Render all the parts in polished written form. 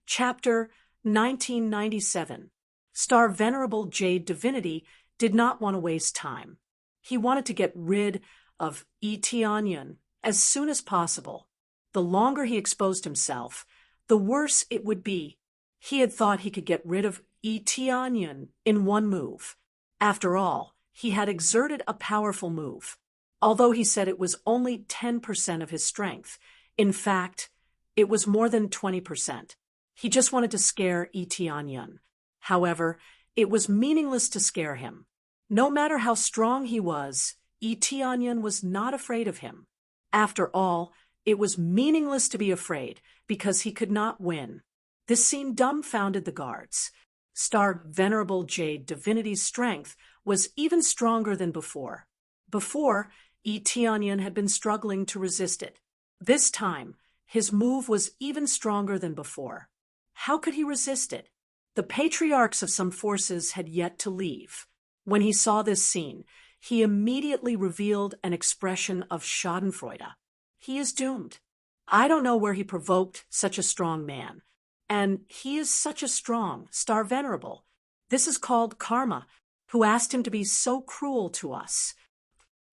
Chapter 1997. Star Venerable Jade Divinity did not want to waste time. He wanted to get rid of Etianyan as soon as possible. The longer he exposed himself, the worse it would be. He had thought he could get rid of Etianyan in one move. After all, he had exerted a powerful move. Although he said it was only 10% of his strength, in fact, it was more than 20%. He just wanted to scare Etianyan. However, it was meaningless to scare him. No matter how strong he was, Etianyan was not afraid of him. After all, it was meaningless to be afraid because he could not win. This scene dumbfounded the guards. Star Venerable Jade Divinity's strength was even stronger than before. Before, Etianyan had been struggling to resist it. This time, his move was even stronger than before. How could he resist it? The patriarchs of some forces had yet to leave. When he saw this scene, he immediately revealed an expression of schadenfreude. He is doomed. I don't know where he provoked such a strong man. And he is such a strong, Star Venerable. This is called karma, who asked him to be so cruel to us.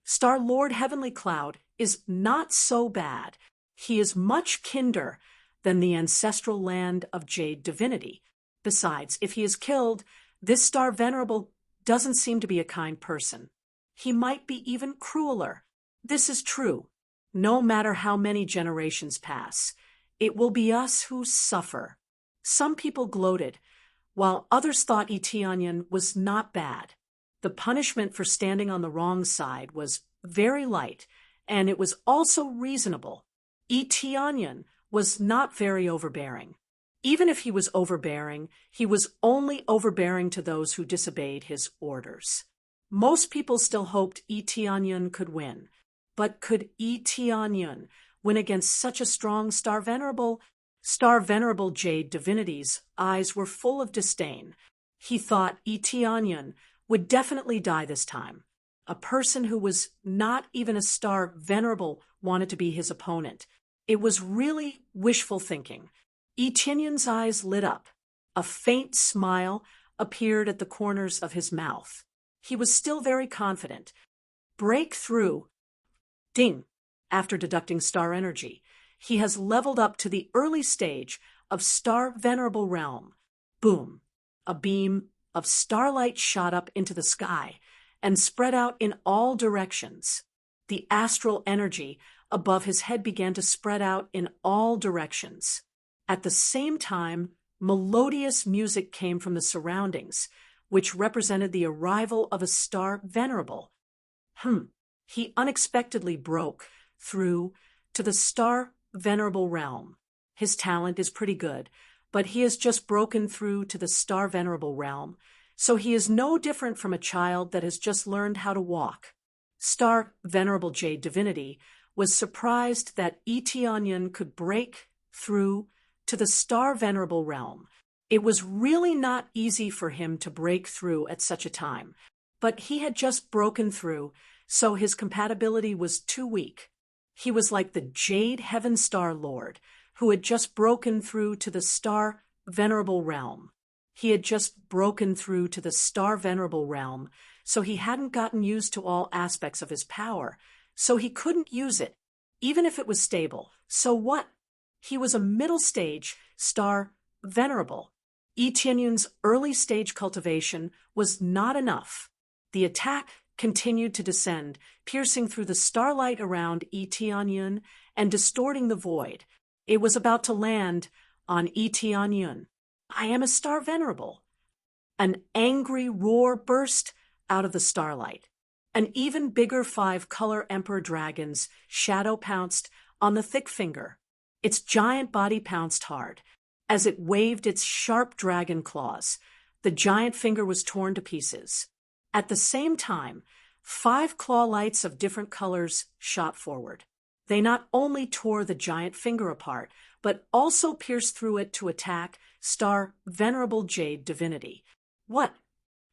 Star Lord Heavenly Cloud is not so bad. He is much kinder than the ancestral land of Jade Divinity. Besides, if he is killed, this Star Venerable doesn't seem to be a kind person. He might be even crueler. This is true. No matter how many generations pass, it will be us who suffer. Some people gloated, while others thought Etianyan was not bad. The punishment for standing on the wrong side was very light, and it was also reasonable. Etianyan was not very overbearing. Even if he was overbearing, he was only overbearing to those who disobeyed his orders. Most people still hoped Etianyan could win. But could Etianyan win against such a strong Star Venerable? Star Venerable Jade Divinity's eyes were full of disdain. He thought Etianyan would definitely die this time. A person who was not even a Star Venerable wanted to be his opponent. It was really wishful thinking. Etianyan's eyes lit up. A faint smile appeared at the corners of his mouth. He was still very confident. Break through. Ding. After deducting star energy, he has leveled up to the early stage of Star Venerable Realm. Boom. A beam of starlight shot up into the sky and spread out in all directions. The astral energy above his head began to spread out in all directions. At the same time, melodious music came from the surroundings, which represented the arrival of a Star Venerable. He unexpectedly broke through to the Star Venerable Realm. His talent is pretty good, but he has just broken through to the Star Venerable Realm, so he is no different from a child that has just learned how to walk. Star Venerable Jade Divinity was surprised that Etianyan could break through to the Star Venerable Realm. It was really not easy for him to break through at such a time, but he had just broken through, so his compatibility was too weak. He was like the Jade Heaven Star Lord, who had just broken through to the Star Venerable Realm. He had just broken through to the Star Venerable Realm, so he hadn't gotten used to all aspects of his power, so he couldn't use it, even if it was stable. So what? He was a middle stage Star Venerable. Etianyan's early stage cultivation was not enough. The attack continued to descend, piercing through the starlight around Etianyan and distorting the void. It was about to land on Etianyan. I am a Star Venerable. An angry roar burst out of the starlight. An even bigger 5-color Emperor Dragon's shadow pounced on the thick finger. Its giant body pounced hard. As it waved its sharp dragon claws, the giant finger was torn to pieces. At the same time, 5 claw lights of different colors shot forward. They not only tore the giant finger apart, but also pierced through it to attack Star Venerable Jade Divinity. What?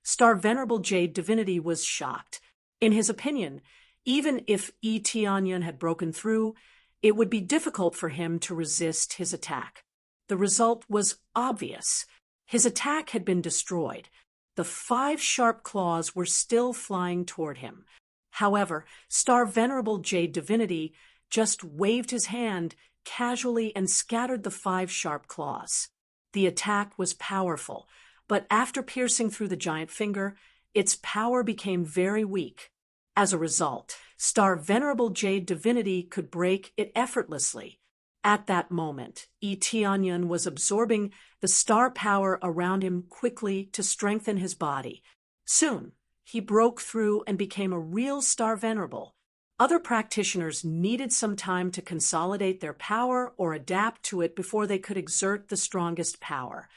Star Venerable Jade Divinity was shocked. In his opinion, even if Etianyan had broken through, it would be difficult for him to resist his attack. The result was obvious. His attack had been destroyed. The 5 sharp claws were still flying toward him. However, Star Venerable Jade Divinity just waved his hand casually and scattered the 5 sharp claws. The attack was powerful, but after piercing through the giant finger, its power became very weak. As a result, Star Venerable Jade Divinity could break it effortlessly. At that moment, Eteonyon was absorbing the star power around him quickly to strengthen his body. Soon, he broke through and became a real Star Venerable. Other practitioners needed some time to consolidate their power or adapt to it before they could exert the strongest power.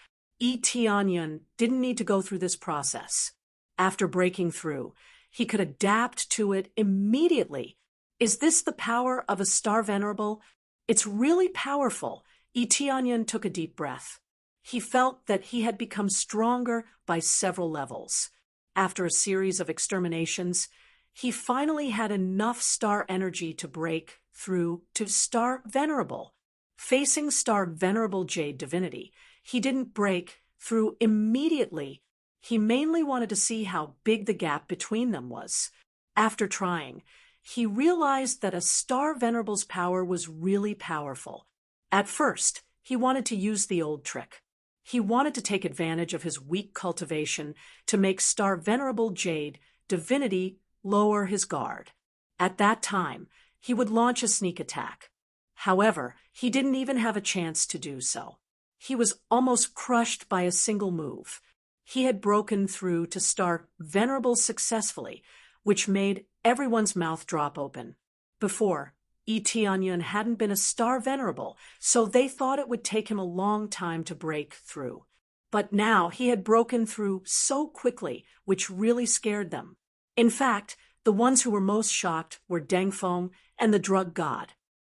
Eteonyon didn't need to go through this process. After breaking through, he could adapt to it immediately. Is this the power of a Star Venerable? It's really powerful. Eteonyon took a deep breath. He felt that he had become stronger by several levels. After a series of exterminations, he finally had enough star energy to break through to Star Venerable. Facing Star Venerable Jade Divinity, he didn't break through immediately. He mainly wanted to see how big the gap between them was. After trying, he realized that a Star Venerable's power was really powerful. At first, he wanted to use the old trick. He wanted to take advantage of his weak cultivation to make Star Venerable Jade Divinity lower his guard. At that time, he would launch a sneak attack. However, he didn't even have a chance to do so. He was almost crushed by a single move. He had broken through to Star Venerable successfully, which made everyone's mouth drop open. Before, Eteonyon hadn't been a Star Venerable, so they thought it would take him a long time to break through. But now he had broken through so quickly, which really scared them. In fact, the ones who were most shocked were Dengfeng and the Drug God.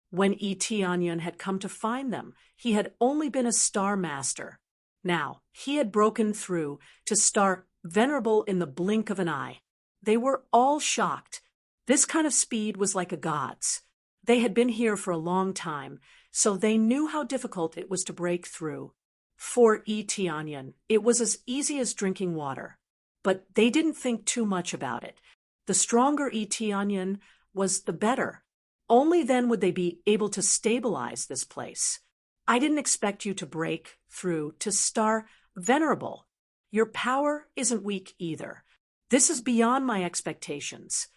When Eteonyon had come to find them, he had only been a Star Master. Now, he had broken through to Star Venerable in the blink of an eye. They were all shocked. This kind of speed was like a god's. They had been here for a long time, so they knew how difficult it was to break through. For Eteonyon, it was as easy as drinking water. But they didn't think too much about it. The stronger Eteonyon was, the better. Only then would they be able to stabilize this place. I didn't expect you to break through to Star Venerable. Your power isn't weak either. This is beyond my expectations.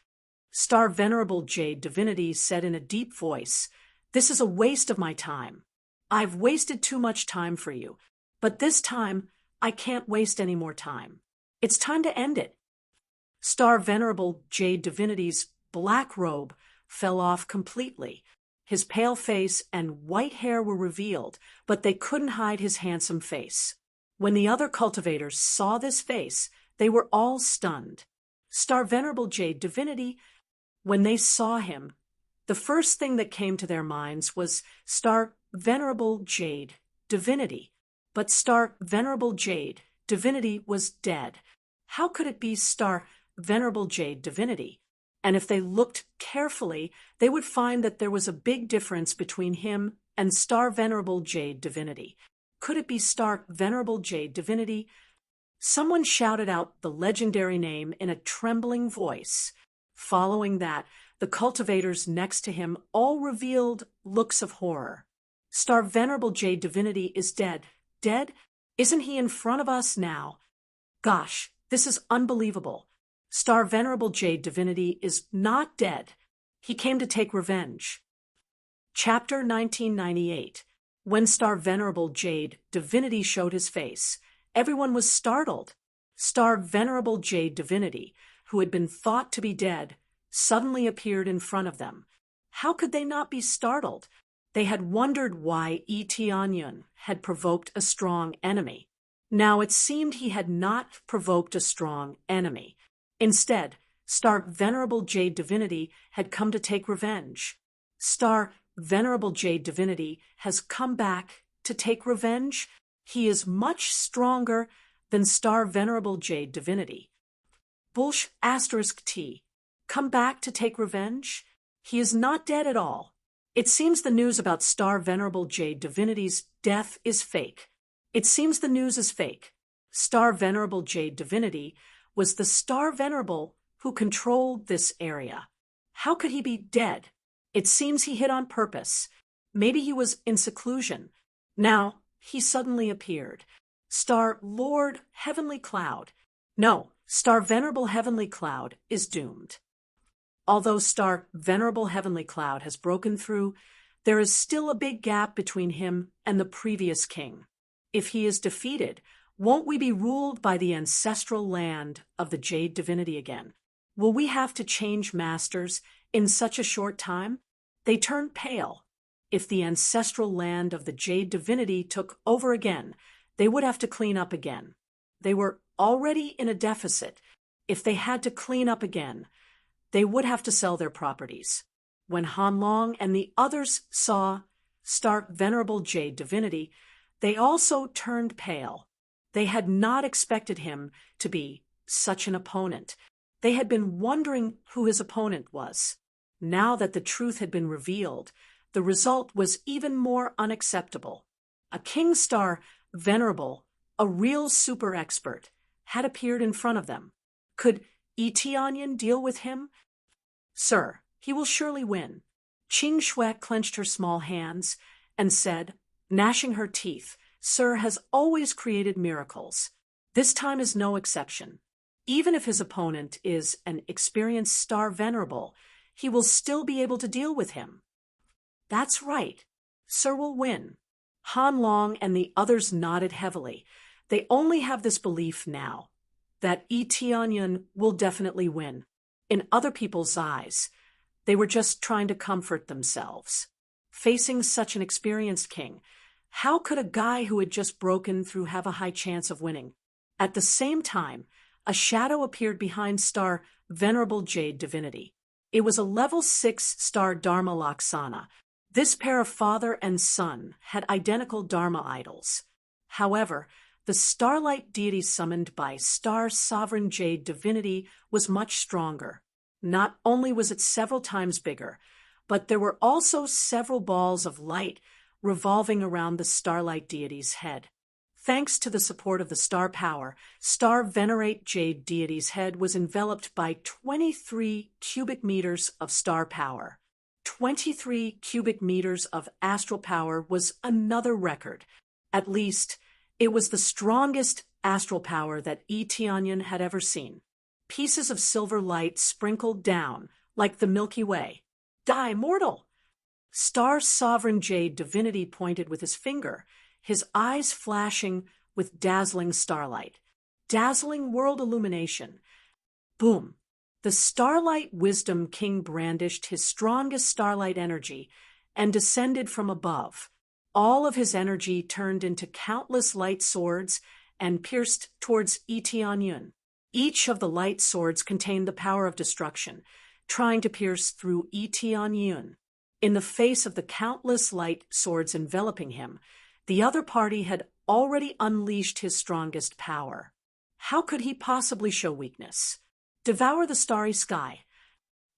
Star Venerable Jade Divinity said in a deep voice, "This is a waste of my time. I've wasted too much time for you, but this time I can't waste any more time. It's time to end it." Star Venerable Jade Divinity's black robe fell off completely. His pale face and white hair were revealed, but they couldn't hide his handsome face. When the other cultivators saw this face, they were all stunned. Star Venerable Jade Divinity, when they saw him, the first thing that came to their minds was Star Venerable Jade Divinity. But Star Venerable Jade Divinity was dead. How could it be Star Venerable Jade Divinity? And if they looked carefully, they would find that there was a big difference between him and Star Venerable Jade Divinity. Could it be Star Venerable Jade Divinity? Someone shouted out the legendary name in a trembling voice. Following that, the cultivators next to him all revealed looks of horror. Star Venerable Jade Divinity is dead. Dead? Isn't he in front of us now? Gosh, this is unbelievable. Star Venerable Jade Divinity is not dead. He came to take revenge. Chapter 1998. When Star Venerable Jade Divinity showed his face, everyone was startled. Star Venerable Jade Divinity, who had been thought to be dead, suddenly appeared in front of them. How could they not be startled? They had wondered why Eteonyon had provoked a strong enemy. Now it seemed he had not provoked a strong enemy. Instead, Star Venerable Jade Divinity had come to take revenge. Star Venerable Jade Divinity has come back to take revenge. He is much stronger than Star Venerable Jade Divinity. Bullsh *T. Come back to take revenge? He is not dead at all. It seems the news about Star Venerable Jade Divinity's death is fake. It seems the news is fake. Star Venerable Jade Divinity was the Star Venerable who controlled this area. How could he be dead? It seems he hid on purpose. Maybe he was in seclusion. Now, he suddenly appeared. Star Lord Heavenly Cloud. No, Star Venerable Heavenly Cloud is doomed. Although Star Venerable Heavenly Cloud has broken through, there is still a big gap between him and the previous king. If he is defeated, won't we be ruled by the ancestral land of the Jade Divinity again? Will we have to change masters in such a short time? They turn pale. If the ancestral land of the Jade Divinity took over again, they would have to clean up again. They were already in a deficit. If they had to clean up again, they would have to sell their properties. When Han Long and the others saw Star Venerable Jade Divinity, they also turned pale. They had not expected him to be such an opponent. They had been wondering who his opponent was. Now that the truth had been revealed, the result was even more unacceptable. A King Star Venerable, a real super expert, had appeared in front of them. Could Eteonyan deal with him? Sir, he will surely win. Qing Shui clenched her small hands and said, gnashing her teeth, Sir has always created miracles. This time is no exception. Even if his opponent is an experienced Star Venerable, he will still be able to deal with him. That's right. Sir will win. Han Long and the others nodded heavily. They only have this belief now, that Eteonyan will definitely win. In other people's eyes, they were just trying to comfort themselves. Facing such an experienced king, how could a guy who had just broken through have a high chance of winning? At the same time, a shadow appeared behind Star Venerable Jade Divinity. It was a level 6 Star Dharma Laksana. This pair of father and son had identical Dharma idols. However, the starlight deity summoned by Star Sovereign Jade Divinity was much stronger. Not only was it several times bigger, but there were also several balls of light revolving around the starlight deity's head. Thanks to the support of the star power, Star Venerate Jade Deity's head was enveloped by 23 cubic meters of star power. 23 cubic meters of astral power was another record. At least, it was the strongest astral power that Eteonyan had ever seen. Pieces of silver light sprinkled down, like the Milky Way. Die, mortal! Star Sovereign Jade Divinity pointed with his finger, his eyes flashing with dazzling starlight. Dazzling world illumination. Boom! The Starlight Wisdom King brandished his strongest starlight energy and descended from above. All of his energy turned into countless light swords and pierced towards Eteonyan. Each of the light swords contained the power of destruction, trying to pierce through Eteonyan. In the face of the countless light swords enveloping him, the other party had already unleashed his strongest power. How could he possibly show weakness? Devour the starry sky.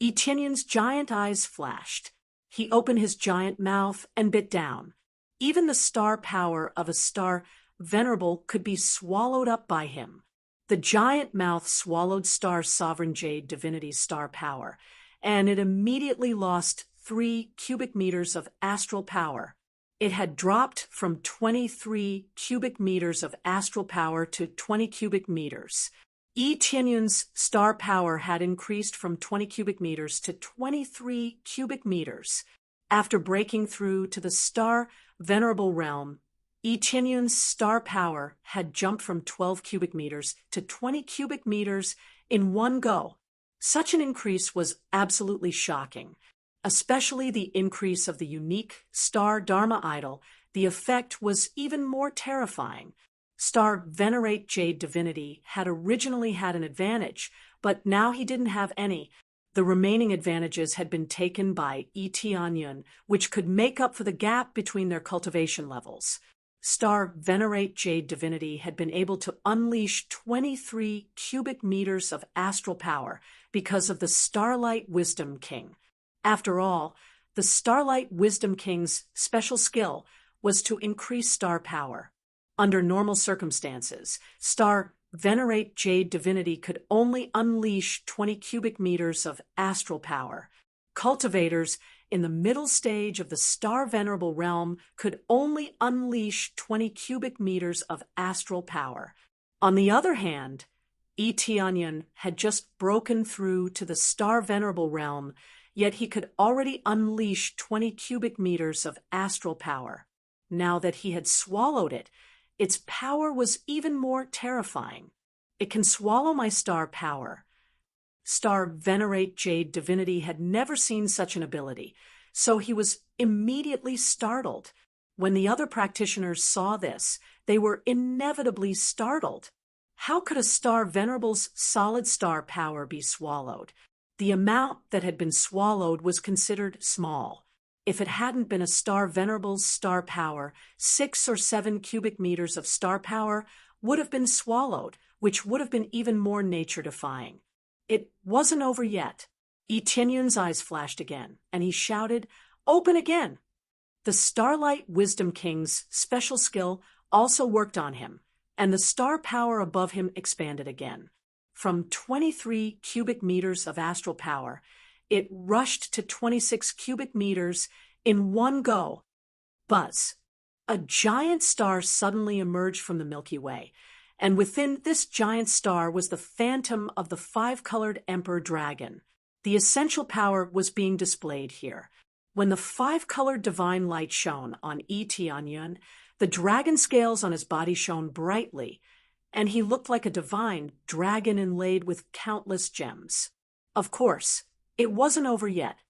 Eteonyan's giant eyes flashed. He opened his giant mouth and bit down. Even the star power of a Star Venerable could be swallowed up by him. The giant mouth swallowed Star Sovereign Jade Divinity's star power, and it immediately lost 3 cubic meters of astral power. It had dropped from 23 cubic meters of astral power to 20 cubic meters. Eteonyan's star power had increased from 20 cubic meters to 23 cubic meters. After breaking through to the Star Venerable realm, Eteonyan's star power had jumped from 12 cubic meters to 20 cubic meters in one go. Such an increase was absolutely shocking, especially the increase of the unique Star Dharma idol. The effect was even more terrifying. Star Venerate Jade Divinity had originally had an advantage, but now he didn't have any. The remaining advantages had been taken by Eteonyan, which could make up for the gap between their cultivation levels. Star Venerate Jade Divinity had been able to unleash 23 cubic meters of astral power because of the Starlight Wisdom King. After all, The Starlight Wisdom King's special skill was to increase star power. Under normal circumstances, Star Venerate Jade Divinity could only unleash 20 cubic meters of astral power. Cultivators in the middle stage of the Star Venerable realm could only unleash 20 cubic meters of astral power. On the other hand, Etianyan had just broken through to the Star Venerable realm, yet he could already unleash 20 cubic meters of astral power. Now that he had swallowed it, its power was even more terrifying. It can swallow my star power. Star Venerate Jade Divinity had never seen such an ability, so he was immediately startled. When the other practitioners saw this, they were inevitably startled. How could a Star Venerable's solid star power be swallowed? The amount that had been swallowed was considered small. If it hadn't been a Star Venerable's star power, 6 or 7 cubic meters of star power would have been swallowed, which would have been even more nature-defying. It wasn't over yet. Etienne's eyes flashed again, and he shouted, "Open again!" The Starlight Wisdom King's special skill also worked on him, and the star power above him expanded again. From 23 cubic meters of astral power, it rushed to 26 cubic meters in one go. Buzz! A giant star suddenly emerged from the Milky Way, and within this giant star was the phantom of the 5-colored Emperor Dragon. The essential power was being displayed here. When the 5-colored divine light shone on Etianyan, the dragon scales on his body shone brightly, and he looked like a divine dragon inlaid with countless gems. Of course, it wasn't over yet.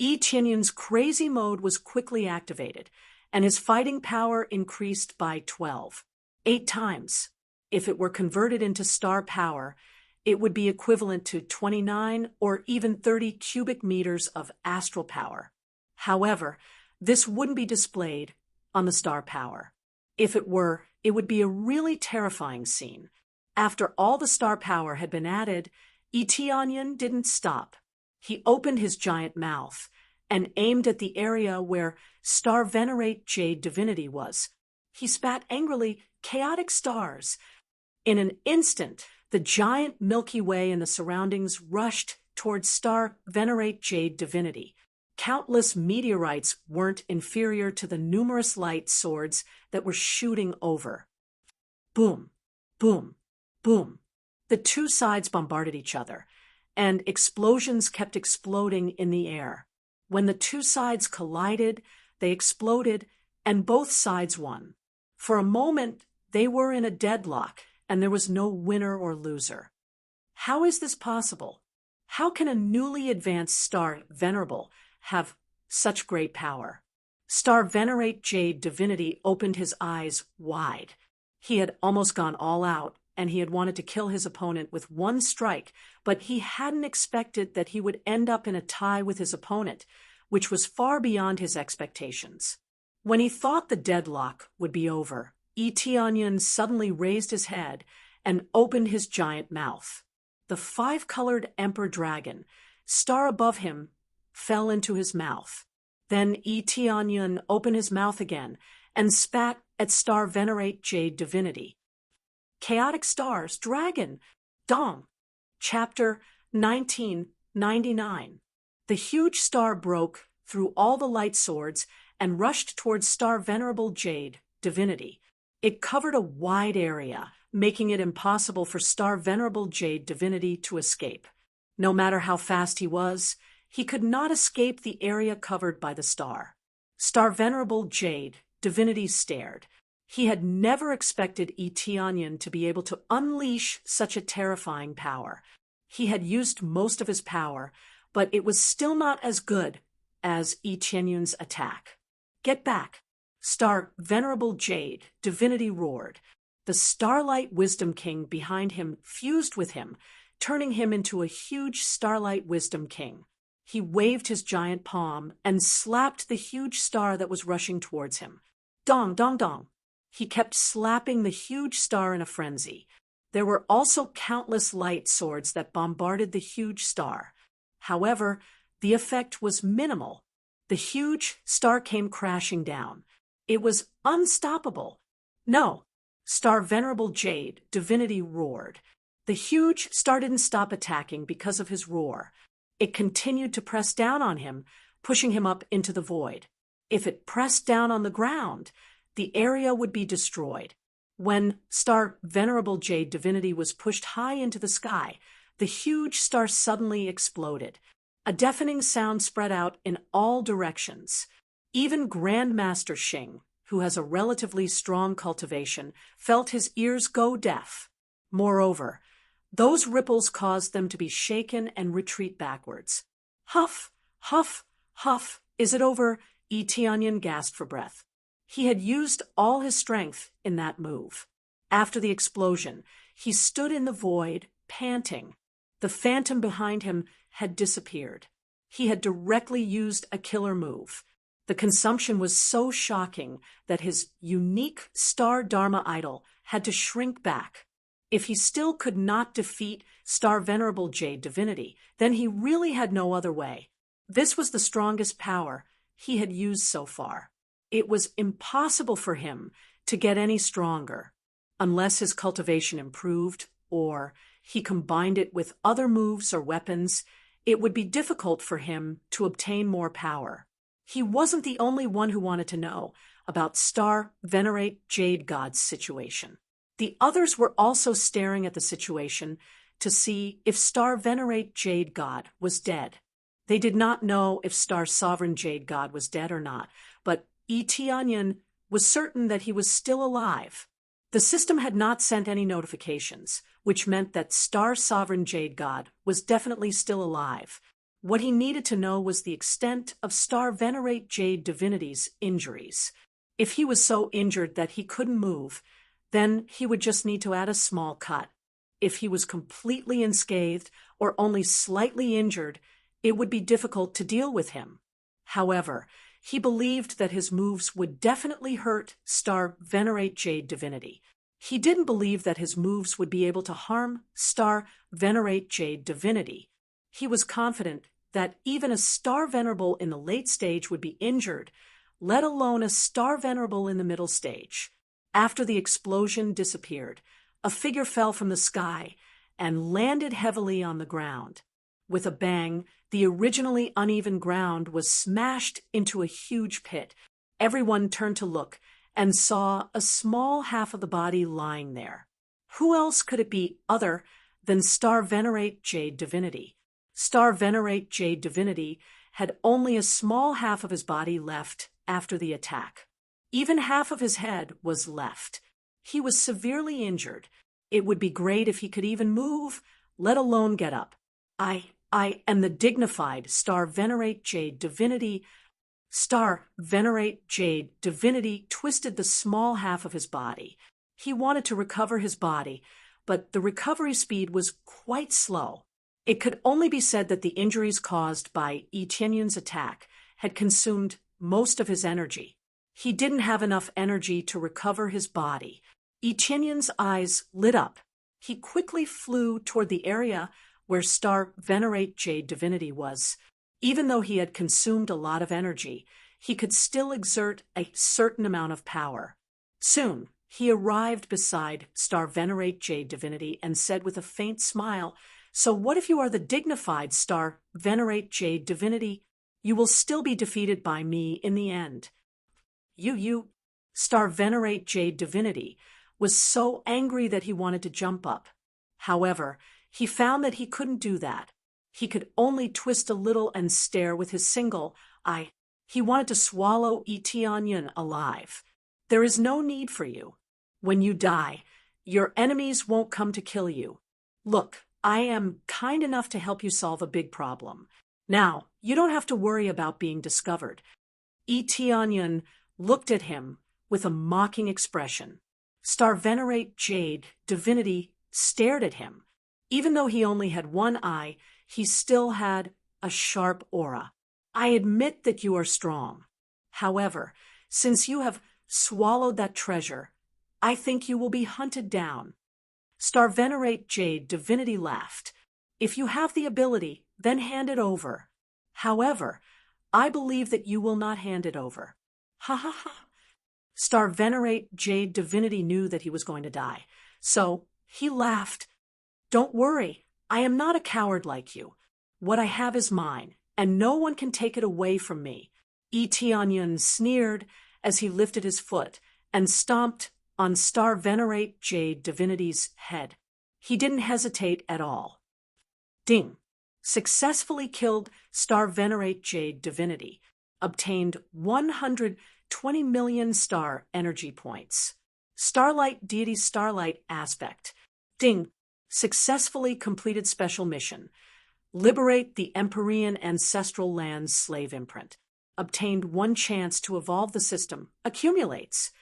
Etienne's crazy mode was quickly activated, and his fighting power increased by 8 times. If it were converted into star power, it would be equivalent to 29 or even 30 cubic meters of astral power. However, this wouldn't be displayed on the star power. If it were, it would be a really terrifying scene. After all the star power had been added, Etianyan didn't stop. He opened his giant mouth and aimed at the area where Star Venerate Jade Divinity was. He spat angrily, "Chaotic stars!" In an instant, the giant Milky Way and the surroundings rushed towards Star Venerate Jade Divinity. Countless meteorites weren't inferior to the numerous light swords that were shooting over. Boom, boom, boom. The two sides bombarded each other, and explosions kept exploding in the air. When the two sides collided, they exploded, and both sides won. For a moment, they were in a deadlock, and there was no winner or loser. How is this possible? How can a newly advanced Star Venerable have such great power? Star Venerate Jade Divinity opened his eyes wide. He had almost gone all out, and he had wanted to kill his opponent with one strike, but he hadn't expected that he would end up in a tie with his opponent, which was far beyond his expectations. When he thought the deadlock would be over, Etianyan suddenly raised his head and opened his giant mouth. The 5-colored Emperor Dragon, star above him, fell into his mouth. Then Etianyan opened his mouth again and spat at Star Venerate Jade Divinity. Chaotic Stars, Dragon, Dong. Chapter 1999. The huge star broke through all the light swords and rushed towards Star Venerable Jade Divinity. It covered a wide area, making it impossible for Star Venerable Jade Divinity to escape. No matter how fast he was, he could not escape the area covered by the star. Star Venerable Jade Divinity stared. He had never expected Etianyan to be able to unleash such a terrifying power. He had used most of his power, but it was still not as good as Etienne's attack. "Get back!" Star Venerable Jade Divinity roared. The Starlight Wisdom King behind him fused with him, turning him into a huge Starlight Wisdom King. He waved his giant palm and slapped the huge star that was rushing towards him. Dong, dong, dong. He kept slapping the huge star in a frenzy. There were also countless light swords that bombarded the huge star. However, the effect was minimal. The huge star came crashing down. It was unstoppable. No, Star Venerable Jade, Divinity roared. The huge star didn't stop attacking because of his roar. It continued to press down on him, pushing him up into the void. If it pressed down on the ground, the area would be destroyed. When Star Venerable Jade Divinity was pushed high into the sky, the huge star suddenly exploded. A deafening sound spread out in all directions. Even Grandmaster Xing, who has a relatively strong cultivation, felt his ears go deaf. Moreover, those ripples caused them to be shaken and retreat backwards. Huff, huff, huff. Is it over? Tianyan gasped for breath. He had used all his strength in that move. After the explosion, he stood in the void, panting. The phantom behind him had disappeared. He had directly used a killer move. The consumption was so shocking that his unique Star Dharma idol had to shrink back. If he still could not defeat Star Venerable Jade Divinity, then he really had no other way. This was the strongest power he had used so far. It was impossible for him to get any stronger, unless his cultivation improved or he combined it with other moves or weapons. It would be difficult for him to obtain more power. He wasn't the only one who wanted to know about Star Venerate Jade God's situation. The others were also staring at the situation to see if Star Venerate Jade God was dead. They did not know if Star Sovereign Jade God was dead or not, but Tianyan was certain that he was still alive. The system had not sent any notifications, which meant that Star Sovereign Jade God was definitely still alive. What he needed to know was the extent of Star Venerate Jade Divinity's injuries. If he was so injured that he couldn't move, then he would just need to add a small cut. If he was completely unscathed or only slightly injured, it would be difficult to deal with him. However, he believed that his moves would definitely hurt Star Venerate Jade Divinity. He didn't believe that his moves would be able to harm Star Venerate Jade Divinity. He was confident that even a Star Venerable in the late stage would be injured, let alone a Star Venerable in the middle stage. After the explosion disappeared, a figure fell from the sky and landed heavily on the ground. With a bang, the originally uneven ground was smashed into a huge pit. Everyone turned to look and saw a small half of the body lying there. Who else could it be other than Star Venerate Jade Divinity? Star Venerate Jade Divinity had only a small half of his body left after the attack. Even half of his head was left. He was severely injured. It would be great if he could even move, let alone get up. I am the dignified Star Venerate Jade Divinity. Star Venerate Jade Divinity twisted the small half of his body. He wanted to recover his body, but the recovery speed was quite slow. It could only be said that the injuries caused by Tianyan's attack had consumed most of his energy. He didn't have enough energy to recover his body. Tianyan's eyes lit up. He quickly flew toward the area where Star Venerate Jade Divinity was. Even though he had consumed a lot of energy, he could still exert a certain amount of power. Soon, he arrived beside Star Venerate Jade Divinity and said with a faint smile, "So what if you are the dignified Star Venerate Jade Divinity? You will still be defeated by me in the end." Star Venerate Jade Divinity was so angry that he wanted to jump up. However, he found that he couldn't do that. He could only twist a little and stare with his single eye. He wanted to swallow Tianyan alive. There is no need for you. When you die, your enemies won't come to kill you. Look, I am kind enough to help you solve a big problem. Now, you don't have to worry about being discovered. Tianyan looked at him with a mocking expression. Star Venerate Jade Divinity stared at him. Even though he only had one eye, he still had a sharp aura. I admit that you are strong. However, since you have swallowed that treasure, I think you will be hunted down. Star Venerate Jade Divinity laughed. If you have the ability, then hand it over. However, I believe that you will not hand it over. Ha ha ha. Star Venerate Jade Divinity knew that he was going to die, so he laughed. Don't worry, I am not a coward like you. What I have is mine, and no one can take it away from me. Eteonyon sneered as he lifted his foot and stomped on Star Venerate Jade Divinity's head. He didn't hesitate at all. Ding! Successfully killed Star Venerate Jade Divinity, obtained 120 million star energy points. Starlight Deity Starlight Aspect. Ding! Successfully completed special mission. Liberate the Empyrean Ancestral Lands slave imprint. Obtained 1 chance to evolve the system. Accumulates.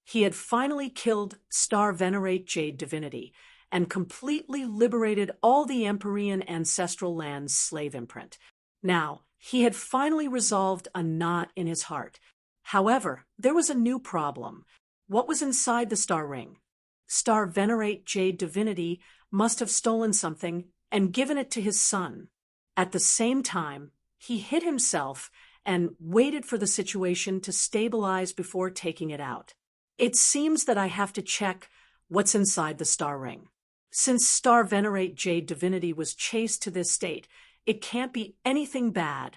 He had finally killed Star Venerate Jade Divinity and completely liberated all the Empyrean Ancestral Lands slave imprint. Now, he had finally resolved a knot in his heart. However, there was a new problem. What was inside the star ring? Star Venerate Jade Divinity must have stolen something and given it to his son. At the same time, he hid himself and waited for the situation to stabilize before taking it out. It seems that I have to check what's inside the star ring. Since Star Venerate Jade Divinity was chased to this state, it can't be anything bad.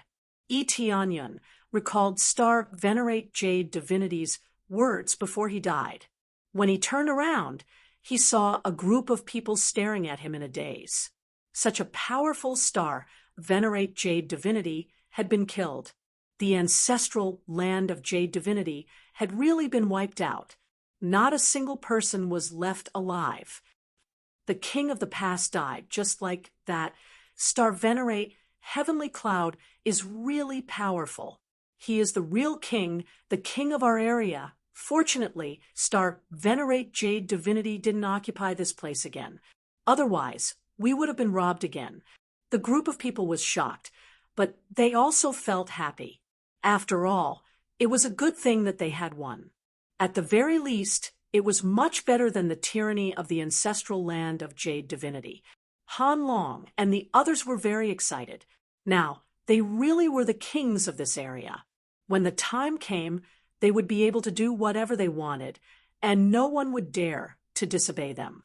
Eteonyon recalled Star Venerate Jade Divinity's words before he died. When he turned around, he saw a group of people staring at him in a daze. Such a powerful Star Venerate Jade Divinity had been killed. The ancestral land of Jade Divinity had really been wiped out. Not a single person was left alive. The king of the past died, just like that. Star Venerate Heavenly Cloud is really powerful. He is the real king, the king of our area. Fortunately, Star Venerate Jade Divinity didn't occupy this place again. Otherwise, we would have been robbed again. The group of people was shocked, but they also felt happy. After all, it was a good thing that they had won. At the very least, it was much better than the tyranny of the ancestral land of Jade Divinity. Han Long and the others were very excited. Now, they really were the kings of this area. When the time came, they would be able to do whatever they wanted, and no one would dare to disobey them.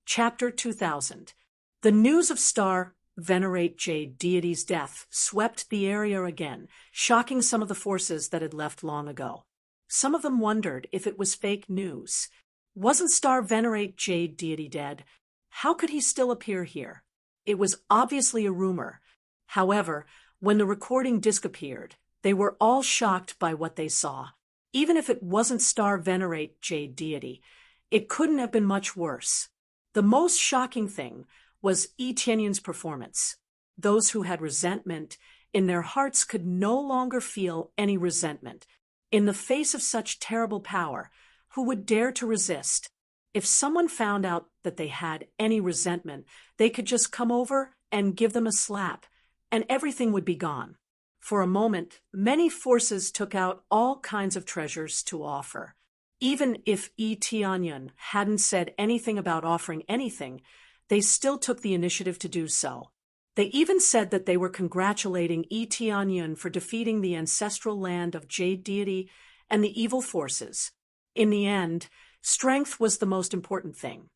Chapter 2000. The news of Star Venerate Jade Deity's death swept the area again, shocking some of the forces that had left long ago. Some of them wondered if it was fake news. Wasn't Star Venerate Jade Deity dead? How could he still appear here? It was obviously a rumor. However, when the recording disc appeared, they were all shocked by what they saw. Even if it wasn't Star Venerate Jade Deity, it couldn't have been much worse. The most shocking thing was Etienne's performance. Those who had resentment in their hearts could no longer feel any resentment. In the face of such terrible power, who would dare to resist? If someone found out that they had any resentment, they could just come over and give them a slap, and everything would be gone. For a moment, many forces took out all kinds of treasures to offer. Even if Eteonyon hadn't said anything about offering anything, they still took the initiative to do so. They even said that they were congratulating Eteonyon for defeating the ancestral land of Jade Deity and the evil forces. In the end, strength was the most important thing.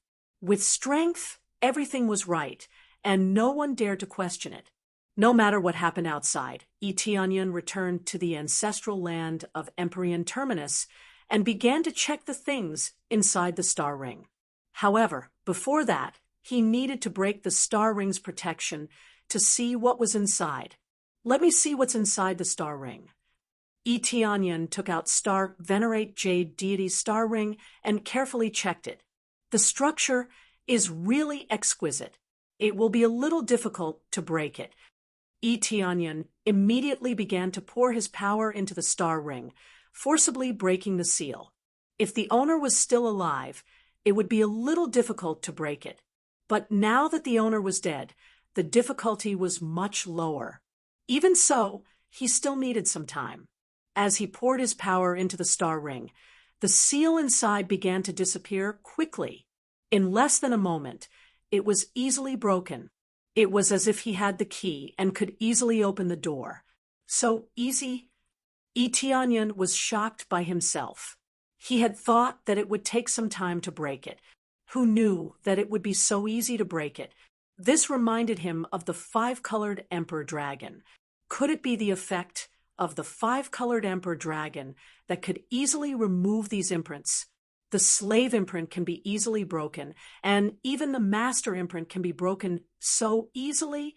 With strength, everything was right, and no one dared to question it. No matter what happened outside, Eteonyon returned to the ancestral land of Empyrean Terminus and began to check the things inside the star ring. However, before that, he needed to break the star ring's protection to see what was inside. Let me see what's inside the star ring. Eteonyon took out Star Venerate Jade Deity's star ring and carefully checked it. The structure is really exquisite. It will be a little difficult to break it. Eteonyon immediately began to pour his power into the star ring, forcibly breaking the seal. If the owner was still alive, it would be a little difficult to break it. But now that the owner was dead, the difficulty was much lower. Even so, he still needed some time. As he poured his power into the star ring, the seal inside began to disappear quickly. In less than a moment, it was easily broken. It was as if he had the key and could easily open the door. So easy? Etienne was shocked by himself. He had thought that it would take some time to break it. Who knew that it would be so easy to break it? This reminded him of the five-colored emperor dragon. Could it be the effect of the five-colored emperor dragon that could easily remove these imprints? The slave imprint can be easily broken, and even the master imprint can be broken so easily.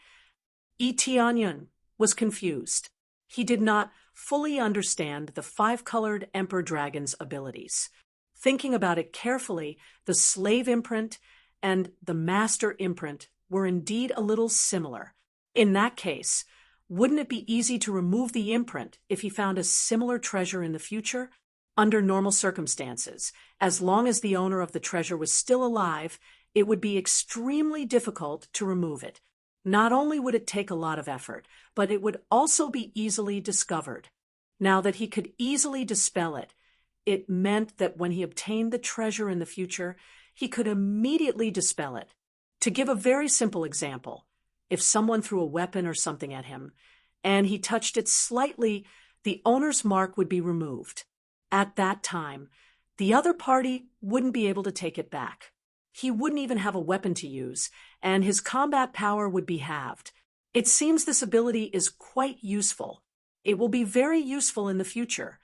Etienne was confused. He did not fully understand the five-colored emperor dragon's abilities. Thinking about it carefully, the slave imprint and the master imprint were indeed a little similar. In that case, wouldn't it be easy to remove the imprint if he found a similar treasure in the future? Under normal circumstances, as long as the owner of the treasure was still alive, it would be extremely difficult to remove it. Not only would it take a lot of effort, but it would also be easily discovered. Now that he could easily dispel it, it meant that when he obtained the treasure in the future, he could immediately dispel it. To give a very simple example, if someone threw a weapon or something at him, and he touched it slightly, the owner's mark would be removed. At that time, the other party wouldn't be able to take it back. He wouldn't even have a weapon to use, and his combat power would be halved. It seems this ability is quite useful. It will be very useful in the future.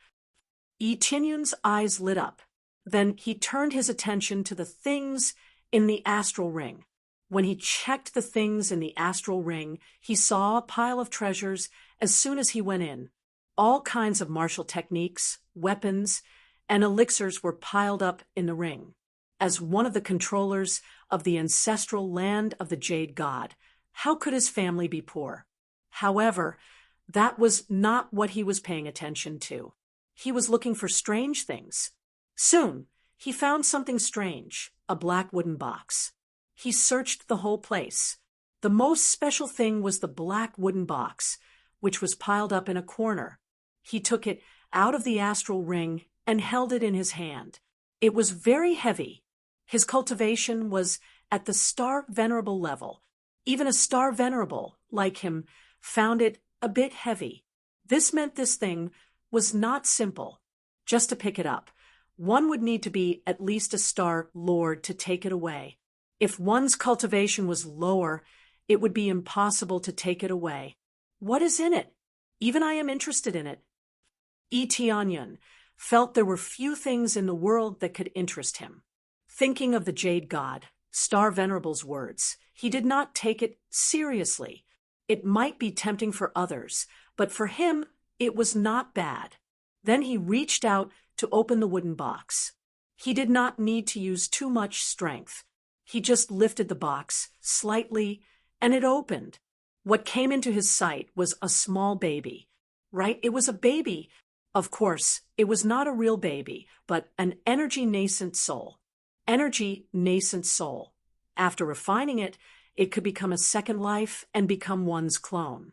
Etienne's eyes lit up. Then he turned his attention to the things in the astral ring. When he checked the things in the astral ring, he saw a pile of treasures as soon as he went in. All kinds of martial techniques, weapons, and elixirs were piled up in the ring. As one of the controllers of the ancestral land of the Jade God, how could his family be poor? However, that was not what he was paying attention to. He was looking for strange things. Soon, he found something strange, a black wooden box. He searched the whole place. The most special thing was the black wooden box, which was piled up in a corner. He took it out of the astral ring and held it in his hand. It was very heavy. His cultivation was at the Star Venerable level. Even a Star Venerable, like him, found it a bit heavy. This meant this thing was not simple. Just to pick it up, one would need to be at least a Star Lord to take it away. If one's cultivation was lower, it would be impossible to take it away. What is in it? Even I am interested in it. Etienne felt there were few things in the world that could interest him. Thinking of the Jade God, Star Venerable's words, he did not take it seriously. It might be tempting for others, but for him, it was not bad. Then he reached out to open the wooden box. He did not need to use too much strength. He just lifted the box slightly, and it opened. What came into his sight was a small baby. Right? It was a baby. Of course, it was not a real baby, but an energy nascent soul. Energy nascent soul. After refining it, it could become a second life and become one's clone.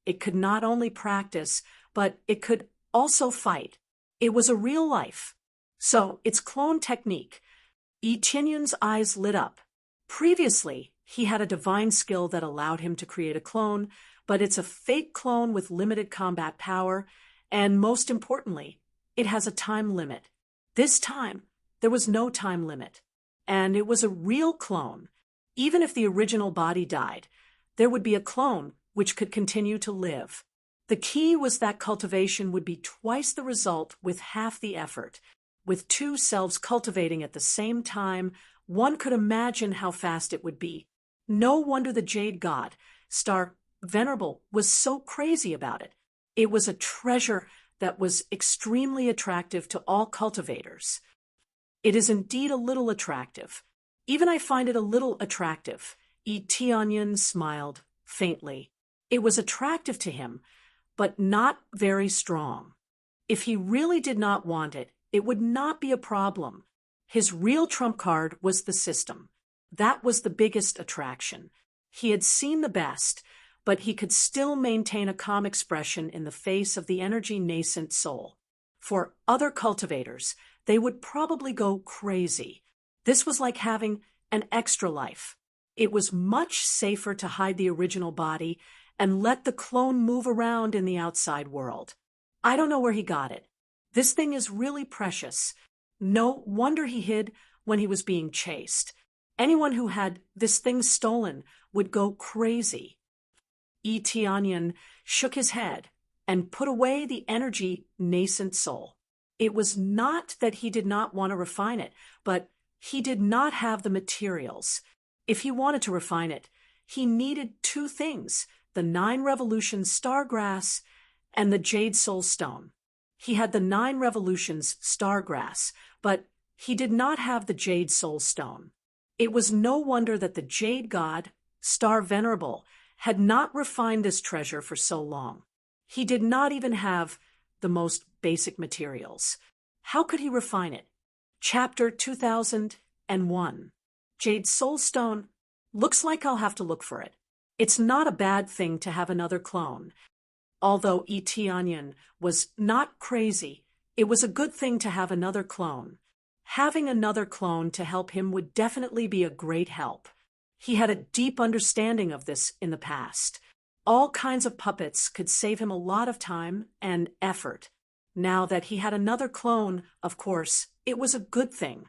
It could not only practice, but it could also fight. It was a real life. So, its clone technique. Etienne's eyes lit up. Previously, he had a divine skill that allowed him to create a clone, but it's a fake clone with limited combat power, and most importantly, it has a time limit. This time, there was no time limit, and it was a real clone. Even if the original body died, there would be a clone which could continue to live. The key was that cultivation would be twice the result with half the effort. With two selves cultivating at the same time, one could imagine how fast it would be. No wonder the Jade God, Star Venerable, was so crazy about it. It was a treasure that was extremely attractive to all cultivators. It is indeed a little attractive. Even I find it a little attractive. Etienne smiled faintly. It was attractive to him, but not very strong. If he really did not want it, it would not be a problem. His real trump card was the system. That was the biggest attraction. He had seen the best, but he could still maintain a calm expression in the face of the energy nascent soul. For other cultivators, they would probably go crazy. This was like having an extra life. It was much safer to hide the original body and let the clone move around in the outside world. I don't know where he got it. This thing is really precious. No wonder he hid when he was being chased. Anyone who had this thing stolen would go crazy. Eteonion shook his head and put away the energy nascent soul. It was not that he did not want to refine it, but he did not have the materials. If he wanted to refine it, he needed two things: the 9 Revolutions Stargrass and the Jade Soul Stone. He had the 9 Revolutions Stargrass, but he did not have the Jade Soul Stone. It was no wonder that the Jade God, Star Venerable, had not refined this treasure for so long. He did not even have the most basic materials. How could he refine it? Chapter 2001. Jade Soulstone. Looks like I'll have to look for it. It's not a bad thing to have another clone. Although Eteonion was not crazy, it was a good thing to have another clone. Having another clone to help him would definitely be a great help. He had a deep understanding of this in the past. All kinds of puppets could save him a lot of time and effort. Now that he had another clone, of course, it was a good thing.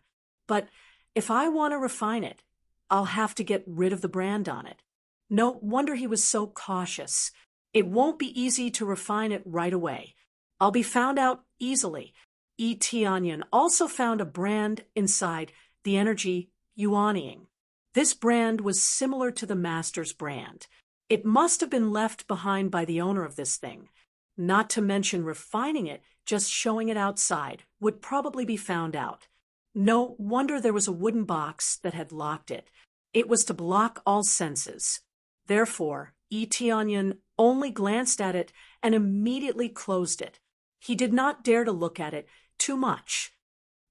But if I want to refine it, I'll have to get rid of the brand on it. No wonder he was so cautious. It won't be easy to refine it right away. I'll be found out easily. Eteonion also found a brand inside the energy Yuanying. This brand was similar to the Master's brand. It must have been left behind by the owner of this thing. Not to mention refining it, just showing it outside, would probably be found out. No wonder there was a wooden box that had locked it. It was to block all senses. Therefore, Eteonion only glanced at it and immediately closed it. He did not dare to look at it too much.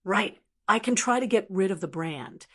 Right, I can try to get rid of the brand.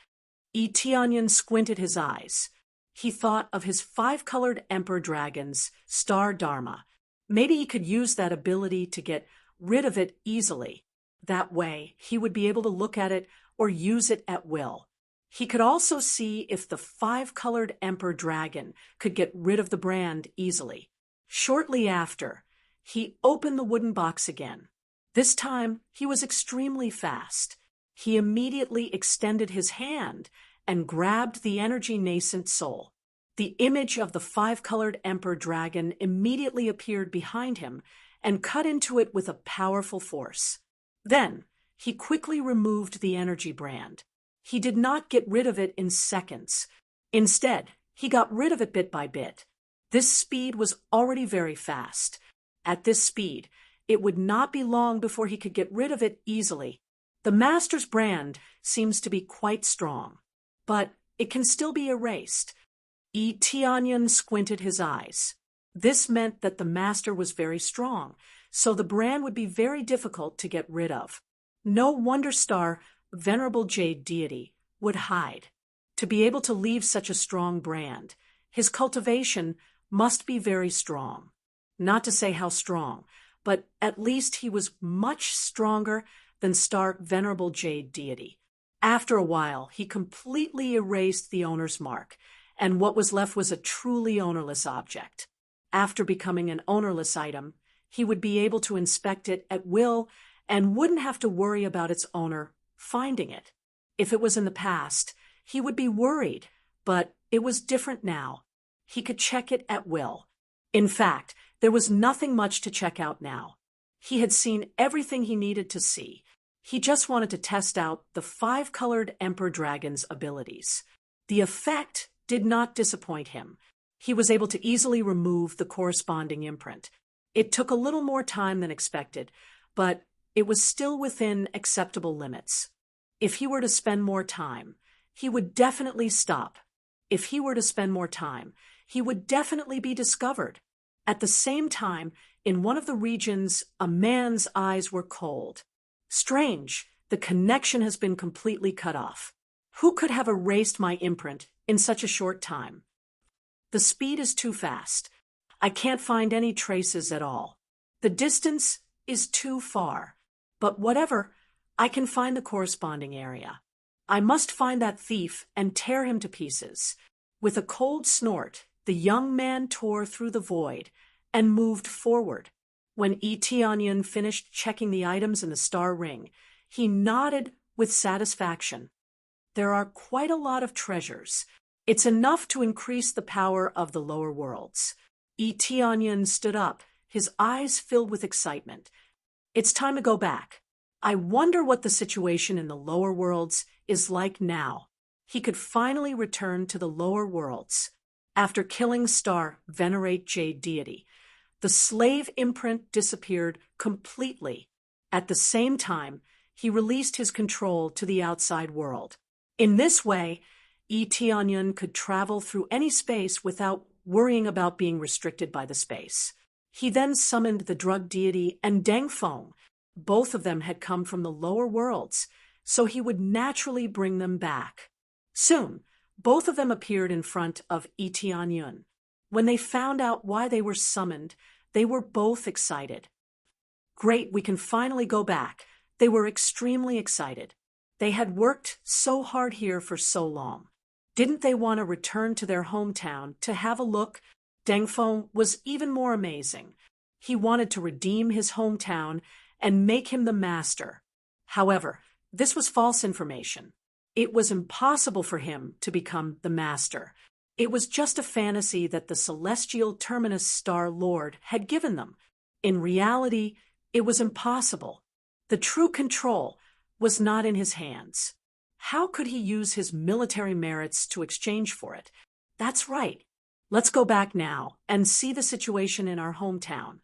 Eteonion squinted his eyes. He thought of his 5-colored Emperor Dragon's Star Dharma. Maybe he could use that ability to get rid of it easily. That way, he would be able to look at it or use it at will. He could also see if the 5-colored Emperor Dragon could get rid of the brand easily. Shortly after, he opened the wooden box again. This time, he was extremely fast. He immediately extended his hand and grabbed the energy nascent soul. The image of the 5-colored Emperor Dragon immediately appeared behind him and cut into it with a powerful force. Then, he quickly removed the energy brand. He did not get rid of it in seconds. Instead, he got rid of it bit by bit. This speed was already very fast. At this speed, it would not be long before he could get rid of it easily. The Master's brand seems to be quite strong, but it can still be erased. Eteonion squinted his eyes. This meant that the Master was very strong, so the brand would be very difficult to get rid of. No wonder Star Venerable Jade Deity would hide. To be able to leave such a strong brand, his cultivation must be very strong. Not to say how strong, but at least he was much stronger than Star Venerable Jade Deity. After a while, he completely erased the owner's mark, and what was left was a truly ownerless object. After becoming an ownerless item, he would be able to inspect it at will and wouldn't have to worry about its owner finding it. If it was in the past, he would be worried, but it was different now. He could check it at will. In fact, there was nothing much to check out now. He had seen everything he needed to see. He just wanted to test out the 5-colored Emperor Dragon's abilities. The effect did not disappoint him. He was able to easily remove the corresponding imprint. It took a little more time than expected, but it was still within acceptable limits. If he were to spend more time, he would definitely stop. If he were to spend more time, he would definitely be discovered. At the same time, in one of the regions, a man's eyes were cold. Strange, the connection has been completely cut off. Who could have erased my imprint in such a short time? The speed is too fast. I can't find any traces at all. The distance is too far. But whatever, I can find the corresponding area. I must find that thief and tear him to pieces. With a cold snort, The young man tore through the void and moved forward. When Eteonion finished checking the items in the star ring, he nodded with satisfaction. There are quite a lot of treasures. It's enough to increase the power of the lower worlds. Eteonion stood up, his eyes filled with excitement. It's time to go back. I wonder what the situation in the lower worlds is like now. He could finally return to the lower worlds. After killing Star Venerate Jade Deity, the slave imprint disappeared completely. At the same time, he released his control to the outside world. In this way, Eteonion could travel through any space without worrying about being restricted by the space. He then summoned the drug deity and Dengfeng. Both of them had come from the lower worlds, so he would naturally bring them back. Soon, both of them appeared in front of Eteonion. When they found out why they were summoned, they were both excited. Great, we can finally go back. They were extremely excited. They had worked so hard here for so long. Didn't they want to return to their hometown to have a look? Dengfeng was even more amazing. He wanted to redeem his hometown and make him the master. However, this was false information. It was impossible for him to become the master. It was just a fantasy that the celestial terminus star lord had given them. In reality, it was impossible. The true control was not in his hands. How could he use his military merits to exchange for it? That's right. Let's go back now and see the situation in our hometown.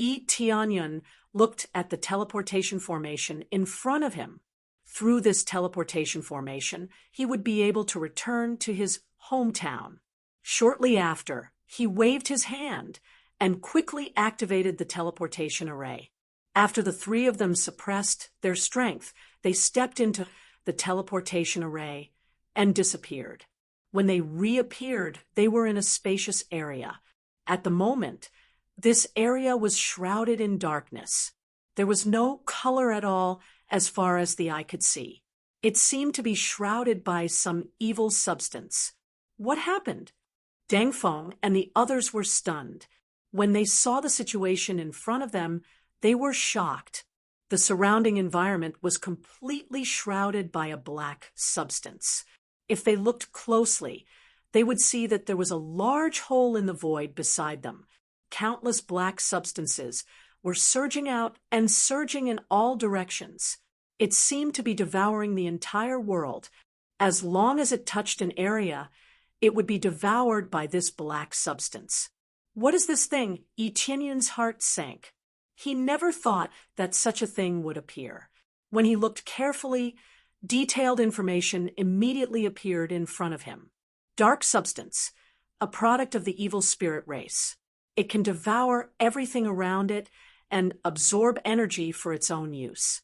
Eteonion looked at the teleportation formation in front of him. Through this teleportation formation, he would be able to return to his hometown. Shortly after, he waved his hand and quickly activated the teleportation array. After the three of them suppressed their strength, they stepped into the teleportation array and disappeared. When they reappeared, they were in a spacious area. At the moment, this area was shrouded in darkness. There was no color at all as far as the eye could see. It seemed to be shrouded by some evil substance. What happened? Dengfeng and the others were stunned. When they saw the situation in front of them, they were shocked. The surrounding environment was completely shrouded by a black substance. If they looked closely, they would see that there was a large hole in the void beside them. Countless black substances were surging out and surging in all directions. It seemed to be devouring the entire world. As long as it touched an area, it would be devoured by this black substance. What is this thing? Eteonion's heart sank. He never thought that such a thing would appear. When he looked carefully, detailed information immediately appeared in front of him. Dark substance, a product of the evil spirit race. It can devour everything around it and absorb energy for its own use.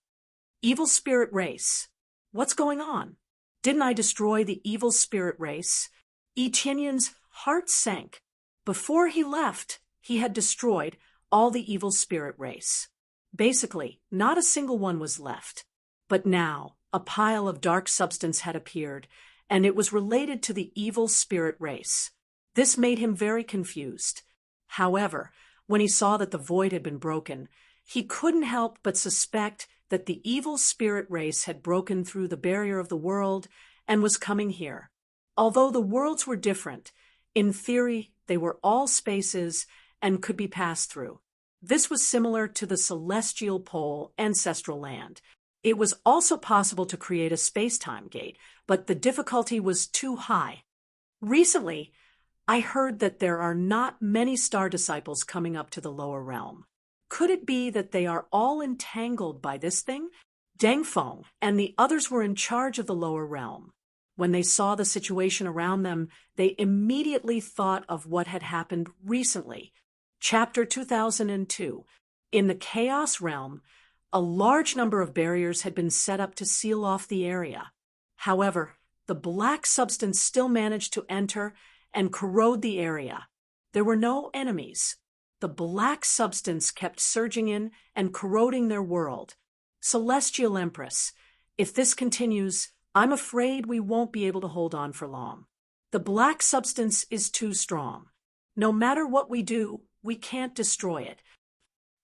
Evil spirit race. What's going on? Didn't I destroy the evil spirit race? Eteonion's heart sank. Before he left, he had destroyed all the evil spirit race. Basically, not a single one was left. But now, a pile of dark substance had appeared, and it was related to the evil spirit race. This made him very confused. However, when he saw that the void had been broken, he couldn't help but suspect that the evil spirit race had broken through the barrier of the world and was coming here. Although the worlds were different, in theory, they were all spaces and could be passed through. This was similar to the celestial pole ancestral land. It was also possible to create a space-time gate, but the difficulty was too high. Recently, I heard that there are not many star disciples coming up to the lower realm. Could it be that they are all entangled by this thing? Dengfeng and the others were in charge of the lower realm. When they saw the situation around them, they immediately thought of what had happened recently. Chapter 2002. In the Chaos Realm, a large number of barriers had been set up to seal off the area. However, the black substance still managed to enter and corrode the area. There were no enemies. The black substance kept surging in and corroding their world. Celestial Empress, if this continues, I'm afraid we won't be able to hold on for long. The black substance is too strong. No matter what we do, we can't destroy it.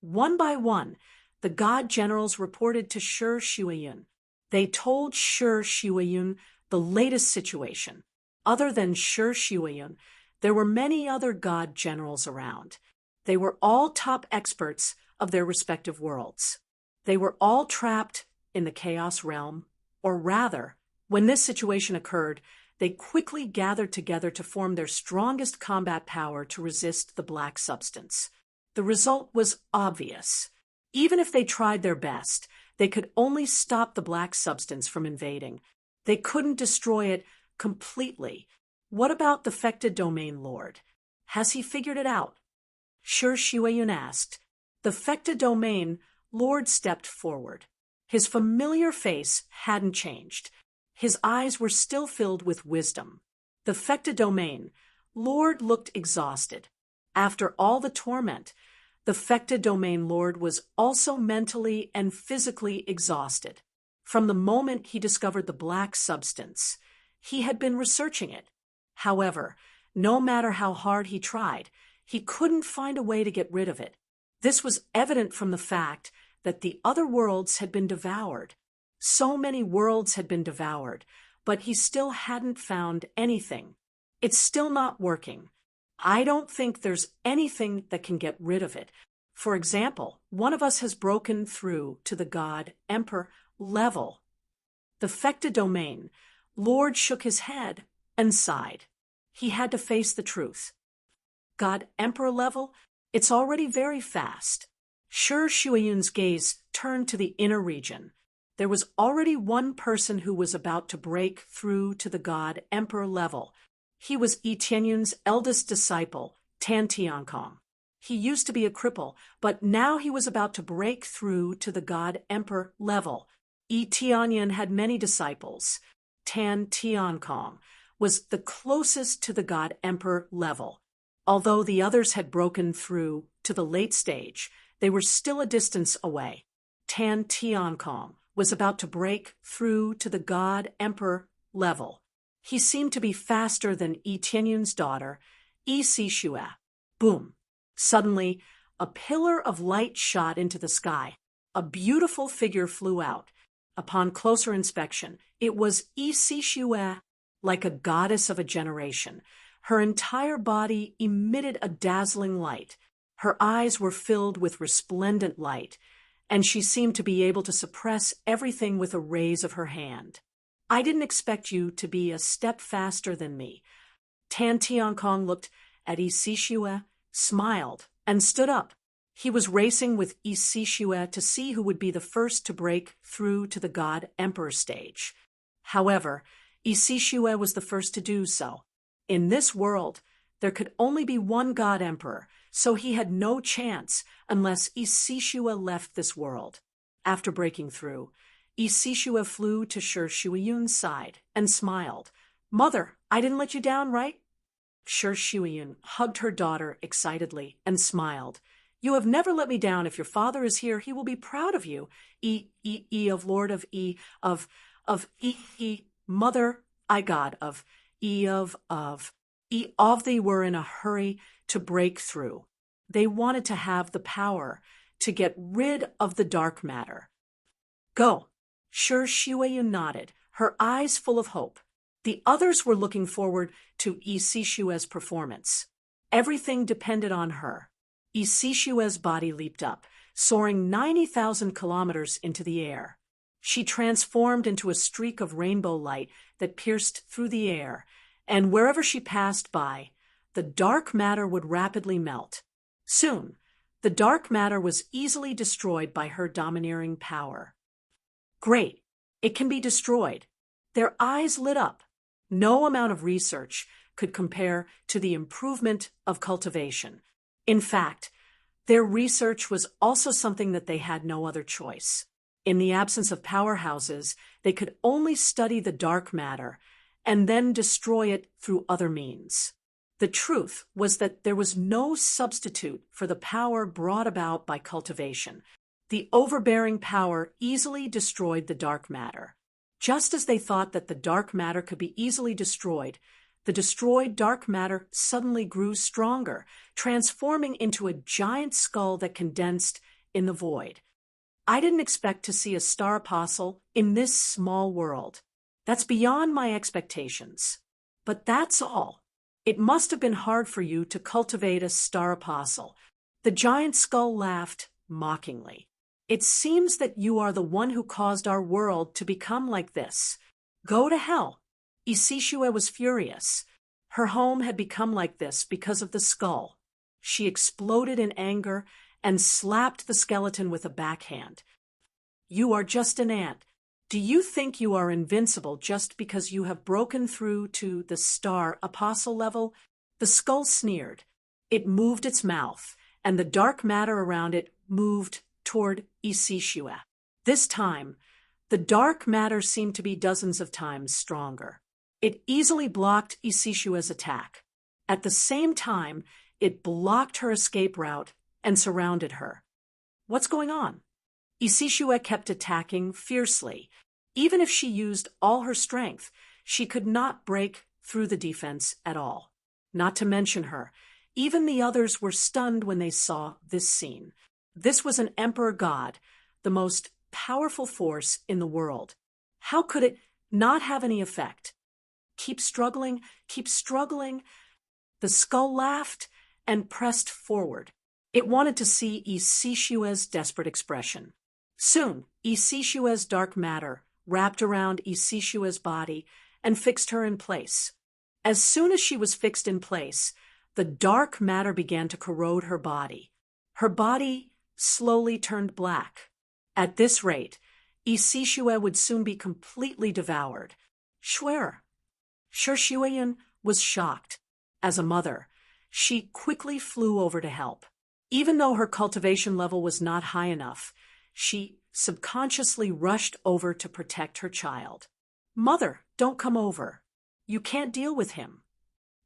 One by one, the god generals reported to Shi Shuiyun. They told Shi Shuiyun the latest situation. Other than Shi Shuiyun, there were many other god generals around. They were all top experts of their respective worlds. They were all trapped in the chaos realm, or rather, when this situation occurred, they quickly gathered together to form their strongest combat power to resist the black substance. The result was obvious. Even if they tried their best, they could only stop the black substance from invading. They couldn't destroy it completely. What about the Fecta Domain Lord? Has he figured it out? Shi Shuiyun asked. The Fecta Domain Lord stepped forward. His familiar face hadn't changed. His eyes were still filled with wisdom. The Fecta Domain Lord looked exhausted. After all the torment, the Fecta Domain Lord was also mentally and physically exhausted. From the moment he discovered the black substance, he had been researching it. However, no matter how hard he tried, he couldn't find a way to get rid of it. This was evident from the fact that the other worlds had been devoured. So many worlds had been devoured, but he still hadn't found anything. It's still not working. I don't think there's anything that can get rid of it. For example, one of us has broken through to the God Emperor level. The Fecta Domain Lord shook his head and sighed. He had to face the truth. God Emperor level? It's already very fast. Shi Shuiyun's gaze turned to the inner region. There was already one person who was about to break through to the God Emperor level. He was Yi Tianyun's eldest disciple, Tan Tiankong. He used to be a cripple, but now he was about to break through to the God Emperor level. Yi Tianyun had many disciples. Tan Tiankong was the closest to the God Emperor level. Although the others had broken through to the late stage, they were still a distance away. Tan Tiankong was about to break through to the God Emperor level. He seemed to be faster than Yi Tianyun's daughter, Yi Sishue. Boom! Suddenly, a pillar of light shot into the sky. A beautiful figure flew out. Upon closer inspection, it was Yi Sishue, like a goddess of a generation. Her entire body emitted a dazzling light. Her eyes were filled with resplendent light, and she seemed to be able to suppress everything with a raise of her hand. I didn't expect you to be a step faster than me. Tan Tiankong looked at Yi Sishue, smiled, and stood up. He was racing with Yi Sishue to see who would be the first to break through to the God Emperor stage. However, Yi Sishue was the first to do so. In this world, there could only be one God Emperor, so he had no chance unless Yi Sishue left this world. After breaking through, Yi Sishue flew to Shi Shuiyun's side and smiled. "Mother, I didn't let you down, right?" Shi Shuiyun hugged her daughter excitedly and smiled. "You have never let me down. If your father is here, he will be proud of you. Of Lord of Mother, I God of they were in a hurry to break through. They wanted to have the power to get rid of the dark matter. Go. Shi Shuiyun nodded, her eyes full of hope. The others were looking forward to Yi Sishue's performance. Everything depended on her. Yi Sishue's body leaped up, soaring 90,000 kilometers into the air. She transformed into a streak of rainbow light that pierced through the air, and wherever she passed by, the dark matter would rapidly melt. Soon, the dark matter was easily destroyed by her domineering power. Great! It can be destroyed. Their eyes lit up. No amount of research could compare to the improvement of cultivation. In fact, their research was also something that they had no other choice. In the absence of powerhouses, they could only study the dark matter and then destroy it through other means. The truth was that there was no substitute for the power brought about by cultivation. The overbearing power easily destroyed the dark matter. Just as they thought that the dark matter could be easily destroyed, the destroyed dark matter suddenly grew stronger, transforming into a giant skull that condensed in the void. I didn't expect to see a star apostle in this small world. That's beyond my expectations. But that's all. It must have been hard for you to cultivate a star apostle. The giant skull laughed mockingly. It seems that you are the one who caused our world to become like this. Go to hell. Isishue was furious. Her home had become like this because of the skull. She exploded in anger and slapped the skeleton with a backhand. You are just an ant. Do you think you are invincible just because you have broken through to the star apostle level? The skull sneered. It moved its mouth, and the dark matter around it moved toward Isishue. This time, the dark matter seemed to be dozens of times stronger. It easily blocked Isishue's attack. At the same time, it blocked her escape route and surrounded her. What's going on? Isishue kept attacking fiercely. Even if she used all her strength, she could not break through the defense at all. Not to mention her. Even the others were stunned when they saw this scene. This was an emperor god, the most powerful force in the world. How could it not have any effect? Keep struggling, keep struggling. The skull laughed and pressed forward. It wanted to see Isishue's desperate expression. Soon, Isishue's dark matter wrapped around Isishue's body and fixed her in place. As soon as she was fixed in place, the dark matter began to corrode her body. Her body slowly turned black. At this rate, Isishue would soon be completely devoured. Schwer. Shueyin was shocked. As a mother, she quickly flew over to help. Even though her cultivation level was not high enough, she subconsciously rushed over to protect her child. Mother, don't come over. You can't deal with him.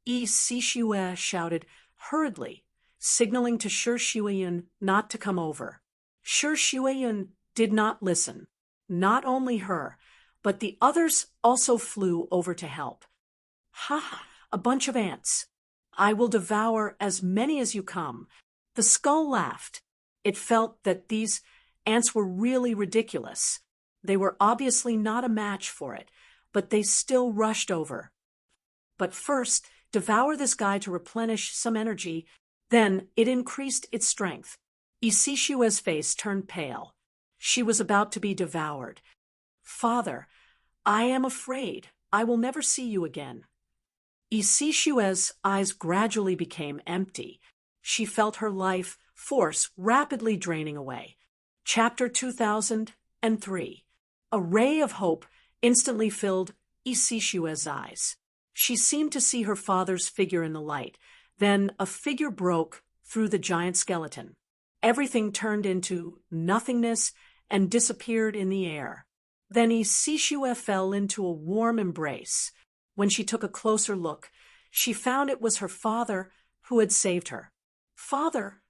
Isishue shouted hurriedly, signaling to Shueyin not to come over. Shueyin did not listen. Not only her, but the others also flew over to help. Ha! A bunch of ants. I will devour as many as you come. The skull laughed. It felt that these ants were really ridiculous. They were obviously not a match for it, but they still rushed over. But first, devour this guy to replenish some energy. Then it increased its strength. Isishue's face turned pale. She was about to be devoured. Father, I am afraid. I will never see you again. Isishue's eyes gradually became empty. She felt her life force rapidly draining away. Chapter 2003. A ray of hope instantly filled Isishue's eyes. She seemed to see her father's figure in the light. Then a figure broke through the giant skeleton. Everything turned into nothingness and disappeared in the air. Then Isishue fell into a warm embrace. When she took a closer look, she found it was her father who had saved her. Father!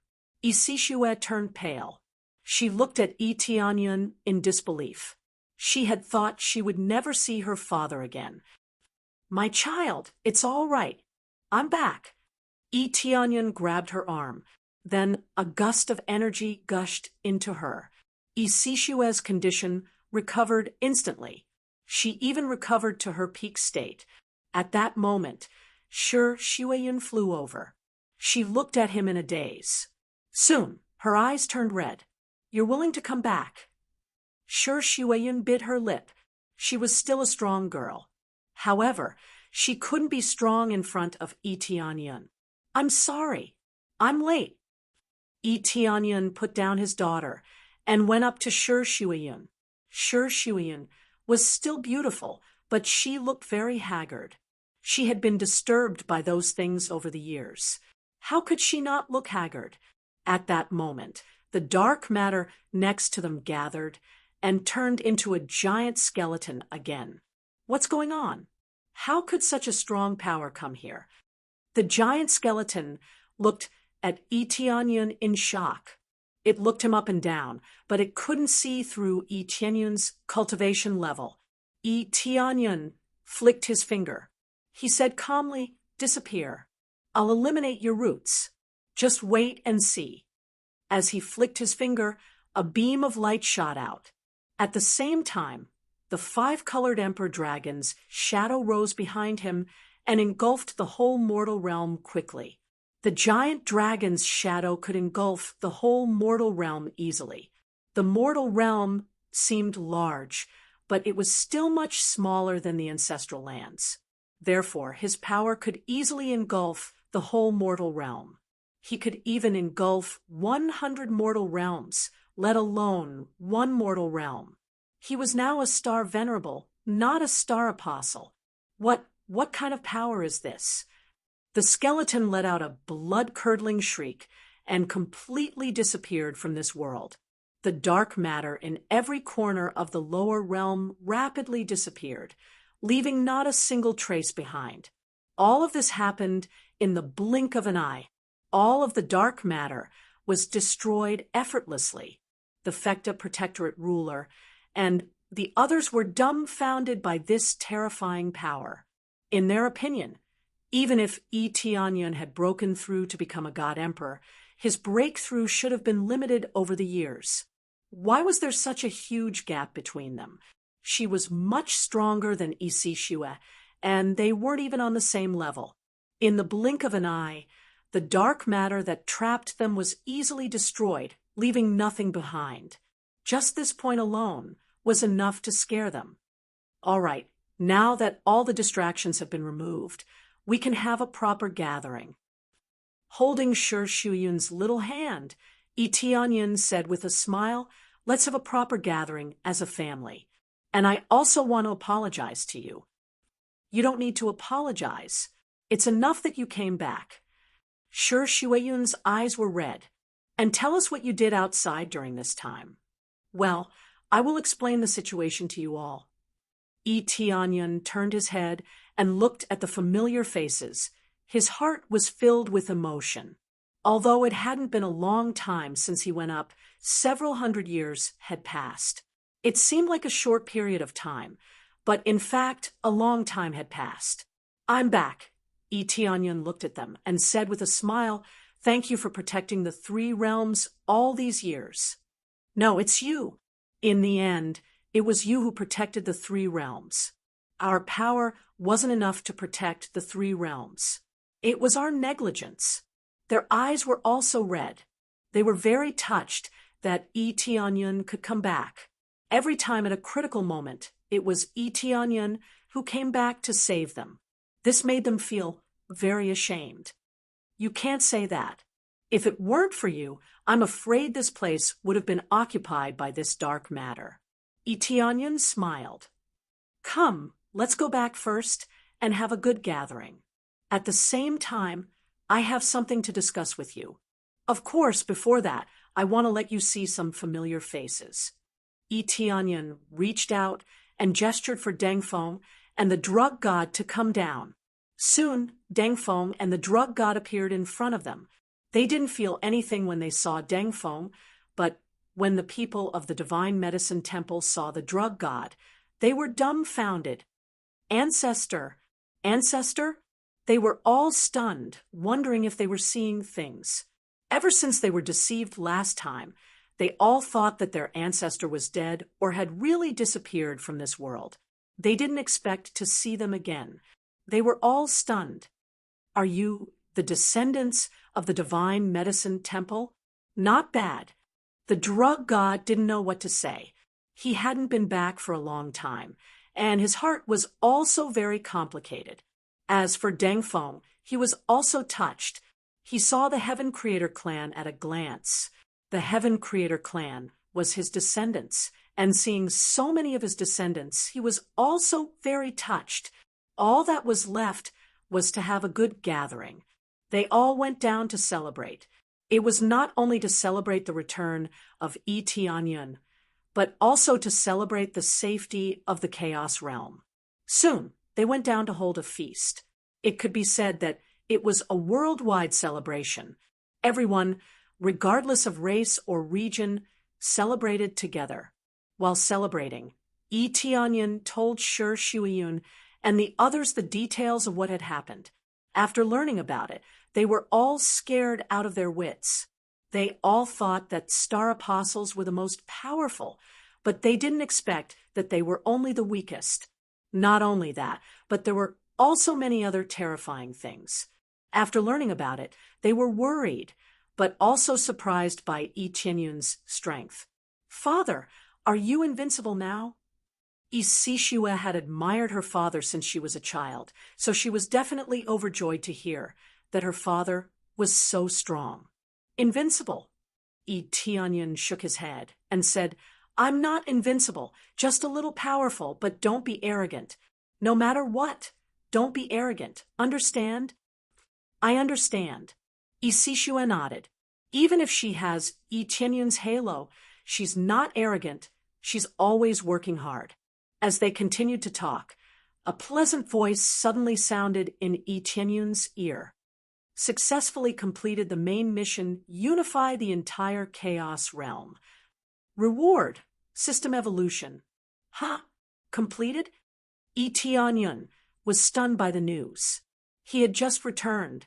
Isishue turned pale. She looked at Tianyun in disbelief. She had thought she would never see her father again. My child, it's all right. I'm back. Tianyun grabbed her arm. Then a gust of energy gushed into her. Isishue's condition recovered instantly. She even recovered to her peak state. At that moment, Shueyin flew over. She looked at him in a daze. Soon, her eyes turned red. You're willing to come back? Shueyin bit her lip. She was still a strong girl. However, she couldn't be strong in front of Tianyun. I'm sorry. I'm late. Tianyun put down his daughter and went up to Shueyin. Shueyin was still beautiful, but she looked very haggard. She had been disturbed by those things over the years. How could she not look haggard? At that moment, the dark matter next to them gathered and turned into a giant skeleton again. What's going on? How could such a strong power come here? The giant skeleton looked at Tianyun in shock. It looked him up and down, but it couldn't see through Tianyun's cultivation level. Tianyun flicked his finger. He said calmly, "Disappear. I'll eliminate your roots. Just wait and see." As he flicked his finger, a beam of light shot out. At the same time, the 5-colored emperor dragon's shadow rose behind him and engulfed the whole mortal realm quickly. The giant dragon's shadow could engulf the whole mortal realm easily. The mortal realm seemed large, but it was still much smaller than the ancestral lands. Therefore, his power could easily engulf the whole mortal realm. He could even engulf 100 mortal realms, let alone one mortal realm. He was now a star venerable, not a star apostle. What kind of power is this? The skeleton let out a blood-curdling shriek and completely disappeared from this world. The dark matter in every corner of the lower realm rapidly disappeared, leaving not a single trace behind. All of this happened in the blink of an eye. All of the dark matter was destroyed effortlessly. The Fekta Protectorate ruler and the others were dumbfounded by this terrifying power. In their opinion, even if Tianyan had broken through to become a god emperor, his breakthrough should have been limited over the years. Why was there such a huge gap between them? She was much stronger than Shue, and they weren't even on the same level. In the blink of an eye, the dark matter that trapped them was easily destroyed, leaving nothing behind. Just this point alone was enough to scare them. All right, now that all the distractions have been removed, we can have a proper gathering. Holding Shi Shuyun's little hand, Tianyan said with a smile, "Let's have a proper gathering as a family. And I also want to apologize to you." "You don't need to apologize. It's enough that you came back." Shi Shuyun's eyes were red. "And tell us what you did outside during this time." "Well, I will explain the situation to you all." Tianyan turned his head and looked at the familiar faces. His heart was filled with emotion. Although it hadn't been a long time since he went up, several hundred years had passed. It seemed like a short period of time, but in fact, a long time had passed. "I'm back." Tianyan looked at them and said with a smile, "Thank you for protecting the 3 realms all these years." "No, it's you. In the end, it was you who protected the 3 realms. Our power wasn't enough to protect the 3 realms. It was our negligence." Their eyes were also red. They were very touched that Tianyan could come back. Every time at a critical moment, it was Tianyan who came back to save them. This made them feel very ashamed. "You can't say that. If it weren't for you, I'm afraid this place would have been occupied by this dark matter." Tianyan smiled. "Come, let's go back first and have a good gathering. At the same time, I have something to discuss with you. Of course, before that, I want to let you see some familiar faces." Tianyan reached out and gestured for Dengfeng and the drug god to come down. Soon, Dengfeng and the drug god appeared in front of them. They didn't feel anything when they saw Dengfeng, but when the people of the Divine Medicine Temple saw the drug god, they were dumbfounded. Ancestor! Ancestor? They were all stunned, wondering if they were seeing things. Ever since they were deceived last time, they all thought that their ancestor was dead or had really disappeared from this world. They didn't expect to see them again. They were all stunned. "Are you the descendants of the Divine Medicine Temple?" "Not bad." The drug god didn't know what to say. He hadn't been back for a long time, and his heart was also very complicated. As for Dengfeng, he was also touched. He saw the Heaven Creator clan at a glance. The Heaven Creator clan was his descendants, and seeing so many of his descendants, he was also very touched. All that was left was to have a good gathering. They all went down to celebrate. It was not only to celebrate the return of Tianyan, but also to celebrate the safety of the Chaos Realm. Soon, they went down to hold a feast. It could be said that it was a worldwide celebration. Everyone, regardless of race or region, celebrated together. While celebrating, Tianyan told Shi Shuyun and the others the details of what had happened. After learning about it, they were all scared out of their wits. They all thought that star apostles were the most powerful, but they didn't expect that they were only the weakest. Not only that, but there were also many other terrifying things. After learning about it, they were worried, but also surprised by Yi Tianyun's strength. "Father, are you invincible now?" Yi Sishue had admired her father since she was a child, so she was definitely overjoyed to hear that her father was so strong. "Invincible?" Yi Tianyun shook his head and said, "I'm not invincible, just a little powerful, but don't be arrogant. No matter what, don't be arrogant. Understand?" "I understand." Yi Sishue nodded. Even if she has Yi Tianyun's halo, she's not arrogant, she's always working hard. As they continued to talk, a pleasant voice suddenly sounded in Yi Tianyun's ear. "Successfully completed the main mission, unify the entire chaos realm. Reward, system evolution." "Huh? Completed?" Yi Tianyun was stunned by the news. He had just returned.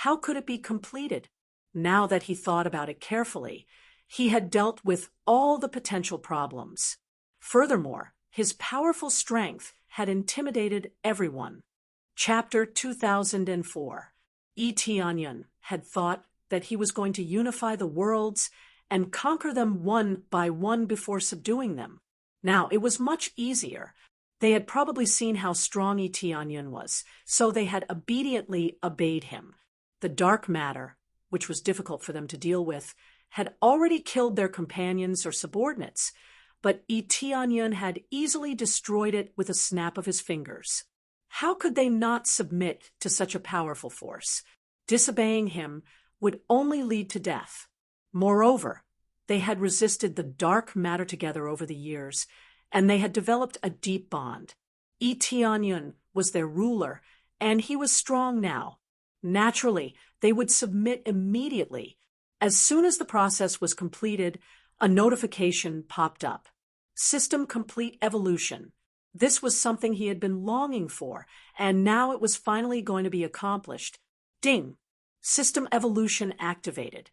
How could it be completed? Now that he thought about it carefully, he had dealt with all the potential problems. Furthermore, his powerful strength had intimidated everyone. Chapter 2004. Yi Tianyun had thought that he was going to unify the worlds and conquer them one by one before subduing them. Now, it was much easier. They had probably seen how strong Yi Tianyun was, so they had obediently obeyed him. The dark matter, which was difficult for them to deal with, had already killed their companions or subordinates, but Yi Tianyun had easily destroyed it with a snap of his fingers. How could they not submit to such a powerful force? Disobeying him would only lead to death. Moreover, they had resisted the dark matter together over the years, and they had developed a deep bond. Yi Tianyun was their ruler, and he was strong now. Naturally, they would submit immediately. As soon as the process was completed, a notification popped up. System Complete Evolution. This was something he had been longing for, and now it was finally going to be accomplished. Ding! System Evolution activated.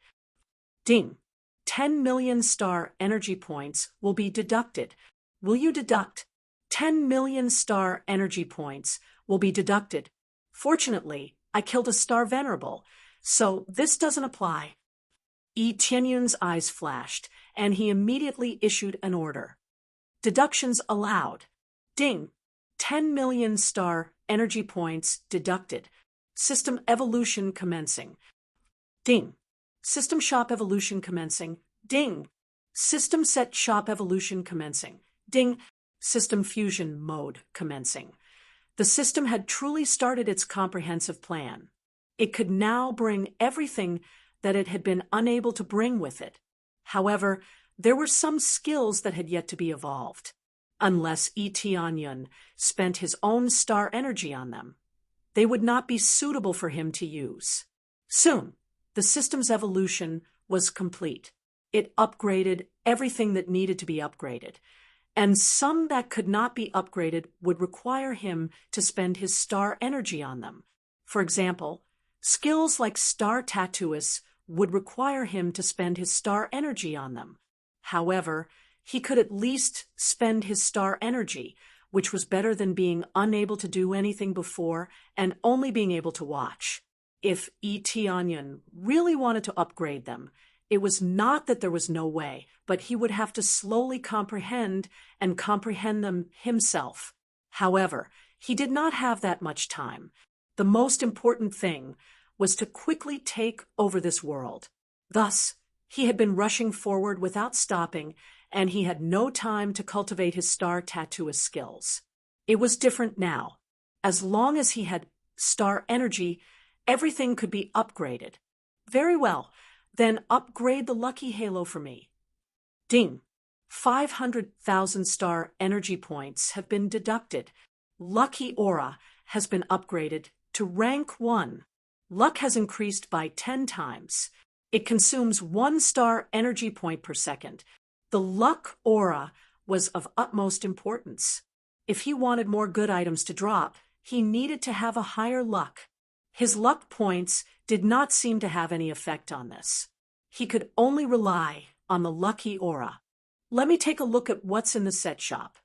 Ding! 10 million star energy points will be deducted. Will you deduct? 10 million star energy points will be deducted. Fortunately, I killed a star venerable, so this doesn't apply. Yi Tianyun's eyes flashed, and he immediately issued an order. Deductions allowed. Ding! 10 million star energy points deducted. System evolution commencing. Ding! System shop evolution commencing. Ding! System set shop evolution commencing. Ding! System fusion mode commencing. The system had truly started its comprehensive plan. It could now bring everything that it had been unable to bring with it. However, there were some skills that had yet to be evolved, unless Yi Tianyun spent his own star energy on them. They would not be suitable for him to use. Soon, the system's evolution was complete. It upgraded everything that needed to be upgraded, and some that could not be upgraded would require him to spend his star energy on them. For example, skills like Star Tattooist would require him to spend his star energy on them. However, he could at least spend his star energy, which was better than being unable to do anything before and only being able to watch. If Yi Tianyun really wanted to upgrade them, it was not that there was no way, but he would have to slowly comprehend them himself. However, he did not have that much time. The most important thing was to quickly take over this world. Thus, he had been rushing forward without stopping, and he had no time to cultivate his Star Tattooist skills. It was different now. As long as he had star energy, everything could be upgraded. Very well, then upgrade the lucky halo for me. Ding! 500,000 star energy points have been deducted. Lucky aura has been upgraded to rank 1. Luck has increased by 10 times. It consumes 1 star energy point per second. The luck aura was of utmost importance. If he wanted more good items to drop, he needed to have a higher luck. His luck points did not seem to have any effect on this. He could only rely on the lucky aura. Let me take a look at what's in the set shop.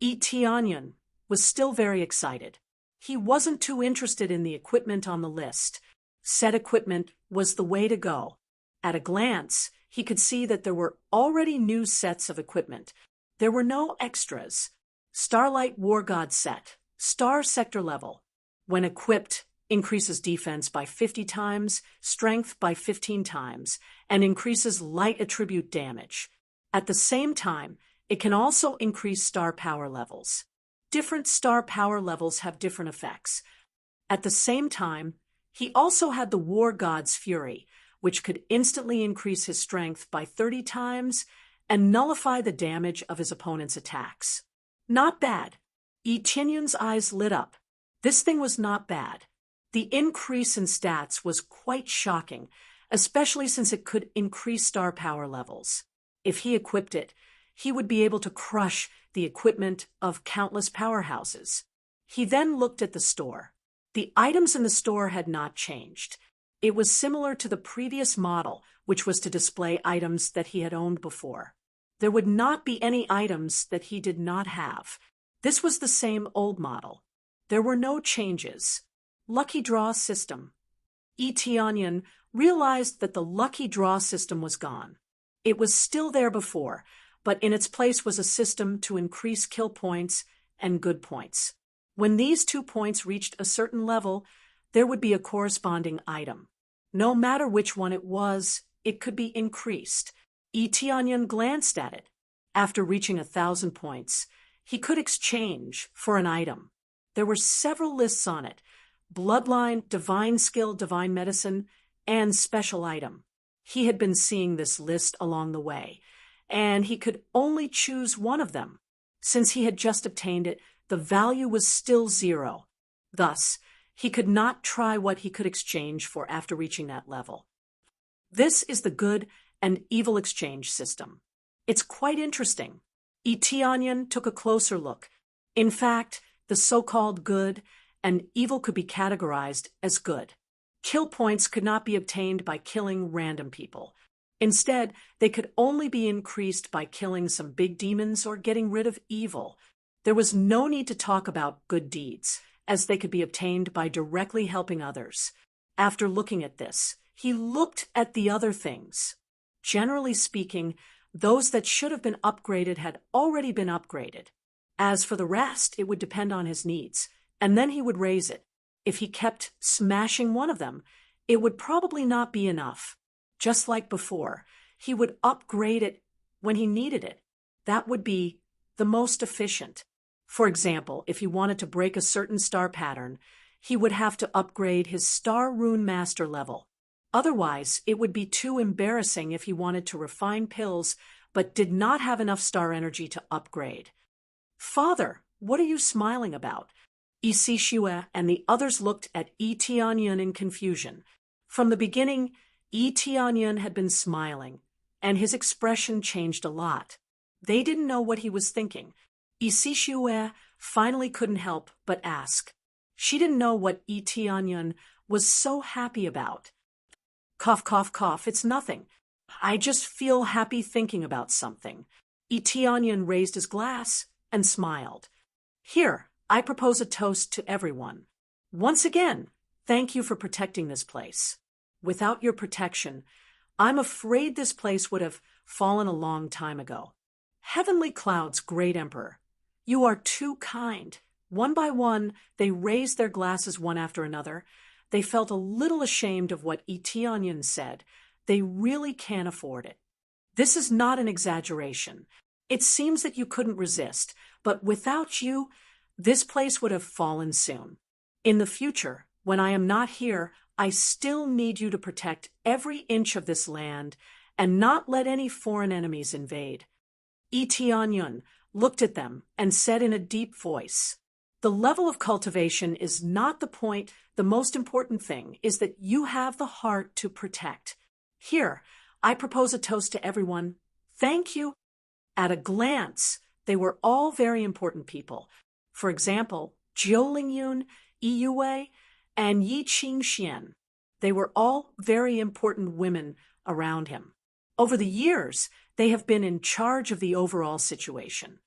Tianyan was still very excited. He wasn't too interested in the equipment on the list. Set equipment was the way to go. At a glance, he could see that there were already new sets of equipment. There were no extras. Starlight War God set, Star Sector level. When equipped, increases defense by 50 times, strength by 15 times, and increases light attribute damage. At the same time, it can also increase star power levels. Different star power levels have different effects. At the same time, he also had the War God's Fury, which could instantly increase his strength by 30 times and nullify the damage of his opponent's attacks. Not bad. Tianyan's eyes lit up. This thing was not bad. The increase in stats was quite shocking, especially since it could increase star power levels. If he equipped it, he would be able to crush the equipment of countless powerhouses. He then looked at the store. The items in the store had not changed. It was similar to the previous model, which was to display items that he had owned before. There would not be any items that he did not have. This was the same old model. There were no changes. Lucky draw system. Tianyan realized that the lucky draw system was gone. It was still there before, but in its place was a system to increase kill points and good points. When these 2 points reached a certain level, there would be a corresponding item. No matter which one it was, it could be increased. Tianyan glanced at it. After reaching 1,000 points, he could exchange for an item. There were several lists on it: Bloodline, Divine Skill, Divine Medicine, and Special Item. He had been seeing this list along the way, and he could only choose one of them. Since he had just obtained it, the value was still 0. Thus, he could not try what he could exchange for after reaching that level. This is the good and evil exchange system. It's quite interesting. Tianyan took a closer look. In fact, the so-called good and evil could be categorized as good. Kill points could not be obtained by killing random people. Instead, they could only be increased by killing some big demons or getting rid of evil. There was no need to talk about good deeds, as they could be obtained by directly helping others. After looking at this, he looked at the other things. Generally speaking, those that should have been upgraded had already been upgraded. As for the rest, it would depend on his needs, and then he would raise it. If he kept smashing one of them, it would probably not be enough. Just like before, he would upgrade it when he needed it. That would be the most efficient. For example, if he wanted to break a certain star pattern, he would have to upgrade his Star Rune Master level. Otherwise, it would be too embarrassing if he wanted to refine pills but did not have enough star energy to upgrade. "Father, what are you smiling about?" Shue and the others looked at Tianyan in confusion. From the beginning, Tianyan had been smiling, and his expression changed a lot. They didn't know what he was thinking. Shue finally couldn't help but ask. She didn't know what Tianyan was so happy about. "Cough, cough, cough, it's nothing. I just feel happy thinking about something." Tianyan raised his glass and smiled. "Here, I propose a toast to everyone. Once again, thank you for protecting this place. Without your protection, I'm afraid this place would have fallen a long time ago. Heavenly Cloud's great emperor, you are too kind." One by one, they raised their glasses one after another. They felt a little ashamed of what Tianyan said. They really can't afford it. This is not an exaggeration. It seems that you couldn't resist, but without you, this place would have fallen soon. In the future, when I am not here, I still need you to protect every inch of this land and not let any foreign enemies invade. Tianyan looked at them and said in a deep voice, "The level of cultivation is not the point. The most important thing is that you have the heart to protect. Here, I propose a toast to everyone. Thank you." At a glance, they were all very important people. For example, Jiulingyun, Yue, and Yi Qingxian. They were all very important women around him. Over the years, they have been in charge of the overall situation.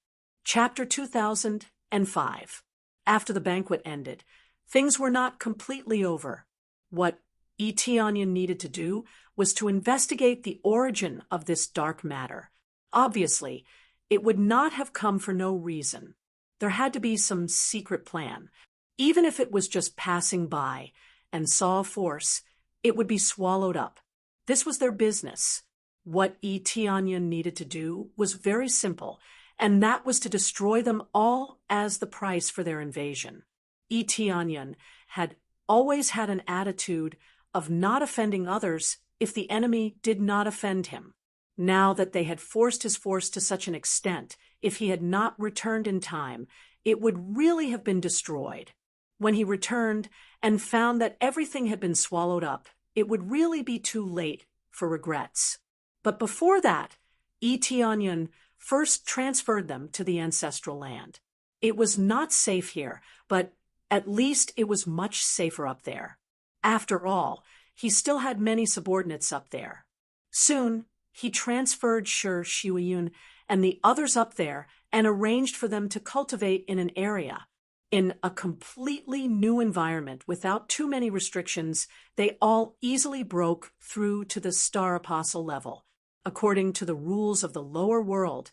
Chapter 2005. After the banquet ended, things were not completely over. What Yi Tianyan needed to do was to investigate the origin of this dark matter. Obviously, it would not have come for no reason. There had to be some secret plan. Even if it was just passing by and saw a force, it would be swallowed up. This was their business. What Yi Tianyan needed to do was very simple, and that was to destroy them all as the price for their invasion. Yi Tianyan had always had an attitude of not offending others if the enemy did not offend him. Now that they had forced his force to such an extent, if he had not returned in time, it would really have been destroyed. When he returned and found that everything had been swallowed up, it would really be too late for regrets. But before that, Yi Tianyan first transferred them to the ancestral land. It was not safe here, but at least it was much safer up there. After all, he still had many subordinates up there. Soon, he transferred Shi Shuiyun and the others up there and arranged for them to cultivate in an area. In a completely new environment without too many restrictions, they all easily broke through to the Star Apostle level. According to the rules of the lower world,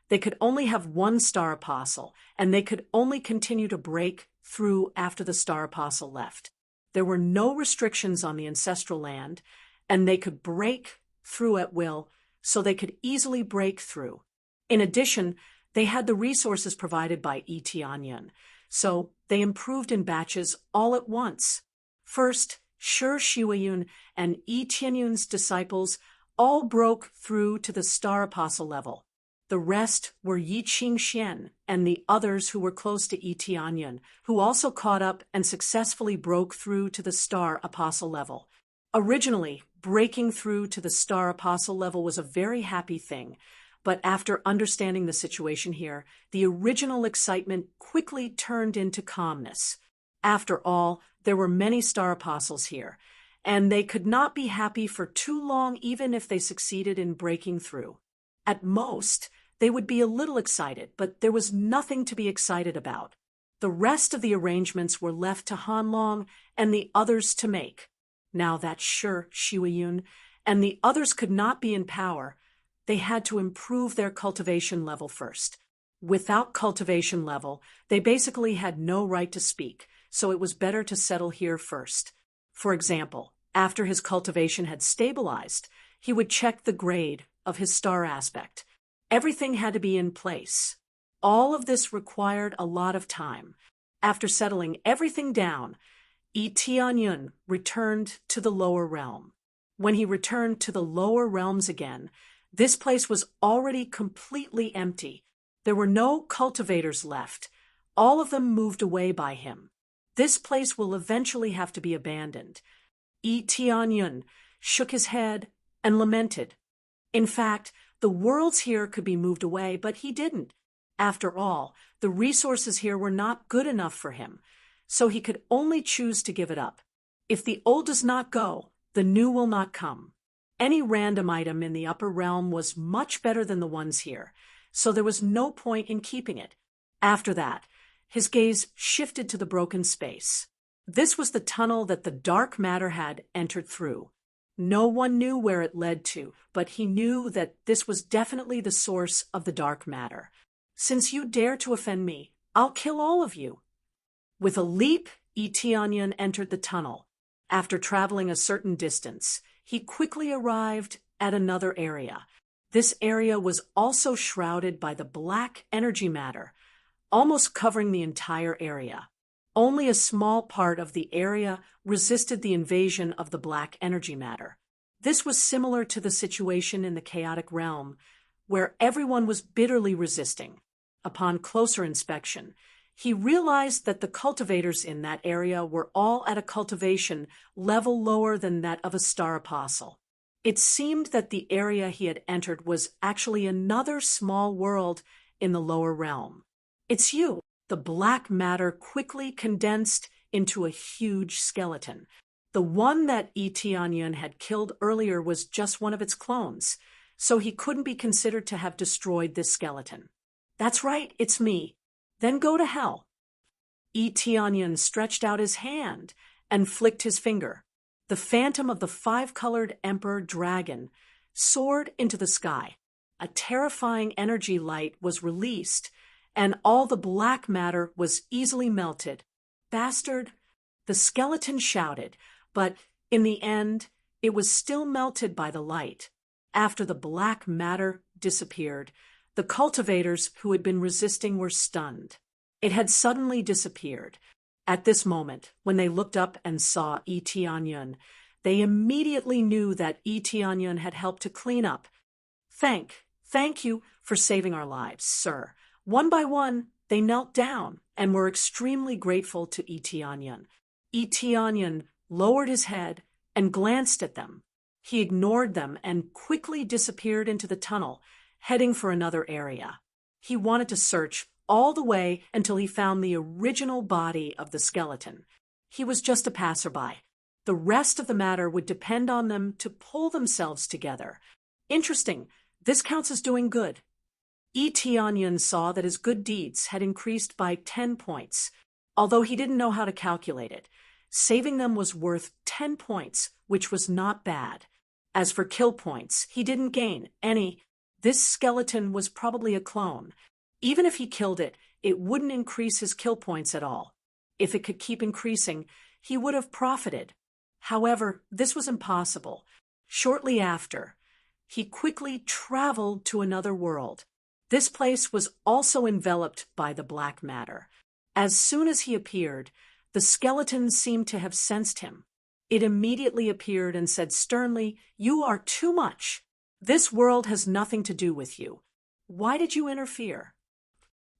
they could only have one Star Apostle, and they could only continue to break through after the Star Apostle left. There were no restrictions on the ancestral land, and they could break through at will, so they could easily break through. In addition, they had the resources provided by Yi Tianyan, so they improved in batches all at once. First, Shi Shuiyun and Yi Tianyun's disciples all broke through to the Star Apostle level. The rest were Yi Qingxian and the others who were close to Yi Tianyan, who also caught up and successfully broke through to the Star Apostle level. Originally, breaking through to the Star Apostle level was a very happy thing, but after understanding the situation here, the original excitement quickly turned into calmness. After all, there were many Star Apostles here, and they could not be happy for too long even if they succeeded in breaking through. At most, they would be a little excited, but there was nothing to be excited about. The rest of the arrangements were left to Hanlong and the others to make. Now that Shi Shuiyun and the others could not be in power, they had to improve their cultivation level first. Without cultivation level, they basically had no right to speak, so it was better to settle here first. For example, after his cultivation had stabilized, he would check the grade of his star aspect. Everything had to be in place. All of this required a lot of time. After settling everything down, Yi Tianyan returned to the lower realm. When he returned to the lower realms again, this place was already completely empty. There were no cultivators left. All of them moved away by him. This place will eventually have to be abandoned. Yi Tianyan shook his head and lamented. In fact, the worlds here could be moved away, but he didn't. After all, the resources here were not good enough for him, so he could only choose to give it up. If the old does not go, the new will not come. Any random item in the upper realm was much better than the ones here, so there was no point in keeping it. After that, his gaze shifted to the broken space. This was the tunnel that the dark matter had entered through. No one knew where it led to, but he knew that this was definitely the source of the dark matter. Since you dare to offend me, I'll kill all of you. With a leap, Yi Tianyan entered the tunnel. After traveling a certain distance, he quickly arrived at another area. This area was also shrouded by the black energy matter, almost covering the entire area. Only a small part of the area resisted the invasion of the black energy matter. This was similar to the situation in the chaotic realm, where everyone was bitterly resisting. Upon closer inspection, he realized that the cultivators in that area were all at a cultivation level lower than that of a Star Apostle. It seemed that the area he had entered was actually another small world in the lower realm. "It's you," the black matter quickly condensed into a huge skeleton. The one that Eteonyon had killed earlier was just one of its clones, so he couldn't be considered to have destroyed this skeleton. That's right, it's me. Then go to hell. Eteonyon stretched out his hand and flicked his finger. The phantom of the five-colored emperor dragon soared into the sky. A terrifying energy light was released, and all the black matter was easily melted. Bastard! The skeleton shouted, but in the end, it was still melted by the light. After the black matter disappeared, the cultivators who had been resisting were stunned. It had suddenly disappeared. At this moment, when they looked up and saw Eteonyon, they immediately knew that Eteonyon had helped to clean up. Thank you for saving our lives, sir. One by one, they knelt down and were extremely grateful to Eteonyon. Eteonyon lowered his head and glanced at them. He ignored them and quickly disappeared into the tunnel, heading for another area. He wanted to search all the way until he found the original body of the skeleton. He was just a passerby. The rest of the matter would depend on them to pull themselves together. Interesting. This counts as doing good. Eteonyon saw that his good deeds had increased by 10 points, although he didn't know how to calculate it. Saving them was worth 10 points, which was not bad. As for kill points, he didn't gain any. This skeleton was probably a clone. Even if he killed it, it wouldn't increase his kill points at all. If it could keep increasing, he would have profited. However, this was impossible. Shortly after, he quickly traveled to another world. This place was also enveloped by the black matter. As soon as he appeared, the skeleton seemed to have sensed him. It immediately appeared and said sternly, "You are too much. This world has nothing to do with you. Why did you interfere?"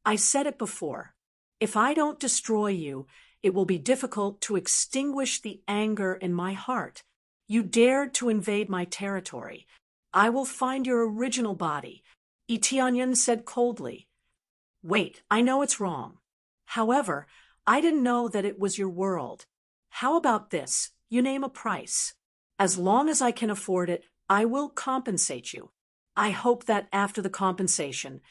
I said it before. If I don't destroy you, it will be difficult to extinguish the anger in my heart. You dared to invade my territory. I will find your original body. Eteonyon said coldly. Wait, I know it's wrong. However, I didn't know that it was your world. How about this? You name a price. As long as I can afford it, I will compensate you. I hope that after the compensation,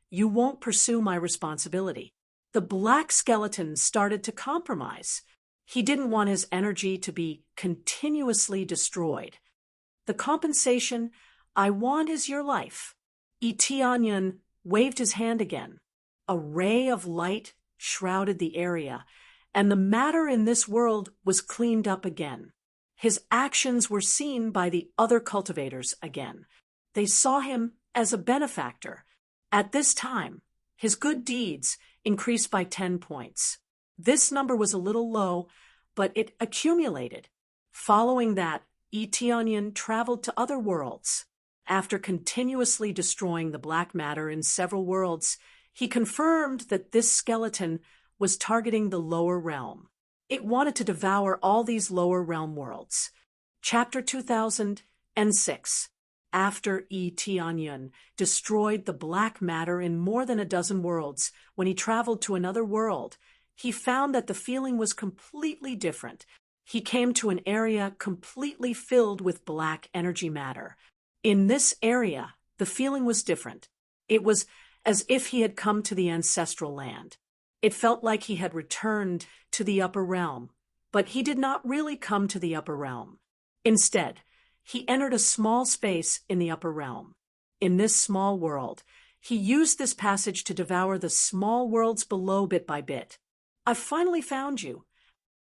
you won't pursue my responsibility. The black skeleton started to compromise. He didn't want his energy to be continuously destroyed. The compensation I want is your life. Eteonyon waved his hand again. A ray of light shrouded the area, and the matter in this world was cleaned up again. His actions were seen by the other cultivators again. They saw him as a benefactor. At this time, his good deeds increased by 10 points. This number was a little low, but it accumulated. Following that, Eteonyon traveled to other worlds. After continuously destroying the black matter in several worlds, he confirmed that this skeleton was targeting the lower realm. It wanted to devour all these lower realm worlds. Chapter 2006. After Eteonyon destroyed the black matter in more than a dozen worlds, when he traveled to another world, he found that the feeling was completely different. He came to an area completely filled with black energy matter. In this area, the feeling was different. It was as if he had come to the ancestral land. It felt like he had returned to the upper realm, but he did not really come to the upper realm. Instead, he entered a small space in the upper realm. In this small world, he used this passage to devour the small worlds below bit by bit. I've finally found you.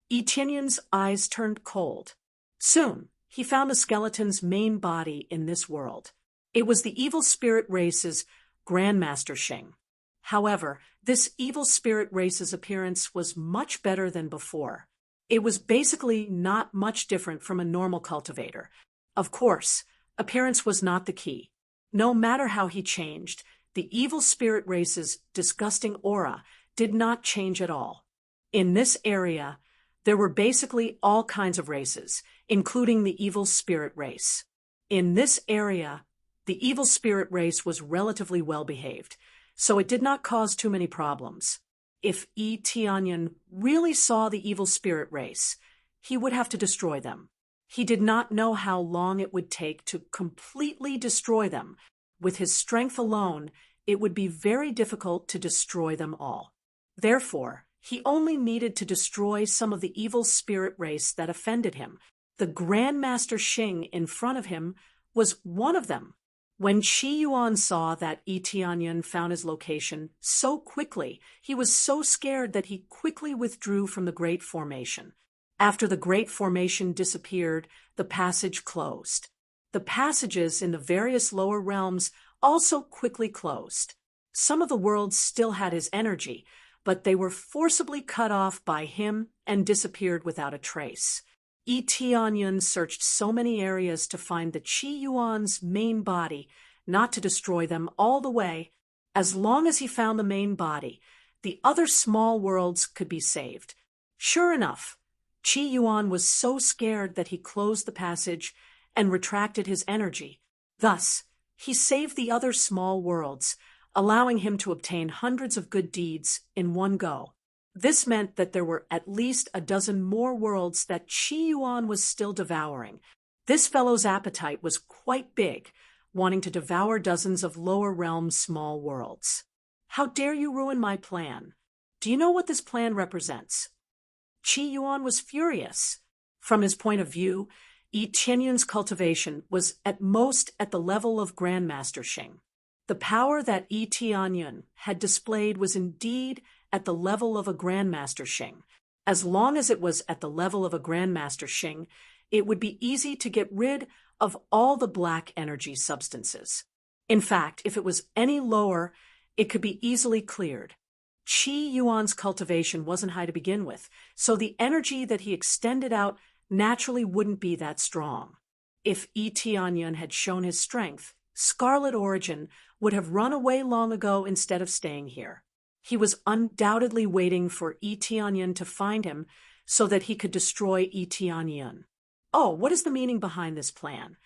Eteonyon's eyes turned cold. Soon, he found the skeleton's main body in this world. It was the evil spirit race's Grandmaster Shing. However, this evil spirit race's appearance was much better than before. It was basically not much different from a normal cultivator. Of course, appearance was not the key. No matter how he changed, the evil spirit race's disgusting aura did not change at all. In this area, there were basically all kinds of races, including the evil spirit race. In this area, the evil spirit race was relatively well behaved, so it did not cause too many problems. if Yi Tianyan really saw the evil spirit race, he would have to destroy them. He did not know how long it would take to completely destroy them. With his strength alone, it would be very difficult to destroy them all. Therefore, he only needed to destroy some of the evil spirit race that offended him. The Grand Master Xing in front of him was one of them. When Qi Yuan saw that Yi Tianyan found his location so quickly, he was so scared that he quickly withdrew from the Great Formation. After the Great Formation disappeared, the passage closed. The passages in the various lower realms also quickly closed. Some of the worlds still had his energy, but they were forcibly cut off by him and disappeared without a trace. Yi Tianyan searched so many areas to find the Qi Yuan's main body, not to destroy them all the way. As long as he found the main body, the other small worlds could be saved. Sure enough, Qi Yuan was so scared that he closed the passage and retracted his energy. Thus, he saved the other small worlds, allowing him to obtain hundreds of good deeds in one go. This meant that there were at least a dozen more worlds that Qi Yuan was still devouring. This fellow's appetite was quite big, wanting to devour dozens of lower realm small worlds. How dare you ruin my plan? Do you know what this plan represents? Qi Yuan was furious. From his point of view, Yi Tianyan's cultivation was at most at the level of Grandmaster Xing. The power that Yi Tianyan had displayed was indeed at the level of a Grandmaster Xing. As long as it was at the level of a Grandmaster Xing, it would be easy to get rid of all the black energy substances. In fact, if it was any lower, it could be easily cleared. Qi Yuan's cultivation wasn't high to begin with, so the energy that he extended out naturally wouldn't be that strong. If Yi Tianyan had shown his strength, Scarlet Origin would have run away long ago instead of staying here. He was undoubtedly waiting for Yi Tianyan to find him so that he could destroy Yi Tianyan. Oh, what is the meaning behind this plan?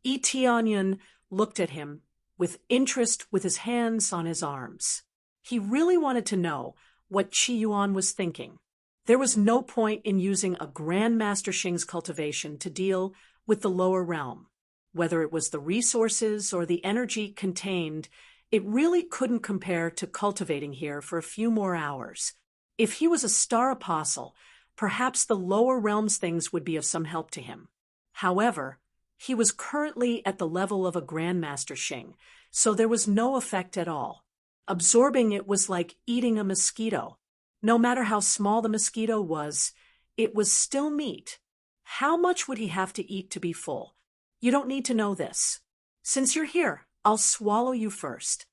Yi Tianyan looked at him with interest with his hands on his arms. He really wanted to know what Qi Yuan was thinking. There was no point in using a Grandmaster Xing's cultivation to deal with the lower realm. Whether it was the resources or the energy contained, it really couldn't compare to cultivating here for a few more hours. If he was a star apostle, perhaps the lower realms things would be of some help to him. However, he was currently at the level of a Grandmaster Xing, so there was no effect at all. Absorbing it was like eating a mosquito. No matter how small the mosquito was, it was still meat. How much would he have to eat to be full? You don't need to know this. Since you're here, I'll swallow you first.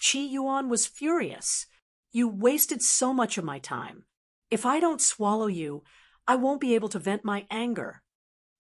Qi Yuan was furious. You wasted so much of my time. If I don't swallow you, I won't be able to vent my anger.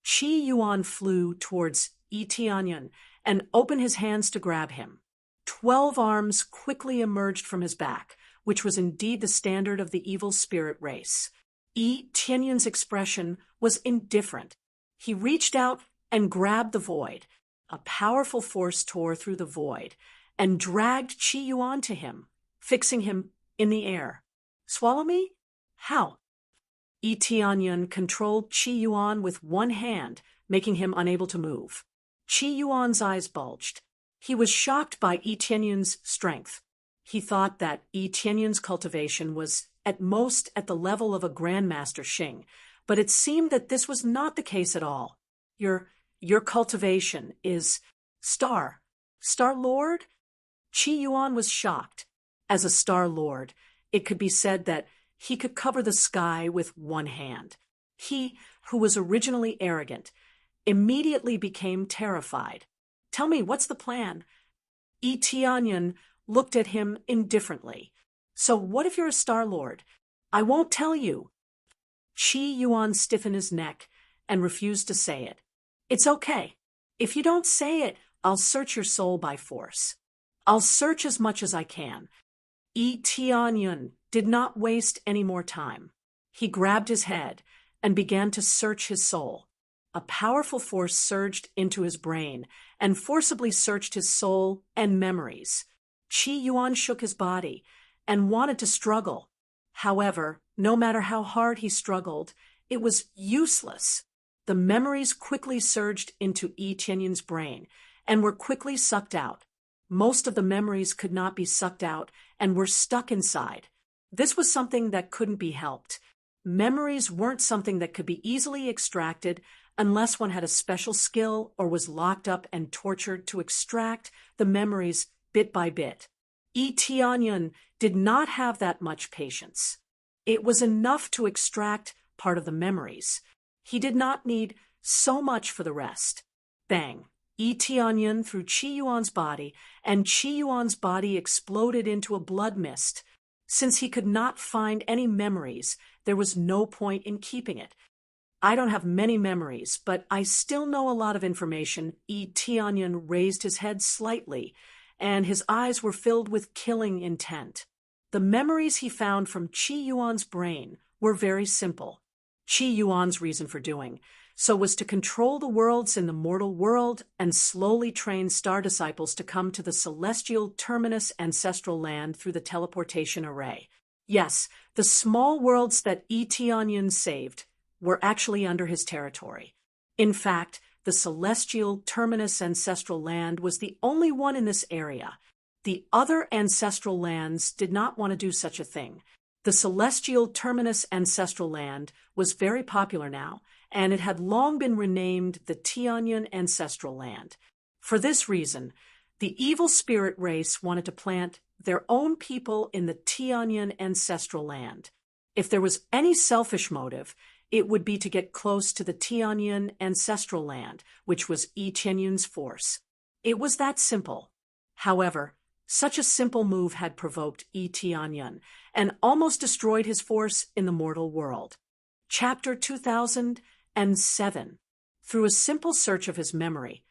Qi Yuan flew towards Yi Tianyan and opened his hands to grab him. 12 arms quickly emerged from his back, which was indeed the standard of the evil spirit race. Yi Tianyan's expression was indifferent. He reached out and grabbed the void. A powerful force tore through the void and dragged Qi Yuan to him, fixing him in the air. Swallow me? How? Yi Tianyan controlled Qi Yuan with one hand, making him unable to move. Qi Yuan's eyes bulged. He was shocked by Yi Tianyan's strength. He thought that Yi Tianyan's cultivation was at most at the level of a Grandmaster Xing, but it seemed that this was not the case at all. Your cultivation is Star Lord? Qi Yuan was shocked. As a Star Lord, it could be said that he could cover the sky with one hand. He, who was originally arrogant, immediately became terrified. Tell me, what's the plan? Yi Tianyan looked at him indifferently. So what if you're a Star Lord? I won't tell you. Qi Yuan stiffened his neck and refused to say it. It's okay. If you don't say it, I'll search your soul by force. I'll search as much as I can. Yi Tianyan did not waste any more time. He grabbed his head and began to search his soul. A powerful force surged into his brain and forcibly searched his soul and memories. Qi Yuan shook his body and wanted to struggle. However, no matter how hard he struggled, it was useless. The memories quickly surged into Yi Tianyun's brain and were quickly sucked out. Most of the memories could not be sucked out and were stuck inside. This was something that couldn't be helped. Memories weren't something that could be easily extracted unless one had a special skill or was locked up and tortured to extract the memories bit by bit. Yi Tianyun did not have that much patience. It was enough to extract part of the memories. He did not need so much for the rest. Bang! Yi Tianyun threw Qi Yuan's body, and Qi Yuan's body exploded into a blood mist. Since he could not find any memories, there was no point in keeping it. I don't have many memories, but I still know a lot of information. Yi Tianyun raised his head slightly, and his eyes were filled with killing intent. The memories he found from Qi Yuan's brain were very simple. Qi Yuan's reason for doing so was to control the worlds in the mortal world and slowly train star disciples to come to the celestial terminus ancestral land through the teleportation array. Yes, the small worlds that Yi Tianyun saved were actually under his territory. In fact, the celestial terminus ancestral land was the only one in this area. The other ancestral lands did not want to do such a thing. The celestial terminus ancestral land was very popular now, and it had long been renamed the Tianyun ancestral land. For this reason, the evil spirit race wanted to plant their own people in the Tianyun ancestral land. If there was any selfish motive, it would be to get close to the Tianyun ancestral land, which was Yi Tianyun's force. It was that simple. However, such a simple move had provoked Yi Tianyun and almost destroyed his force in the mortal world. Chapter 2007. Through a simple search of his memory,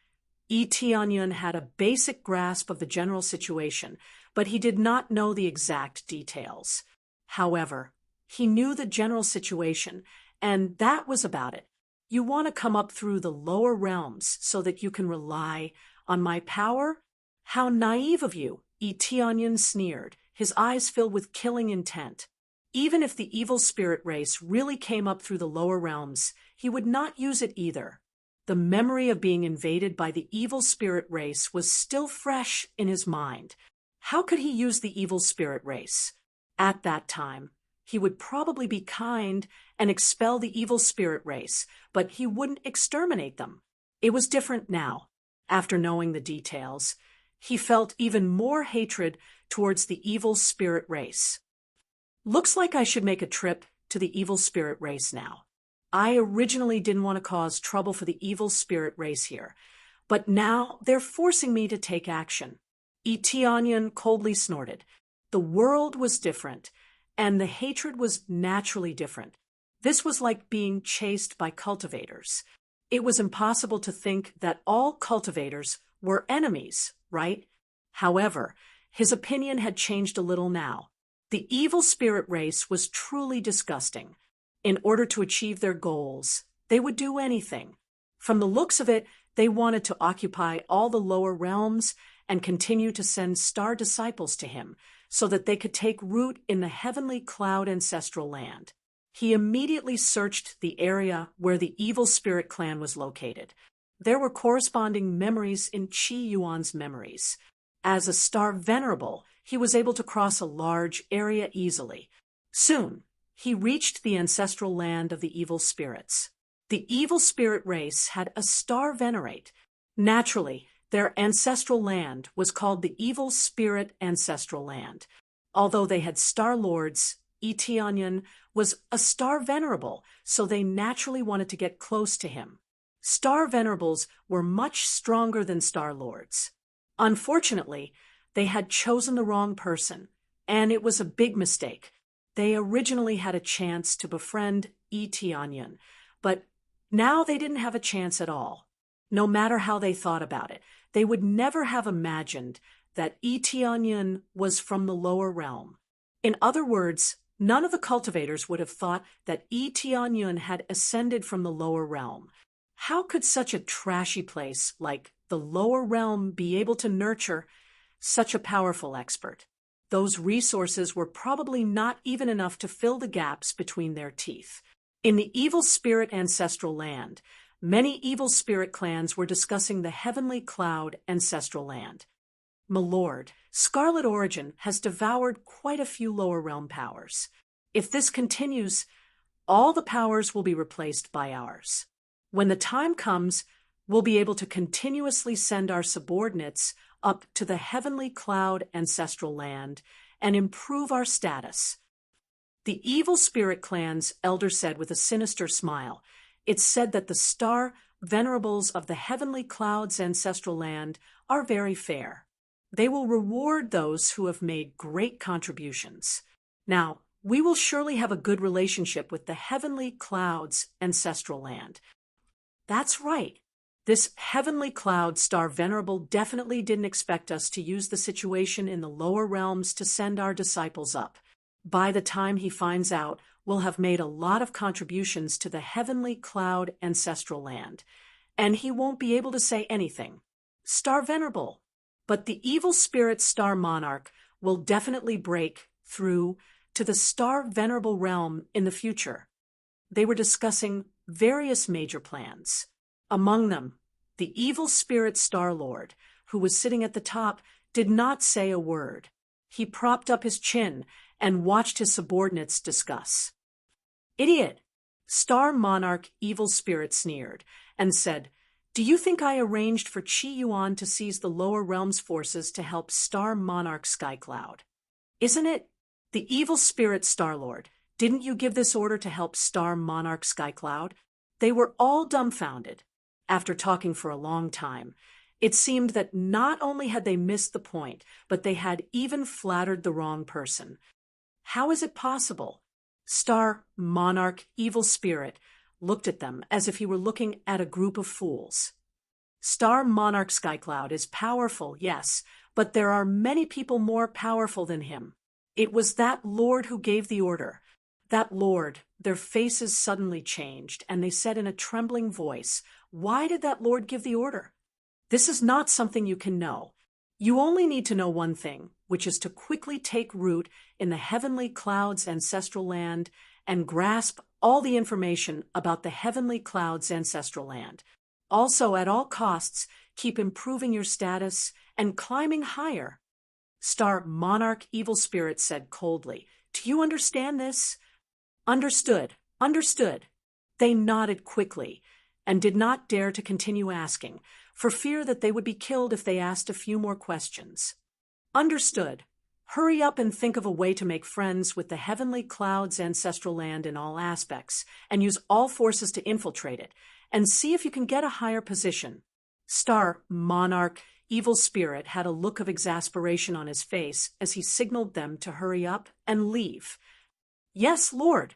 Yi Tianyun had a basic grasp of the general situation, but he did not know the exact details. However, he knew the general situation, and that was about it. You want to come up through the lower realms so that you can rely on my power? How naive of you, Yi Tianyun sneered, his eyes filled with killing intent. Even if the evil spirit race really came up through the lower realms, he would not use it either. The memory of being invaded by the evil spirit race was still fresh in his mind. How could he use the evil spirit race? At that time, he would probably be kind and expel the evil spirit race, but he wouldn't exterminate them. It was different now. After knowing the details, he felt even more hatred towards the evil spirit race. Looks like I should make a trip to the evil spirit race now. I originally didn't want to cause trouble for the evil spirit race here, but now they're forcing me to take action. Yi Tianyun coldly snorted. The world was different, and the hatred was naturally different. This was like being chased by cultivators. It was impossible to think that all cultivators were enemies, right? However, his opinion had changed a little now. The evil spirit race was truly disgusting. In order to achieve their goals, they would do anything. From the looks of it, they wanted to occupy all the lower realms and continue to send star disciples to him so that they could take root in the heavenly cloud ancestral land. He immediately searched the area where the evil spirit clan was located. There were corresponding memories in Qi Yuan's memories. As a star venerable, he was able to cross a large area easily. Soon, he reached the ancestral land of the evil spirits. The evil spirit race had a star venerate. Naturally, their ancestral land was called the evil spirit ancestral land. Although they had star lords, Yi Tianyun was a star venerable, so they naturally wanted to get close to him. Star venerables were much stronger than star lords. Unfortunately, they had chosen the wrong person, and it was a big mistake. They originally had a chance to befriend Yi Tianyun, but now they didn't have a chance at all. No matter how they thought about it, they would never have imagined that Yi Tianyun was from the lower realm. In other words, none of the cultivators would have thought that Yi Tianyun had ascended from the lower realm. How could such a trashy place like the lower realm be able to nurture such a powerful expert? those resources were probably not even enough to fill the gaps between their teeth. In the evil spirit ancestral land, many evil spirit clans were discussing the heavenly cloud ancestral land. My lord, Scarlet Origin has devoured quite a few lower realm powers. If this continues, all the powers will be replaced by ours. When the time comes, we'll be able to continuously send our subordinates up to the heavenly cloud ancestral land and improve our status. The evil spirit clan's elder said with a sinister smile. It's said that the star venerables of the heavenly cloud's ancestral land are very fair. They will reward those who have made great contributions. Now, we will surely have a good relationship with the heavenly cloud's ancestral land. That's right. This heavenly cloud star venerable definitely didn't expect us to use the situation in the lower realms to send our disciples up. By the time he finds out, we'll have made a lot of contributions to the heavenly cloud ancestral land, and he won't be able to say anything. Star Venerable. But the evil spirit Star Monarch will definitely break through to the Star Venerable realm in the future. They were discussing various major plans. Among them, the evil spirit Star Lord, who was sitting at the top, did not say a word. He propped up his chin and watched his subordinates discuss. Idiot! Star Monarch Evil Spirit sneered and said, "Do you think I arranged for Qi Yuan to seize the lower realms forces to help Star Monarch Skycloud? Isn't it? The evil spirit Starlord, didn't you give this order to help Star Monarch Skycloud?" They were all dumbfounded. After talking for a long time, it seemed that not only had they missed the point, but they had even flattered the wrong person. How is it possible? Star Monarch Evil Spirit looked at them as if he were looking at a group of fools. Star Monarch Skycloud is powerful, yes, but there are many people more powerful than him. It was that lord who gave the order. That lord, their faces suddenly changed, and they said in a trembling voice, "Why did that lord give the order?" This is not something you can know. You only need to know one thing, which is to quickly take root in the heavenly cloud's ancestral land and grasp all the information about the heavenly cloud's ancestral land. Also, at all costs, keep improving your status and climbing higher. Star Monarch Evil Spirit said coldly, "Do you understand this?" Understood. Understood. They nodded quickly and did not dare to continue asking, for fear that they would be killed if they asked a few more questions. Understood. Hurry up and think of a way to make friends with the heavenly cloud's ancestral land in all aspects, and use all forces to infiltrate it, and see if you can get a higher position. Star Monarch Evil Spirit had a look of exasperation on his face as he signaled them to hurry up and leave. Yes, Lord.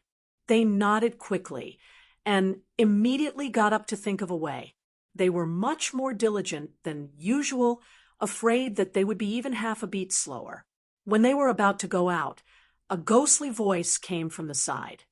They nodded quickly and immediately got up to think of a way. They were much more diligent than usual, afraid that they would be even half a beat slower. When they were about to go out, a ghostly voice came from the side.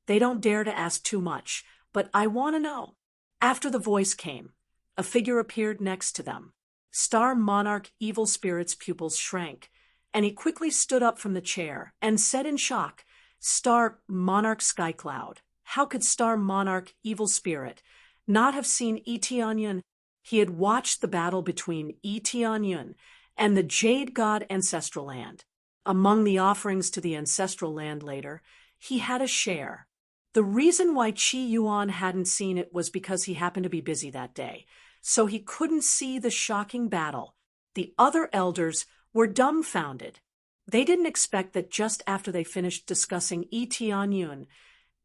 They don't dare to ask too much, but I want to know. After the voice came, a figure appeared next to them. Star Monarch Evil Spirit's pupils shrank, and he quickly stood up from the chair and said in shock, "Star Monarch Skycloud, how could Star Monarch Evil Spirit not have seen Tianyun?" He had watched the battle between Tianyun and the Jade God Ancestral Land. Among the offerings to the Ancestral Land later, he had a share. The reason why Qi Yuan hadn't seen it was because he happened to be busy that day, so he couldn't see the shocking battle. The other elders were dumbfounded. They didn't expect that just after they finished discussing Tianyun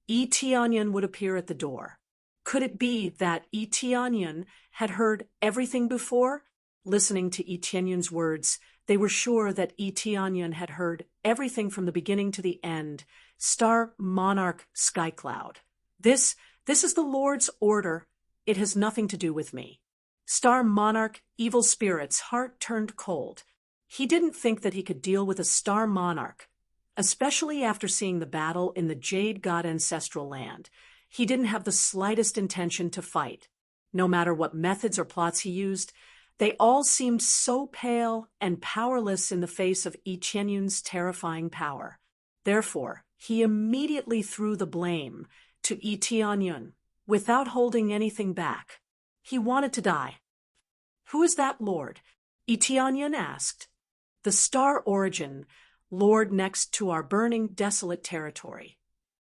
would appear at the door. Could it be that Tianyun had heard everything before? Listening to Tianyun's words, they were sure that Tianyun had heard everything from the beginning to the end. Star Monarch Skycloud. This is the Lord's order. It has nothing to do with me. Star Monarch Evil Spirit's heart turned cold. He didn't think that he could deal with a Star Monarch, especially after seeing the battle in the Jade God Ancestral Land. He didn't have the slightest intention to fight. No matter what methods or plots he used, They all seemed so pale and powerless in the face of Yi Qianyun's terrifying power. Therefore, he immediately threw the blame to Yi Tianyun, without holding anything back. He wanted to die. "Who is that lord?" Yi Tianyun asked. "The Star Origin, lord next to our burning desolate territory."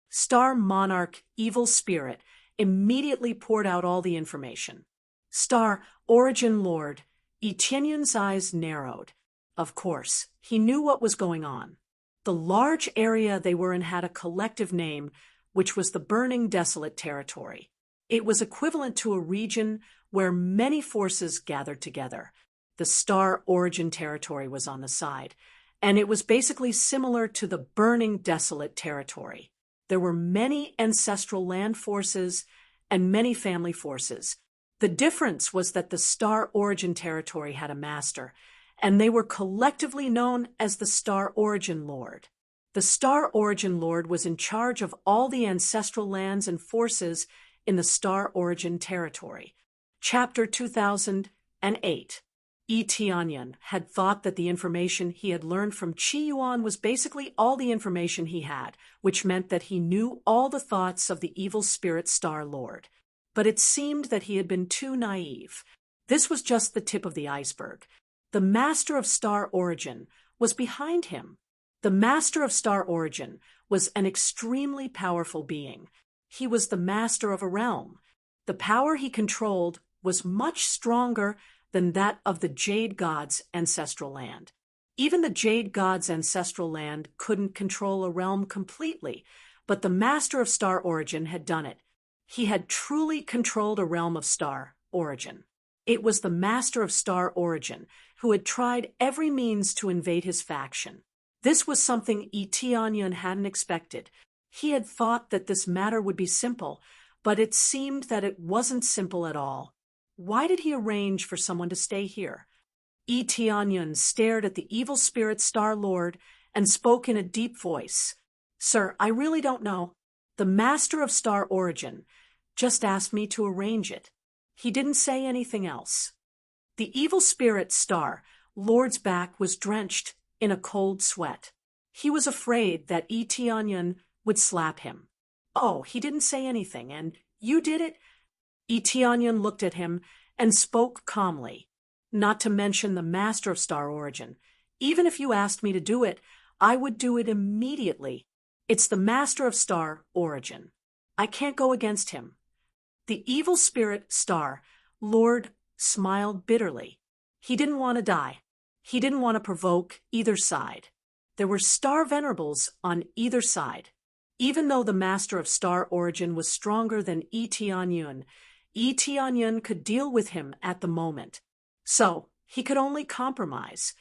Star Monarch Evil Spirit immediately poured out all the information. "Star Origin Lord," Yi Qianyun's eyes narrowed. Of course, he knew what was going on. The large area they were in had a collective name, which was the Burning Desolate Territory. It was equivalent to a region where many forces gathered together. The Star Origin Territory was on the side, and it was basically similar to the Burning Desolate Territory. There were many ancestral land forces and many family forces. The difference was that the Star Origin Territory had a master, and they were collectively known as the Star Origin Lord. The Star Origin Lord was in charge of all the ancestral lands and forces in the Star Origin Territory. Chapter 2008. Yi Tianyun had thought that the information he had learned from Qi Yuan was basically all the information he had, which meant that he knew all the thoughts of the evil spirit Star Lord. But it seemed that he had been too naive. This was just the tip of the iceberg. The Master of Star Origin was behind him. The Master of Star Origin was an extremely powerful being. He was the master of a realm. The power he controlled was much stronger than that of the Jade God's ancestral land. Even the Jade God's ancestral land couldn't control a realm completely, but the Master of Star Origin had done it. He had truly controlled a realm of Star Origin. It was the Master of Star Origin who had tried every means to invade his faction. This was something Yi Tianyun hadn't expected. He had thought that this matter would be simple, but it seemed that it wasn't simple at all. Why did he arrange for someone to stay here? Yi Tianyun stared at the evil spirit Star Lord and spoke in a deep voice. "Sir, I really don't know. The Master of Star Origin just asked me to arrange it." He didn't say anything else. The evil spirit Star Lord's back was drenched in a cold sweat. He was afraid that Yi Tianyun would slap him. "Oh, he didn't say anything, and you did it?" Yi Tianyun looked at him and spoke calmly. "Not to mention the Master of Star Origin. Even if you asked me to do it, I would do it immediately. It's the Master of Star Origin. I can't go against him." The evil spirit Star Lord smiled bitterly. He didn't want to die. He didn't want to provoke either side. There were Star Venerables on either side. Even though the Master of Star Origin was stronger than Yi Tianyun could deal with him at the moment. So, he could only compromise.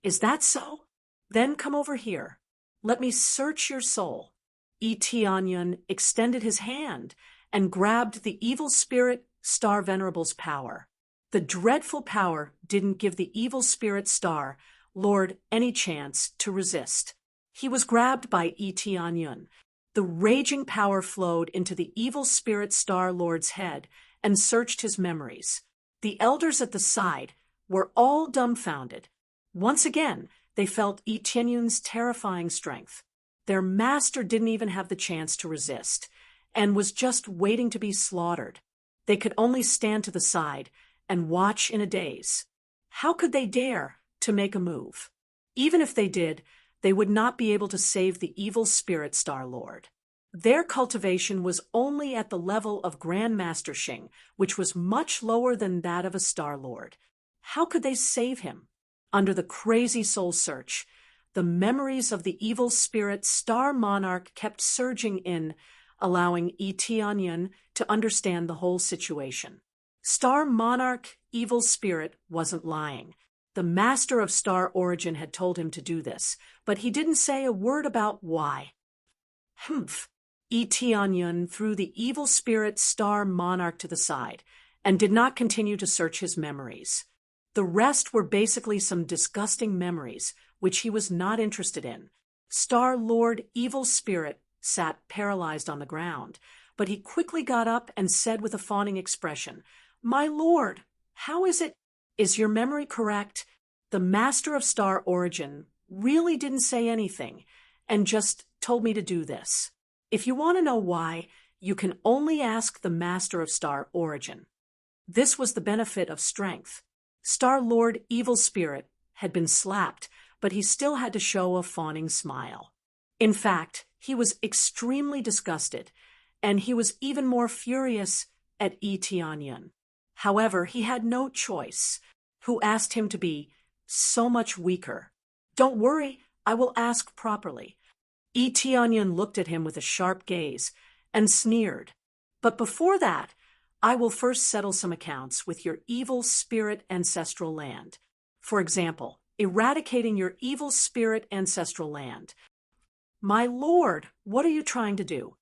"Is that so? Then come over here. Let me search your soul." Yi Tianyun extended his hand and grabbed the evil spirit Star Venerable's power. The dreadful power didn't give the evil spirit Star Lord any chance to resist. He was grabbed by Yi Tianyun. The raging power flowed into the evil spirit Star Lord's head and searched his memories. The elders at the side were all dumbfounded. Once again, they felt Yi Tianyun's terrifying strength. Their master didn't even have the chance to resist, and was just waiting to be slaughtered. They could only stand to the side and watch in a daze. How could they dare to make a move? Even if they did, they would not be able to save the evil spirit Star Lord. Their cultivation was only at the level of Grandmaster Xing, which was much lower than that of a Star Lord. How could they save him? Under the crazy soul search, the memories of the evil spirit Star Monarch kept surging in, allowing Yi Tianyun to understand the whole situation. Star Monarch Evil Spirit wasn't lying. The Master of Star Origin had told him to do this, but he didn't say a word about why. Humph! Yi Tianyun threw the evil spirit Star Monarch to the side and did not continue to search his memories. The rest were basically some disgusting memories, which he was not interested in. Star Lord Evil Spirit sat paralyzed on the ground, but he quickly got up and said with a fawning expression, "My lord, how is it?" Is your memory correct? The master of Star Origin really didn't say anything and just told me to do this. If you want to know why, you can only ask the master of Star Origin. This was the benefit of strength. Star-Lord Evil Spirit had been slapped, but he still had to show a fawning smile. In fact, he was extremely disgusted, and he was even more furious at Tianyun. However, he had no choice, who asked him to be so much weaker. Don't worry, I will ask properly. Tianyun looked at him with a sharp gaze and sneered. But before that, I will first settle some accounts with your evil spirit ancestral land. For example, eradicating your evil spirit ancestral land. My lord, what are you trying to do?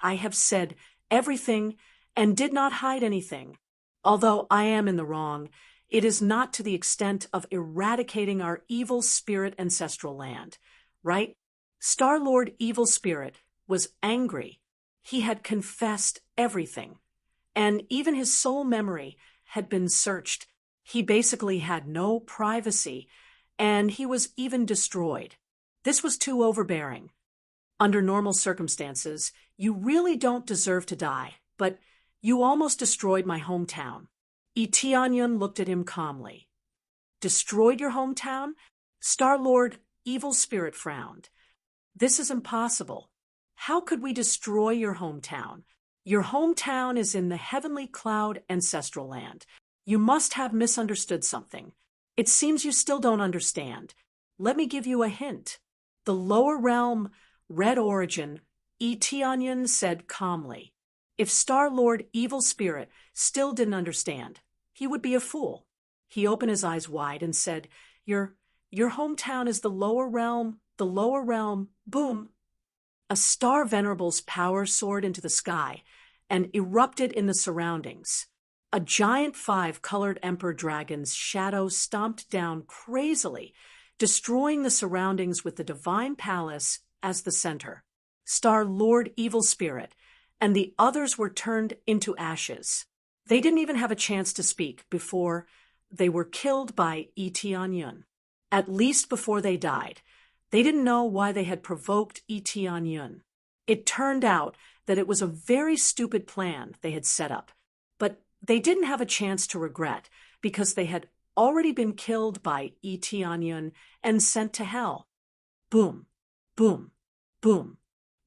I have said everything and did not hide anything. Although I am in the wrong, it is not to the extent of eradicating our evil spirit ancestral land, right? Star-Lord Evil Spirit was angry. He had confessed everything, and even his soul memory had been searched. He basically had no privacy, and he was even destroyed. This was too overbearing. Under normal circumstances, you really don't deserve to die, but you almost destroyed my hometown. Tianyun looked at him calmly. Destroyed your hometown? Star-Lord Evil Spirit frowned. This is impossible. How could we destroy your hometown? Your hometown is in the heavenly cloud ancestral land. You must have misunderstood something. It seems you still don't understand. Let me give you a hint. The lower realm, Red Origin, Tianyun said calmly. If Star-Lord Evil Spirit still didn't understand, he would be a fool. He opened his eyes wide and said, Your hometown is the lower realm, boom. A star venerable's power soared into the sky and erupted in the surroundings. A giant 5-colored emperor dragon's shadow stomped down crazily, destroying the surroundings with the divine palace as the center. Star-Lord Evil Spirit and the others were turned into ashes. They didn't even have a chance to speak before they were killed by Tianyun. At least before they died. They didn't know why they had provoked Tianyun. It turned out that it was a very stupid plan they had set up, but they didn't have a chance to regret because they had already been killed by Tianyun and sent to hell. Boom, boom, boom.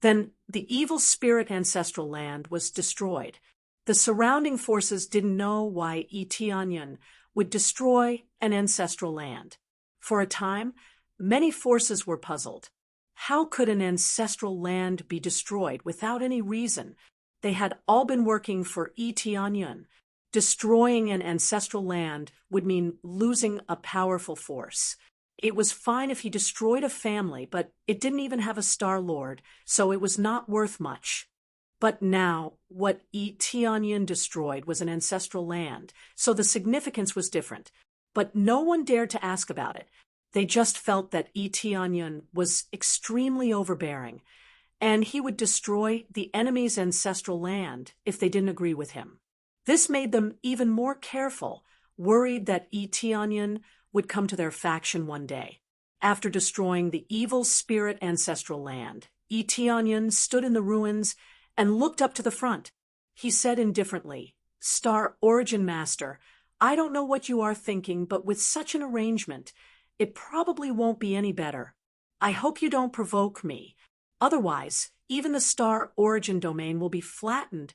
Then the evil spirit ancestral land was destroyed. The surrounding forces didn't know why Tianyun would destroy an ancestral land. For a time, many forces were puzzled. How could an ancestral land be destroyed without any reason? They had all been working for Tianyun. Destroying an ancestral land would mean losing a powerful force. It was fine if he destroyed a family, but it didn't even have a Star Lord, so it was not worth much. But now, what Tianyun destroyed was an ancestral land, so the significance was different. But no one dared to ask about it. They just felt that Tianyun was extremely overbearing, and he would destroy the enemy's ancestral land if they didn't agree with him. This made them even more careful, worried that Tianyun would come to their faction one day. After destroying the evil spirit ancestral land, Tianyun stood in the ruins and looked up to the front. He said indifferently, Star Origin Master, I don't know what you are thinking, but with such an arrangement, it probably won't be any better. I hope you don't provoke me. Otherwise, even the Star Origin domain will be flattened.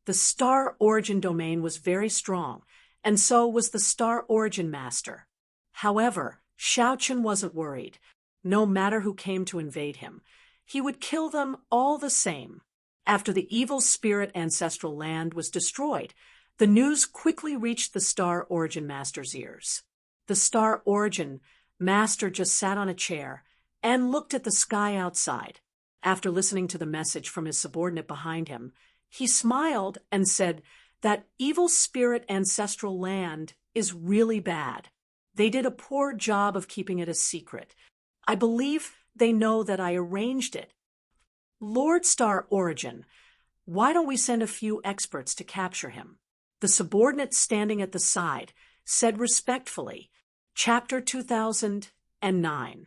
The Star Origin domain was very strong, and so was the Star Origin Master. However, Xiaochen wasn't worried. No matter who came to invade him, he would kill them all the same. After the evil spirit ancestral land was destroyed, the news quickly reached the Star Origin Master's ears. The Star Origin Master just sat on a chair and looked at the sky outside. After listening to the message from his subordinate behind him, he smiled and said, That evil spirit ancestral land is really bad. They did a poor job of keeping it a secret. I believe they know that I arranged it. Lord Star Origin, why don't we send a few experts to capture him? The subordinate standing at the side said respectfully, Chapter 2009.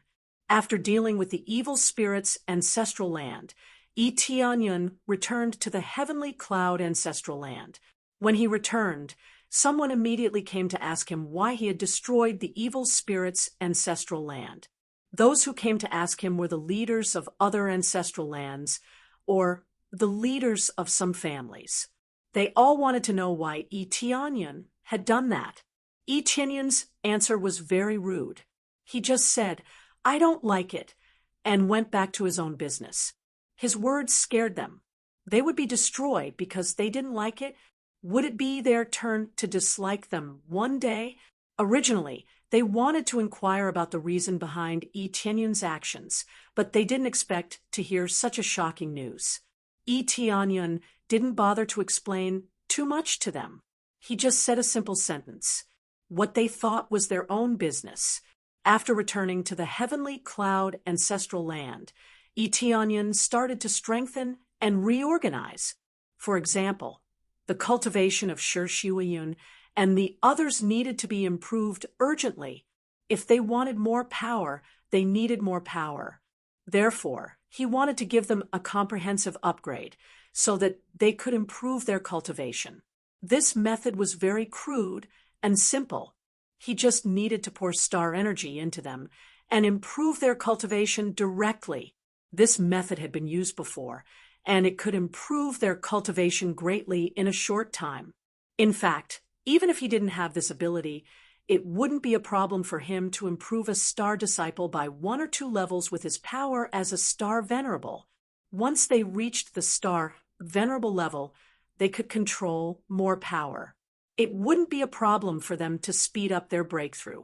After dealing with the evil spirit's ancestral land, Tianyun returned to the heavenly cloud ancestral land. When he returned, someone immediately came to ask him why he had destroyed the evil spirit's ancestral land. Those who came to ask him were the leaders of other ancestral lands, or the leaders of some families. They all wanted to know why Tianyun had done that. Tianyun's answer was very rude. He just said, "I don't like it," and went back to his own business. His words scared them. They would be destroyed because they didn't like it. Would it be their turn to dislike them one day? Originally, they wanted to inquire about the reason behind Tianyun's actions, but they didn't expect to hear such a shocking news. Tianyun didn't bother to explain too much to them. He just said a simple sentence, what they thought was their own business. After returning to the heavenly cloud ancestral land, Tianyun started to strengthen and reorganize. For example, the cultivation of Shirshiwayun and the others needed to be improved urgently. If they wanted more power, they needed more power. Therefore, he wanted to give them a comprehensive upgrade so that they could improve their cultivation. This method was very crude and simple. He just needed to pour star energy into them and improve their cultivation directly. This method had been used before, and it could improve their cultivation greatly in a short time. In fact, even if he didn't have this ability, it wouldn't be a problem for him to improve a star disciple by 1 or 2 levels with his power as a star venerable. Once they reached the star venerable level, they could control more power. It wouldn't be a problem for them to speed up their breakthrough.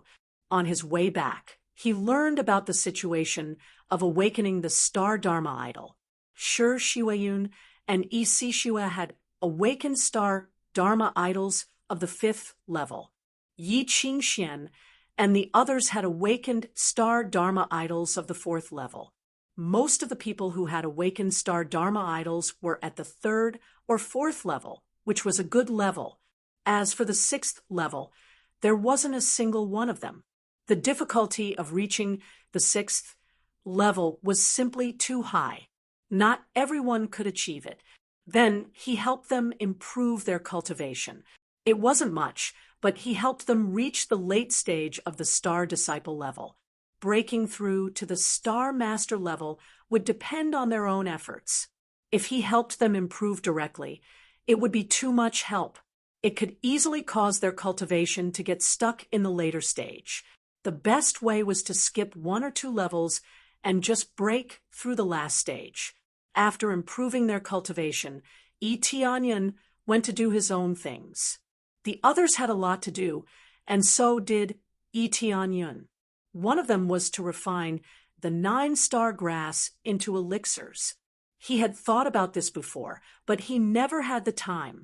On his way back, he learned about the situation of awakening the star Dharma idol. Shirshiwayun and Isishua had awakened star Dharma idols of the 5th level. Yi Qingxian and the others had awakened star Dharma idols of the 4th level. Most of the people who had awakened star Dharma idols were at the 3rd or 4th level, which was a good level. As for the 6th level, there wasn't a single one of them. The difficulty of reaching the 6th level was simply too high. Not everyone could achieve it. Then he helped them improve their cultivation. It wasn't much, but he helped them reach the late stage of the star disciple level. Breaking through to the star master level would depend on their own efforts. If he helped them improve directly, it would be too much help. It could easily cause their cultivation to get stuck in the later stage. The best way was to skip 1 or 2 levels and just break through the last stage. After improving their cultivation, Tianyun went to do his own things. The others had a lot to do, and so did Tianyun. One of them was to refine the 9-star grass into elixirs. He had thought about this before, but he never had the time.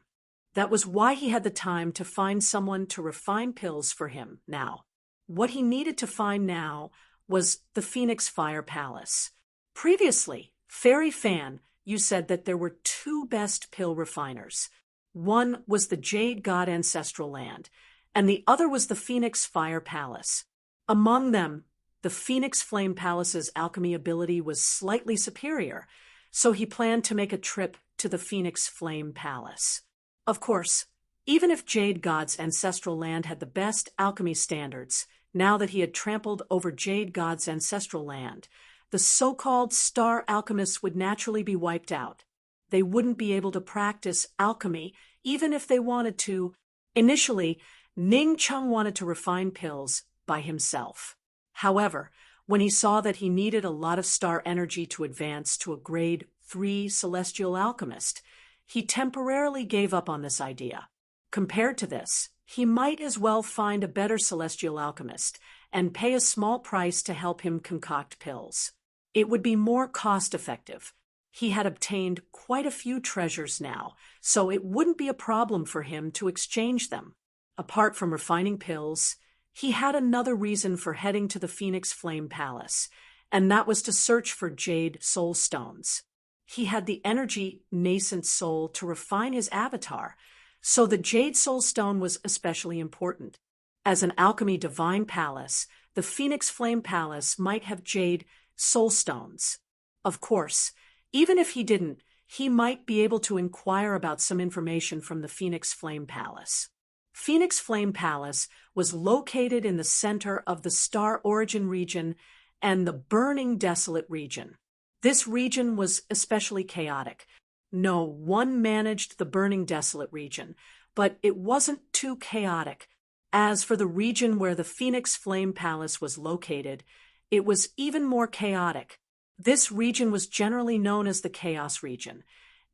That was why he had the time to find someone to refine pills for him now. What he needed to find now was the Phoenix Fire Palace. Previously, Fairy Fan, you said that there were 2 best pill refiners. One was the Jade God Ancestral Land, and the other was the Phoenix Fire Palace. Among them, the Phoenix Flame Palace's alchemy ability was slightly superior, so he planned to make a trip to the Phoenix Flame Palace. Of course, even if Jade God's ancestral land had the best alchemy standards, now that he had trampled over Jade God's ancestral land, the so-called star alchemists would naturally be wiped out. They wouldn't be able to practice alchemy even if they wanted to. Initially, Ning Cheng wanted to refine pills by himself. However, when he saw that he needed a lot of star energy to advance to a grade 3 celestial alchemist, he temporarily gave up on this idea. Compared to this, he might as well find a better celestial alchemist and pay a small price to help him concoct pills. It would be more cost-effective. He had obtained quite a few treasures now, so it wouldn't be a problem for him to exchange them. Apart from refining pills, he had another reason for heading to the Phoenix Flame Palace, and that was to search for Jade Soul Stones. He had the energy nascent soul to refine his avatar, so the Jade Soul Stone was especially important. As an alchemy divine palace, the Phoenix Flame Palace might have jade soul stones. Of course, even if he didn't, he might be able to inquire about some information from the Phoenix Flame Palace. Phoenix Flame Palace was located in the center of the Star Origin region and the Burning Desolate region. This region was especially chaotic. No one managed the Burning Desolate region, but it wasn't too chaotic. As for the region where the Phoenix Flame Palace was located, it was even more chaotic. This region was generally known as the Chaos region,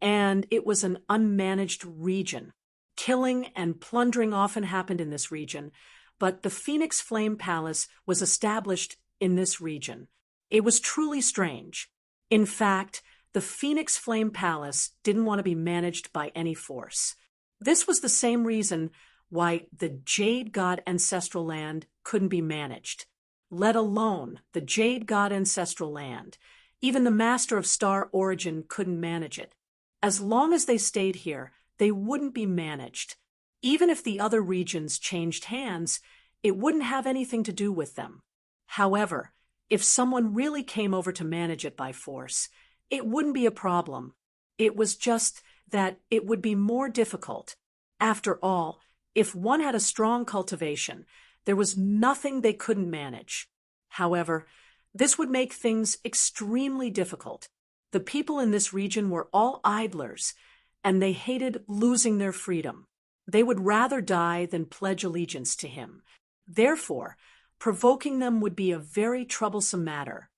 and it was an unmanaged region. Killing and plundering often happened in this region, but the Phoenix Flame Palace was established in this region. It was truly strange. In fact, the Phoenix Flame Palace didn't want to be managed by any force. This was the same reason why the Jade God Ancestral Land couldn't be managed, let alone the Jade God Ancestral Land. Even the Master of Star Origin couldn't manage it. As long as they stayed here, they wouldn't be managed. Even if the other regions changed hands, it wouldn't have anything to do with them. However, if someone really came over to manage it by force, it wouldn't be a problem. It was just that it would be more difficult. After all, if one had a strong cultivation, there was nothing they couldn't manage. However, this would make things extremely difficult. The people in this region were all idlers, and they hated losing their freedom. They would rather die than pledge allegiance to him. Therefore, provoking them would be a very troublesome matter.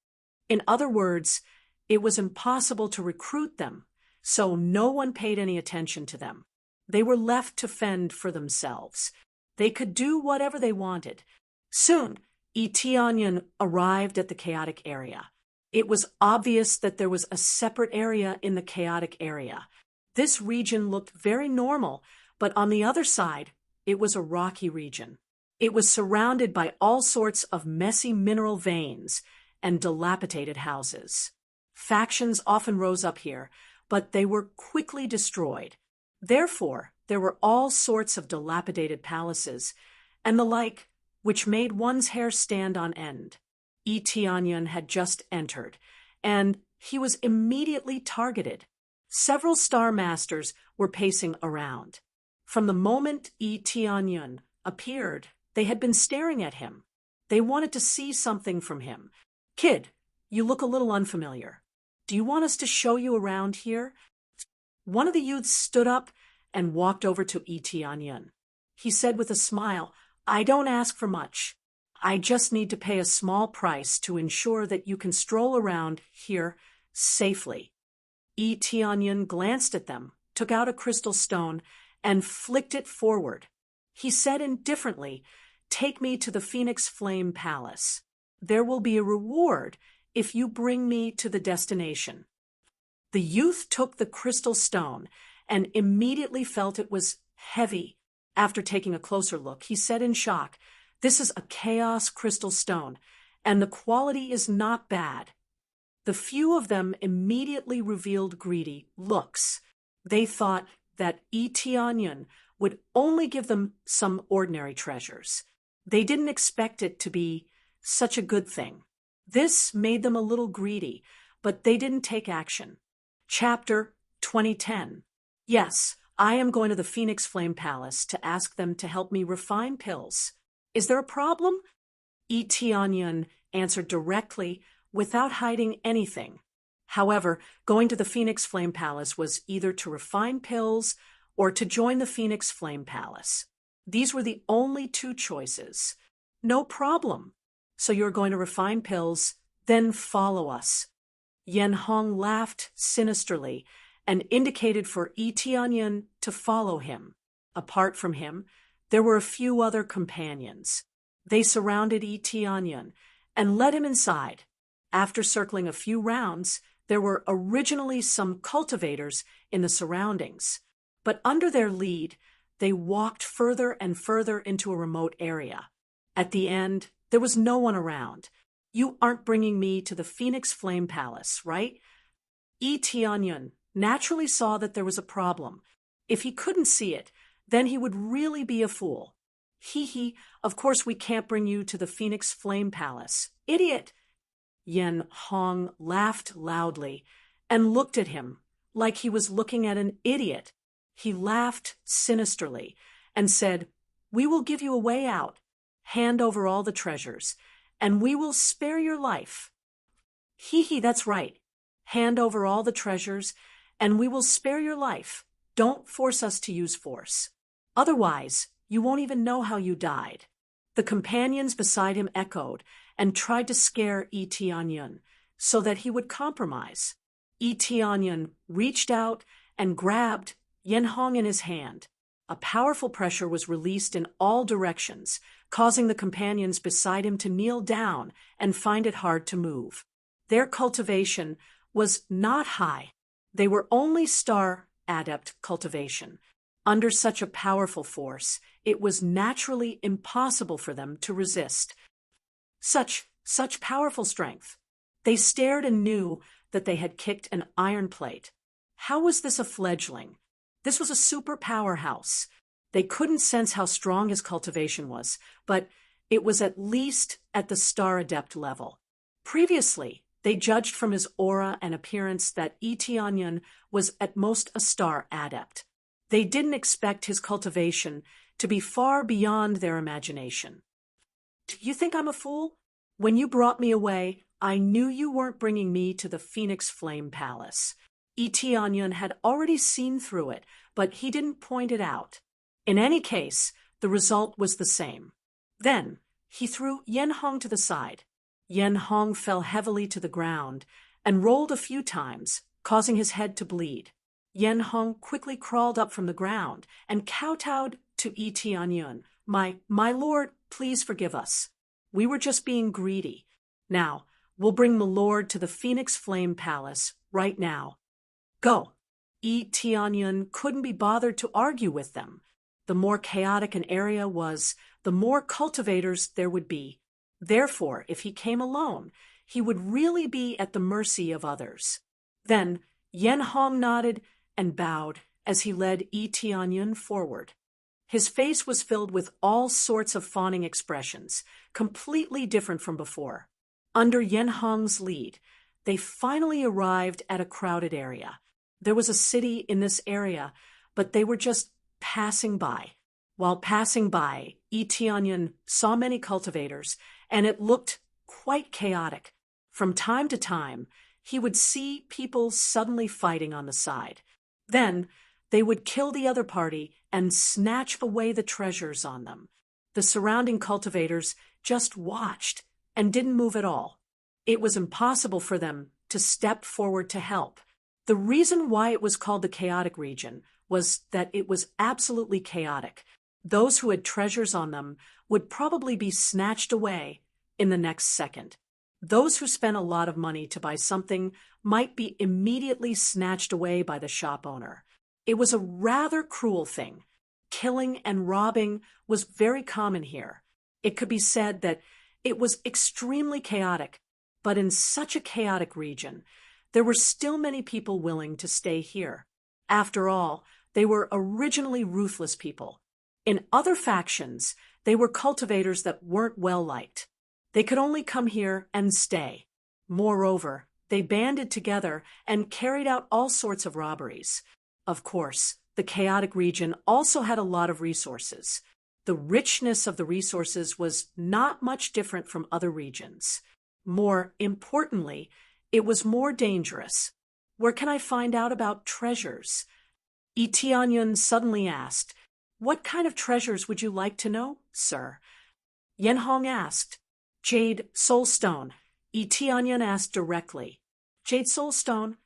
In other words, it was impossible to recruit them, so no one paid any attention to them. They were left to fend for themselves. They could do whatever they wanted. Soon, Eteonian arrived at the chaotic area. It was obvious that there was a separate area in the chaotic area. This region looked very normal, but on the other side, it was a rocky region. It was surrounded by all sorts of messy mineral veins and dilapidated houses. Factions often rose up here, but they were quickly destroyed. Therefore, there were all sorts of dilapidated palaces and the like, which made one's hair stand on end. Eteonian had just entered, and he was immediately targeted. Several Star Masters were pacing around. From the moment Eteonian appeared, they had been staring at him. They wanted to see something from him. "Kid, you look a little unfamiliar. Do you want us to show you around here?" One of the youths stood up and walked over to Eteonian. He said with a smile, "I don't ask for much. I just need to pay a small price to ensure that you can stroll around here safely." Eteonian glanced at them, took out a crystal stone, and flicked it forward. He said indifferently, "Take me to the Phoenix Flame Palace. There will be a reward if you bring me to the destination." The youth took the crystal stone and immediately felt it was heavy. After taking a closer look, he said in shock, "This is a chaos crystal stone, and the quality is not bad." The few of them immediately revealed greedy looks. They thought that Eteonian would only give them some ordinary treasures. They didn't expect it to be such a good thing. This made them a little greedy, but they didn't take action. Chapter 2010. Yes, I am going to the Phoenix Flame Palace to ask them to help me refine pills. Is there a problem? Eteonian answered directly without hiding anything. However, going to the Phoenix Flame Palace was either to refine pills or to join the Phoenix Flame Palace. These were the only two choices. No problem. So you're going to refine pills, then follow us. Yen Hong laughed sinisterly and indicated for Eteonian to follow him. Apart from him, there were a few other companions. They surrounded Eteonian and led him inside. After circling a few rounds, there were originally some cultivators in the surroundings, but under their lead, they walked further and further into a remote area. At the end, there was no one around. "You aren't bringing me to the Phoenix Flame Palace, right?" Eteonian naturally saw that there was a problem. If he couldn't see it, then he would really be a fool. Hee hee, of course we can't bring you to the Phoenix Flame Palace. Idiot! Yen Hong laughed loudly and looked at him like he was looking at an idiot. He laughed sinisterly and said, "We will give you a way out. Hand over all the treasures, and we will spare your life." Hee hee, that's right. Hand over all the treasures, and we will spare your life. Don't force us to use force. Otherwise, you won't even know how you died. The companions beside him echoed and tried to scare Yi Tianyun so that he would compromise. Yi Tianyun reached out and grabbed Yen Hong in his hand. A powerful pressure was released in all directions, causing the companions beside him to kneel down and find it hard to move. Their cultivation was not high. They were only star adept cultivation. Under such a powerful force, it was naturally impossible for them to resist. Such powerful strength. They stared and knew that they had kicked an iron plate. How was this a fledgling? This was a super powerhouse. They couldn't sense how strong his cultivation was, but it was at least at the star adept level. Previously, they judged from his aura and appearance that Yi Tianyun was at most a star adept. They didn't expect his cultivation to be far beyond their imagination. "Do you think I'm a fool? When you brought me away, I knew you weren't bringing me to the Phoenix Flame Palace." Yi Tianyun had already seen through it, but he didn't point it out. In any case, the result was the same. Then, he threw Yen Hong to the side. Yen Hong fell heavily to the ground and rolled a few times, causing his head to bleed. Yen Hong quickly crawled up from the ground and kowtowed to Yi Tianyun. My lord, please forgive us. We were just being greedy. Now, we'll bring the lord to the Phoenix Flame Palace right now. Go." Yi Tianyun couldn't be bothered to argue with them. The more chaotic an area was, the more cultivators there would be. Therefore, if he came alone, he would really be at the mercy of others. Then Yen Hong nodded and bowed as he led Yi Tianyun forward. His face was filled with all sorts of fawning expressions, completely different from before. Under Yen Hong's lead, they finally arrived at a crowded area. There was a city in this area, but they were just passing by. While passing by, Yi Tianyun saw many cultivators, and it looked quite chaotic. From time to time, he would see people suddenly fighting on the side. Then, they would kill the other party and snatch away the treasures on them. The surrounding cultivators just watched and didn't move at all. It was impossible for them to step forward to help. The reason why it was called the chaotic region was that it was absolutely chaotic. Those who had treasures on them would probably be snatched away in the next second. Those who spent a lot of money to buy something might be immediately snatched away by the shop owner. It was a rather cruel thing. Killing and robbing was very common here. It could be said that it was extremely chaotic, but in such a chaotic region, there were still many people willing to stay here. After all, they were originally ruthless people. In other factions, they were cultivators that weren't well liked. They could only come here and stay. Moreover, they banded together and carried out all sorts of robberies. Of course, the chaotic region also had a lot of resources. The richness of the resources was not much different from other regions. More importantly, it was more dangerous. Where can I find out about treasures? Yi Tianyun suddenly asked, "What kind of treasures would you like to know, sir?" Yen Hong asked. "Jade Soulstone," Yi Tianyun asked directly. "Jade Soulstone?"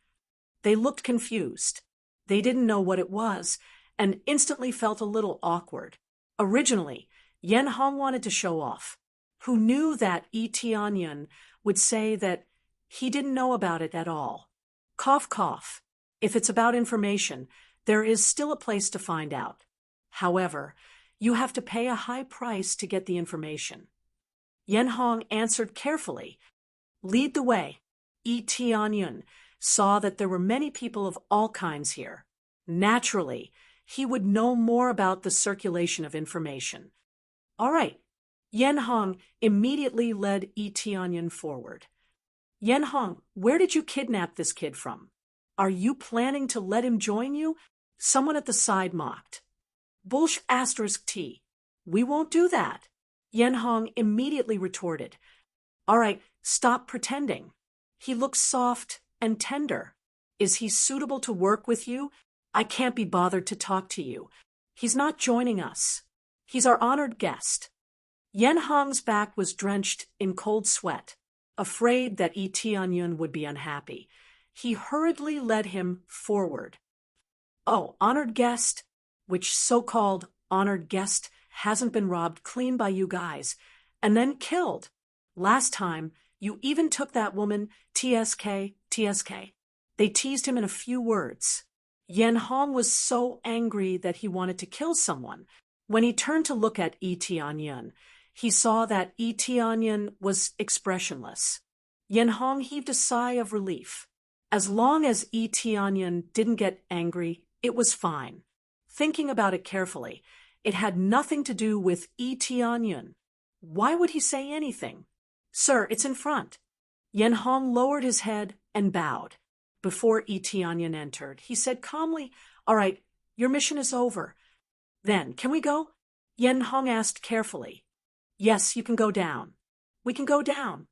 They looked confused. They didn't know what it was and instantly felt a little awkward. Originally, Yen Hong wanted to show off. Who knew that Yi Tianyun would say that he didn't know about it at all? Cough, cough. If it's about information, there is still a place to find out. However, you have to pay a high price to get the information. Yen Hong answered carefully. "Lead the way." Yi Tianyun saw that there were many people of all kinds here. Naturally, he would know more about the circulation of information. All right. Yen Hong immediately led Yi Tianyan forward. Yen Hong, where did you kidnap this kid from? Are you planning to let him join you? Someone at the side mocked. Bullsh asterisk T. We won't do that. Yen Hong immediately retorted. All right, stop pretending. He looks soft and tender. Is he suitable to work with you? I can't be bothered to talk to you. He's not joining us. He's our honored guest. Yen Hong's back was drenched in cold sweat, afraid that Yi Tianyun would be unhappy. He hurriedly led him forward. Oh, honored guest? Which so-called honored guest hasn't been robbed clean by you guys, and then killed? Last time, you even took that woman, TSK. They teased him in a few words. Yen Hong was so angry that he wanted to kill someone. When he turned to look at Yi Tianyun, he saw that Yi Tianyun was expressionless. Yen Hong heaved a sigh of relief. As long as Yi Tianyun didn't get angry, it was fine. Thinking about it carefully, it had nothing to do with Yi Tianyun. Why would he say anything? Sir, it's in front. Yen Hong lowered his head and bowed. Before Yi Tianyun entered, he said calmly, All right, your mission is over. Then, can we go? Yen Hong asked carefully. Yes, you can go down. We can go down.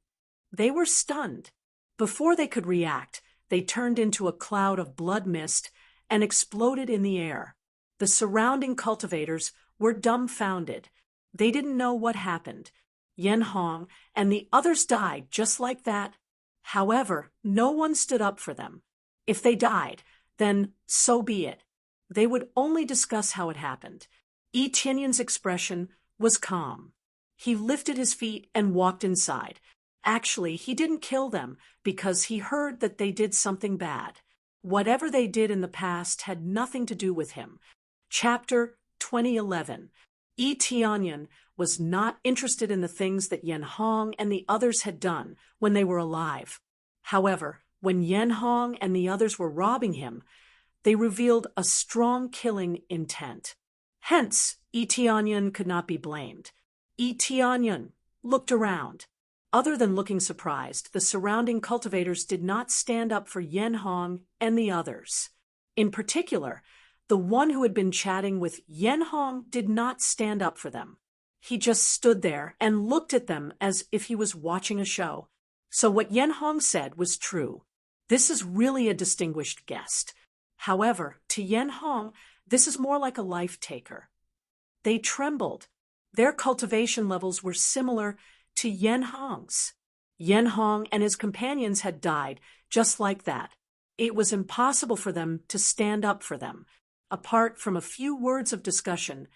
They were stunned. Before they could react, they turned into a cloud of blood mist and exploded in the air. The surrounding cultivators were dumbfounded. They didn't know what happened. Yen Hong and the others died just like that. However, no one stood up for them. If they died, then so be it. They would only discuss how it happened. Yi Tianyun's expression was calm. He lifted his feet and walked inside. Actually, he didn't kill them because he heard that they did something bad. Whatever they did in the past had nothing to do with him. Chapter 2011. Yi Tianyun was not interested in the things that Yen Hong and the others had done when they were alive. However, when Yen Hong and the others were robbing him, they revealed a strong killing intent. Hence, Yi Tianyun could not be blamed. Yi Tianyun looked around. Other than looking surprised, the surrounding cultivators did not stand up for Yen Hong and the others. In particular, the one who had been chatting with Yen Hong did not stand up for them. He just stood there and looked at them as if he was watching a show. So what Yen Hong said was true. This is really a distinguished guest. However, to Yen Hong, this is more like a life-taker. They trembled. Their cultivation levels were similar to Yen Hong's. Yen Hong and his companions had died just like that. It was impossible for them to stand up for them. Apart from a few words of discussion,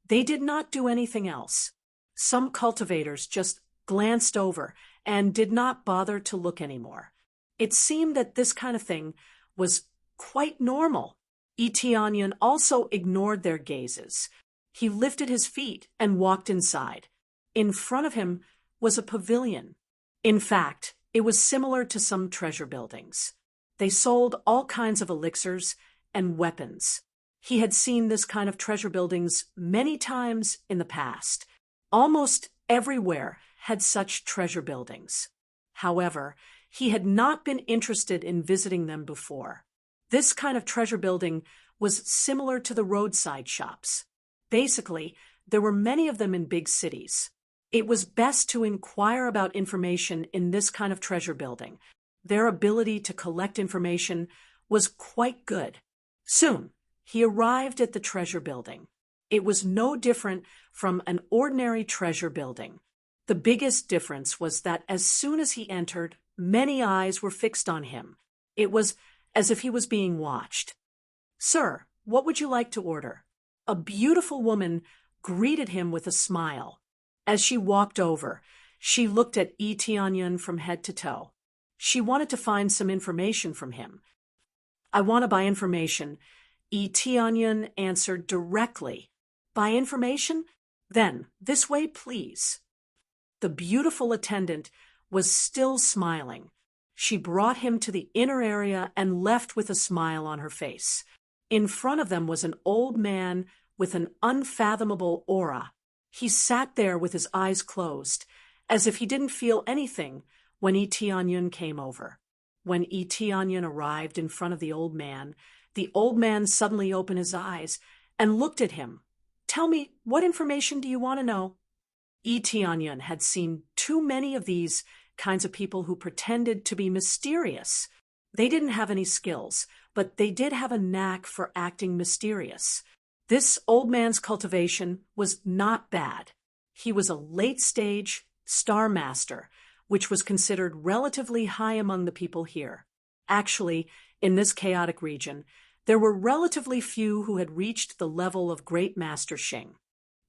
they did not do anything else. Some cultivators just glanced over and did not bother to look anymore. It seemed that this kind of thing was quite normal. Yi Tianyun also ignored their gazes. He lifted his feet and walked inside. In front of him was a pavilion. In fact, it was similar to some treasure buildings. They sold all kinds of elixirs and weapons. He had seen this kind of treasure buildings many times in the past. Almost everywhere had such treasure buildings. However, he had not been interested in visiting them before. This kind of treasure building was similar to the roadside shops. Basically, there were many of them in big cities. It was best to inquire about information in this kind of treasure building. Their ability to collect information was quite good. Soon, he arrived at the treasure building. It was no different from an ordinary treasure building. The biggest difference was that as soon as he entered, many eyes were fixed on him. It was as if he was being watched. Sir, what would you like to order? A beautiful woman greeted him with a smile. As she walked over, she looked at Yi Tianyun from head to toe. She wanted to find some information from him. I want to buy information. Yi Tianyun answered directly. Buy information? Then, this way, please. The beautiful attendant was still smiling. She brought him to the inner area and left with a smile on her face. In front of them was an old man with an unfathomable aura. He sat there with his eyes closed, as if he didn't feel anything when Itianyan came over. When Itianyan arrived in front of the old man suddenly opened his eyes and looked at him. "Tell me, what information do you want to know?" Itianyan had seen too many of these kinds of people who pretended to be mysterious. They didn't have any skills, but they did have a knack for acting mysterious. This old man's cultivation was not bad. He was a late-stage star master, which was considered relatively high among the people here. Actually, in this chaotic region, there were relatively few who had reached the level of Great Master Xing.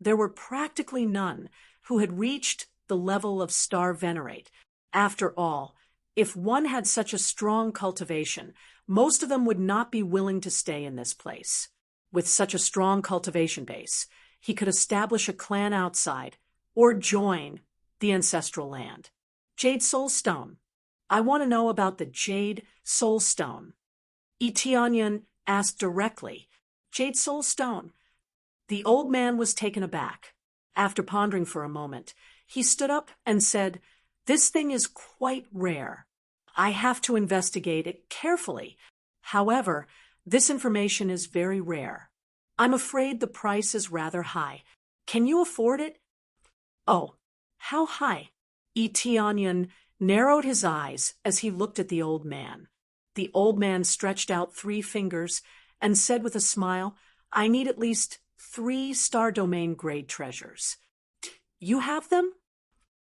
There were practically none who had reached the level of Star Venerate. After all, if one had such a strong cultivation, most of them would not be willing to stay in this place. With such a strong cultivation base, he could establish a clan outside or join the ancestral land. Jade Soulstone. I want to know about the Jade Soulstone. Itianyan asked directly. Jade Soulstone. The old man was taken aback. After pondering for a moment, he stood up and said, "This thing is quite rare. I have to investigate it carefully. However, this information is very rare. I'm afraid the price is rather high. Can you afford it?" "Oh, how high?" Itianyan narrowed his eyes as he looked at the old man. The old man stretched out 3 fingers and said with a smile, "I need at least 3 Star Domain grade treasures." "You have them?"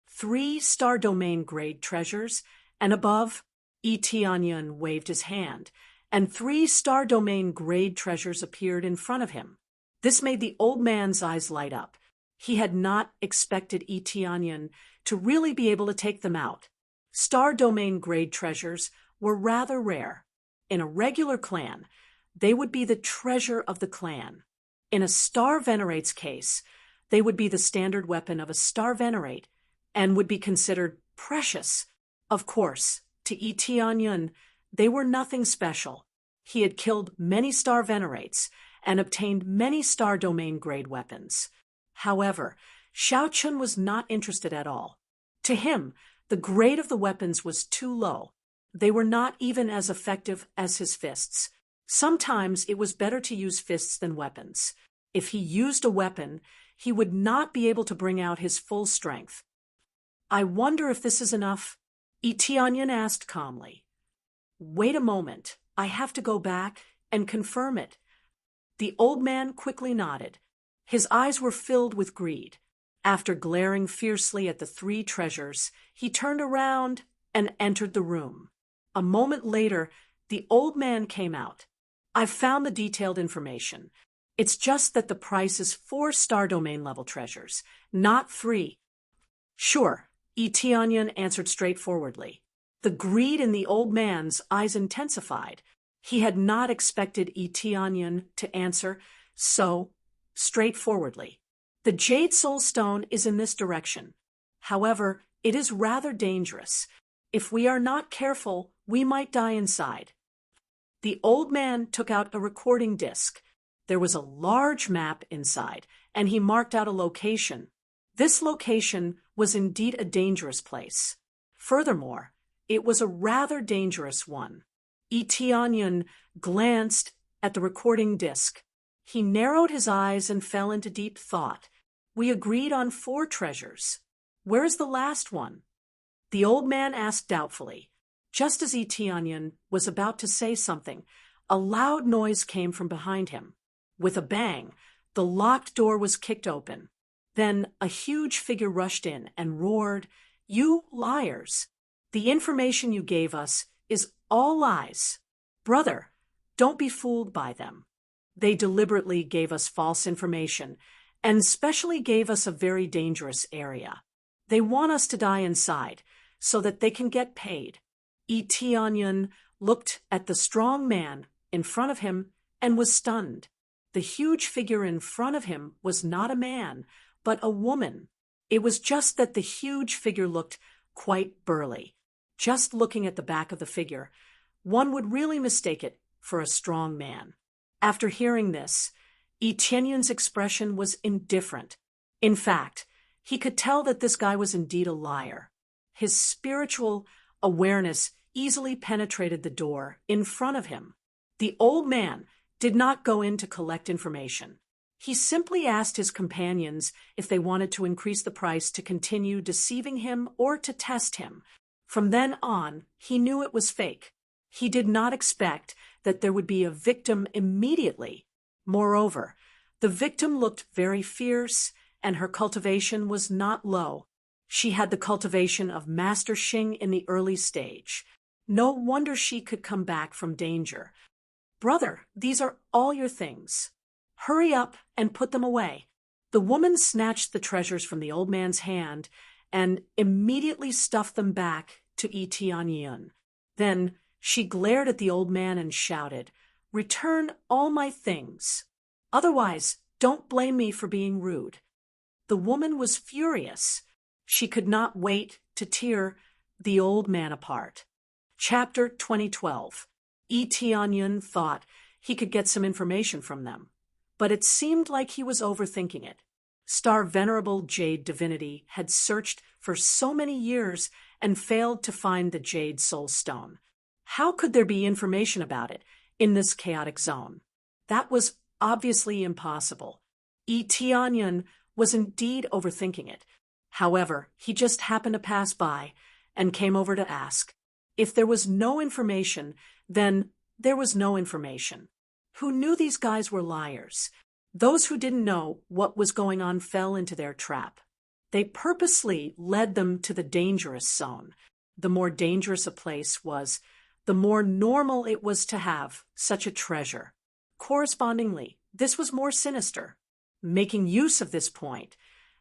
3 Star Domain grade treasures, and above, Itianyan waved his hand, and 3 Star Domain grade treasures appeared in front of him. This made the old man's eyes light up. He had not expected Itianyan to really be able to take them out. Star Domain grade treasures were rather rare. In a regular clan, they would be the treasure of the clan. In a Star Venerate's case, they would be the standard weapon of a Star Venerate and would be considered precious. Of course, to Itianyan, they were nothing special. He had killed many Star Venerates and obtained many Star Domain grade weapons. However, Xiaochun was not interested at all. To him, the grade of the weapons was too low. They were not even as effective as his fists. Sometimes it was better to use fists than weapons. If he used a weapon, he would not be able to bring out his full strength. "I wonder if this is enough?" Itianyan asked calmly. "Wait a moment. I have to go back and confirm it." The old man quickly nodded. His eyes were filled with greed. After glaring fiercely at the 3 treasures, he turned around and entered the room. A moment later, the old man came out. "I've found the detailed information. It's just that the price is 4 Star Domain level treasures, not 3. "Sure," Itianyan answered straightforwardly. The greed in the old man's eyes intensified. He had not expected Itianyan to answer so straightforwardly. "The Jade Soulstone is in this direction. However, it is rather dangerous. If we are not careful, we might die inside." The old man took out a recording disc. There was a large map inside, and he marked out a location. This location was indeed a dangerous place. Furthermore, it was a rather dangerous one. Itianyan glanced at the recording disc. He narrowed his eyes and fell into deep thought. "We agreed on 4 treasures. Where's the last one?" The old man asked doubtfully. Just as Itianyan was about to say something, a loud noise came from behind him. With a bang, the locked door was kicked open. Then a huge figure rushed in and roared, "You liars! The information you gave us is all lies. Brother, don't be fooled by them. They deliberately gave us false information and specially gave us a very dangerous area. They want us to die inside so that they can get paid." Itianyan looked at the strong man in front of him and was stunned. The huge figure in front of him was not a man, but a woman. It was just that the huge figure looked quite burly. Just looking at the back of the figure, one would really mistake it for a strong man. After hearing this, Itianyan's expression was indifferent. In fact, he could tell that this guy was indeed a liar. His spiritual awareness easily penetrated the door in front of him. The old man did not go in to collect information. He simply asked his companions if they wanted to increase the price to continue deceiving him or to test him. From then on, he knew it was fake. He did not expect that there would be a victim immediately. Moreover, the victim looked very fierce, and her cultivation was not low. She had the cultivation of Master Xing in the early stage. No wonder she could come back from danger. "Brother, these are all your things. Hurry up and put them away." The woman snatched the treasures from the old man's hand and immediately stuffed them back to Yi Tianyun. Then she glared at the old man and shouted, "Return all my things. Otherwise, don't blame me for being rude." The woman was furious. She could not wait to tear the old man apart. Chapter 2012. Yi Tianyun thought he could get some information from them, but it seemed like he was overthinking it. Star Venerable Jade Divinity had searched for so many years and failed to find the Jade Soul Stone. How could there be information about it in this chaotic zone? That was obviously impossible. Yi Tianyun was indeed overthinking it. However, he just happened to pass by and came over to ask. If there was no information, then there was no information. Who knew these guys were liars? Those who didn't know what was going on fell into their trap. They purposely led them to the dangerous zone. The more dangerous a place was, the more normal it was to have such a treasure. Correspondingly, this was more sinister. Making use of this point,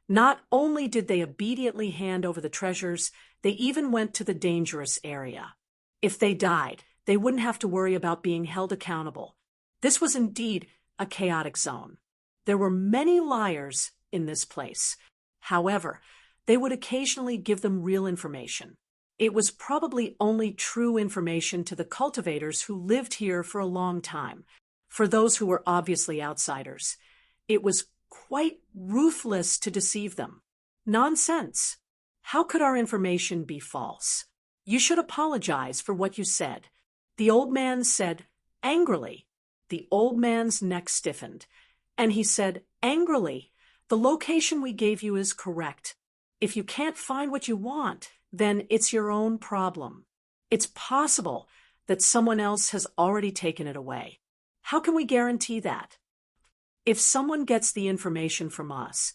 not only did they obediently hand over the treasures, they even went to the dangerous area. If they died, they wouldn't have to worry about being held accountable. This was indeed a chaotic zone. There were many liars in this place. However, they would occasionally give them real information. It was probably only true information to the cultivators who lived here for a long time. For those who were obviously outsiders, it was quite ruthless to deceive them. Nonsense. How could our information be false? You should apologize for what you said. The old man said angrily. The old man's neck stiffened, and he said angrily, "The location we gave you is correct. If you can't find what you want, then it's your own problem. It's possible that someone else has already taken it away. How can we guarantee that? If someone gets the information from us,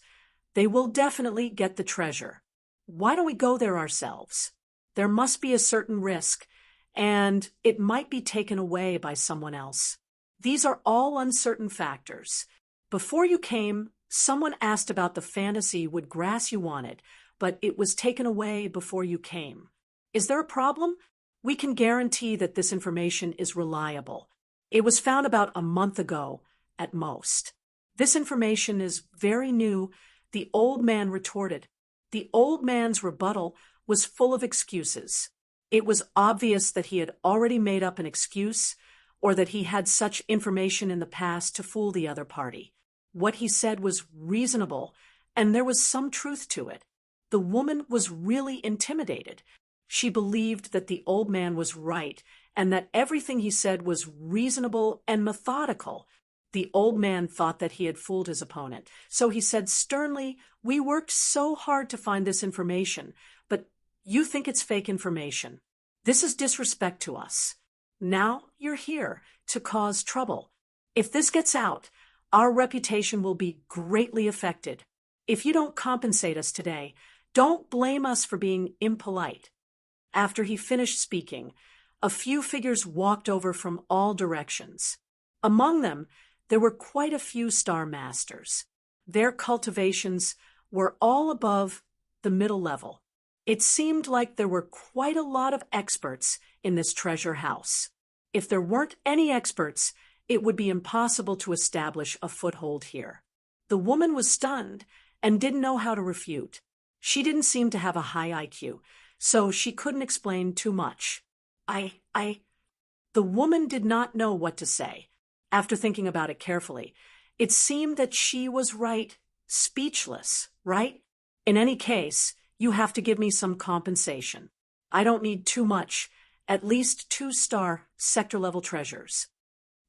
they will definitely get the treasure. Why don't we go there ourselves? There must be a certain risk, and it might be taken away by someone else. These are all uncertain factors. Before you came, someone asked about the fantasy wood grass you wanted, but it was taken away before you came. Is there a problem? We can guarantee that this information is reliable. It was found about a month ago, at most. This information is very new," the old man retorted. The old man's rebuttal was full of excuses. It was obvious that he had already made up an excuse, or that he had such information in the past to fool the other party. What he said was reasonable, and there was some truth to it. The woman was really intimidated. She believed that the old man was right, and that everything he said was reasonable and methodical. The old man thought that he had fooled his opponent, so he said sternly, "We worked so hard to find this information, but you think it's fake information. This is disrespect to us. Now you're here to cause trouble. If this gets out, our reputation will be greatly affected. If you don't compensate us today, don't blame us for being impolite." After he finished speaking, a few figures walked over from all directions. Among them, there were quite a few star masters. Their cultivations were all above the middle level. It seemed like there were quite a lot of experts in this treasure house. If there weren't any experts, it would be impossible to establish a foothold here. The woman was stunned and didn't know how to refute. She didn't seem to have a high IQ, so she couldn't explain too much. The woman did not know what to say. After thinking about it carefully, it seemed that she was right, speechless, right? In any case, you have to give me some compensation. I don't need too much, at least 2-star sector-level treasures.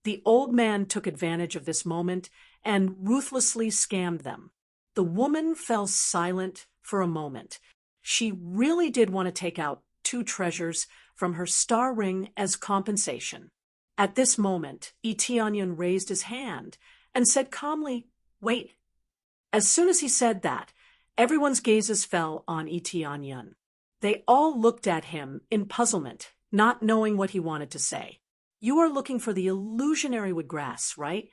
The old man took advantage of this moment and ruthlessly scammed them. The woman fell silent for a moment. She really did want to take out 2 treasures from her star ring as compensation. At this moment, Itianyan raised his hand and said calmly, "Wait." As soon as he said that, everyone's gazes fell on Itianyan. They all looked at him in puzzlement, not knowing what he wanted to say. "You are looking for the illusionary woodgrass, right?"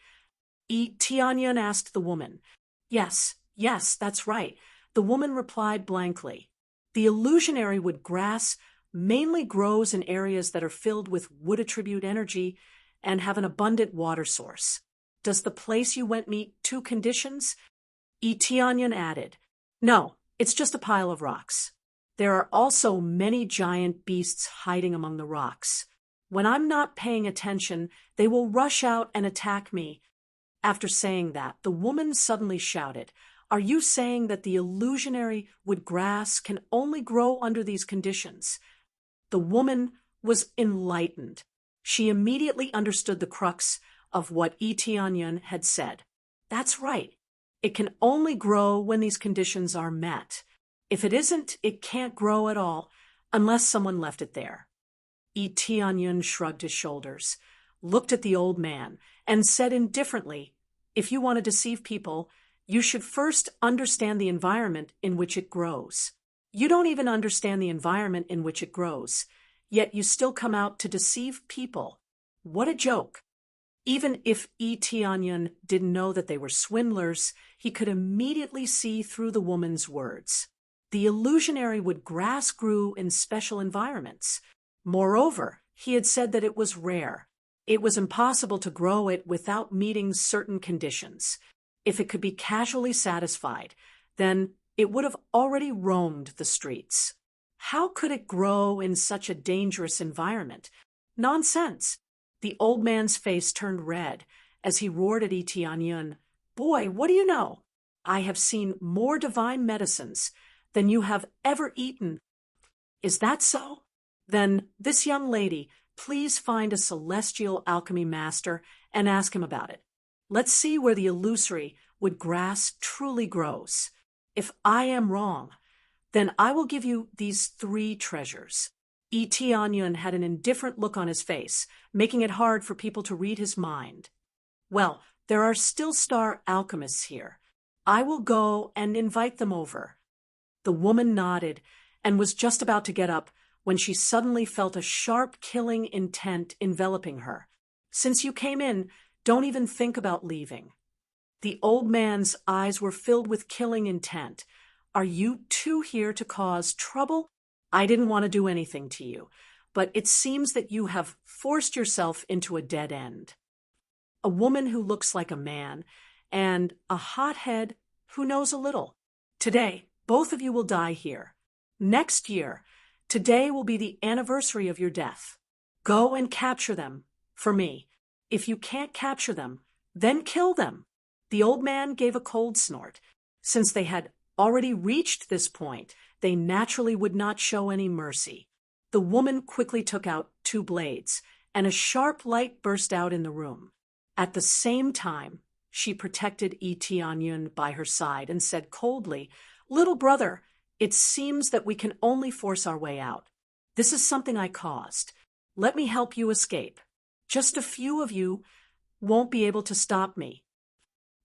Itianyan asked the woman. Yes, that's right," the woman replied blankly. "The illusionary woodgrass mainly grows in areas that are filled with wood attribute energy and have an abundant water source. Does the place you went meet 2 conditions?" Itianyan added, "No, it's just a pile of rocks. There are also many giant beasts hiding among the rocks. When I'm not paying attention, they will rush out and attack me." After saying that, the woman suddenly shouted, "Are you saying that the illusionary woodgrass can only grow under these conditions?" The woman was enlightened. She immediately understood the crux of what Itianyan had said. That's right. It can only grow when these conditions are met. If it isn't, it can't grow at all, unless someone left it there. Itianyan shrugged his shoulders, looked at the old man, and said indifferently, "If you want to deceive people, you should first understand the environment in which it grows. You don't even understand the environment in which it grows, yet you still come out to deceive people. What a joke." Even if Itianyan didn't know that they were swindlers, he could immediately see through the woman's words. The illusionary woodgrass grew in special environments. Moreover, he had said that it was rare. It was impossible to grow it without meeting certain conditions. If it could be casually satisfied, then it would have already roamed the streets. How could it grow in such a dangerous environment? Nonsense! The old man's face turned red as he roared at Itianyan, "Boy, what do you know? I have seen more divine medicines than you have ever eaten." "Is that so? Then this young lady, please find a celestial alchemy master and ask him about it. Let's see where the illusory woodgrass truly grows. If I am wrong, then I will give you these 3 treasures." Itianyan had an indifferent look on his face, making it hard for people to read his mind. "Well, there are still star alchemists here. I will go and invite them over." The woman nodded and was just about to get up when she suddenly felt a sharp killing intent enveloping her. "Since you came in, don't even think about leaving." The old man's eyes were filled with killing intent. "Are you 2 here to cause trouble? I didn't want to do anything to you, but it seems that you have forced yourself into a dead end." A woman who looks like a man, and a hothead who knows a little. "Today, both of you will die here. Next year, today will be the anniversary of your death. Go and capture them, for me. If you can't capture them, then kill them." The old man gave a cold snort. Since they had already reached this point, they naturally would not show any mercy. The woman quickly took out 2 blades, and a sharp light burst out in the room. At the same time, she protected Itianyan by her side and said coldly, "Little brother, it seems that we can only force our way out. This is something I caused. Let me help you escape. Just a few of you won't be able to stop me."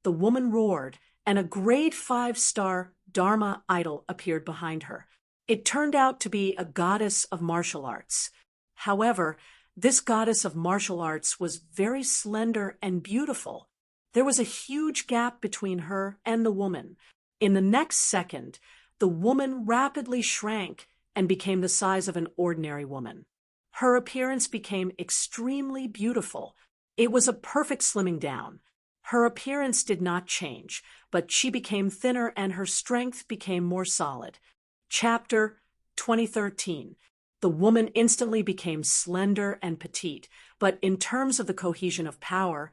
The woman roared, and a grade 5-star Dharma idol appeared behind her. It turned out to be a goddess of martial arts. However, this goddess of martial arts was very slender and beautiful. There was a huge gap between her and the woman. In the next second, the woman rapidly shrank and became the size of an ordinary woman. Her appearance became extremely beautiful. It was a perfect slimming down. Her appearance did not change, but she became thinner and her strength became more solid. Chapter 2013. The woman instantly became slender and petite, but in terms of the cohesion of power,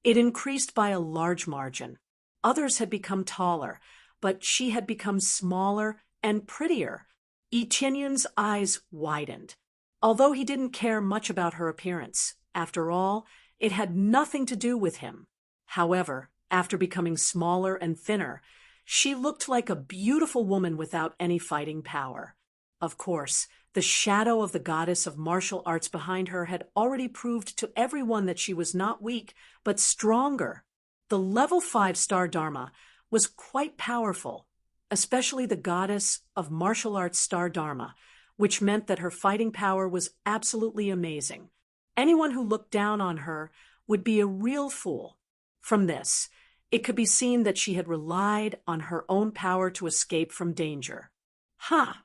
it increased by a large margin. Others had become taller, but she had become smaller and prettier. Etienne's eyes widened. Although he didn't care much about her appearance, after all, it had nothing to do with him. However, after becoming smaller and thinner, she looked like a beautiful woman without any fighting power. Of course, the shadow of the goddess of martial arts behind her had already proved to everyone that she was not weak, but stronger. The level 5-star Dharma was quite powerful, especially the goddess of martial arts star Dharma, which meant that her fighting power was absolutely amazing. Anyone who looked down on her would be a real fool. From this, it could be seen that she had relied on her own power to escape from danger. Ha!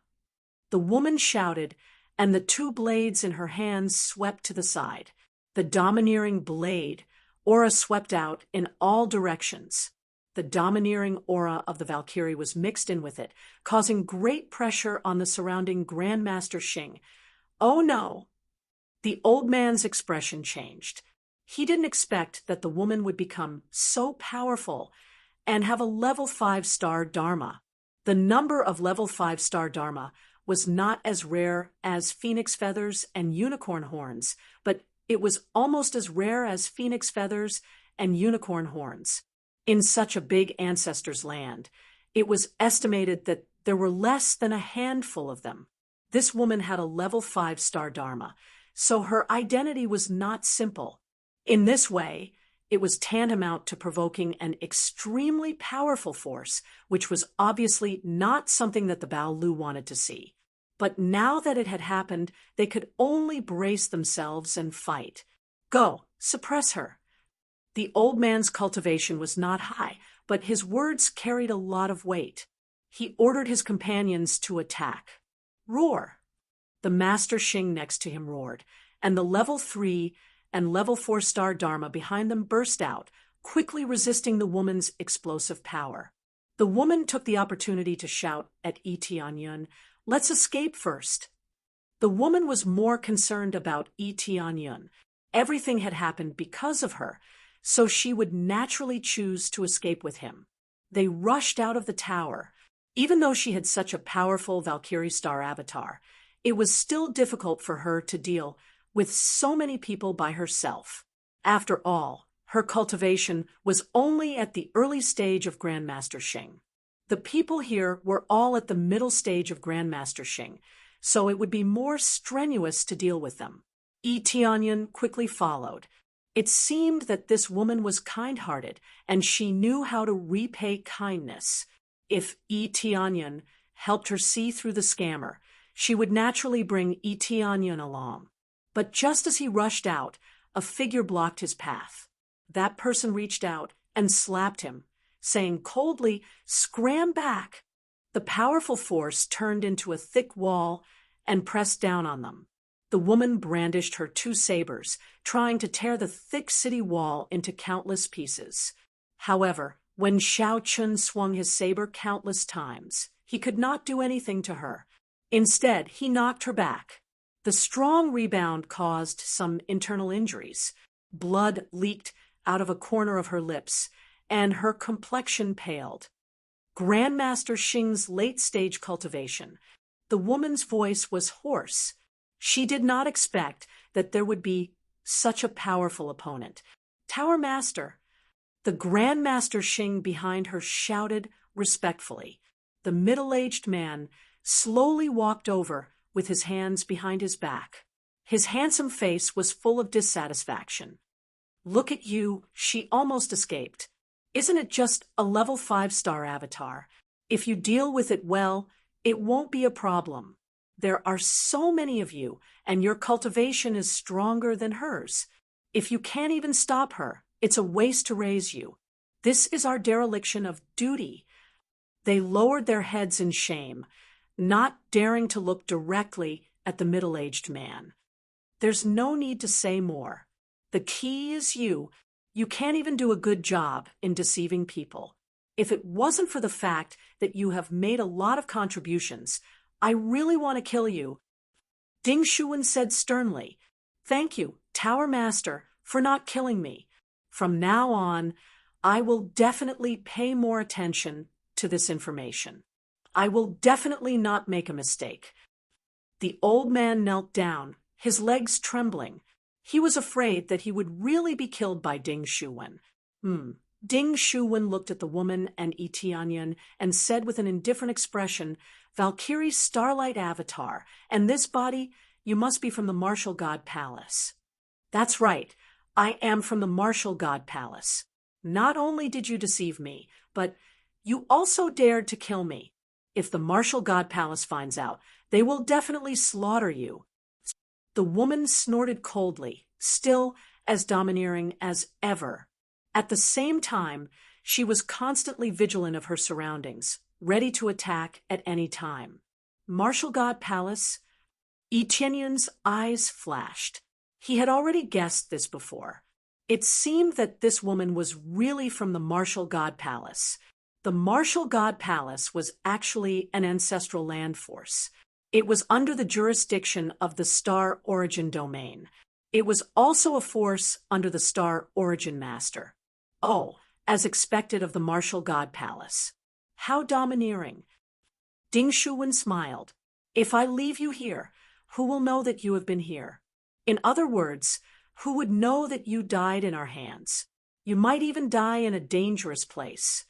The woman shouted, and the 2 blades in her hands swept to the side. The domineering blade aura swept out in all directions. The domineering aura of the Valkyrie was mixed in with it, causing great pressure on the surrounding Grandmaster Xing. Oh no! The old man's expression changed. He didn't expect that the woman would become so powerful and have a level 5-star Dharma. The number of level 5-star Dharma was not as rare as phoenix feathers and unicorn horns, but it was almost as rare as phoenix feathers and unicorn horns. In such a big ancestor's land, it was estimated that there were less than a handful of them. This woman had a level 5-star Dharma, so her identity was not simple. In this way, it was tantamount to provoking an extremely powerful force, which was obviously not something that the Baolu wanted to see. But now that it had happened, they could only brace themselves and fight. Go, suppress her. The old man's cultivation was not high, but his words carried a lot of weight. He ordered his companions to attack. Roar! The Master Xing next to him roared, and the level 3 and level 4-star Dharma behind them burst out, quickly resisting the woman's explosive power. The woman took the opportunity to shout at Etienne, "Let's escape first." The woman was more concerned about Etienne. Everything had happened because of her, so she would naturally choose to escape with him. They rushed out of the tower. Even though she had such a powerful Valkyrie star avatar, it was still difficult for her to deal with so many people by herself. After all, her cultivation was only at the early stage of Grandmaster Xing. The people here were all at the middle stage of Grandmaster Xing, so it would be more strenuous to deal with them. Etienne quickly followed. It seemed that this woman was kind-hearted, and she knew how to repay kindness. If Etienne helped her see through the scammer, she would naturally bring Etienne along. But just as he rushed out, a figure blocked his path. That person reached out and slapped him, saying coldly, "Scram back!" The powerful force turned into a thick wall and pressed down on them. The woman brandished her 2 sabers, trying to tear the thick city wall into countless pieces. However, when Xiao Chun swung his saber countless times, he could not do anything to her. Instead, he knocked her back. The strong rebound caused some internal injuries. Blood leaked out of a corner of her lips, and her complexion paled. Grandmaster Xing's late-stage cultivation. The woman's voice was hoarse. She did not expect that there would be such a powerful opponent. "Tower Master!" The Grandmaster Xing behind her shouted respectfully. The middle-aged man slowly walked over with his hands behind his back. His handsome face was full of dissatisfaction. "Look at you," she almost escaped. "Isn't it just a level 5-star avatar? If you deal with it well, it won't be a problem. There are so many of you, and your cultivation is stronger than hers. If you can't even stop her, it's a waste to raise you. This is our dereliction of duty." They lowered their heads in shame, not daring to look directly at the middle-aged man. "There's no need to say more. The key is you. You can't even do a good job in deceiving people. If it wasn't for the fact that you have made a lot of contributions, I really want to kill you." Ding Shuwen said sternly, "Thank you, Tower Master, for not killing me. From now on, I will definitely pay more attention to this information. I will definitely not make a mistake. The old man knelt down, his legs trembling. He was afraid that he would really be killed by Ding Shuwen. Ding Shuwen looked at the woman and Yi Tianyan and said with an indifferent expression, "Valkyrie's starlight avatar, and this body, you must be from the Martial God Palace." "That's right, I am from the Martial God Palace. Not only did you deceive me, but you also dared to kill me. If the Martial God Palace finds out, they will definitely slaughter you." The woman snorted coldly, still as domineering as ever. At the same time, she was constantly vigilant of her surroundings, ready to attack at any time. Martial God Palace? Yi Tianyan's eyes flashed. He had already guessed this before. It seemed that this woman was really from the Martial God Palace. The Martial God Palace was actually an ancestral land force. It was under the jurisdiction of the Star Origin Domain. It was also a force under the Star Origin Master. Oh, as expected of the Martial God Palace. How domineering. Ding Shuwen smiled. "If I leave you here, who will know that you have been here? In other words, who would know that you died in our hands? You might even die in a dangerous place."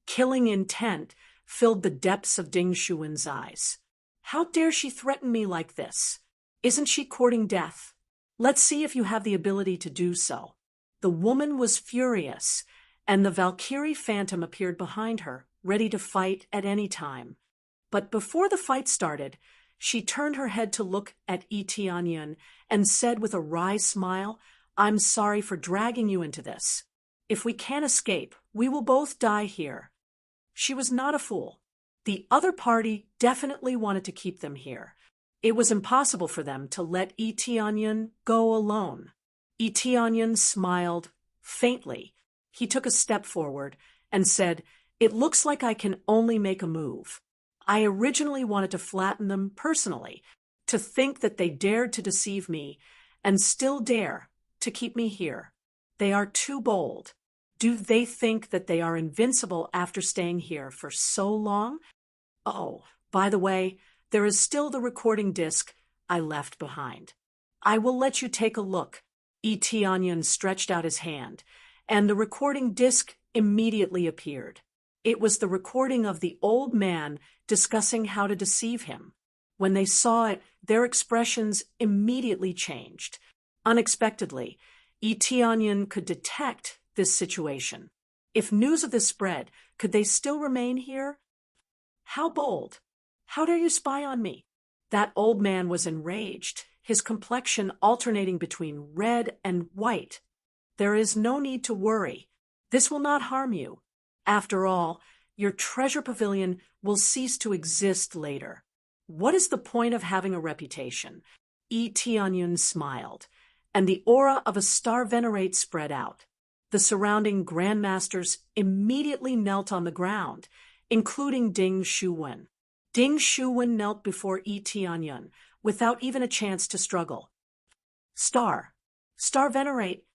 Killing intent filled the depths of Ding Shuwen's eyes. How dare she threaten me like this? Isn't she courting death? Let's see if you have the ability to do so. The woman was furious, and the Valkyrie phantom appeared behind her, ready to fight at any time. But before the fight started, she turned her head to look at Yi Tianyan and said with a wry smile, "I'm sorry for dragging you into this. If we can't escape, we will both die here." She was not a fool. The other party definitely wanted to keep them here. It was impossible for them to let Yi Tianyan go alone. Yi Tianyan smiled faintly. He took a step forward and said, "It looks like I can only make a move. I originally wanted to flatten them personally, to think that they dared to deceive me and still dare to keep me here. They are too bold. Do they think that they are invincible after staying here for so long? Oh, by the way, there is still the recording disc I left behind. I will let you take a look." Yi Tianyan stretched out his hand, and the recording disc immediately appeared. It was the recording of the old man discussing how to deceive him. When they saw it, their expressions immediately changed. Unexpectedly, Yi Tianyan could detect this situation. If news of this spread, could they still remain here? How bold! How dare you spy on me? That old man was enraged, his complexion alternating between red and white. "There is no need to worry. This will not harm you. After all, your treasure pavilion will cease to exist later. What is the point of having a reputation?" Yi Tianyan smiled, and the aura of a star venerate spread out. The surrounding grandmasters immediately knelt on the ground, including Ding Shuwen. Ding Shuwen knelt before Yi Tianyan without even a chance to struggle. Star Venerate.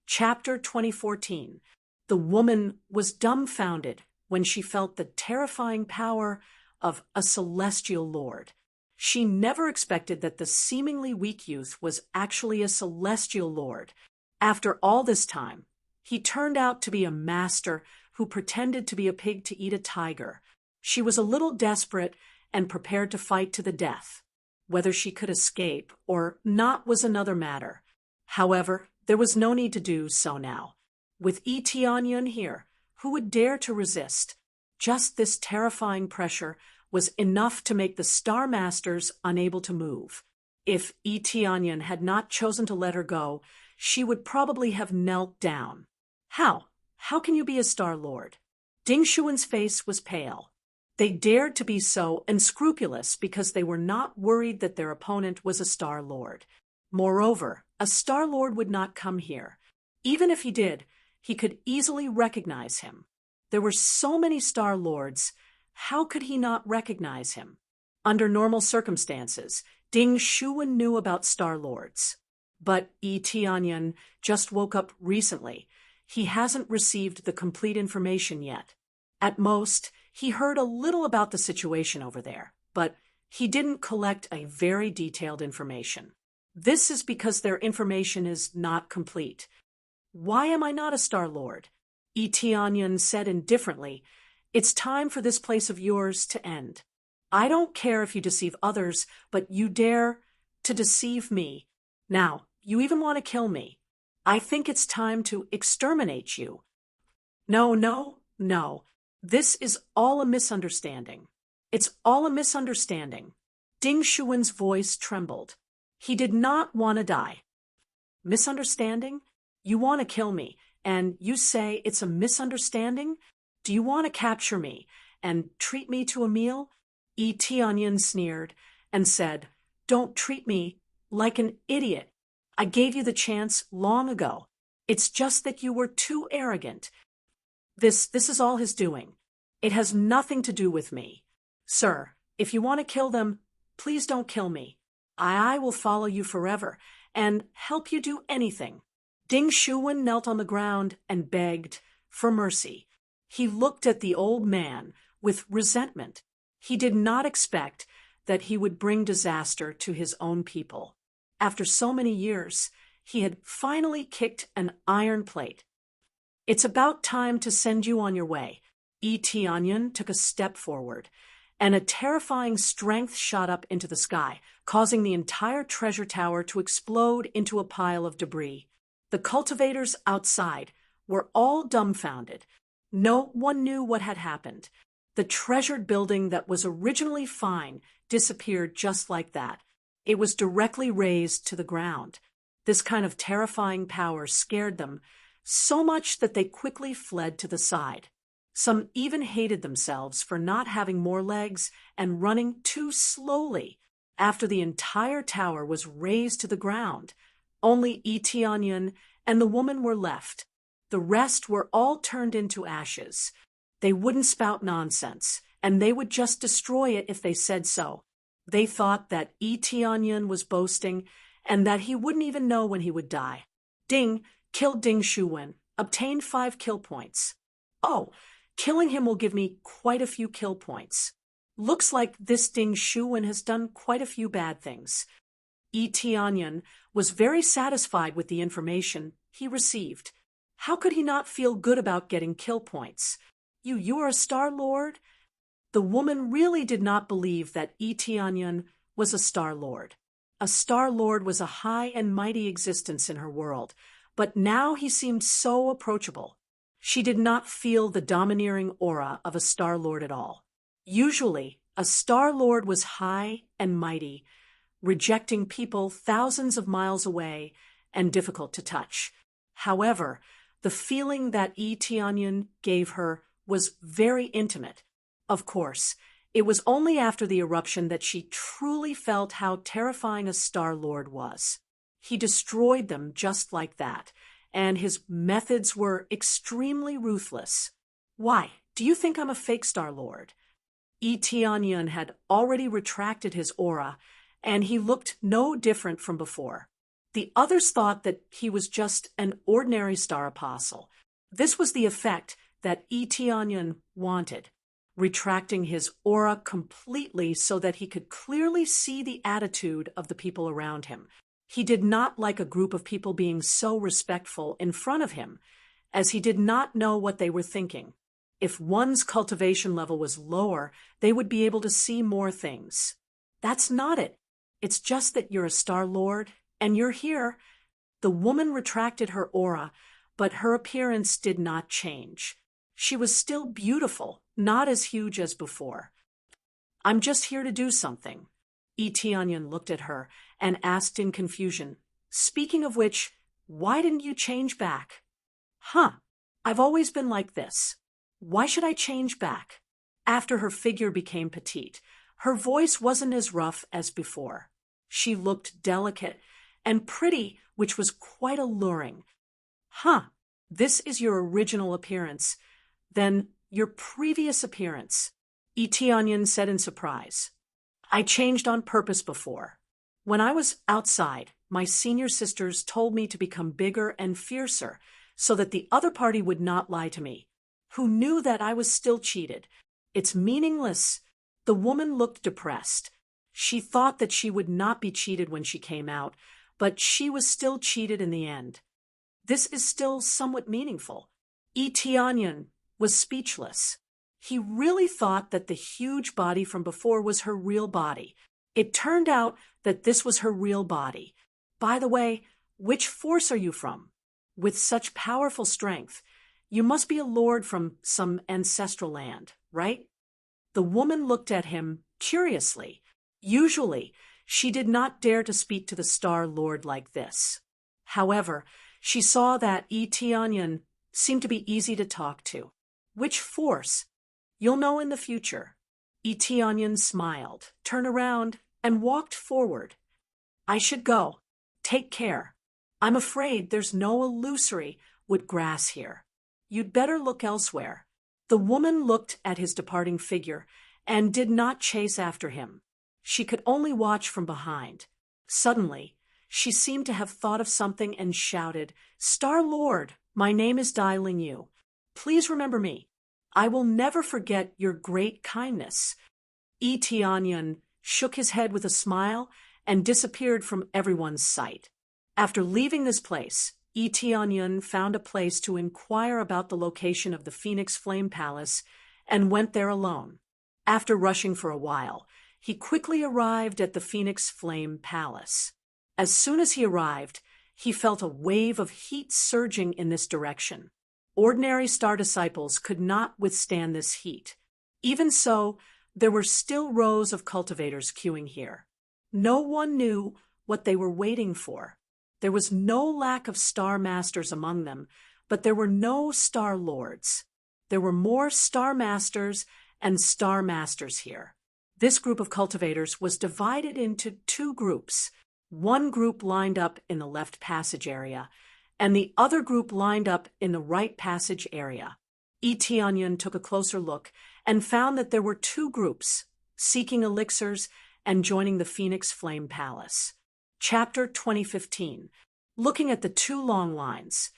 Chapter 2014. The woman was dumbfounded when she felt the terrifying power of a celestial lord. She never expected that the seemingly weak youth was actually a celestial lord. After all this time, he turned out to be a master who pretended to be a pig to eat a tiger. She was a little desperate and prepared to fight to the death. Whether she could escape or not was another matter. However, there was no need to do so now. With Yi Tianyan here, who would dare to resist? Just this terrifying pressure was enough to make the Star Masters unable to move. If Yi Tianyan had not chosen to let her go, she would probably have knelt down. How? How can you be a Star Lord? Ding Shuwen's face was pale. They dared to be so unscrupulous because they were not worried that their opponent was a Star Lord. Moreover, a Star Lord would not come here. Even if he did, he could easily recognize him. There were so many Star Lords. How could he not recognize him? Under normal circumstances, Ding Shuwen knew about Star Lords. But Yi Tianyan just woke up recently. He hasn't received the complete information yet. At most, he heard a little about the situation over there, but he didn't collect a very detailed information. This is because their information is not complete. Why am I not a Star Lord? Eteonyon said indifferently, it's time for this place of yours to end. I don't care if you deceive others, but you dare to deceive me. Now, you even want to kill me. I think it's time to exterminate you. No, no, no. This is all a misunderstanding. It's all a misunderstanding. Ding Shuwen's voice trembled. He did not want to die. Misunderstanding? You want to kill me, and you say it's a misunderstanding? Do you want to capture me and treat me to a meal? Eteonyon sneered and said, don't treat me like an idiot. I gave you the chance long ago. It's just that you were too arrogant. This is all his doing. It has nothing to do with me. Sir, if you want to kill them, please don't kill me. I will follow you forever and help you do anything. Ding Shuwen knelt on the ground and begged for mercy. He looked at the old man with resentment. He did not expect that he would bring disaster to his own people. After so many years, he had finally kicked an iron plate. It's about time to send you on your way. Eteonyon took a step forward, and a terrifying strength shot up into the sky, causing the entire treasure tower to explode into a pile of debris. The cultivators outside were all dumbfounded. No one knew what had happened. The treasured building that was originally fine disappeared just like that. It was directly razed to the ground. This kind of terrifying power scared them so much that they quickly fled to the side. Some even hated themselves for not having more legs and running too slowly after the entire tower was razed to the ground. Only Eteonyon and the woman were left. The rest were all turned into ashes. They wouldn't spout nonsense, and they would just destroy it if they said so. They thought that Eteonyon was boasting and that he wouldn't even know when he would die. Ding killed Ding Shuwen, obtained 5 kill points. Oh, killing him will give me quite a few kill points. Looks like this Ding Shuwen has done quite a few bad things. Eteonyon was very satisfied with the information he received. How could he not feel good about getting kill points? You are a Star Lord? The woman really did not believe that Eteonyon was a Star Lord. A Star Lord was a high and mighty existence in her world, but now he seemed so approachable. She did not feel the domineering aura of a Star Lord at all. Usually, a Star Lord was high and mighty, rejecting people thousands of miles away and difficult to touch. However, the feeling that Eteonyon gave her was very intimate. Of course, it was only after the eruption that she truly felt how terrifying a Star Lord was. He destroyed them just like that, and his methods were extremely ruthless. Why, do you think I'm a fake Star Lord? Eteonyon had already retracted his aura, and he looked no different from before. The others thought that he was just an ordinary star apostle. This was the effect that Eteonyon wanted, retracting his aura completely so that he could clearly see the attitude of the people around him. He did not like a group of people being so respectful in front of him, as he did not know what they were thinking. If one's cultivation level was lower, they would be able to see more things. That's not it. It's just that you're a Star Lord, and you're here. The woman retracted her aura, but her appearance did not change. She was still beautiful, not as huge as before. I'm just here to do something. Eteonyon looked at her and asked in confusion, speaking of which, why didn't you change back? I've always been like this. Why should I change back? After her figure became petite, her voice wasn't as rough as before. She looked delicate and pretty, which was quite alluring. This is your original appearance. Then your previous appearance, Eteonyon said in surprise. I changed on purpose before. When I was outside, my senior sisters told me to become bigger and fiercer so that the other party would not lie to me. Who knew that I was still cheated? It's meaningless. The woman looked depressed. She thought that she would not be cheated when she came out, but she was still cheated in the end. This is still somewhat meaningful. Tianyan was speechless. He really thought that the huge body from before was her real body. It turned out that this was her real body. By the way, which force are you from? With such powerful strength, you must be a lord from some ancestral land, right? The woman looked at him curiously. Usually, she did not dare to speak to the Star Lord like this. However, she saw that Tianyan seemed to be easy to talk to. Which force? You'll know in the future. Tianyan smiled, turned around, and walked forward. I should go. Take care. I'm afraid there's no illusory wood grass here. You'd better look elsewhere. The woman looked at his departing figure and did not chase after him. She could only watch from behind. Suddenly, she seemed to have thought of something and shouted, Star Lord, my name is Dai Ling Yu. Please remember me. I will never forget your great kindness. Tianyan shook his head with a smile and disappeared from everyone's sight. After leaving this place, Tianyan found a place to inquire about the location of the Phoenix Flame Palace and went there alone. After rushing for a while, he quickly arrived at the Phoenix Flame Palace. As soon as he arrived, he felt a wave of heat surging in this direction. Ordinary star disciples could not withstand this heat. Even so, there were still rows of cultivators queuing here. No one knew what they were waiting for. There was no lack of star masters among them, but there were no star lords. There were more star masters and star masters here. This group of cultivators was divided into two groups. One group lined up in the left passage area, and the other group lined up in the right passage area. Tianyan took a closer look and found that there were two groups, seeking elixirs and joining the Phoenix Flame Palace. Chapter 2015. Looking at the two long lines,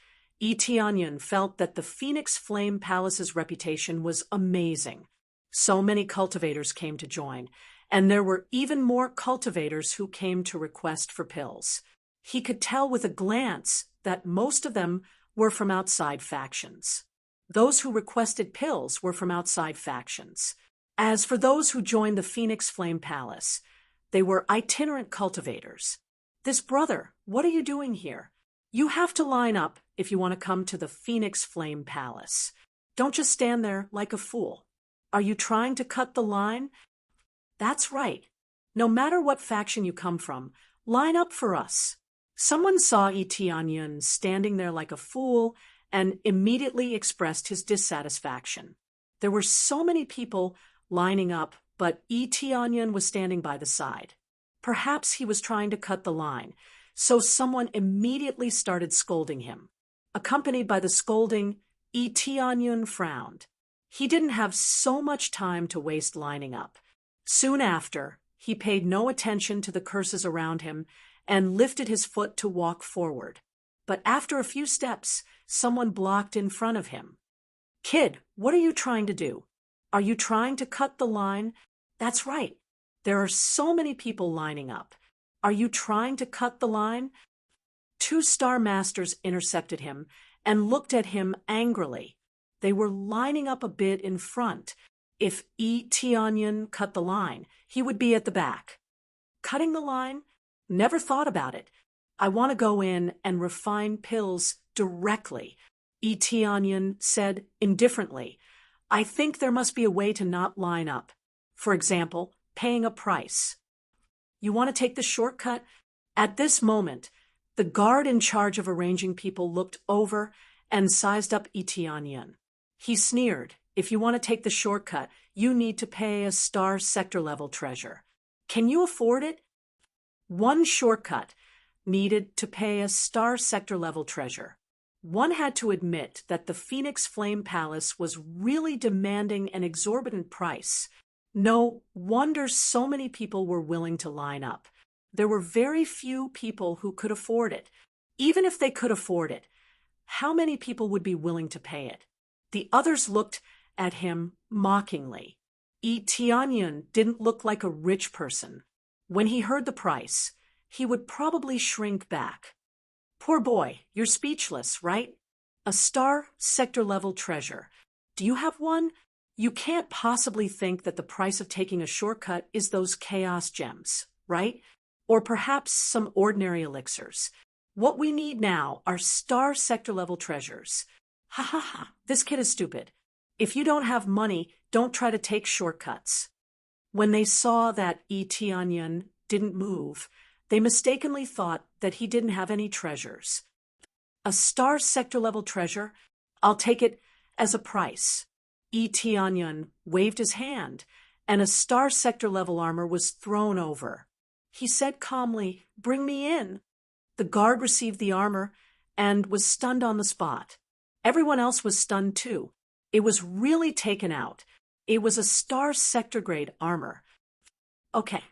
Tianyan felt that the Phoenix Flame Palace's reputation was amazing. So many cultivators came to join, and there were even more cultivators who came to request for pills. He could tell with a glance that most of them were from outside factions. Those who requested pills were from outside factions. As for those who joined the Phoenix Flame Palace, they were itinerant cultivators. This brother, what are you doing here? You have to line up if you want to come to the Phoenix Flame Palace. Don't just stand there like a fool. Are you trying to cut the line? That's right. No matter what faction you come from, line up for us. Someone saw Tianyan standing there like a fool and immediately expressed his dissatisfaction. There were so many people lining up, but Tianyan was standing by the side. Perhaps he was trying to cut the line, so someone immediately started scolding him. Accompanied by the scolding, Tianyan frowned. He didn't have so much time to waste lining up. Soon after, he paid no attention to the curses around him and lifted his foot to walk forward. But after a few steps, someone blocked in front of him. Kid, what are you trying to do? Are you trying to cut the line? That's right. There are so many people lining up. Are you trying to cut the line? Two star masters intercepted him and looked at him angrily. They were lining up a bit in front. If Tianyan cut the line, he would be at the back. Cutting the line? Never thought about it. I want to go in and refine pills directly, Tianyan said indifferently. I think there must be a way to not line up. For example, paying a price. You want to take the shortcut? At this moment, the guard in charge of arranging people looked over and sized up Tianyan. He sneered. If you want to take the shortcut, you need to pay a star sector level treasure. Can you afford it? One shortcut needed to pay a star sector level treasure. One had to admit that the Phoenix Flame Palace was really demanding an exorbitant price. No wonder so many people were willing to line up. There were very few people who could afford it. Even if they could afford it, how many people would be willing to pay it? The others looked at him mockingly. Tianyun didn't look like a rich person. When he heard the price, he would probably shrink back. Poor boy, you're speechless, right? A star sector level treasure. Do you have one? You can't possibly think that the price of taking a shortcut is those chaos gems, right? Or perhaps some ordinary elixirs. What we need now are star sector level treasures. Ha ha ha, this kid is stupid. If you don't have money, don't try to take shortcuts. When they saw that Tianyun didn't move, they mistakenly thought that he didn't have any treasures. A star sector level treasure? I'll take it as a price. Tianyun waved his hand, and a star sector level armor was thrown over. He said calmly, "Bring me in." The guard received the armor and was stunned on the spot. Everyone else was stunned too. It was really taken out. It was a star sector grade armor. Okay,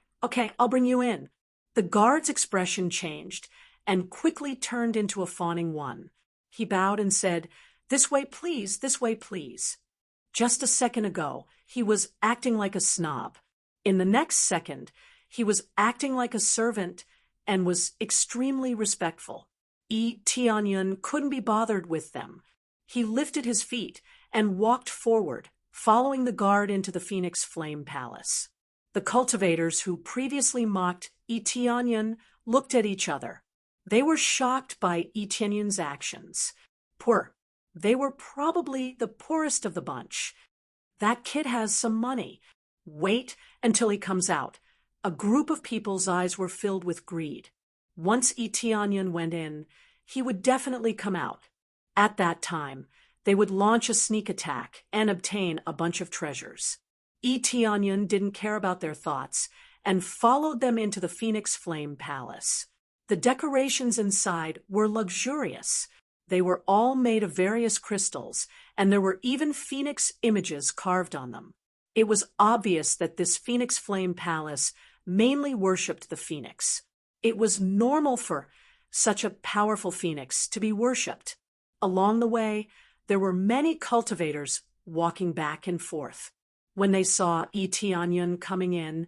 I'll bring you in. The guard's expression changed and quickly turned into a fawning one. He bowed and said, "This way, please, this way, please." Just a second ago, he was acting like a snob. In the next second, he was acting like a servant and was extremely respectful. Tianyun couldn't be bothered with them. He lifted his feet and walked forward, following the guard into the Phoenix Flame Palace. The cultivators who previously mocked Tianyun looked at each other. They were shocked by Tianyun's actions. Poor. They were probably the poorest of the bunch. That kid has some money. Wait until he comes out. A group of people's eyes were filled with greed. Once Tianyun went in, he would definitely come out. At that time, they would launch a sneak attack and obtain a bunch of treasures. Tianyun didn't care about their thoughts and followed them into the Phoenix Flame Palace. The decorations inside were luxurious. They were all made of various crystals, and there were even phoenix images carved on them. It was obvious that this Phoenix Flame Palace mainly worshipped the phoenix. It was normal for such a powerful phoenix to be worshipped. Along the way, there were many cultivators walking back and forth. When they saw Tianyun coming in,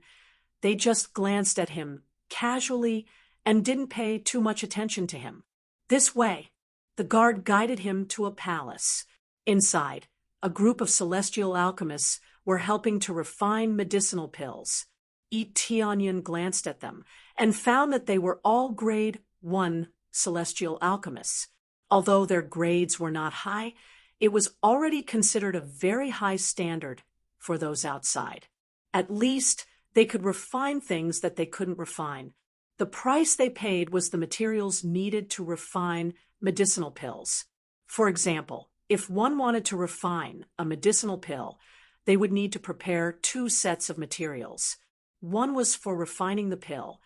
they just glanced at him casually and didn't pay too much attention to him. This way, the guard guided him to a palace. Inside, a group of celestial alchemists were helping to refine medicinal pills. Tianyun glanced at them and found that they were all grade 1 celestial alchemists. Although their grades were not high, it was already considered a very high standard for those outside. At least they could refine things that they couldn't refine. The price they paid was the materials needed to refine medicinal pills. For example, if one wanted to refine a medicinal pill, they would need to prepare 2 sets of materials. One was for refining the pill,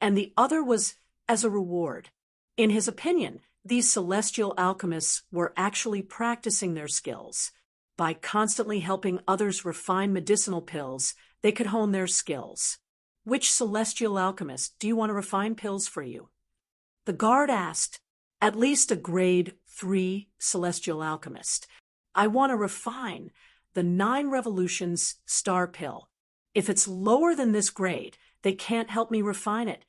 and the other was as a reward. In his opinion, these celestial alchemists were actually practicing their skills. By constantly helping others refine medicinal pills, they could hone their skills. Which celestial alchemist do you want to refine pills for you? The guard asked. At least a grade 3 celestial alchemist. I want to refine the 9 Revolutions star pill. If it's lower than this grade, they can't help me refine it.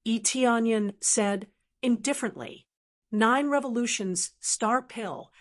Tianyun said indifferently. 9 Revolutions star pill.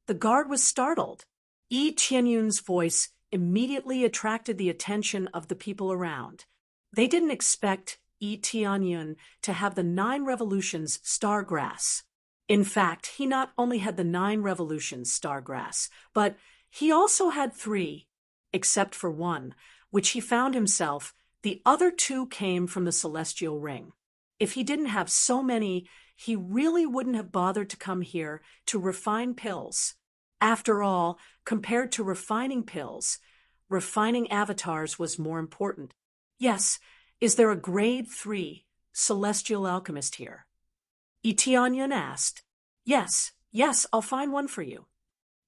The guard was startled. Tianyun's voice immediately attracted the attention of the people around. They didn't expect Tianyun to have the 9 Revolutions star grass. In fact, he not only had the 9 Revolutions star grass, but he also had 3, except for one, which he found himself. The other 2 came from the celestial ring. If he didn't have so many, he really wouldn't have bothered to come here to refine pills. After all, compared to refining pills, refining avatars was more important. Yes, is there a grade 3 celestial alchemist here? Tianyun asked. Yes, I'll find one for you.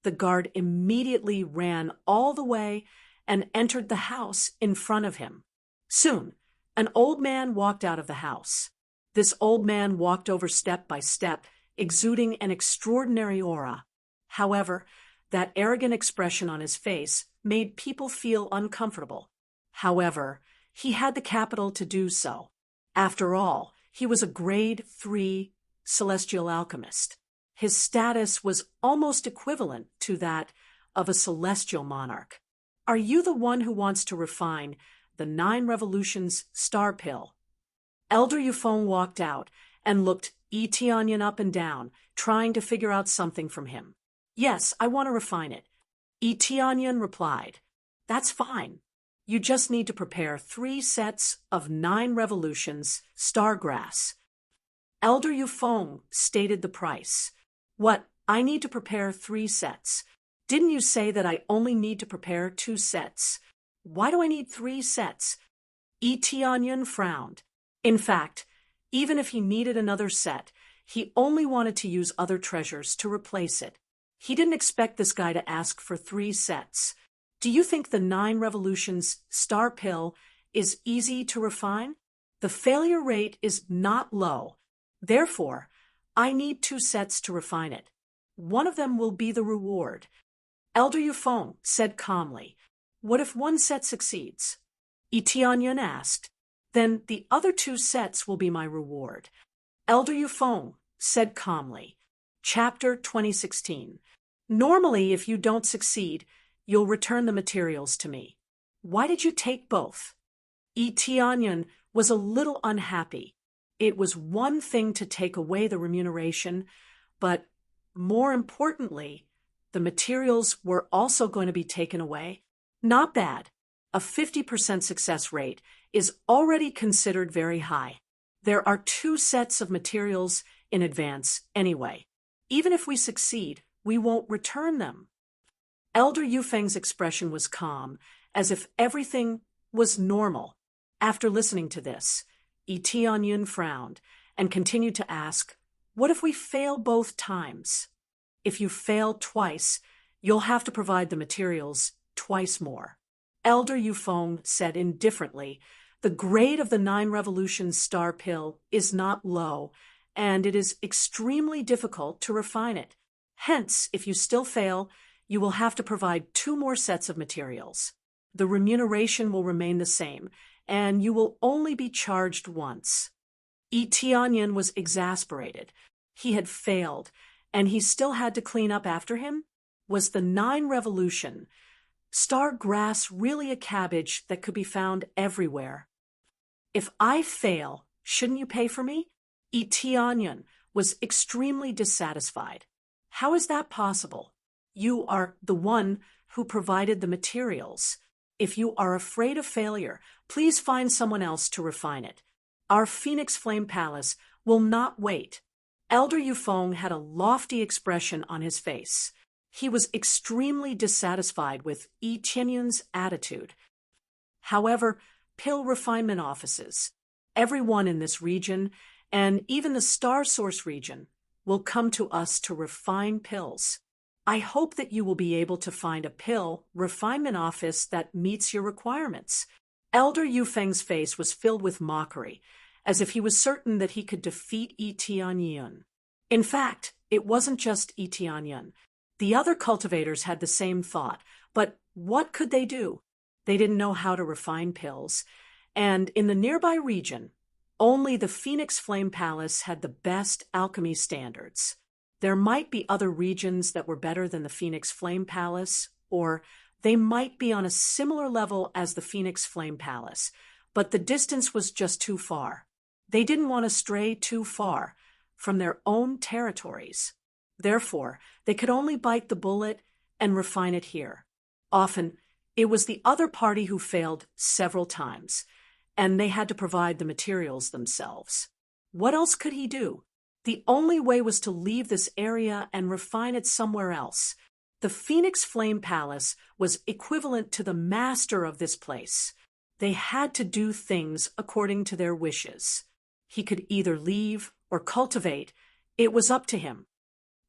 The guard immediately ran all the way and entered the house in front of him. Soon, an old man walked out of the house. This old man walked over step by step, exuding an extraordinary aura. However, That arrogant expression on his face made people feel uncomfortable. However, he had the capital to do so. After all, he was a grade 3 celestial alchemist. His status was almost equivalent to that of a celestial monarch. Are you the one who wants to refine the 9 Revolutions star pill? Elder Yufeng walked out and looked Tianyan up and down, trying to figure out something from him. Yes, I want to refine it. Tianyan replied. That's fine. You just need to prepare 3 sets of 9 Revolutions star grass. Elder Yufeng stated the price. What, I need to prepare 3 sets? Didn't you say that I only need to prepare 2 sets? Why do I need 3 sets? Tianyan frowned. In fact, even if he needed another set, he only wanted to use other treasures to replace it. He didn't expect this guy to ask for 3 sets. Do you think the 9 Revolutions star pill is easy to refine? The failure rate is not low. Therefore, I need 2 sets to refine it. One of them will be the reward. Elder Yufeng said calmly. What if 1 set succeeds? Tianyan asked. Then the other 2 sets will be my reward. Elder Yufeng said calmly. Chapter 2016. Normally, if you don't succeed, you'll return the materials to me. Why did you take both? Tianyan was a little unhappy. It was one thing to take away the remuneration, but more importantly, the materials were also going to be taken away. Not bad. A 50% success rate is already considered very high. There are 2 sets of materials in advance anyway. Even if we succeed, we won't return them. Elder Yufeng's expression was calm, as if everything was normal. After listening to this, Tianyan frowned and continued to ask, what if we fail both times? If you fail twice, you'll have to provide the materials twice more. Elder Yufeng said indifferently, the grade of the 9 Revolutions star pill is not low, and it is extremely difficult to refine it. Hence, if you still fail, you will have to provide 2 more sets of materials. The remuneration will remain the same, and you will only be charged once. Tianyan was exasperated. He had failed, and he still had to clean up after him? Was the 9 Revolution star grass really a cabbage that could be found everywhere? If I fail, shouldn't you pay for me? Tianyan was extremely dissatisfied. How is that possible? You are the one who provided the materials. If you are afraid of failure, please find someone else to refine it. Our Phoenix Flame Palace will not wait. Elder Yufeng had a lofty expression on his face. He was extremely dissatisfied with Tianyan's attitude. However, pill refinement offices, everyone in this region, and even the Star Source region, will come to us to refine pills. I hope that you will be able to find a pill refinement office that meets your requirements. Elder Yufeng's face was filled with mockery, as if he was certain that he could defeat Tianyan. In fact, it wasn't just Tianyan. The other cultivators had the same thought, but what could they do? They didn't know how to refine pills, and in the nearby region, only the Phoenix Flame Palace had the best alchemy standards. There might be other regions that were better than the Phoenix Flame Palace, or they might be on a similar level as the Phoenix Flame Palace, but the distance was just too far. They didn't want to stray too far from their own territories. Therefore, they could only bite the bullet and refine it here. Often, it was the other party who failed several times, and they had to provide the materials themselves. What else could he do? The only way was to leave this area and refine it somewhere else. The Phoenix Flame Palace was equivalent to the master of this place. They had to do things according to their wishes. He could either leave or cultivate. It was up to him.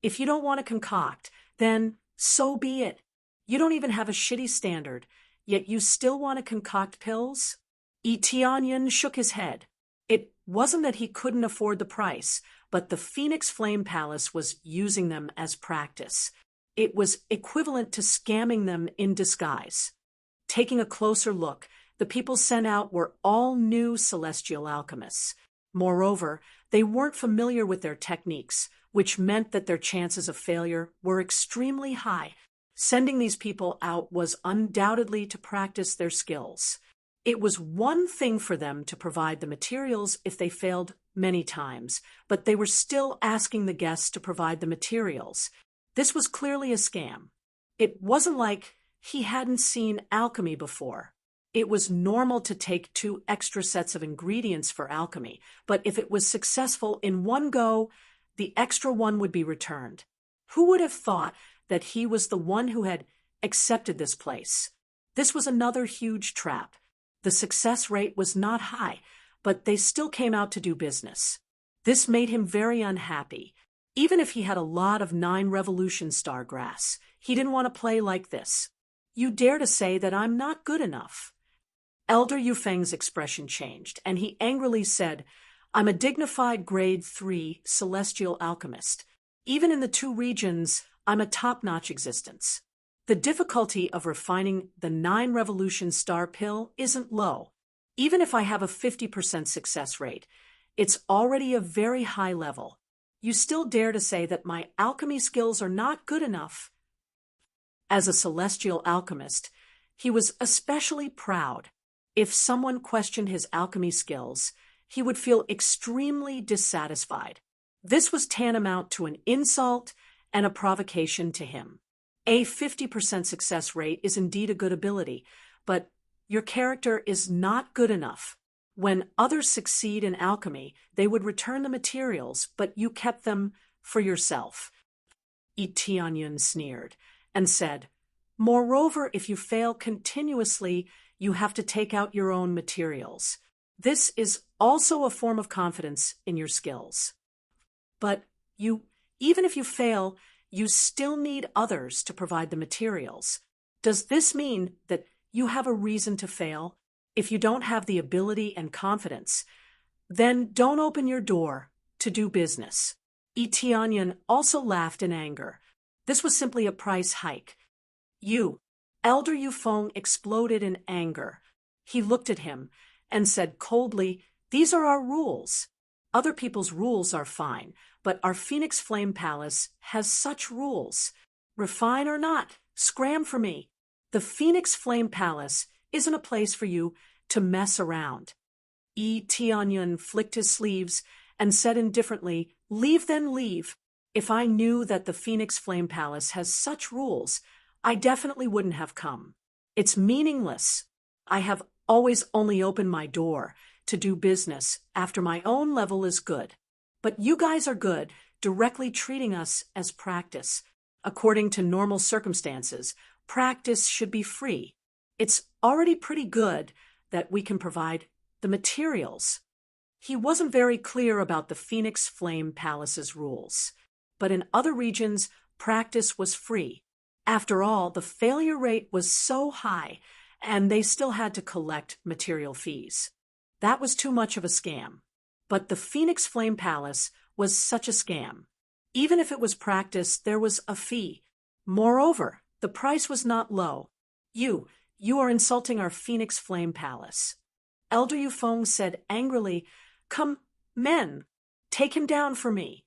If you don't want to concoct, then so be it. You don't even have a shitty standard, yet you still want to concoct pills? Tianyan shook his head. It wasn't that he couldn't afford the price, but the Phoenix Flame Palace was using them as practice. It was equivalent to scamming them in disguise. Taking a closer look, the people sent out were all new celestial alchemists. Moreover, they weren't familiar with their techniques, which meant that their chances of failure were extremely high. Sending these people out was undoubtedly to practice their skills. It was one thing for them to provide the materials if they failed many times, but they were still asking the guests to provide the materials. This was clearly a scam. It wasn't like he hadn't seen alchemy before. It was normal to take 2 extra sets of ingredients for alchemy, but if it was successful in one go, the extra one would be returned. Who would have thought that he was the one who had accepted this place? This was another huge trap. The success rate was not high, but they still came out to do business. This made him very unhappy. Even if he had a lot of 9 Revolution Star grass, he didn't want to play like this. You dare to say that I'm not good enough? Elder Yufeng's expression changed, and he angrily said, I'm a dignified grade 3 celestial alchemist. Even in the 2 regions, I'm a top-notch existence. The difficulty of refining the 9 Revolution Star pill isn't low. Even if I have a 50% success rate, it's already a very high level. You still dare to say that my alchemy skills are not good enough? As a celestial alchemist, he was especially proud. If someone questioned his alchemy skills, he would feel extremely dissatisfied. This was tantamount to an insult and a provocation to him. A 50% success rate is indeed a good ability, but your character is not good enough. When others succeed in alchemy, they would return the materials, but you kept them for yourself. Tianyun sneered and said, Moreover, if you fail continuously, you have to take out your own materials. This is also a form of confidence in your skills. But even if you fail, you still need others to provide the materials. Does this mean that you have a reason to fail? If you don't have the ability and confidence, then don't open your door to do business. Tianyun also laughed in anger. This was simply a price hike. Elder Yufeng exploded in anger. He looked at him and said coldly, These are our rules. Other people's rules are fine, but our Phoenix Flame Palace has such rules. Refine or not, scram for me. The Phoenix Flame Palace isn't a place for you to mess around. Tianyun flicked his sleeves and said indifferently, Leave then leave. If I knew that the Phoenix Flame Palace has such rules, I definitely wouldn't have come. It's meaningless. I have always only opened my door to do business after my own level is good. But you guys are good, directly treating us as practice. According to normal circumstances, practice should be free. It's already pretty good that we can provide the materials. He wasn't very clear about the Phoenix Flame Palace's rules, but in other regions, practice was free. After all, the failure rate was so high, and they still had to collect material fees. That was too much of a scam. But the Phoenix Flame Palace was such a scam. Even if it was practice, there was a fee. Moreover, the price was not low. You are insulting our Phoenix Flame Palace. Elder Yufeng said angrily, Come, men, take him down for me.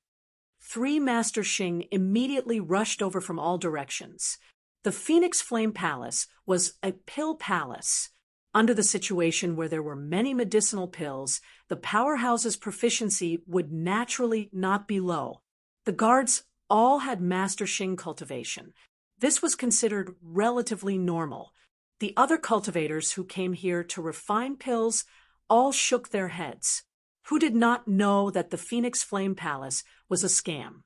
3 Master Xing immediately rushed over from all directions. The Phoenix Flame Palace was a pill palace. Under the situation where there were many medicinal pills, the powerhouse's proficiency would naturally not be low. The guards all had Master Xing cultivation. This was considered relatively normal. The other cultivators who came here to refine pills all shook their heads. Who did not know that the Phoenix Flame Palace was a scam?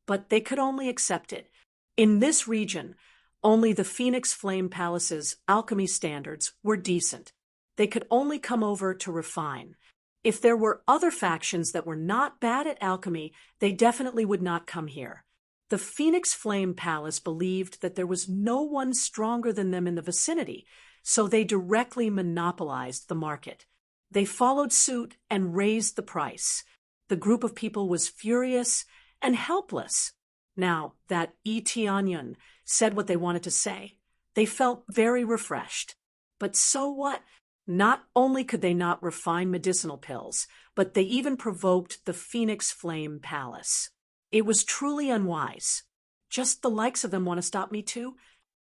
But they could only accept it. In this region, only the Phoenix Flame Palace's alchemy standards were decent. They could only come over to refine. If there were other factions that were not bad at alchemy, they definitely would not come here. The Phoenix Flame Palace believed that there was no one stronger than them in the vicinity, so they directly monopolized the market. They followed suit and raised the price. The group of people was furious and helpless. Now that Yi Tianyun said what they wanted to say, they felt very refreshed. But so what? Not only could they not refine medicinal pills, but they even provoked the Phoenix Flame Palace. It was truly unwise. Just the likes of them want to stop me too?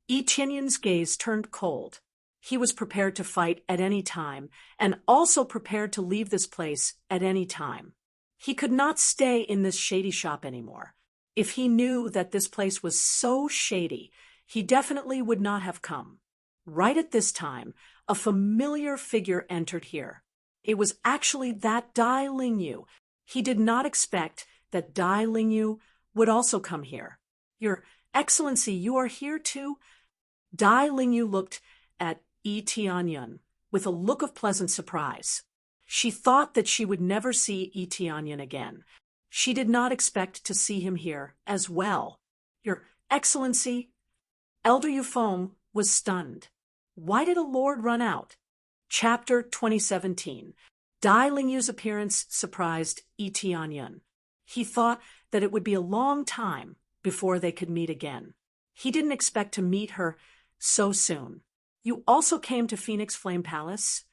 Yi Tianyun's gaze turned cold. He was prepared to fight at any time, and also prepared to leave this place at any time. He could not stay in this shady shop anymore. If he knew that this place was so shady, he definitely would not have come. Right at this time, a familiar figure entered here. It was actually that Dai Lingyu. He did not expect that Dai Lingyu would also come here. Your Excellency, you are here too? Dai Lingyu looked at Yi Tianyun with a look of pleasant surprise. She thought that she would never see Yi Tianyun again. She did not expect to see him here as well. Your Excellency, Elder Yufeng was stunned. Why did a lord run out? Chapter 2017. Dai Lingyu's appearance surprised Yi Tianyun. He thought that it would be a long time before they could meet again. He didn't expect to meet her so soon. You also came to Phoenix Flame Palace?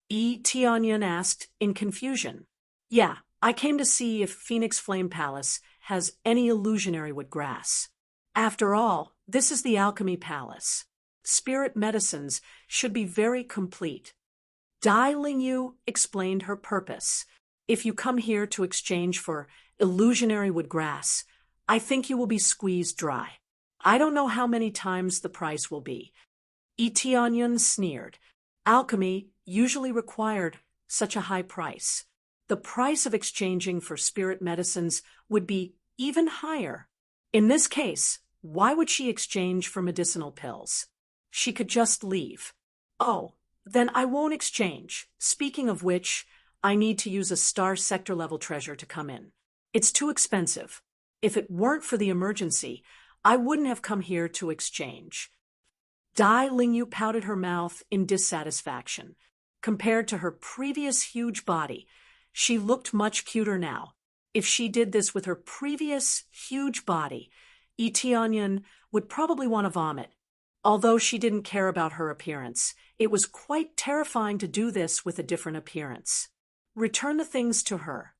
Yi Tianyun asked in confusion. Yeah, I came to see if Phoenix Flame Palace has any illusionary wood grass. After all, this is the Alchemy Palace. Spirit medicines should be very complete. Dai Lingyu explained her purpose. If you come here to exchange for illusionary wood grass, I think you will be squeezed dry. I don't know how many times the price will be. Yi Tianyun sneered. Alchemy usually required such a high price. The price of exchanging for spirit medicines would be even higher. In this case, why would she exchange for medicinal pills? She could just leave. Oh, then I won't exchange. Speaking of which, I need to use a star sector level treasure to come in. It's too expensive. If it weren't for the emergency, I wouldn't have come here to exchange. Dai Lingyu pouted her mouth in dissatisfaction. Compared to her previous huge body, she looked much cuter now. If she did this with her previous huge body, Yi Tianyun would probably want to vomit. Although she didn't care about her appearance, it was quite terrifying to do this with a different appearance. Return the things to her.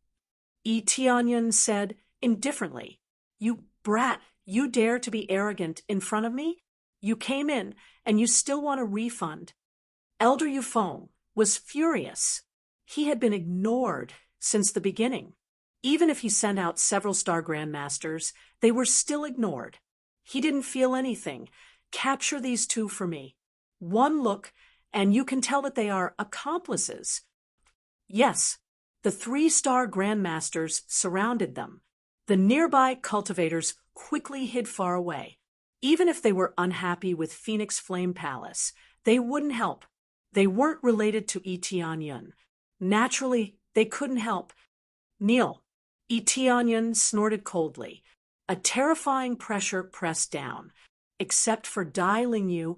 Yi Tianyun said indifferently. You brat, you dare to be arrogant in front of me? You came in, and you still want a refund. Elder Yufeng was furious. He had been ignored since the beginning. Even if he sent out several star grandmasters, they were still ignored. He didn't feel anything. Capture these two for me. One look, and you can tell that they are accomplices. Yes, the 3-star grandmasters surrounded them. The nearby cultivators quickly hid far away. Even if they were unhappy with Phoenix Flame Palace, they wouldn't help. They weren't related to Yi Tianyun. Naturally, they couldn't help. Kneel. Yi Tianyun snorted coldly. A terrifying pressure pressed down. Except for Dai Lingyu,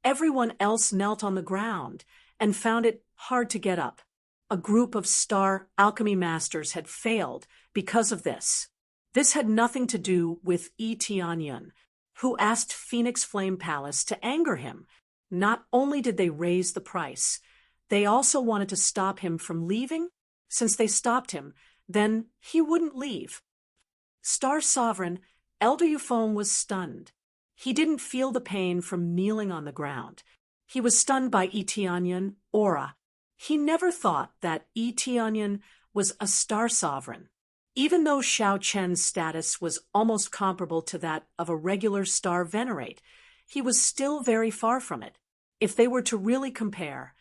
everyone else knelt on the ground and found it hard to get up. A group of star alchemy masters had failed because of this. This had nothing to do with Yi Tianyun, who asked Phoenix Flame Palace to anger him. Not only did they raise the price, they also wanted to stop him from leaving. Since they stopped him, then he wouldn't leave. Star Sovereign, Elder Yufeng was stunned. He didn't feel the pain from kneeling on the ground. He was stunned by Yi Tianyun aura. He never thought that Yi Tianyun was a Star Sovereign. Even though Xiao Chen's status was almost comparable to that of a regular Star Venerate, he was still very far from it. If they were to really compare,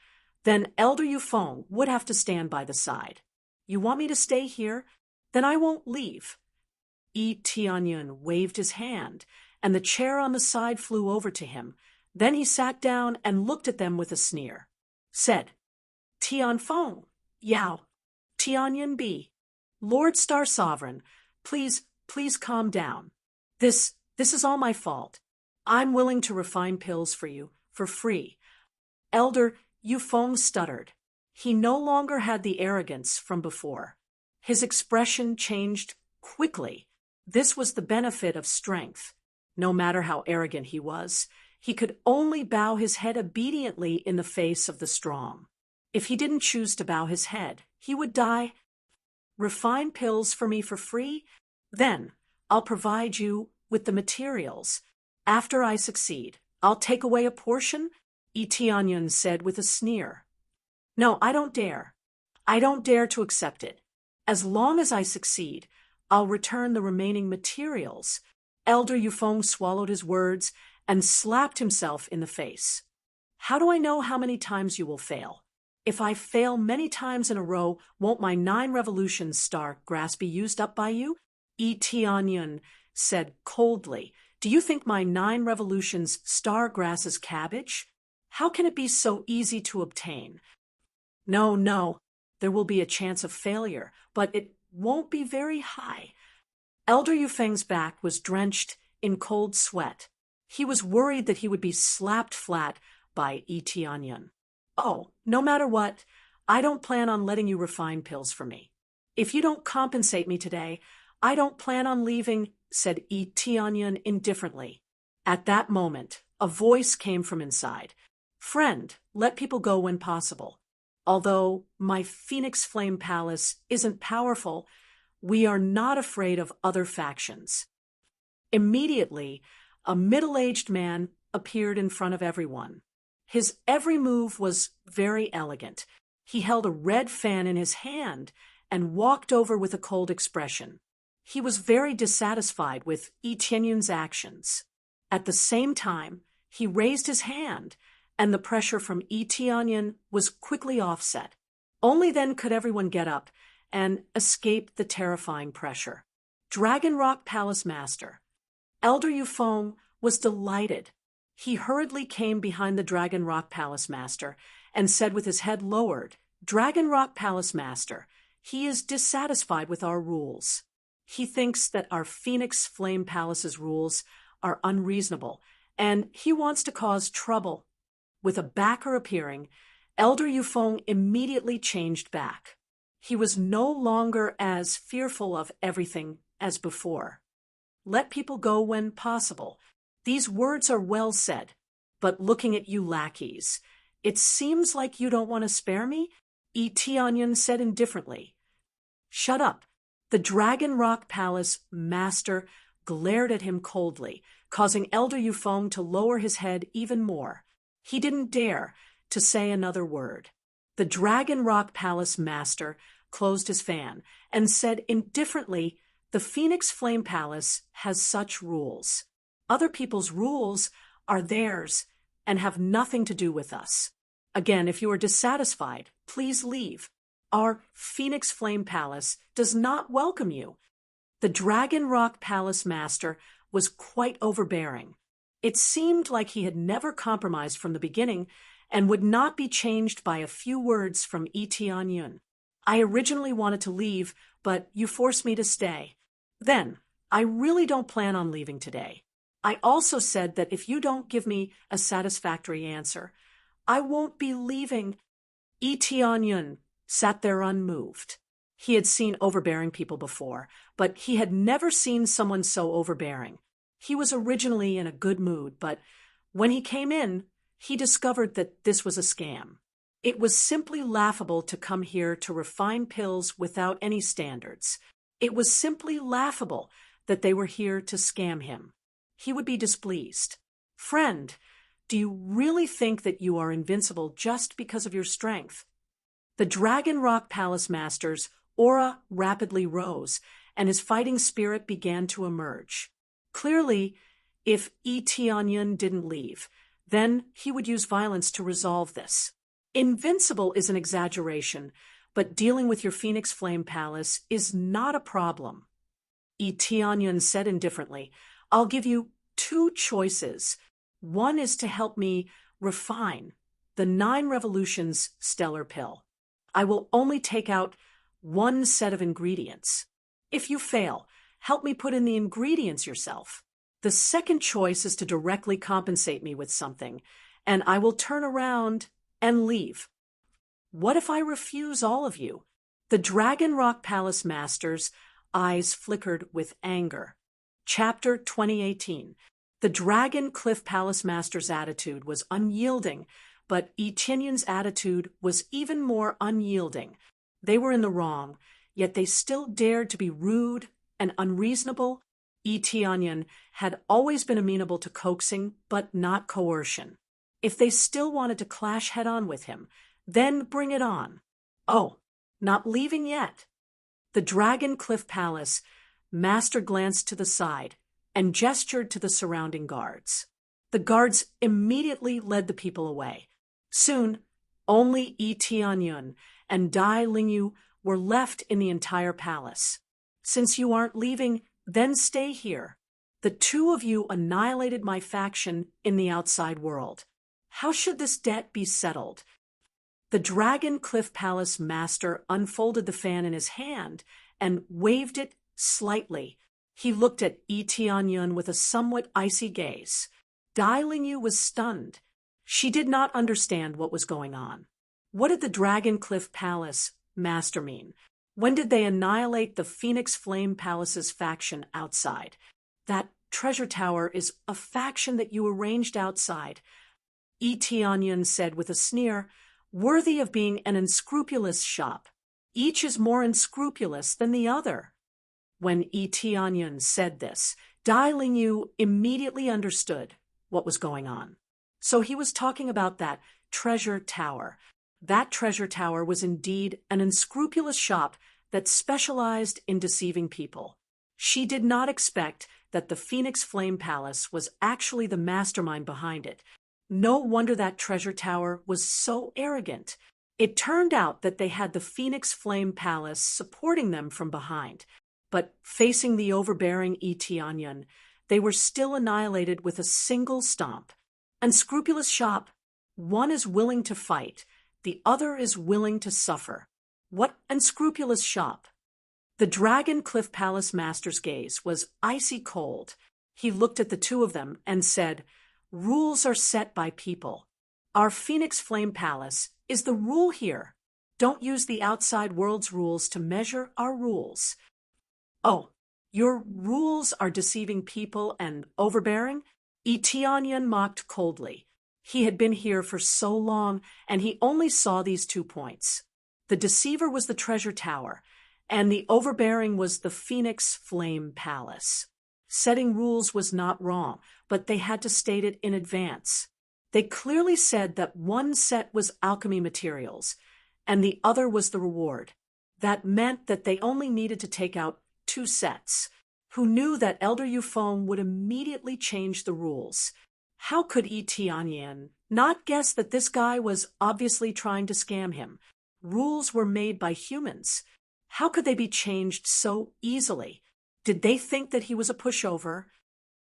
then Elder Yufeng would have to stand by the side. You want me to stay here? Then I won't leave. Yi Tianyun waved his hand, and the chair on the side flew over to him. Then he sat down and looked at them with a sneer. Said, Tianfeng, Yao, Tianyun B. Lord Star Sovereign, please calm down. This is all my fault. I'm willing to refine pills for you, for free. Elder Yufeng stuttered. He no longer had the arrogance from before. His expression changed quickly. This was the benefit of strength. No matter how arrogant he was, he could only bow his head obediently in the face of the strong. If he didn't choose to bow his head, he would die. Refine pills for me for free? Then I'll provide you with the materials. After I succeed, I'll take away a portion, Etianyan said with a sneer. No, I don't dare. I don't dare to accept it. As long as I succeed, I'll return the remaining materials. Elder Yufeng swallowed his words and slapped himself in the face. How do I know how many times you will fail? If I fail many times in a row, won't my 9 revolutions star grass be used up by you? Etianyan said coldly. Do you think my 9 revolutions star grass is cabbage? How can it be so easy to obtain? No, there will be a chance of failure, but it won't be very high. Elder Yufeng's back was drenched in cold sweat. He was worried that he would be slapped flat by Etianyan. Oh, no matter what, I don't plan on letting you refine pills for me. If you don't compensate me today, I don't plan on leaving, said Etianyan indifferently. At that moment, a voice came from inside. Friend, let people go when possible. Although my Phoenix Flame Palace isn't powerful, we are not afraid of other factions. Immediately, a middle-aged man appeared in front of everyone. His every move was very elegant. He held a red fan in his hand and walked over with a cold expression. He was very dissatisfied with Etianyan's actions. At the same time, he raised his hand, and the pressure from Etianyan was quickly offset. Only then could everyone get up and escape the terrifying pressure. Dragon Rock Palace Master. Elder Yufeng was delighted. He hurriedly came behind the Dragon Rock Palace Master and said with his head lowered, Dragon Rock Palace Master, he is dissatisfied with our rules. He thinks that our Phoenix Flame Palace's rules are unreasonable, and he wants to cause trouble. With a backer appearing, Elder Yufeng immediately changed back. He was no longer as fearful of everything as before. Let people go when possible. These words are well said, but looking at you lackeys, it seems like you don't want to spare me, Etianyan said indifferently. Shut up. The Dragon Rock Palace Master glared at him coldly, causing Elder Yufeng to lower his head even more. He didn't dare to say another word. The Dragon Rock Palace Master closed his fan and said indifferently, the Phoenix Flame Palace has such rules. Other people's rules are theirs and have nothing to do with us. Again, if you are dissatisfied, please leave. Our Phoenix Flame Palace does not welcome you. The Dragon Rock Palace Master was quite overbearing. It seemed like he had never compromised from the beginning and would not be changed by a few words from Etianyan. I originally wanted to leave, but you forced me to stay. Then, I really don't plan on leaving today. I also said that if you don't give me a satisfactory answer, I won't be leaving. Etianyan sat there unmoved. He had seen overbearing people before, but he had never seen someone so overbearing. He was originally in a good mood, but when he came in, he discovered that this was a scam. It was simply laughable to come here to refine pills without any standards. It was simply laughable that they were here to scam him. He would be displeased. Friend, do you really think that you are invincible just because of your strength? The Dragon Rock Palace Master's aura rapidly rose, and his fighting spirit began to emerge. Clearly, if Etianyan didn't leave, then he would use violence to resolve this. Invincible is an exaggeration, but dealing with your Phoenix Flame Palace is not a problem. Etianyan said indifferently, I'll give you 2 choices. One is to help me refine the 9 Revolutions stellar pill. I will only take out 1 set of ingredients. If you fail, help me put in the ingredients yourself. The second choice is to directly compensate me with something, and I will turn around and leave. What if I refuse all of you? The Dragon Rock Palace Master's eyes flickered with anger. Chapter 2018. The Dragon Cliff Palace Master's attitude was unyielding, but Yi Tianyun's attitude was even more unyielding. They were in the wrong, yet they still dared to be rude and unreasonable. Yi Tianyun had always been amenable to coaxing, but not coercion. If they still wanted to clash head-on with him, then bring it on. Oh, not leaving yet. The Dragon Cliff Palace Master glanced to the side and gestured to the surrounding guards. The guards immediately led the people away. Soon, only Yi Tianyun and Dai Lingyu were left in the entire palace. Since you aren't leaving, then stay here. The two of you annihilated my faction in the outside world. How should this debt be settled? The Dragon Cliff Palace Master unfolded the fan in his hand and waved it slightly. He looked at Yi Tianyun with a somewhat icy gaze. Dai Lingyu was stunned. She did not understand what was going on. What did the Dragon Cliff Palace Master mean? When did they annihilate the Phoenix Flame Palace's faction outside? That treasure tower is a faction that you arranged outside. Yi Tianyun said with a sneer, worthy of being an unscrupulous shop. Each is more unscrupulous than the other. When Yi Tianyun said this, Dai Lingyu immediately understood what was going on. So he was talking about that treasure tower. That treasure tower was indeed an unscrupulous shop that specialized in deceiving people. She did not expect that the Phoenix Flame Palace was actually the mastermind behind it. No wonder that treasure tower was so arrogant. It turned out that they had the Phoenix Flame Palace supporting them from behind. But facing the overbearing Yi Tianyun, they were still annihilated with a single stomp. Unscrupulous shop. One is willing to fight. The other is willing to suffer. What unscrupulous shop? The Dragon Cliff Palace Master's gaze was icy cold. He looked at the two of them and said, rules are set by people. Our Phoenix Flame Palace is the rule here. Don't use the outside world's rules to measure our rules. Oh, your rules are deceiving people and overbearing? Yi Tianyun mocked coldly. He had been here for so long, and he only saw these 2 points. The deceiver was the treasure tower, and the overbearing was the Phoenix Flame Palace. Setting rules was not wrong, but they had to state it in advance. They clearly said that one set was alchemy materials, and the other was the reward. That meant that they only needed to take out 2 sets. Who knew that Elder Yufeng would immediately change the rules? How could Yi Tianyun not guess that this guy was obviously trying to scam him? Rules were made by humans. How could they be changed so easily? Did they think that he was a pushover?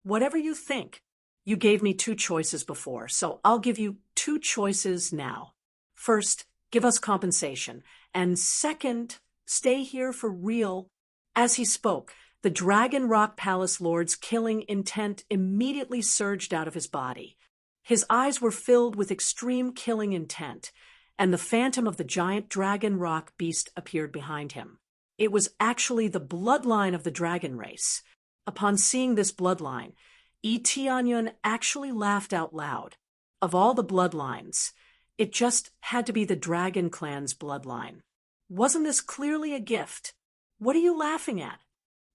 Whatever you think. You gave me 2 choices before, so I'll give you 2 choices now. First, give us compensation. And second, stay here for real. As he spoke, the Dragon Rock Palace Lord's killing intent immediately surged out of his body. His eyes were filled with extreme killing intent, and the phantom of the giant Dragon Rock beast appeared behind him. It was actually the bloodline of the dragon race. Upon seeing this bloodline, Yi Tianyun actually laughed out loud. Of all the bloodlines, it just had to be the Dragon Clan's bloodline. Wasn't this clearly a gift? What are you laughing at?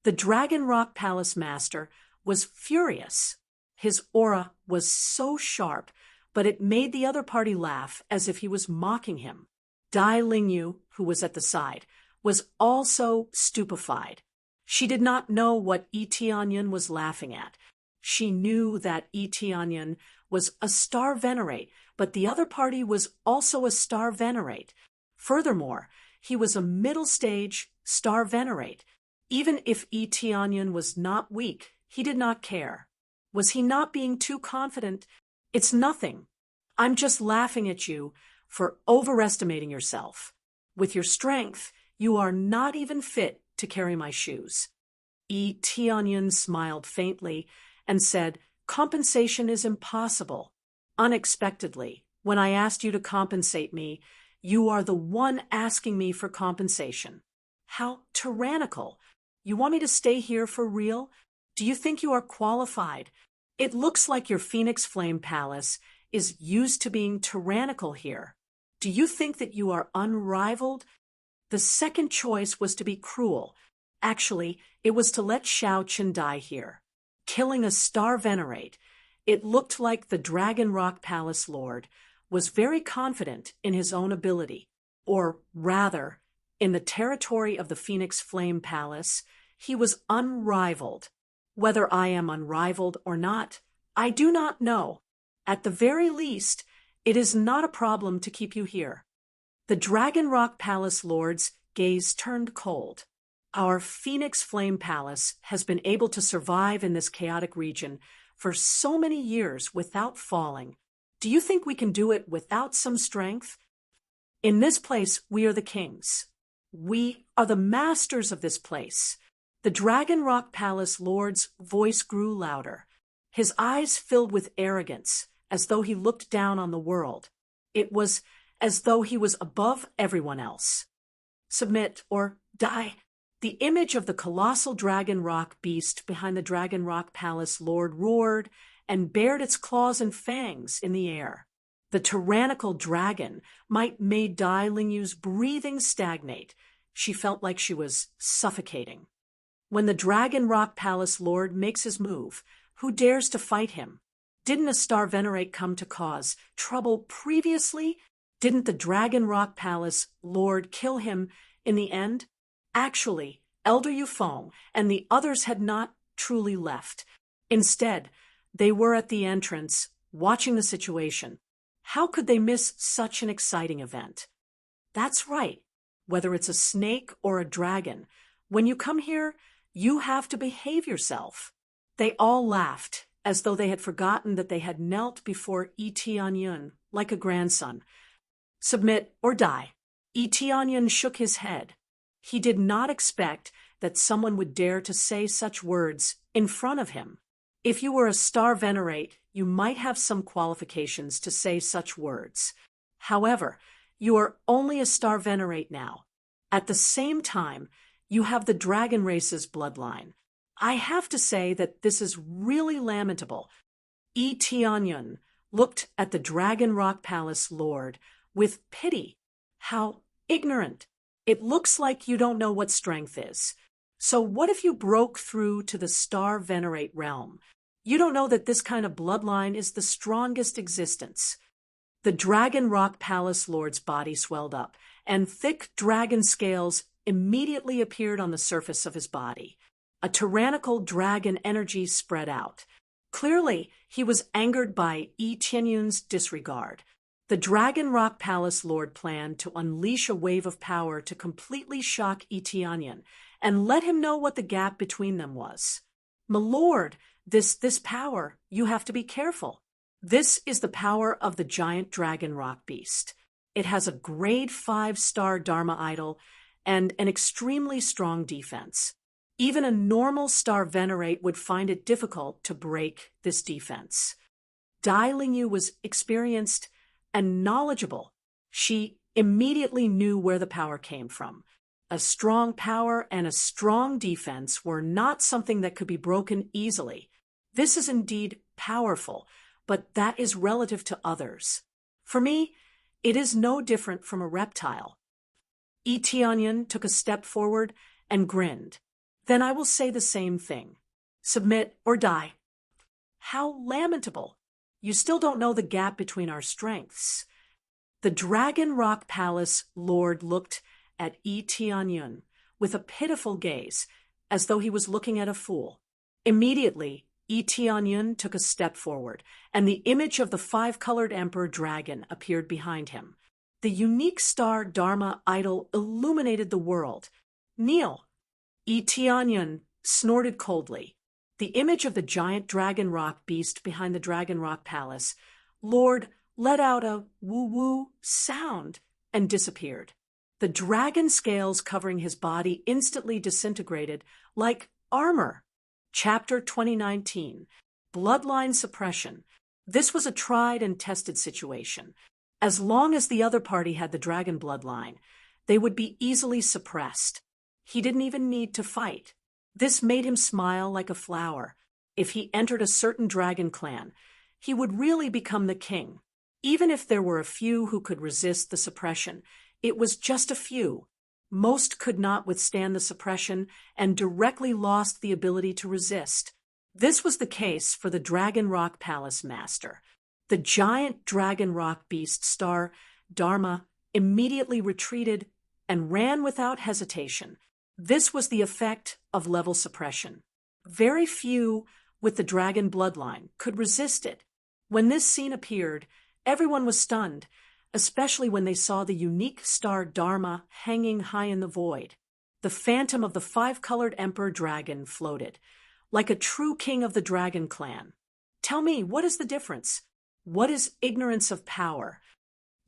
The Dragon Rock Palace Master was furious. His aura was so sharp, but it made the other party laugh as if he was mocking him. Dai Lingyu, who was at the side, was also stupefied. She did not know what Yi Tianyun was laughing at. She knew that Yi Tianyun was a star venerate, but the other party was also a star venerate. Furthermore, he was a middle stage star venerate. Even if Yi Tianyun was not weak, he did not care. Was he not being too confident? It's nothing. I'm just laughing at you for overestimating yourself. With your strength, you are not even fit to carry my shoes. Yi Tianyun smiled faintly and said, compensation is impossible. Unexpectedly, when I asked you to compensate me, you are the one asking me for compensation. How tyrannical. You want me to stay here for real? Do you think you are qualified? It looks like your Phoenix Flame Palace is used to being tyrannical here. Do you think that you are unrivaled? The second choice was to be cruel. Actually, it was to let Xiao Chen die here, killing a star venerate. It looked like the Dragon Rock Palace Lord was very confident in his own ability, or rather, in the territory of the Phoenix Flame Palace, he was unrivaled. Whether I am unrivaled or not, I do not know. At the very least, it is not a problem to keep you here. The Dragon Rock Palace Lord's gaze turned cold. Our Phoenix Flame Palace has been able to survive in this chaotic region for so many years without falling. Do you think we can do it without some strength? In this place, we are the kings. We are the masters of this place. The Dragon Rock Palace Lord's voice grew louder. His eyes filled with arrogance, as though he looked down on the world. It was as though he was above everyone else. Submit or die. The image of the colossal Dragon Rock beast behind the Dragon Rock Palace Lord roared and bared its claws and fangs in the air. The tyrannical dragon made Dai Lingyu's breathing stagnate. She felt like she was suffocating. When the Dragon Rock Palace Lord makes his move, who dares to fight him? Didn't a star venerate come to cause trouble previously? Didn't the Dragon Rock Palace Lord kill him in the end? Actually, Elder Yufeng and the others had not truly left. Instead, they were at the entrance, watching the situation. How could they miss such an exciting event? That's right. Whether it's a snake or a dragon, when you come here, you have to behave yourself. They all laughed, as though they had forgotten that they had knelt before Yi Tianyun like a grandson. Submit or die. Yi Tianyun shook his head. He did not expect that someone would dare to say such words in front of him. If you were a star venerate, you might have some qualifications to say such words. However, you are only a star venerate now. At the same time, you have the dragon race's bloodline. I have to say that this is really lamentable. Yi Tianyun looked at the Dragon Rock Palace Lord with pity. How ignorant. It looks like you don't know what strength is. So what if you broke through to the star venerate realm? You don't know that this kind of bloodline is the strongest existence. The Dragon Rock Palace Lord's body swelled up, and thick dragon scales immediately appeared on the surface of his body. A tyrannical dragon energy spread out. Clearly, he was angered by Yi Tianyun's disregard. The Dragon Rock Palace Lord planned to unleash a wave of power to completely shock Yi Tianyun and let him know what the gap between them was. My lord, this power, you have to be careful. This is the power of the giant dragon rock beast. It has a grade 5-star Dharma idol and an extremely strong defense. Even a normal star venerate would find it difficult to break this defense. Dai Lingyu was experienced and knowledgeable. She immediately knew where the power came from. A strong power and a strong defense were not something that could be broken easily. This is indeed powerful, but that is relative to others. For me, it is no different from a reptile. Yi Tianyun took a step forward and grinned. Then I will say the same thing. Submit or die. How lamentable. You still don't know the gap between our strengths. The Dragon Rock Palace Lord looked at Yi Tianyun with a pitiful gaze, as though he was looking at a fool. Immediately, Yi Tianyun took a step forward, and the image of the 5-colored Emperor Dragon appeared behind him. The unique star Dharma idol illuminated the world. Kneel. Yi Tianyun snorted coldly. The image of the giant dragon rock beast behind the Dragon Rock Palace Lord let out a woo-woo sound and disappeared. The dragon scales covering his body instantly disintegrated like armor. Chapter 2019, Bloodline Suppression. This was a tried and tested situation. As long as the other party had the dragon bloodline, they would be easily suppressed. He didn't even need to fight. This made him smile like a flower. If he entered a certain dragon clan, he would really become the king. Even if there were a few who could resist the suppression, it was just a few. Most could not withstand the suppression and directly lost the ability to resist. This was the case for the Dragon Rock Palace Master. The giant Dragon Rock beast star, Dharma, immediately retreated and ran without hesitation. This was the effect of level suppression. Very few with the dragon bloodline could resist it. When this scene appeared, everyone was stunned, especially when they saw the unique star Dharma hanging high in the void. The phantom of the five-colored emperor dragon floated, like a true king of the dragon clan. Tell me, what is the difference? What is ignorance of power?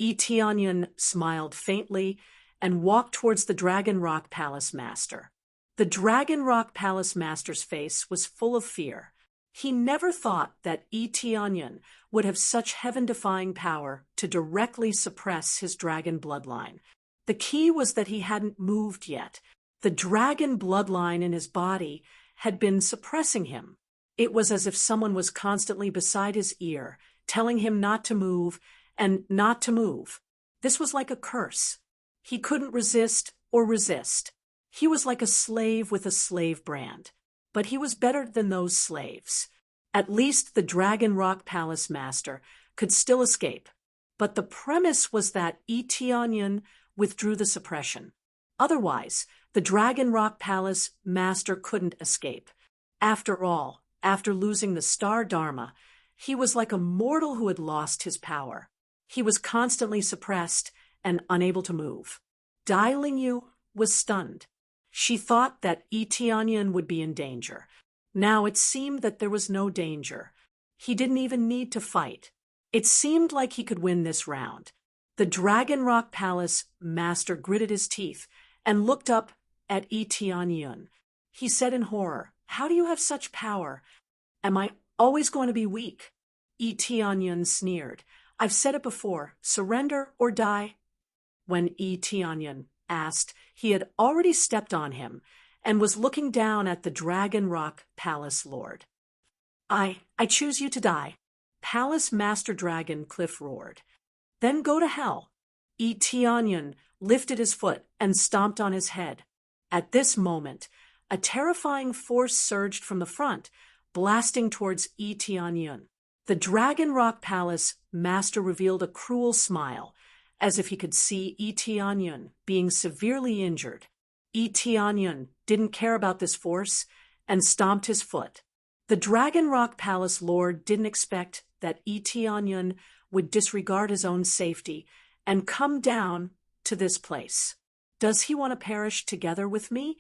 Eteonyon smiled faintly and walked towards the Dragon Rock Palace Master. The Dragon Rock Palace Master's face was full of fear. He never thought that Eteonyon would have such heaven-defying power to directly suppress his dragon bloodline. The key was that he hadn't moved yet. The dragon bloodline in his body had been suppressing him. It was as if someone was constantly beside his ear, telling him not to move and not to move. This was like a curse. He couldn't resist or resist. He was like a slave with a slave brand. But he was better than those slaves. At least the Dragon Rock Palace Master could still escape. But the premise was that Eteonyon withdrew the suppression. Otherwise, the Dragon Rock Palace Master couldn't escape. After all, after losing the star Dharma, he was like a mortal who had lost his power. He was constantly suppressed and unable to move. Yu was stunned. She thought that Eteonyon would be in danger. Now it seemed that there was no danger. He didn't even need to fight. It seemed like he could win this round. The Dragon Rock Palace Master gritted his teeth and looked up at Eteonyon. He said in horror, "How do you have such power? Am I always going to be weak?" Eteonyon sneered. "I've said it before, surrender or die." When Eteonyon asked, he had already stepped on him and was looking down at the Dragon Rock Palace Lord. I choose you to die." Palace Master Dragon Cliff roared. "Then go to hell." Eteonyon lifted his foot and stomped on his head. At this moment, a terrifying force surged from the front, blasting towards Eteonyon. The Dragon Rock Palace Master revealed a cruel smile, as if he could see Eteonyon being severely injured. Eteonyon didn't care about this force and stomped his foot. The Dragon Rock Palace Lord didn't expect that Eteonyon would disregard his own safety and come down to this place. Does he want to perish together with me?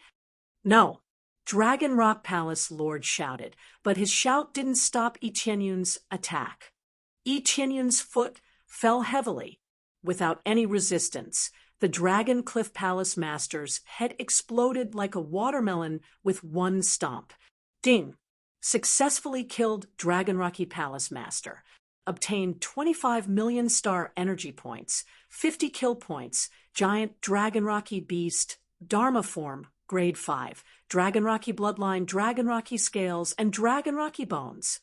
No, Dragon Rock Palace Lord shouted, but his shout didn't stop Eteonyon's attack. Eteonyon's foot fell heavily. Without any resistance, the Dragon Cliff Palace Master's head exploded like a watermelon with one stomp. Ding! Successfully killed Dragon Rocky Palace Master. Obtained 25 million star energy points, 50 kill points, giant Dragon Rocky beast, Dharma form, grade 5, Dragon Rocky bloodline, Dragon Rocky scales, and Dragon Rocky bones.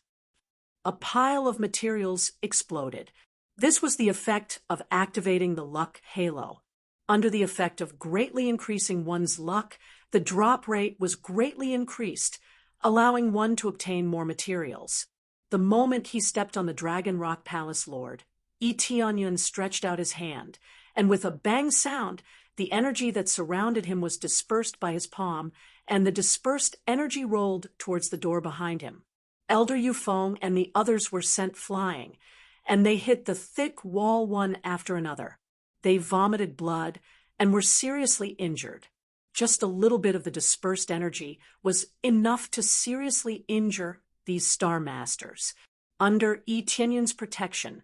A pile of materials exploded. This was the effect of activating the luck halo. Under the effect of greatly increasing one's luck, the drop rate was greatly increased, allowing one to obtain more materials. The moment he stepped on the Dragon Rock Palace Lord, Eteonyon stretched out his hand, and with a bang sound, the energy that surrounded him was dispersed by his palm, and the dispersed energy rolled towards the door behind him. Elder Yufeng and the others were sent flying, and they hit the thick wall one after another. They vomited blood and were seriously injured. Just a little bit of the dispersed energy was enough to seriously injure these Star Masters. Under Eteonyon's protection,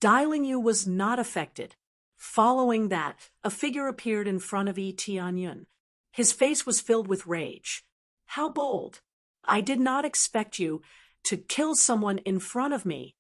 Yu was not affected. Following that, a figure appeared in front of Eteonyon. His face was filled with rage. "How bold! I did not expect you to kill someone in front of me."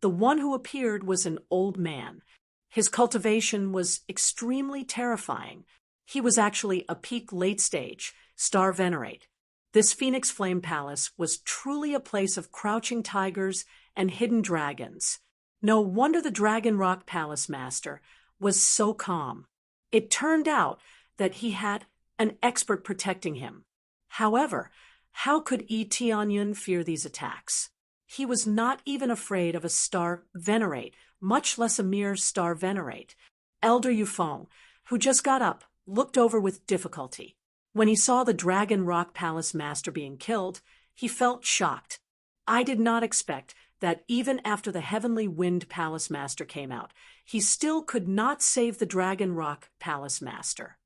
The one who appeared was an old man. His cultivation was extremely terrifying. He was actually a peak late stage, Star Venerate. This Phoenix Flame Palace was truly a place of crouching tigers and hidden dragons. No wonder the Dragon Rock Palace Master was so calm. It turned out that he had an expert protecting him. However, how could Tianyun fear these attacks? He was not even afraid of a star venerate, much less a mere star venerate. Elder Yufeng, who just got up, looked over with difficulty. When he saw the Dragon Rock Palace Master being killed, he felt shocked. I did not expect that even after the Heavenly Wind Palace Master came out, he still could not save the Dragon Rock Palace Master.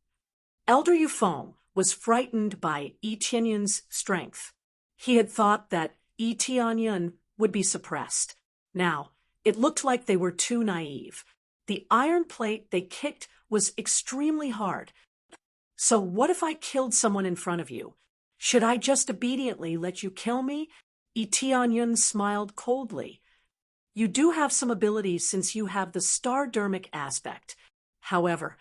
Elder Yufeng was frightened by Tianyun's strength. He had thought that Tianyun would be suppressed. Now, it looked like they were too naive. The iron plate they kicked was extremely hard. So what if I killed someone in front of you? Should I just obediently let you kill me? Tianyun smiled coldly. You do have some ability since you have the star-dermic aspect. However,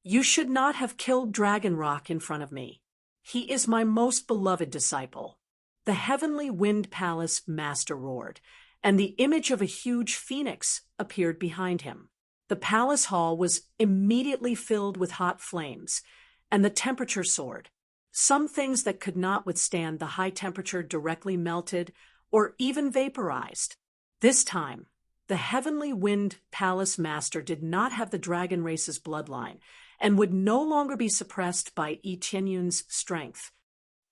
you should not have killed Dragon Rock in front of me. He is my most beloved disciple. The Heavenly Wind Palace Master roared, and the image of a huge phoenix appeared behind him. The palace hall was immediately filled with hot flames, and the temperature soared. Some things that could not withstand the high temperature directly melted or even vaporized. This time, the Heavenly Wind Palace Master did not have the dragon race's bloodline and would no longer be suppressed by Tianyun's strength.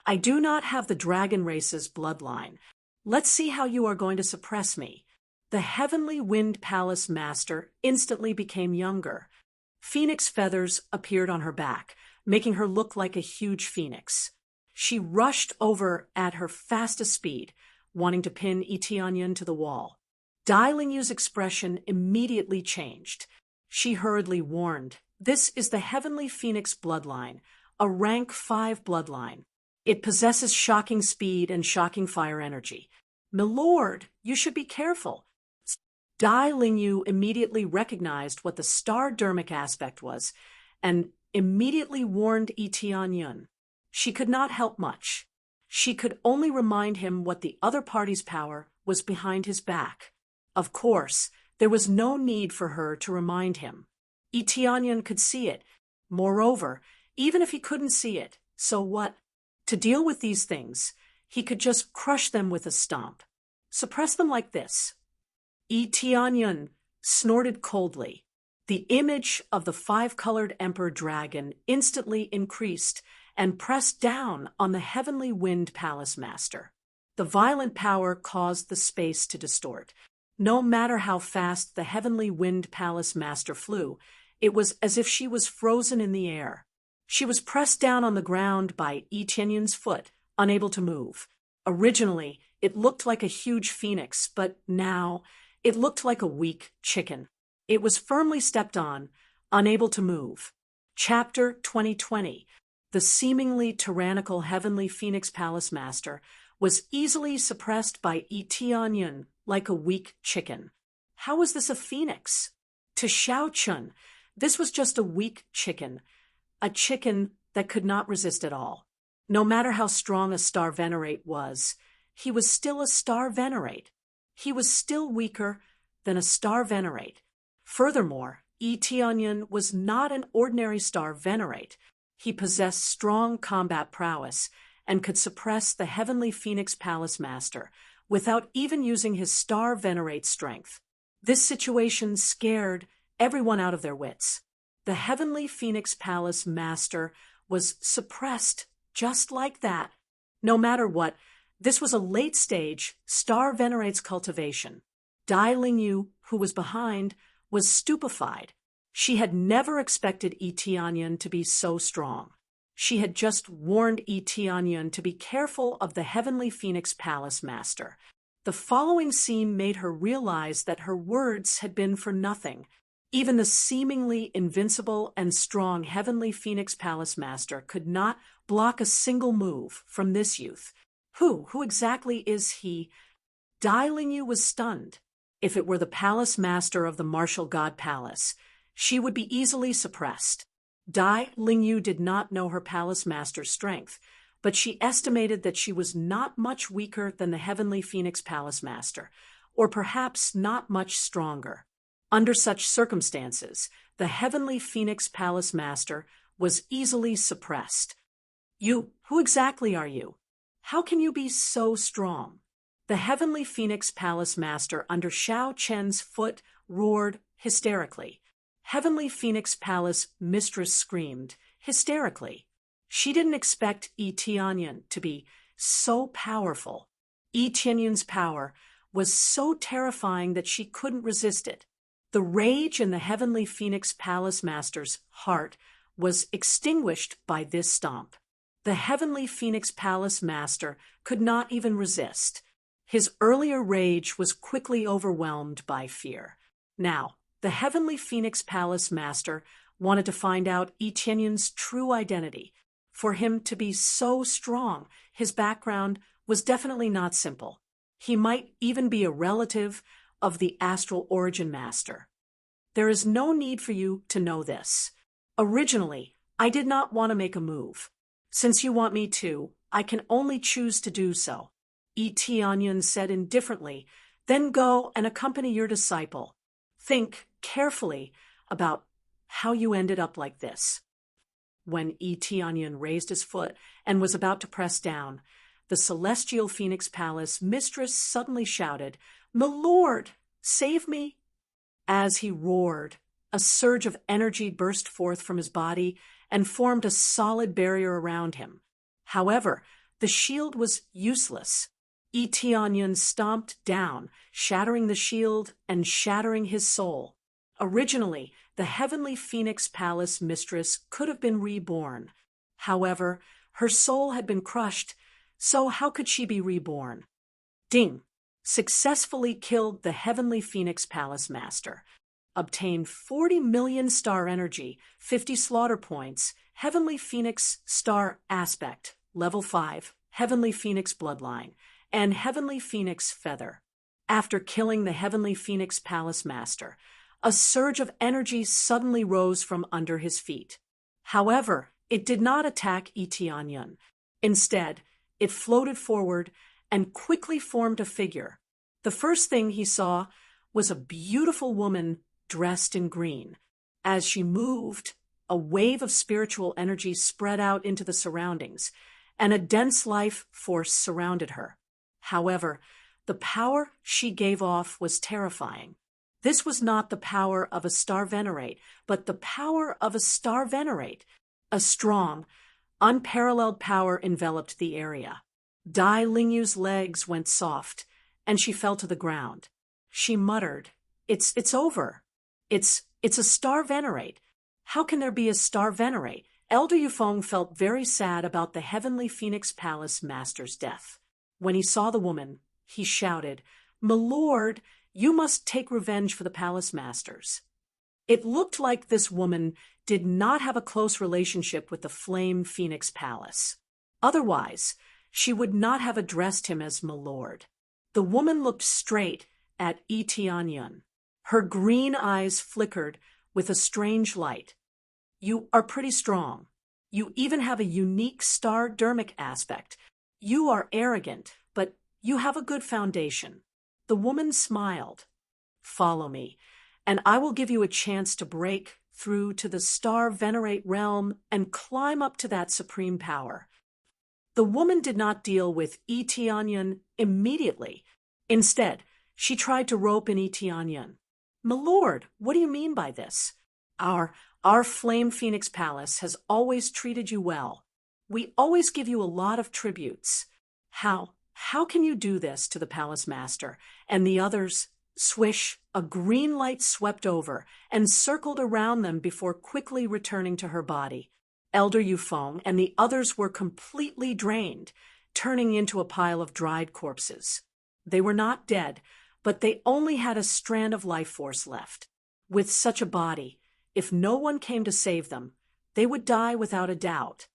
I do not have the dragon race's bloodline. Let's see how you are going to suppress me. The Heavenly Wind Palace Master instantly became younger. Phoenix feathers appeared on her back, making her look like a huge phoenix. She rushed over at her fastest speed, wanting to pin Tianyun to the wall. Dai Lingyu's expression immediately changed. She hurriedly warned, "This is the Heavenly Phoenix bloodline, a rank 5 bloodline. It possesses shocking speed and shocking fire energy. Milord, you should be careful." Dai Lingyu immediately recognized what the star-dermic aspect was and immediately warned Tianyun. She could not help much. She could only remind him what the other party's power was behind his back. Of course, there was no need for her to remind him. Tianyun could see it. Moreover, even if he couldn't see it, so what? To deal with these things, he could just crush them with a stomp. Suppress them like this. Tianyun snorted coldly. The image of the 5-colored Emperor Dragon instantly increased and pressed down on the Heavenly Wind Palace Master. The violent power caused the space to distort. No matter how fast the Heavenly Wind Palace Master flew, it was as if she was frozen in the air. She was pressed down on the ground by Tianyun's foot, unable to move. Originally, it looked like a huge phoenix, but now it looked like a weak chicken. It was firmly stepped on, unable to move. Chapter 2020. The seemingly tyrannical Heavenly Phoenix Palace Master was easily suppressed by Tianyun like a weak chicken. How was this a phoenix? To Xiaochun, this was just a weak chicken, a chicken that could not resist at all. No matter how strong a star venerate was, he was still a star venerate. He was still weaker than a star venerate. Furthermore, Tianyun was not an ordinary star venerate. He possessed strong combat prowess and could suppress the Heavenly Phoenix Palace Master without even using his star venerate strength. This situation scared everyone out of their wits. The Heavenly Phoenix Palace Master was suppressed just like that. No matter what, this was a late-stage star venerate's cultivation. Dai Lingyu, who was behind, was stupefied. She had never expected Tianyun to be so strong. She had just warned Tianyun to be careful of the Heavenly Phoenix Palace Master. The following scene made her realize that her words had been for nothing. Even the seemingly invincible and strong Heavenly Phoenix Palace Master could not block a single move from this youth. Who exactly is he? Dai Lingyu was stunned. If it were the Palace Master of the Martial God Palace, she would be easily suppressed. Dai Lingyu did not know her Palace Master's strength, but she estimated that she was not much weaker than the Heavenly Phoenix Palace Master, or perhaps not much stronger. Under such circumstances, the Heavenly Phoenix Palace Master was easily suppressed. Who exactly are you? How can you be so strong? The Heavenly Phoenix Palace Master under Xiao Chen's foot roared hysterically. Heavenly Phoenix Palace Mistress screamed hysterically. She didn't expect Yi Tianyan to be so powerful. Yi Tianyan's power was so terrifying that she couldn't resist it. The rage in the Heavenly Phoenix Palace Master's heart was extinguished by this stomp. The Heavenly Phoenix Palace Master could not even resist. His earlier rage was quickly overwhelmed by fear. Now, the Heavenly Phoenix Palace Master wanted to find out Yi Tianyan's true identity. For him to be so strong, his background was definitely not simple. He might even be a relative of the Astral Origin Master. There is no need for you to know this. Originally, I did not want to make a move. Since you want me to, I can only choose to do so. Yi Tianyan said indifferently, then go and accompany your disciple. Think carefully about how you ended up like this. When Yi Tianyan raised his foot and was about to press down, the Celestial Phoenix Palace Mistress suddenly shouted, "My lord, save me!" As he roared, a surge of energy burst forth from his body and formed a solid barrier around him. However, the shield was useless. Yi Tianyan stomped down, shattering the shield and shattering his soul. Originally, the Heavenly Phoenix Palace Mistress could have been reborn. However, her soul had been crushed, so how could she be reborn? Ding! Successfully killed the Heavenly Phoenix Palace Master. Obtained 40 million star energy, 50 slaughter points, Heavenly Phoenix Star Aspect, Level 5, Heavenly Phoenix Bloodline, and Heavenly Phoenix Feather. After killing the Heavenly Phoenix Palace Master, a surge of energy suddenly rose from under his feet. However, it did not attack Yi Tianyan. Instead, it floated forward and quickly formed a figure. The first thing he saw was a beautiful woman dressed in green. As she moved, a wave of spiritual energy spread out into the surroundings, and a dense life force surrounded her. However, the power she gave off was terrifying. This was not the power of a star venerate, but the power of a star venerate. A strong, unparalleled power enveloped the area. Dai Lingyu's legs went soft, and she fell to the ground. She muttered, It's over. It's a star venerate. How can there be a star venerate? Elder Yufeng felt very sad about the Heavenly Phoenix Palace Master's death. When he saw the woman, he shouted, "My lord, you must take revenge for the Palace Masters." It looked like this woman did not have a close relationship with the Flame Phoenix Palace. Otherwise, she would not have addressed him as "my lord." The woman looked straight at Yi Tianyan. Her green eyes flickered with a strange light. "You are pretty strong. You even have a unique star-dermic aspect. You are arrogant, but you have a good foundation." The woman smiled. "Follow me, and I will give you a chance to break through to the Star Venerate realm and climb up to that supreme power." The woman did not deal with Yi Tianyan immediately. Instead, she tried to rope in Yi Tianyan. "My lord, what do you mean by this? Our Flame Phoenix Palace has always treated you well. We always give you a lot of tributes. How can you do this to the Palace Master and the others?" Swish, a green light swept over and circled around them before quickly returning to her body. Elder Yufeng and the others were completely drained, turning into a pile of dried corpses. They were not dead, but they only had a strand of life force left. With such a body, if no one came to save them, they would die without a doubt.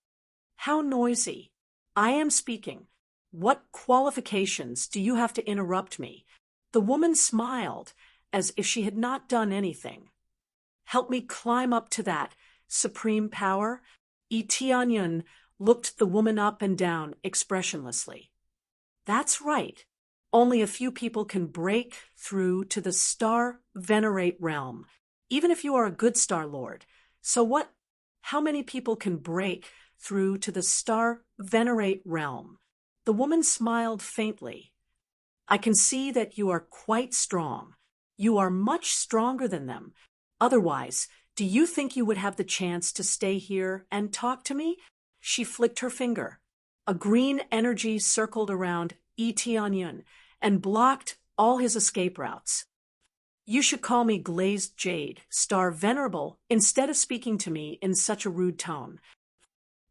"How noisy! I am speaking. What qualifications do you have to interrupt me?" The woman smiled, as if she had not done anything. "Help me climb up to that supreme power." Yi Tianyan looked the woman up and down expressionlessly. That's right. Only a few people can break through to the Star Venerate realm, even if you are a good Star Lord. So how many people can break through to the Star Venerate realm? The woman smiled faintly. I can see that you are quite strong. You are much stronger than them. Otherwise, do you think you would have the chance to stay here and talk to me? She flicked her finger. A green energy circled around Tianyun and blocked all his escape routes. You should call me Glazed Jade, Star Venerable, instead of speaking to me in such a rude tone.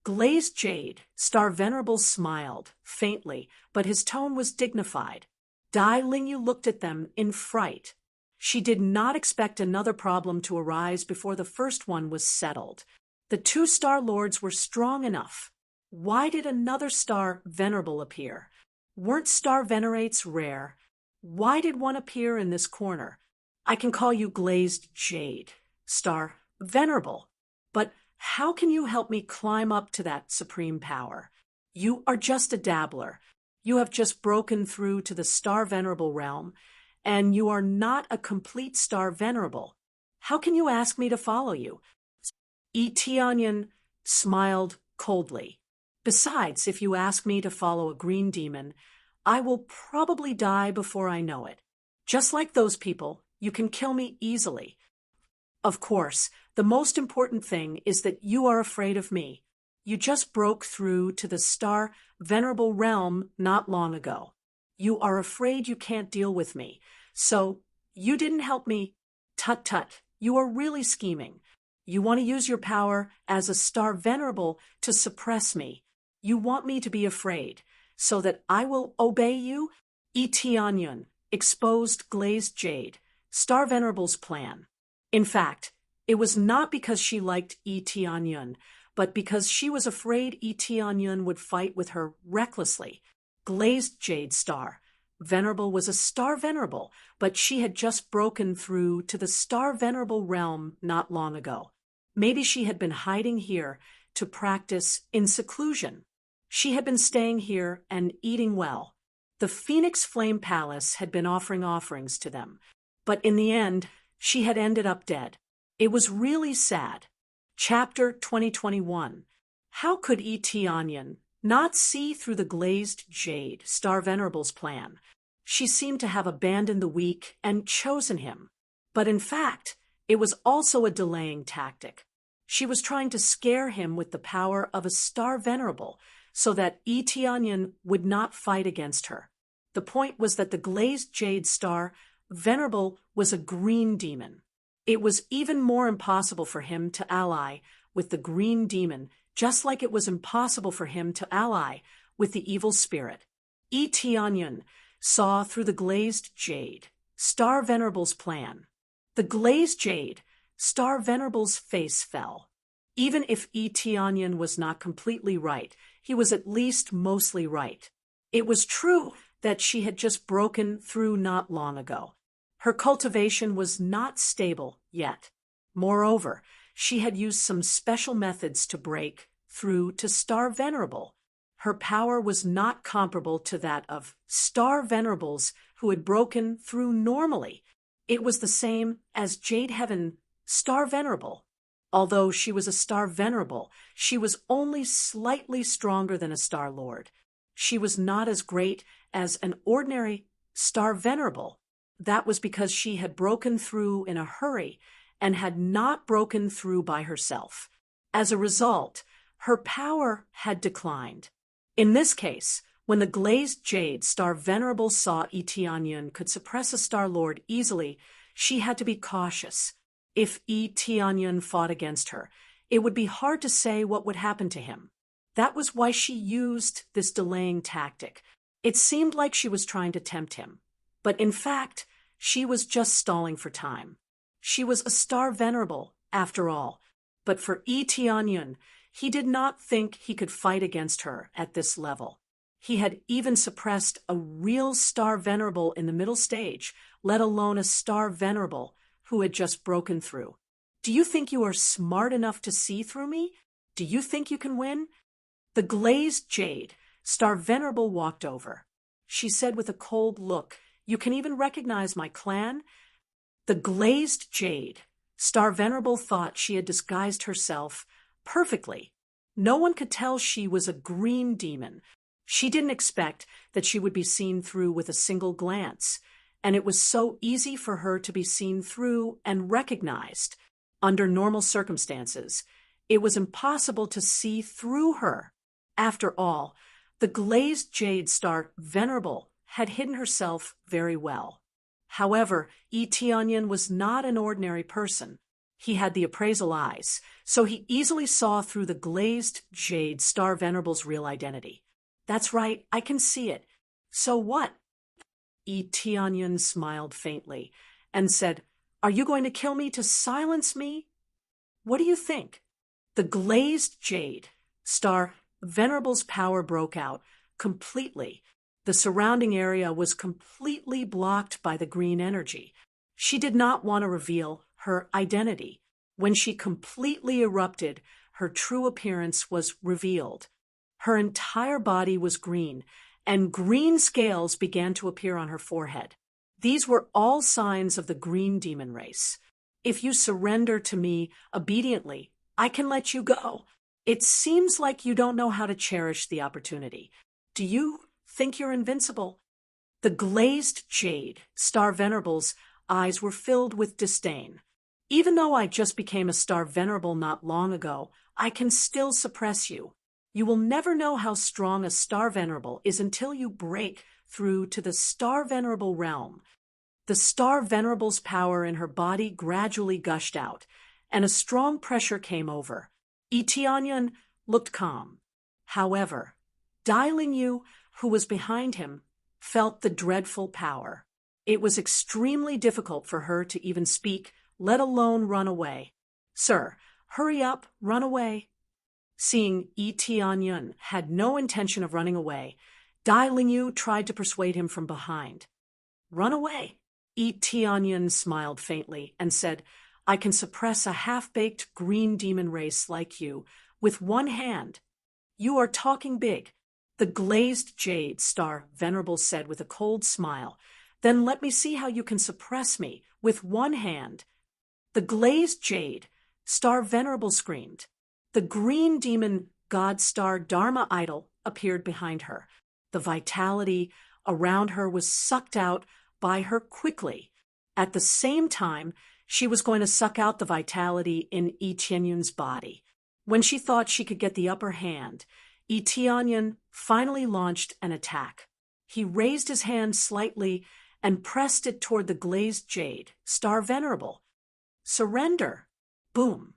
Glazed Jade, Star Venerable smiled, faintly, but his tone was dignified. Dai Lingyu looked at them in fright. She did not expect another problem to arise before the first one was settled. The two Star Lords were strong enough. Why did another Star Venerable appear? Weren't Star Venerates rare? Why did one appear in this corner? I can call you Glazed Jade, Star Venerable, but how can you help me climb up to that supreme power? You are just a dabbler. You have just broken through to the Star Venerable realm, and you are not a complete Star Venerable. How can you ask me to follow you? Tianyun smiled coldly. Besides, if you ask me to follow a green demon, I will probably die before I know it. Just like those people, you can kill me easily. Of course, the most important thing is that you are afraid of me. You just broke through to the Star Venerable realm not long ago. You are afraid you can't deal with me, so you didn't help me. Tut tut, you are really scheming. You want to use your power as a Star Venerable to suppress me. You want me to be afraid, so that I will obey you? Tianyun exposed Glazed Jade, Star Venerable's plan. In fact, it was not because she liked Tianyun, but because she was afraid Tianyun would fight with her recklessly. Glazed Jade Star Venerable was a Star Venerable, but she had just broken through to the Star Venerable realm not long ago. Maybe she had been hiding here to practice in seclusion. She had been staying here and eating well. The Phoenix Flame Palace had been offering offerings to them, but in the end, she had ended up dead. It was really sad. Chapter 2021. How could Tianyun not see through the Glazed Jade, Star Venerable's plan? She seemed to have abandoned the weak and chosen him. But in fact, it was also a delaying tactic. She was trying to scare him with the power of a Star Venerable so that Tianyun would not fight against her. The point was that the Glazed Jade Star Venerable was a green demon. It was even more impossible for him to ally with the green demon, just like it was impossible for him to ally with the evil spirit. Tianyun saw through the Glazed Jade, Star Venerable's plan. The Glazed Jade, Star Venerable's face fell. Even if Tianyun was not completely right, he was at least mostly right. It was true that she had just broken through not long ago. Her cultivation was not stable yet. Moreover, she had used some special methods to break through to Star Venerable. Her power was not comparable to that of Star Venerables who had broken through normally. It was the same as Jade Heaven Star Venerable. Although she was a Star Venerable, she was only slightly stronger than a Star Lord. She was not as great as an ordinary Star Venerable. That was because she had broken through in a hurry and had not broken through by herself. As a result, her power had declined. In this case, when the Glazed Jade Star Venerable saw Tianyun could suppress a Star Lord easily, she had to be cautious. If Tianyun fought against her, it would be hard to say what would happen to him. That was why she used this delaying tactic. It seemed like she was trying to tempt him, but in fact, she was just stalling for time. She was a Star Venerable, after all, but for Tianyun, he did not think he could fight against her at this level. He had even suppressed a real Star Venerable in the middle stage, let alone a Star Venerable who had just broken through. Do you think you are smart enough to see through me? Do you think you can win? The glazed jade, Star Venerable walked over. She said with a cold look, "You can even recognize my clan?" The glazed jade, Star Venerable thought she had disguised herself perfectly. No one could tell she was a green demon. She didn't expect that she would be seen through with a single glance, and it was so easy for her to be seen through and recognized. Under normal circumstances, it was impossible to see through her. After all, the glazed jade Star Venerable had hidden herself very well. However, Tianyan was not an ordinary person. He had the appraisal eyes, so he easily saw through the glazed jade Star Venerable's real identity. "That's right, I can see it. So what?" Tianyan smiled faintly and said, "Are you going to kill me to silence me? What do you think?" The glazed jade, Star Venerable's power broke out completely. The surrounding area was completely blocked by the green energy. She did not want to reveal her identity. When she completely erupted, her true appearance was revealed. Her entire body was green, and green scales began to appear on her forehead. These were all signs of the green demon race. "If you surrender to me obediently, I can let you go. It seems like you don't know how to cherish the opportunity. Do you think you're invincible?" The glazed jade, Star Venerable's eyes were filled with disdain. "Even though I just became a Star Venerable not long ago, I can still suppress you. You will never know how strong a Star Venerable is until you break through to the Star Venerable realm." The Star Venerable's power in her body gradually gushed out, and a strong pressure came over. Tianyan looked calm. However, Dialing Yu, who was behind him, felt the dreadful power. It was extremely difficult for her to even speak, let alone run away. "Sir, hurry up, run away." Seeing Tianyan had no intention of running away, Dialing Yu tried to persuade him from behind. "Run away." Tianyan smiled faintly and said, "I can suppress a half-baked green demon race like you with one hand." "You are talking big." The glazed jade, Star Venerable said with a cold smile. "Then let me see how you can suppress me with one hand." The glazed jade, Star Venerable screamed. The green demon god Star Dharma idol appeared behind her. The vitality around her was sucked out by her quickly. At the same time, she was going to suck out the vitality in Tianyun's body. When she thought she could get the upper hand, Tianyan finally launched an attack. He raised his hand slightly and pressed it toward the glazed jade, Star Venerable. "Surrender!" Boom!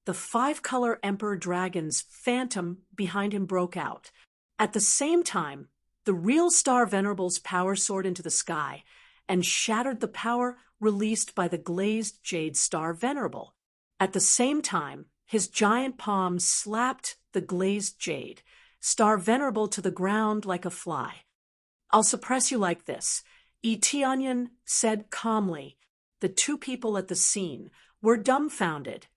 The five-color Emperor Dragon's phantom behind him broke out. At the same time, the real Star Venerable's power soared into the sky and shattered the power released by the glazed jade Star Venerable. At the same time, his giant palm slapped the glazed jade, Star Venerable, to the ground like a fly. "I'll suppress you like this," Tianyan said calmly. The two people at the scene were dumbfounded,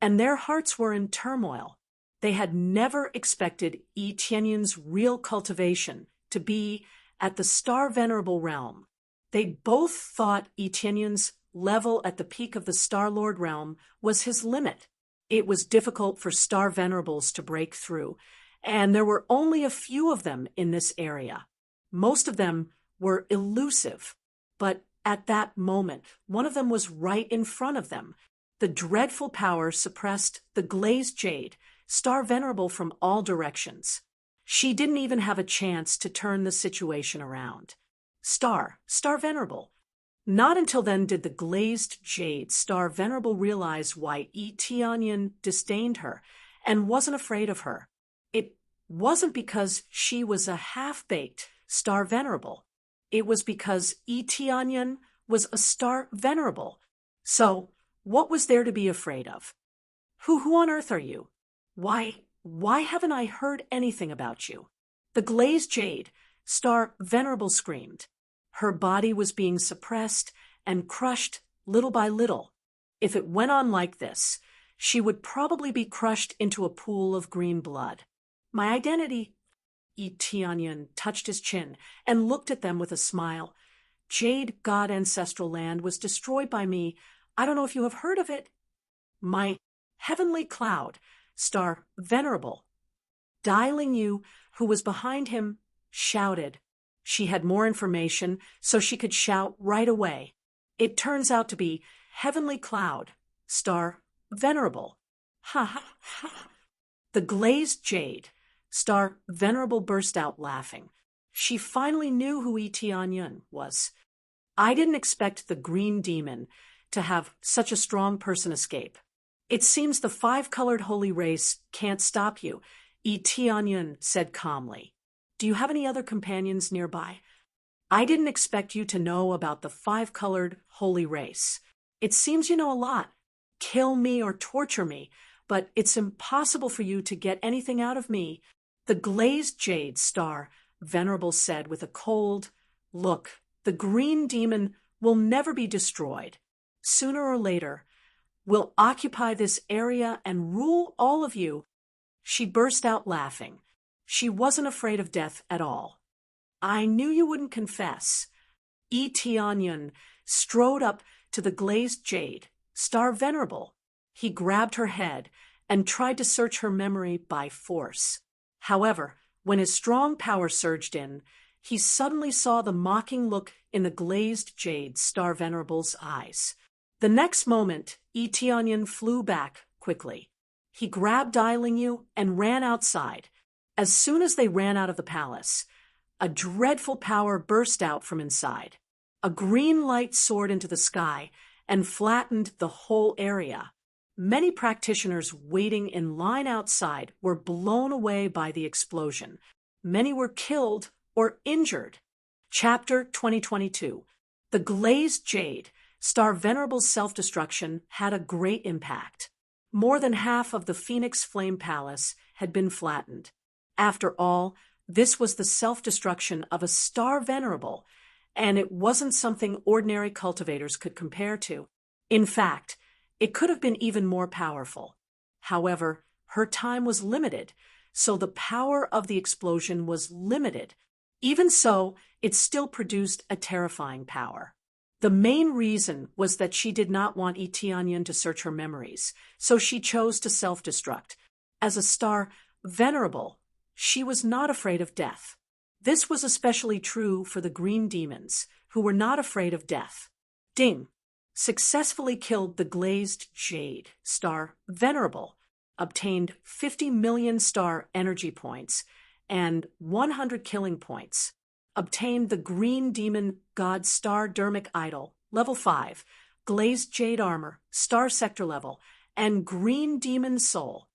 and their hearts were in turmoil. They had never expected Tianyan's real cultivation to be at the Star Venerable realm. They both thought Tianyan's level at the peak of the Star Lord realm was his limit. It was difficult for Star Venerables to break through, and there were only a few of them in this area. Most of them were elusive, but at that moment, one of them was right in front of them. The dreadful power suppressed the glazed jade, Star Venerable, from all directions. She didn't even have a chance to turn the situation around. Star Venerable. Not until then did the glazed jade, Star Venerable, realize why Tianyan disdained her and wasn't afraid of her. It wasn't because she was a half-baked Star Venerable. It was because Tianyan was a Star Venerable. So, what was there to be afraid of? Who on earth are you? Why haven't I heard anything about you?" The glazed jade, Star Venerable, screamed. Her body was being suppressed and crushed little by little. If it went on like this, she would probably be crushed into a pool of green blood. My identity. Tianyan touched his chin and looked at them with a smile. Jade God Ancestral Land was destroyed by me. I don't know if you have heard of it. My heavenly cloud, Star Venerable. Dai Lingyu, who was behind him, shouted. She had more information, so she could shout right away. It turns out to be Heavenly Cloud, Star Venerable. Ha ha ha. The glazed jade, Star Venerable burst out laughing. She finally knew who Tianyan was. I didn't expect the green demon to have such a strong person escape. It seems the five-colored holy race can't stop you, Tianyan said calmly. Do you have any other companions nearby? I didn't expect you to know about the five-colored holy race. It seems you know a lot. Kill me or torture me, but it's impossible for you to get anything out of me. The glazed jade, Star Venerable said with a cold look. The green demon will never be destroyed. Sooner or later, we'll occupy this area and rule all of you. She burst out laughing. She wasn't afraid of death at all. I knew you wouldn't confess. Tianyan strode up to the glazed jade, Star Venerable. He grabbed her head and tried to search her memory by force. However, when his strong power surged in, he suddenly saw the mocking look in the glazed jade, Star Venerable's eyes. The next moment, Tianyan flew back quickly. He grabbed Dai Lingyu and ran outside. As soon as they ran out of the palace, a dreadful power burst out from inside. A green light soared into the sky and flattened the whole area. Many practitioners waiting in line outside were blown away by the explosion. Many were killed or injured. Chapter 2022. The glazed jade, Star Venerable's self-destruction, had a great impact. More than half of the Phoenix Flame Palace had been flattened. After all, this was the self-destruction of a Star Venerable, and it wasn't something ordinary cultivators could compare to. In fact, it could have been even more powerful. However, her time was limited, so the power of the explosion was limited. Even so, it still produced a terrifying power. The main reason was that she did not want Tianyan to search her memories, so she chose to self-destruct. As a Star Venerable, she was not afraid of death. This was especially true for the green demons, who were not afraid of death. Ding! Successfully killed the glazed jade, Star Venerable, obtained 50 million star energy points and 100 killing points. Obtained the green demon god Star Dermic Idol, level 5, glazed jade armor, star sector level, and green demon soul.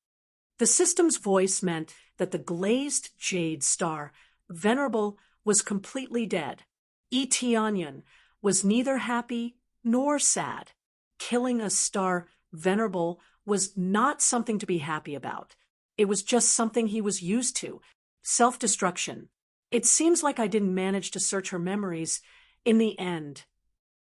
The system's voice meant that the glazed jade Star Venerable was completely dead. Tianyan was neither happy nor sad. Killing a Star Venerable was not something to be happy about. It was just something he was used to. Self-destruction. It seems like I didn't manage to search her memories in the end.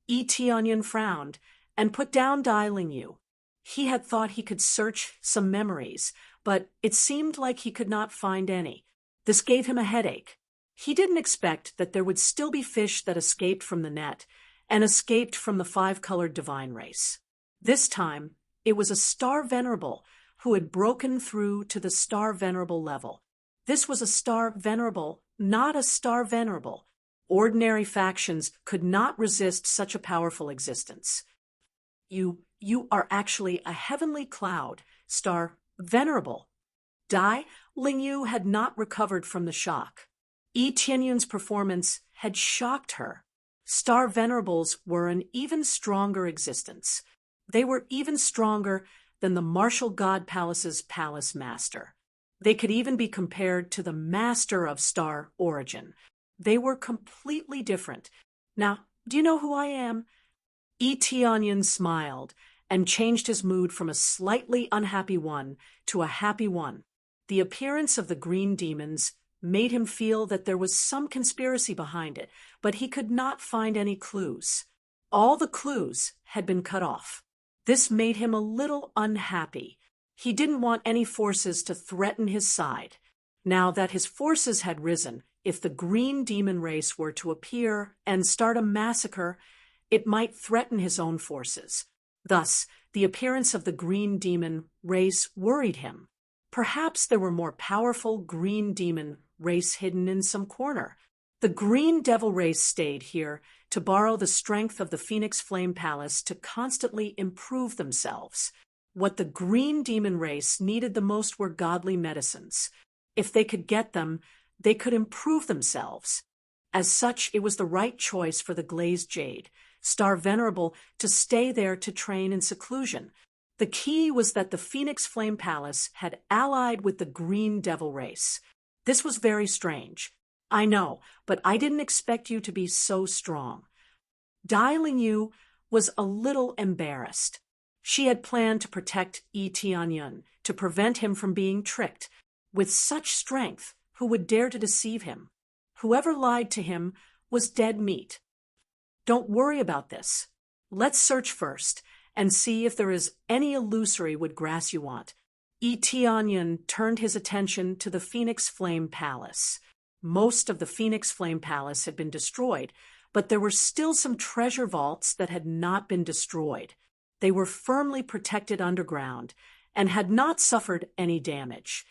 Tianyan frowned and put down Dai Lingyu. He had thought he could search some memories, but it seemed like he could not find any. This gave him a headache. He didn't expect that there would still be fish that escaped from the net and escaped from the five-colored divine race. This time, it was a Star Venerable who had broken through to the Star Venerable level. This was a Star Venerable, not a Star Venerable. Ordinary factions could not resist such a powerful existence. You are actually a heavenly cloud, Star Venerable. Dai Lingyu had not recovered from the shock. Tianyan's performance had shocked her. Star Venerables were an even stronger existence. They were even stronger than the Martial God Palace's palace master. They could even be compared to the master of star origin. They were completely different. Now, do you know who I am? Tianyan smiled and changed his mood from a slightly unhappy one to a happy one. The appearance of the green demons made him feel that there was some conspiracy behind it, but he could not find any clues. All the clues had been cut off. This made him a little unhappy. He didn't want any forces to threaten his side. Now that his forces had risen, if the green demon race were to appear and start a massacre, it might threaten his own forces. Thus, the appearance of the green demon race worried him. Perhaps there were more powerful green demon race hidden in some corner. The green devil race stayed here to borrow the strength of the Phoenix Flame Palace to constantly improve themselves. What the green demon race needed the most were godly medicines. If they could get them, they could improve themselves. As such, it was the right choice for the Glazed Jade, Star Venerable, to stay there to train in seclusion. The key was that the Phoenix Flame Palace had allied with the Green Devil race. This was very strange. I know, but I didn't expect you to be so strong. Dai Lingyu was a little embarrassed. She had planned to protect Yi Tianyun, to prevent him from being tricked. With such strength, who would dare to deceive him? Whoever lied to him was dead meat. Don't worry about this. Let's search first and see if there is any illusory wood grass you want. Yi Tianyun turned his attention to the Phoenix Flame Palace. Most of the Phoenix Flame Palace had been destroyed, but there were still some treasure vaults that had not been destroyed. They were firmly protected underground and had not suffered any damage.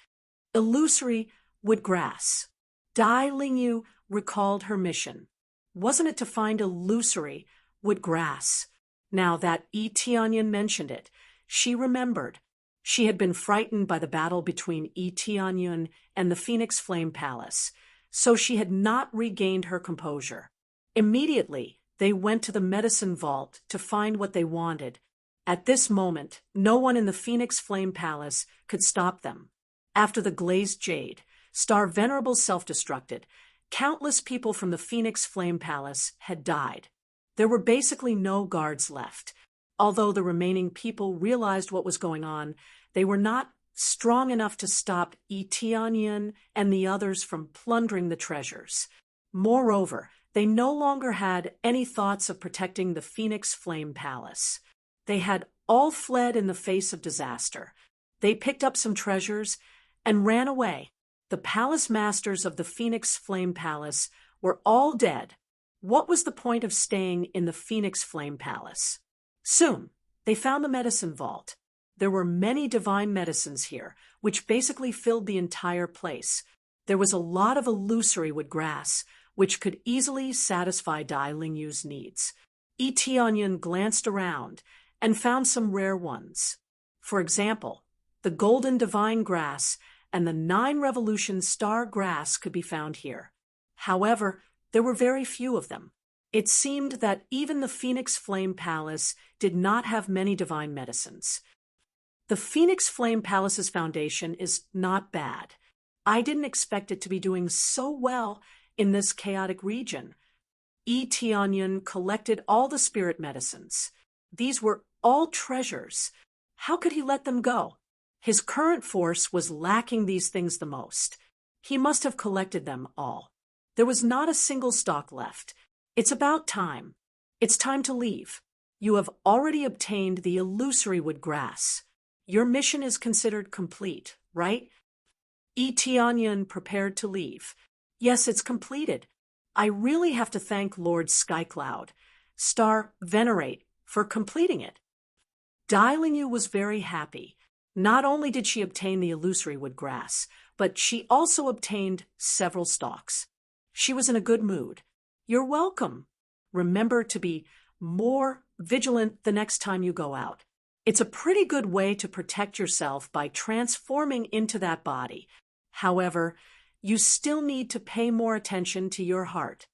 Illusory wood grass. Dai Lingyu recalled her mission. Wasn't it to find illusory wood grass? Now that Yi Tianyun mentioned it, she remembered. She had been frightened by the battle between Yi Tianyun and the Phoenix Flame Palace, so she had not regained her composure. Immediately, they went to the medicine vault to find what they wanted. At this moment, no one in the Phoenix Flame Palace could stop them. After the Glazed Jade, Star Venerable self-destructed, countless people from the Phoenix Flame Palace had died. There were basically no guards left. Although the remaining people realized what was going on, they were not strong enough to stop Yi Tianyun and the others from plundering the treasures. Moreover, they no longer had any thoughts of protecting the Phoenix Flame Palace. They had all fled in the face of disaster. They picked up some treasures and ran away. The palace masters of the Phoenix Flame Palace were all dead. What was the point of staying in the Phoenix Flame Palace? Soon, they found the medicine vault. There were many divine medicines here, which basically filled the entire place. There was a lot of illusory wood grass, which could easily satisfy Dai Lingyu's needs. Yi Tianyun glanced around and found some rare ones. For example, the golden divine grass and the 9 revolution star grass could be found here. However, there were very few of them. It seemed that even the Phoenix Flame Palace did not have many divine medicines. The Phoenix Flame Palace's foundation is not bad. I didn't expect it to be doing so well in this chaotic region. Yi Tianyun collected all the spirit medicines. These were all treasures. How could he let them go? His current force was lacking these things the most. He must have collected them all. There was not a single stock left. It's about time. It's time to leave. You have already obtained the illusory wood grass. Your mission is considered complete, right? Yi Tianyun prepared to leave. Yes, it's completed. I really have to thank Lord Skycloud, Star Venerate, for completing it. Dai Lingyu was very happy. Not only did she obtain the illusory wood grass, but she also obtained several stalks. She was in a good mood. You're welcome. Remember to be more vigilant the next time you go out. It's a pretty good way to protect yourself by transforming into that body. However, you still need to pay more attention to your heart.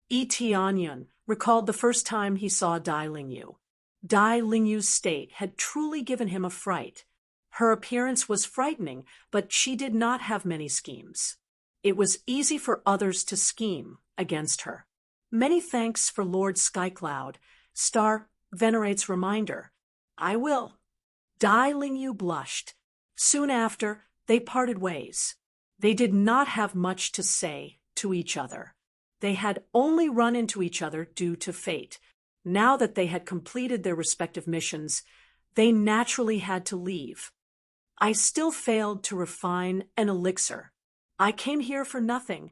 Yi Tianyun recalled the first time he saw Dai Lingyu. Dai Lingyu's state had truly given him a fright. Her appearance was frightening, but she did not have many schemes. It was easy for others to scheme against her. Many thanks for Lord Skycloud, Star Venerate's reminder. I will. Dai Lingyu blushed. Soon after, they parted ways. They did not have much to say to each other. They had only run into each other due to fate. Now that they had completed their respective missions, they naturally had to leave. I still failed to refine an elixir. I came here for nothing.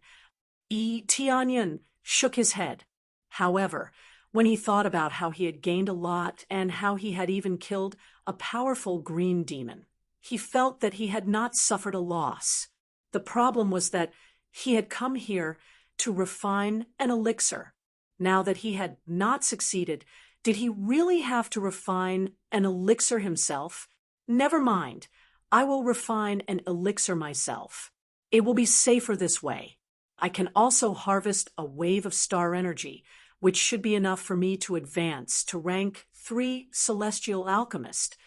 Tianyan shook his head. However, when he thought about how he had gained a lot and how he had even killed a powerful green demon, he felt that he had not suffered a loss. The problem was that he had come here to refine an elixir. Now that he had not succeeded, did he really have to refine an elixir himself? Never mind. I will refine an elixir myself. It will be safer this way. I can also harvest a wave of star energy, which should be enough for me to advance to rank 3 Celestial Alchemist.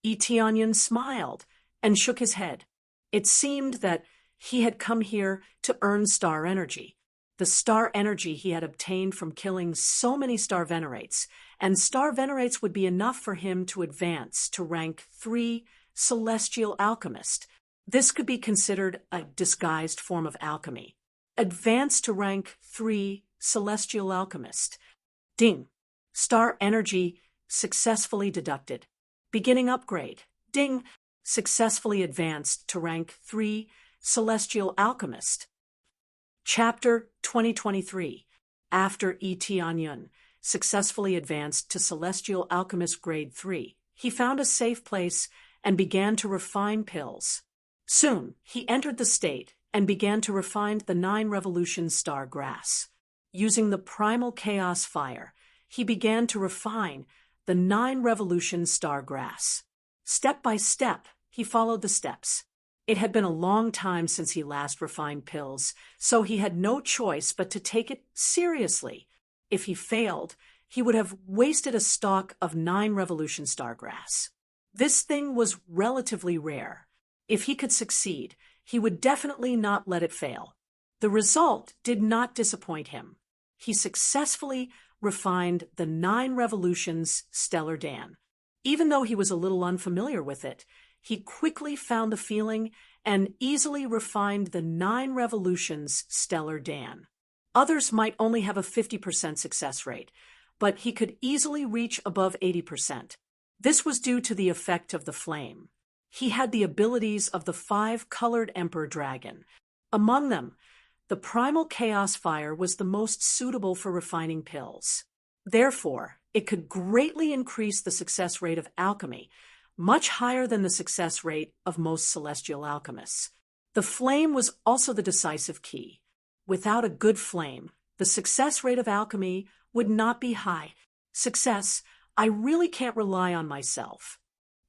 Tianyan smiled and shook his head. It seemed that he had come here to earn star energy. The star energy he had obtained from killing so many star venerates, and star venerates would be enough for him to advance to rank 3 Celestial Alchemist. This could be considered a disguised form of alchemy. Advance to rank 3 Celestial Alchemist. Ding. Star energy successfully deducted. Beginning upgrade. Ding. Successfully advanced to rank 3 Celestial Alchemist. Chapter 2023. After Tianyan successfully advanced to Celestial Alchemist Grade 3, he found a safe place and began to refine pills. Soon, he entered the state and began to refine the 9 Revolution Star Grass. Using the Primal Chaos Fire, he began to refine the 9 Revolution Star Grass. Step by step, he followed the steps. It had been a long time since he last refined pills, so he had no choice but to take it seriously. If he failed, he would have wasted a stalk of 9 Revolution Star Grass. This thing was relatively rare. If he could succeed, he would definitely not let it fail. The result did not disappoint him. He successfully refined the 9 Revolutions Stellar Dan. Even though he was a little unfamiliar with it, he quickly found the feeling and easily refined the 9 Revolutions Stellar Dan. Others might only have a 50% success rate, but he could easily reach above 80%. This was due to the effect of the flame. He had the abilities of the 5-colored Emperor Dragon. Among them, the Primal Chaos Fire was the most suitable for refining pills. Therefore, it could greatly increase the success rate of alchemy, much higher than the success rate of most celestial alchemists. The flame was also the decisive key. Without a good flame, the success rate of alchemy would not be high. Success, I really can't rely on myself.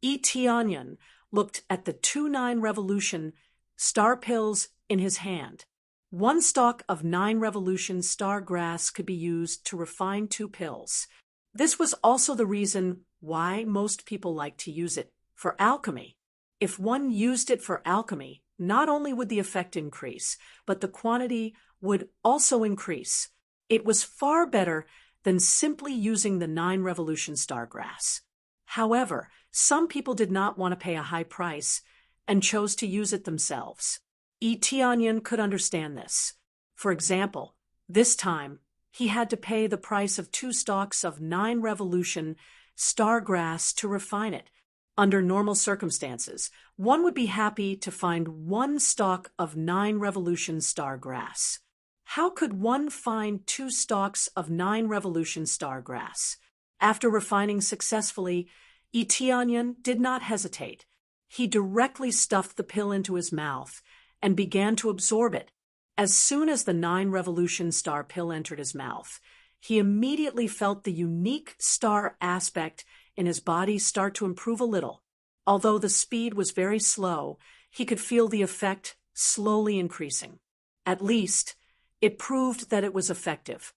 Tianyan looked at the 2-9 Revolution star pills in his hand. 1 stalk of 9 Revolution star grass could be used to refine 2 pills. This was also the reason why most people like to use it for alchemy. If one used it for alchemy, not only would the effect increase, but the quantity would also increase. It was far better than simply using the 9 Revolution star grass. However, some people did not want to pay a high price and chose to use it themselves. Tianyan could understand this. For example, this time, he had to pay the price of 2 stalks of 9 Revolution star grass to refine it. Under normal circumstances, one would be happy to find 1 stalk of 9 Revolution star grass. How could one find 2 stalks of 9 Revolution star grass? After refining successfully, Tianyan did not hesitate. He directly stuffed the pill into his mouth and began to absorb it. As soon as the 9 Revolution star pill entered his mouth, he immediately felt the unique star aspect in his body start to improve a little. Although the speed was very slow, he could feel the effect slowly increasing. At least, it proved that it was effective.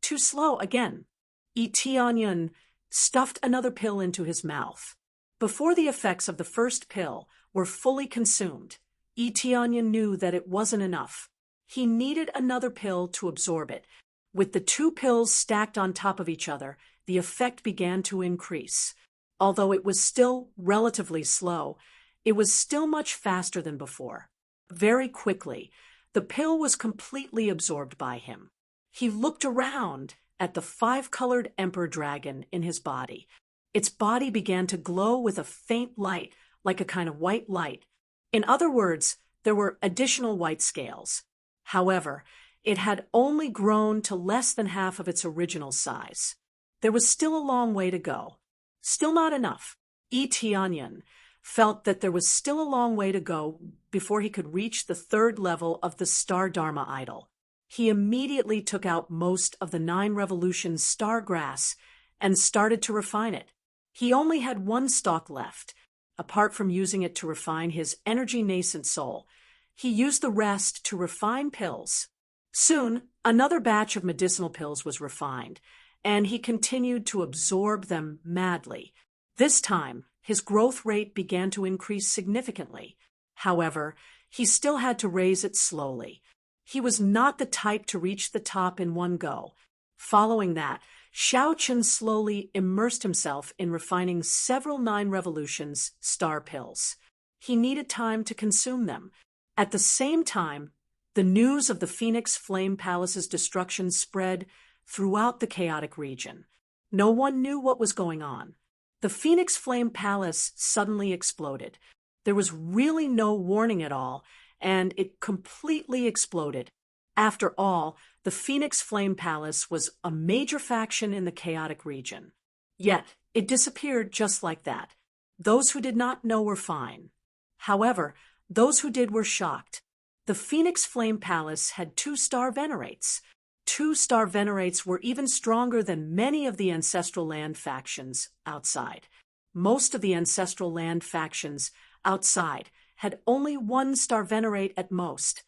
Too slow again. Tianyan stuffed another pill into his mouth. Before the effects of the first pill were fully consumed, Tianyan knew that it wasn't enough. He needed another pill to absorb it. With the 2 pills stacked on top of each other, the effect began to increase. Although it was still relatively slow, it was still much faster than before. Very quickly, the pill was completely absorbed by him. He looked around at the 5-colored Emperor Dragon in his body. Its body began to glow with a faint light, like a kind of white light. In other words, There were additional white scales. However, it had only grown to less than half of its original size. There was still a long way to go. Still not enough. Tianyan felt that there was still a long way to go before he could reach the third level of the Star Dharma idol. He immediately took out most of the 9 revolutions star grass and started to refine it. He only had 1 stalk left. Apart from using it to refine his energy-nascent soul, he used the rest to refine pills. Soon, another batch of medicinal pills was refined, and he continued to absorb them madly. This time, his growth rate began to increase significantly. However, he still had to raise it slowly. He was not the type to reach the top in one go. Following that, Xiao Chen slowly immersed himself in refining several 9 revolutions star pills. He needed time to consume them. At the same time, the news of the Phoenix Flame Palace's destruction spread throughout the chaotic region. No one knew what was going on. The Phoenix Flame Palace suddenly exploded. There was really no warning at all, and it completely exploded. After all, the Phoenix Flame Palace was a major faction in the chaotic region. Yet, it disappeared just like that. Those who did not know were fine. However, those who did were shocked. The Phoenix Flame Palace had 2 star venerates. 2 star venerates were even stronger than many of the Ancestral Land factions outside. Most of the Ancestral Land factions outside had only 1 star venerate at most.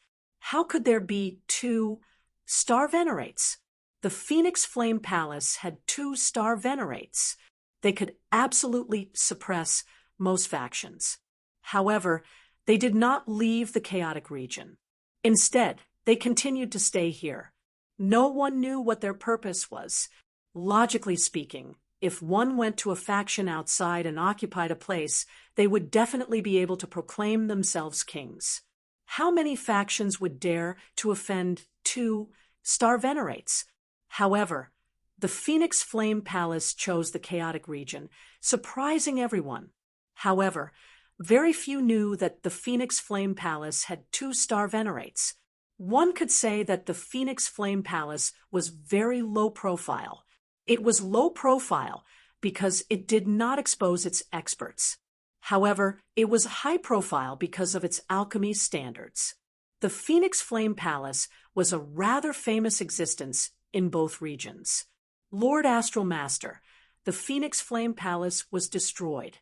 How could there be 2 star venerates? The Phoenix Flame Palace had 2 star venerates. They could absolutely suppress most factions. However, they did not leave the chaotic region. Instead, they continued to stay here. No one knew what their purpose was. Logically speaking, if one went to a faction outside and occupied a place, they would definitely be able to proclaim themselves kings. How many factions would dare to offend 2 star venerates? However, the Phoenix Flame Palace chose the chaotic region, surprising everyone. However, very few knew that the Phoenix Flame Palace had 2 star venerates. One could say that the Phoenix Flame Palace was very low profile. It was low profile because it did not expose its experts. However, it was high profile because of its alchemy standards. The Phoenix Flame Palace was a rather famous existence in both regions. Lord Astral Master, the Phoenix Flame Palace was destroyed.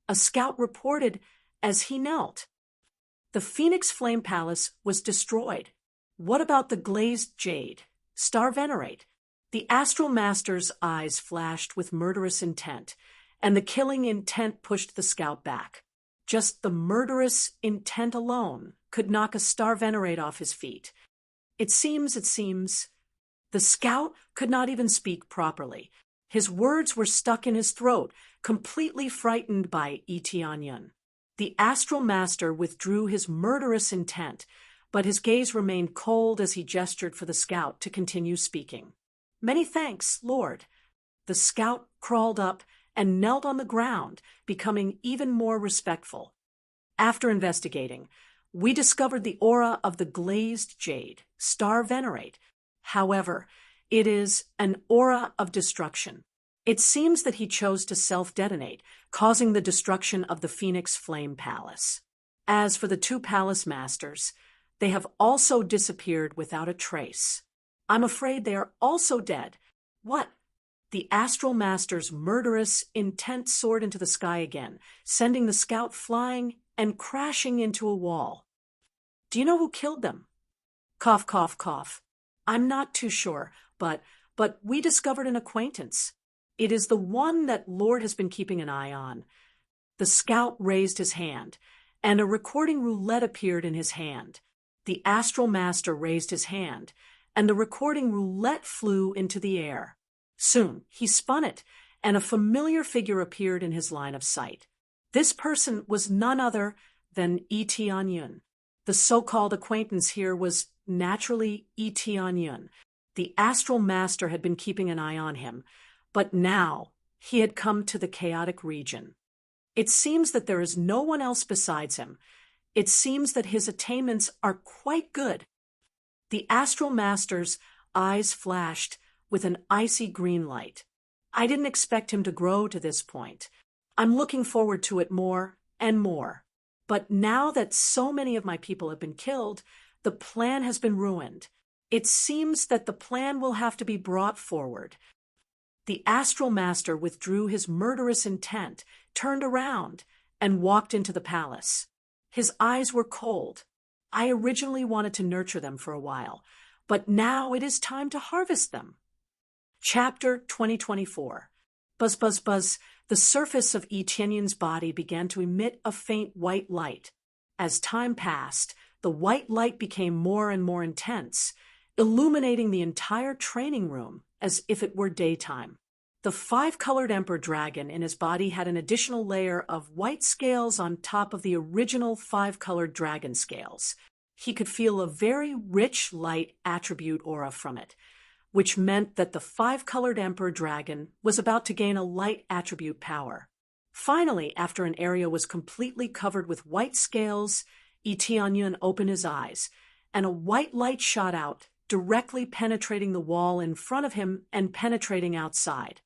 A scout reported as he knelt. The Phoenix Flame Palace was destroyed. What about the glazed jade, star venerate? The Astral Master's eyes flashed with murderous intent, and the killing intent pushed the scout back. Just the murderous intent alone could knock a star venerate off his feet. It seems, the scout could not even speak properly. His words were stuck in his throat, completely frightened by Tianyan. The Astral Master withdrew his murderous intent, but his gaze remained cold as he gestured for the scout to continue speaking. "Many thanks, Lord." The scout crawled up and knelt on the ground, becoming even more respectful. After investigating, we discovered the aura of the glazed jade, star venerate. However, it is an aura of destruction. It seems that he chose to self-detonate, causing the destruction of the Phoenix Flame Palace. As for the 2 palace masters, they have also disappeared without a trace. I'm afraid they are also dead. What? The Astral Master's murderous intent soared into the sky again, sending the scout flying and crashing into a wall. Do you know who killed them? Cough, cough, cough. I'm not too sure, but we discovered an acquaintance. It is the one that Lord has been keeping an eye on. The scout raised his hand, and a recording roulette appeared in his hand. The Astral Master raised his hand, and the recording roulette flew into the air. Soon, he spun it, and a familiar figure appeared in his line of sight. This person was none other than Tianyan. The so-called acquaintance here was naturally Tianyan. The Astral Master had been keeping an eye on him, but now he had come to the chaotic region. It seems that there is no one else besides him. It seems that his attainments are quite good. The astral master's eyes flashed with an icy green light. I didn't expect him to grow to this point. I'm looking forward to it more and more. But now that so many of my people have been killed, the plan has been ruined. It seems that the plan will have to be brought forward. The astral master withdrew his murderous intent, turned around, and walked into the palace. His eyes were cold. I originally wanted to nurture them for a while, but now it is time to harvest them. Chapter 2024. Buzz, buzz, buzz. The surface of Yi Tianyun's body began to emit a faint white light. As time passed, the white light became more and more intense, illuminating the entire training room as if it were daytime. The five-colored emperor dragon in his body had an additional layer of white scales on top of the original five-colored dragon scales. He could feel a very rich light attribute aura from it, which meant that the five-colored emperor dragon was about to gain a light attribute power. Finally, after an area was completely covered with white scales, Yi Tianyun opened his eyes, and a white light shot out, directly penetrating the wall in front of him and penetrating outside.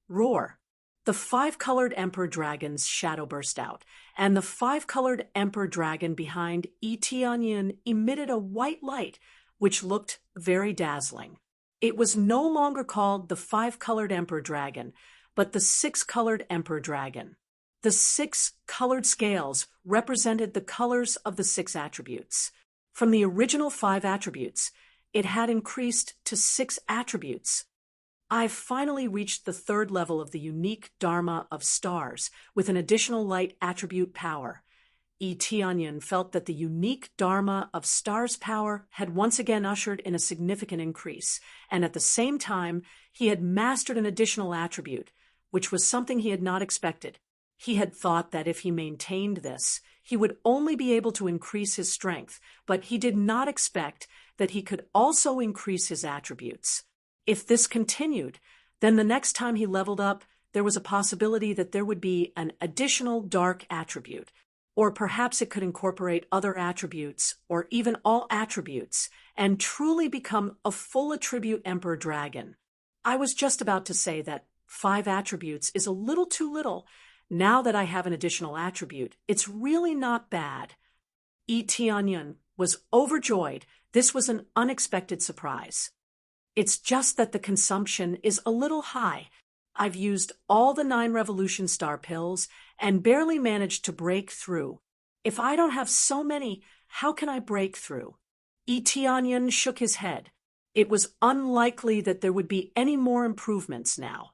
Roar! The five-colored emperor dragon's shadow burst out, and the five-colored emperor dragon behind Yi Tianyun emitted a white light, which looked very dazzling. It was no longer called the five-colored emperor dragon, but the six-colored emperor dragon. The six colored scales represented the colors of the six attributes. From the original five attributes, it had increased to six attributes. I've finally reached the third level of the unique Dharma of stars with an additional light attribute power. Yi Tianyun felt that the unique Dharma of stars power had once again ushered in a significant increase, and at the same time, he had mastered an additional attribute, which was something he had not expected. He had thought that if he maintained this, he would only be able to increase his strength, but he did not expect that he could also increase his attributes. If this continued, then the next time he leveled up, there was a possibility that there would be an additional dark attribute, or perhaps it could incorporate other attributes, or even all attributes, and truly become a full attribute emperor dragon. I was just about to say that 5 attributes is a little too little. Now that I have an additional attribute, it's really not bad. Yi Tianyun was overjoyed. This was an unexpected surprise. It's just that the consumption is a little high. I've used all the 9 Revolution Star pills and barely managed to break through. If I don't have so many, how can I break through? Yi Tianyun shook his head. It was unlikely that there would be any more improvements now.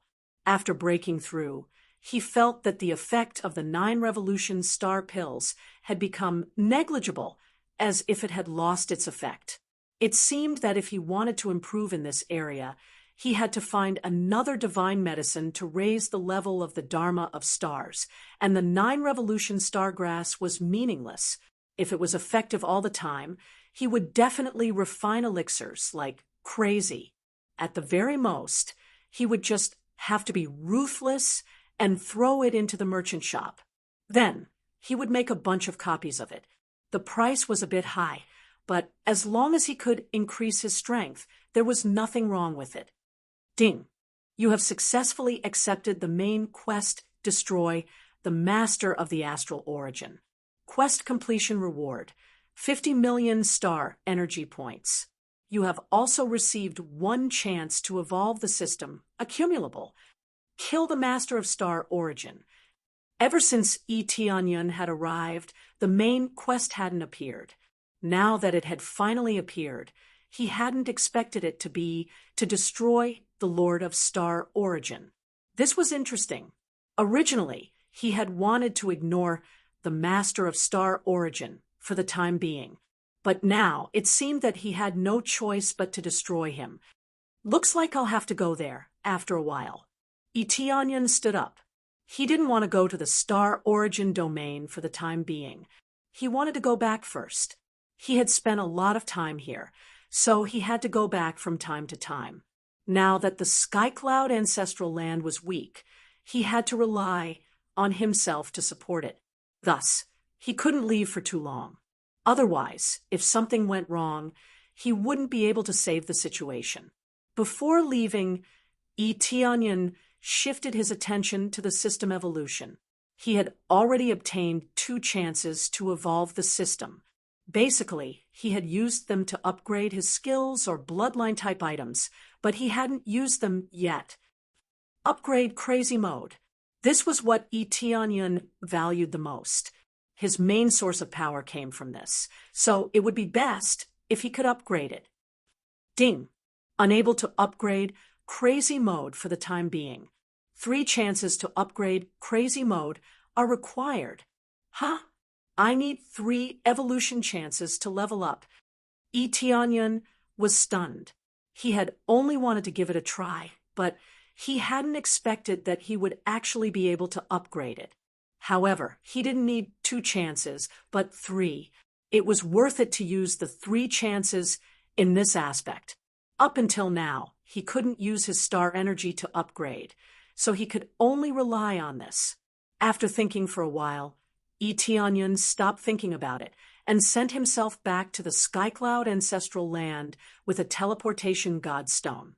After breaking through, he felt that the effect of the 9 Revolution Star pills had become negligible, as if it had lost its effect. It seemed that if he wanted to improve in this area, he had to find another divine medicine to raise the level of the Dharma of stars, and the 9 Revolution Stargrass was meaningless. If it was effective all the time, he would definitely refine elixirs like crazy. At the very most, he would just have to be ruthless and throw it into the merchant shop. Then, he would make a bunch of copies of it. The price was a bit high, but as long as he could increase his strength, there was nothing wrong with it. Ding! You have successfully accepted the main quest, Destroy the Master of the Astral Origin. Quest completion reward, 50 million star energy points. You have also received 1 chance to evolve the system, accumulable. Kill the Master of Star Origin. Ever since Yi Tianyun had arrived, the main quest hadn't appeared. Now that it had finally appeared, he hadn't expected it to be to destroy the Lord of Star Origin. This was interesting. Originally, he had wanted to ignore the Master of Star Origin for the time being, but now it seemed that he had no choice but to destroy him. Looks like I'll have to go there after a while. Yi Tianyun stood up. He didn't want to go to the Star Origin domain for the time being. He wanted to go back first. He had spent a lot of time here, so he had to go back from time to time. Now that the Skycloud ancestral land was weak, he had to rely on himself to support it. Thus, He couldn't leave for too long. Otherwise, if something went wrong, he wouldn't be able to save the situation. Before leaving, Tianyan shifted his attention to the system evolution. He had already obtained 2 chances to evolve the system. Basically, he had used them to upgrade his skills or bloodline-type items, but he hadn't used them yet. Upgrade crazy mode. This was what Tianyan valued the most. His main source of power came from this, so it would be best if he could upgrade it. Ding. Unable to upgrade crazy mode for the time being. 3 chances to upgrade crazy mode are required. Huh? I need 3 evolution chances to level up. Tianyan was stunned. He had only wanted to give it a try, but he hadn't expected that he would actually be able to upgrade it. However, he didn't need 2 chances, but 3. It was worth it to use the 3 chances in this aspect. Up until now, he couldn't use his star energy to upgrade, so he could only rely on this. After thinking for a while, Tianyan stopped thinking about it and sent himself back to the Skycloud ancestral land with a teleportation godstone.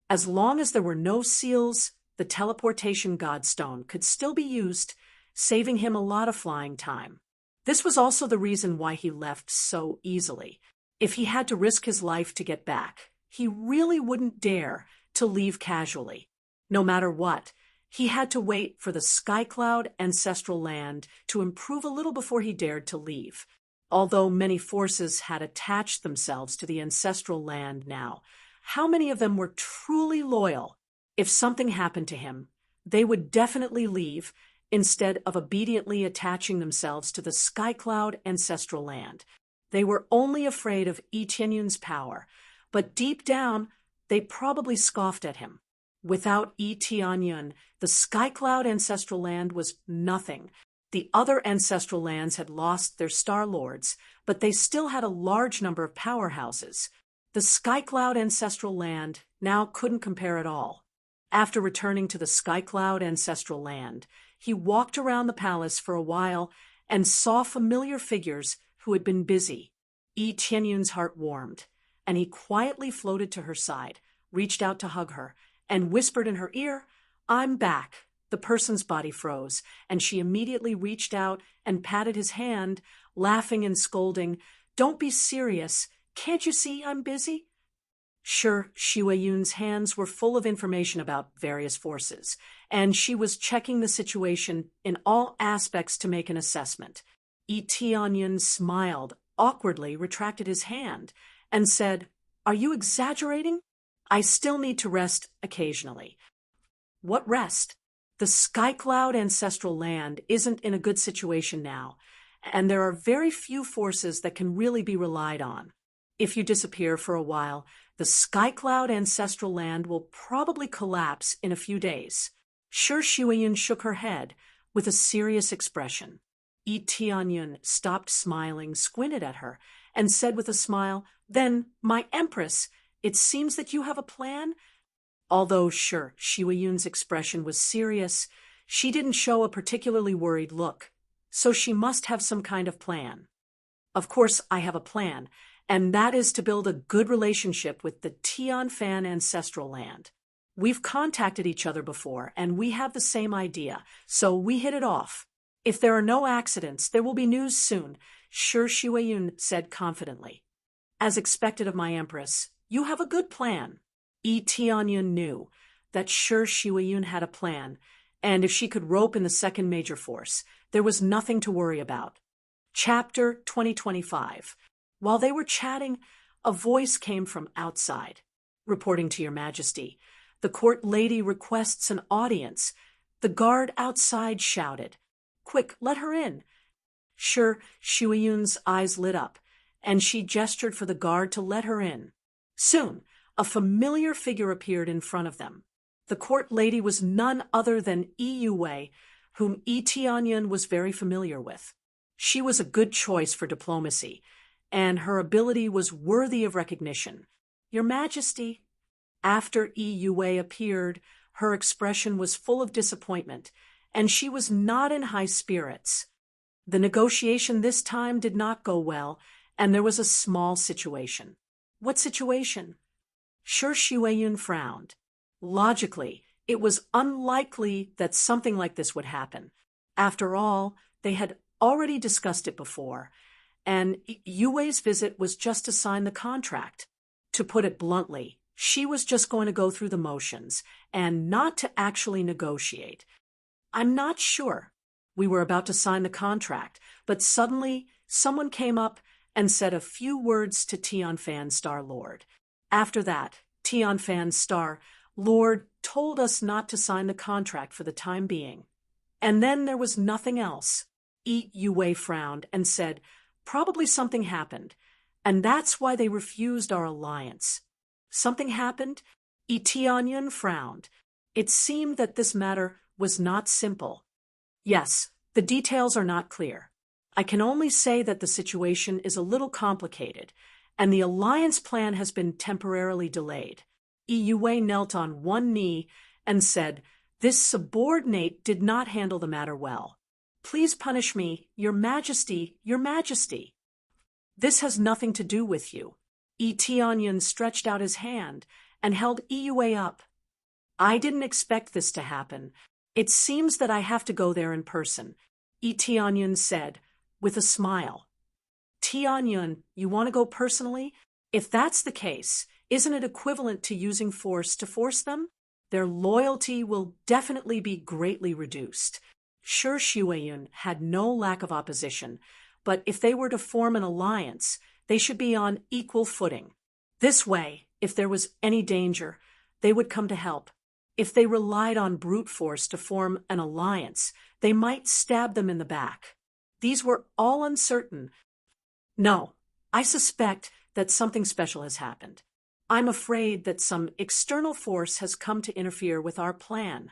As long as there were no seals, the teleportation godstone could still be used, saving him a lot of flying time. This was also the reason why he left so easily. If he had to risk his life to get back, he really wouldn't dare to leave casually. No matter what, he had to wait for the Skycloud ancestral land to improve a little before he dared to leave. Although many forces had attached themselves to the ancestral land now, how many of them were truly loyal? If something happened to him, they would definitely leave instead of obediently attaching themselves to the Skycloud ancestral land. They were only afraid of Tianyan's power, but deep down, they probably scoffed at him. Without Tianyan, the Skycloud ancestral land was nothing. The other ancestral lands had lost their star lords, but they still had a large number of powerhouses. The Skycloud ancestral land now couldn't compare at all. After returning to the Skycloud ancestral land, he walked around the palace for a while and saw familiar figures who had been busy. Tianyan's heart warmed, and he quietly floated to her side, reached out to hug her, and whispered in her ear, "I'm back." The person's body froze, and she immediately reached out and patted his hand, laughing and scolding, "Don't be serious. Can't you see I'm busy?" Sure, Xue Yun's hands were full of information about various forces, and she was checking the situation in all aspects to make an assessment. Tianyan smiled, awkwardly retracted his hand, and said, "Are you exaggerating? I still need to rest occasionally." "What rest? The Skycloud ancestral land isn't in a good situation now, and there are very few forces that can really be relied on. If you disappear for a while, the Skycloud ancestral land will probably collapse in a few days." Sure, Xue shook her head with a serious expression. Tianyan stopped smiling, squinted at her, and said with a smile, "Then, my Empress, it seems that you have a plan?" Although sure, Xue expression was serious, she didn't show a particularly worried look, so she must have some kind of plan. "Of course I have a plan, and that is to build a good relationship with the Tianfan ancestral land. We've contacted each other before, and we have the same idea, so we hit it off. If there are no accidents, there will be news soon," Sure Xue said confidently. "As expected of my Empress, you have a good plan." Tianyan knew that Sure Xue had a plan, and if she could rope in the second major force, there was nothing to worry about. Chapter 2025. While they were chatting, a voice came from outside. "Reporting to Your Majesty, the court lady requests an audience." The guard outside shouted, "Quick, let her in." Sure, Xue eyes lit up, and she gestured for the guard to let her in. Soon, a familiar figure appeared in front of them. The court lady was none other than Yue, whom Tianyan was very familiar with. She was a good choice for diplomacy, and her ability was worthy of recognition. "Your Majesty." After Yue appeared, her expression was full of disappointment, and she was not in high spirits. The negotiation this time did not go well, and there was a small situation. What situation? Shi Xueyun frowned. Logically, it was unlikely that something like this would happen. After all, they had already discussed it before, and Yue Wei's visit was just to sign the contract. To put it bluntly, she was just going to go through the motions and not to actually negotiate. I'm not sure. We were about to sign the contract, but suddenly someone came up and said a few words to Tianfan's Star Lord. After that, Tianfan's Star Lord told us not to sign the contract for the time being. And then there was nothing else. Yue Wei frowned and said, probably something happened, and that's why they refused our alliance. Something happened? Tianyan frowned. It seemed that this matter was not simple. Yes, the details are not clear. I can only say that the situation is a little complicated, and the alliance plan has been temporarily delayed. Yue Wei knelt on one knee and said, this subordinate did not handle the matter well. Please punish me, Your Majesty, Your Majesty. This has nothing to do with you. Tianyan stretched out his hand and held Yue Wei up. I didn't expect this to happen. It seems that I have to go there in person, Tianyan said, with a smile. Tianyan, you want to go personally? If that's the case, isn't it equivalent to using force to force them? Their loyalty will definitely be greatly reduced. Shi Xueyun had no lack of opposition, but if they were to form an alliance, they should be on equal footing. This way, if there was any danger, they would come to help. If they relied on brute force to form an alliance, they might stab them in the back. These were all uncertain. No, I suspect that something special has happened. I'm afraid that some external force has come to interfere with our plan.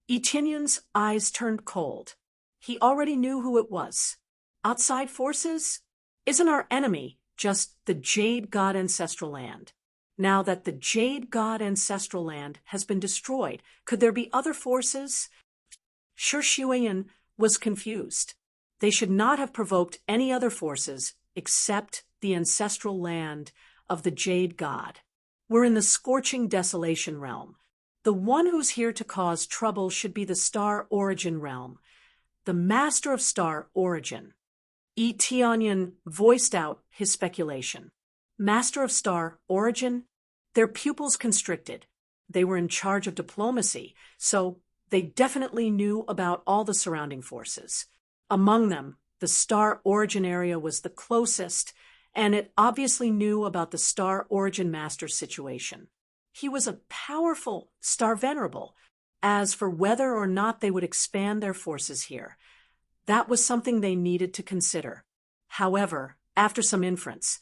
Tianyan's eyes turned cold. He already knew who it was. Outside forces? Isn't our enemy just the Jade God Ancestral Land? Now that the Jade God Ancestral Land has been destroyed, could there be other forces? Shi Xueyun was confused. They should not have provoked any other forces except the ancestral land of the Jade God. We're in the scorching desolation realm. The one who's here to cause trouble should be the Star Origin realm, the Master of Star Origin. Tianyan voiced out his speculation. Master of Star Origin? Their pupils constricted. They were in charge of diplomacy, so they definitely knew about all the surrounding forces. Among them, the Star Origin area was the closest, and it obviously knew about the Star Origin Master's situation. He was a powerful Star Venerable. As for whether or not they would expand their forces here, that was something they needed to consider. However, after some inference,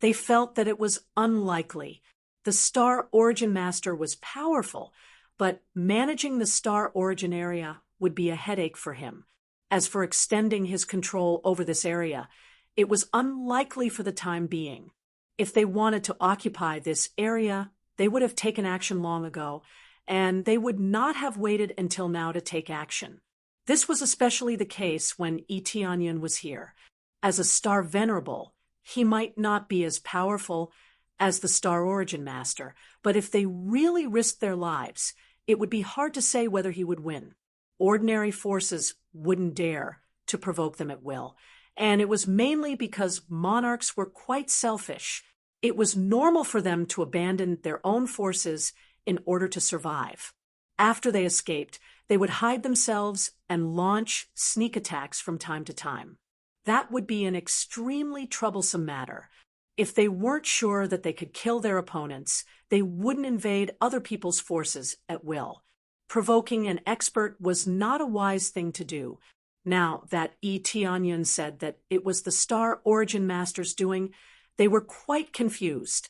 they felt that it was unlikely. The Star Origin Master was powerful, but managing the Star Origin area would be a headache for him. As for extending his control over this area, it was unlikely for the time being. If they wanted to occupy this area, they would have taken action long ago, and they would not have waited until now to take action. This was especially the case when Tianyan was here. As a Star Venerable, he might not be as powerful as the Star Origin Master, but if they really risked their lives, it would be hard to say whether he would win. Ordinary forces wouldn't dare to provoke them at will, and it was mainly because monarchs were quite selfish. It was normal for them to abandon their own forces in order to survive. After they escaped, they would hide themselves and launch sneak attacks from time to time. That would be an extremely troublesome matter. If they weren't sure that they could kill their opponents, they wouldn't invade other people's forces at will. Provoking an expert was not a wise thing to do. Now that Tianyan said that it was the Star Origin Master's doing, they were quite confused.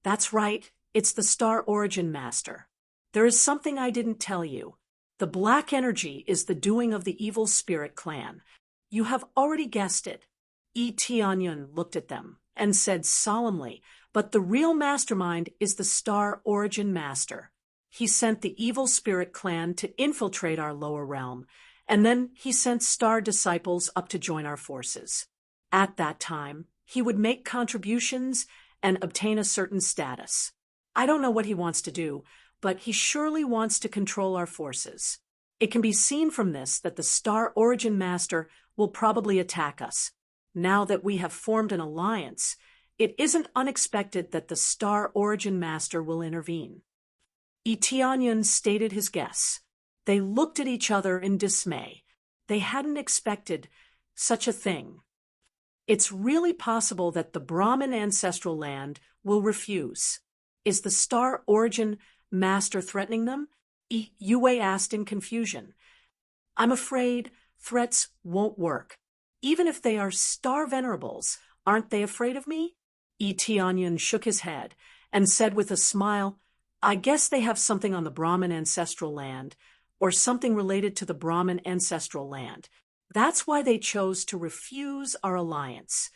That's right, it's the Star Origin Master. There is something I didn't tell you. The black energy is the doing of the evil spirit clan. You have already guessed it. Tianyan looked at them and said solemnly, but the real mastermind is the Star Origin Master. He sent the evil spirit clan to infiltrate our lower realm, and then he sent star disciples up to join our forces. At that time, he would make contributions and obtain a certain status. I don't know what he wants to do, but he surely wants to control our forces. It can be seen from this that the Star Origin Master will probably attack us. Now that we have formed an alliance, it isn't unexpected that the Star Origin Master will intervene. Eteonion stated his guess. They looked at each other in dismay. They hadn't expected such a thing. It's really possible that the Brahmin ancestral land will refuse. Is the Star Origin Master threatening them? Yue asked in confusion. I'm afraid threats won't work. Even if they are star venerables, aren't they afraid of me? Eteonion shook his head and said with a smile, I guess they have something on the Brahmin ancestral land, or something related to the Brahmin ancestral land. That's why they chose to refuse our alliance.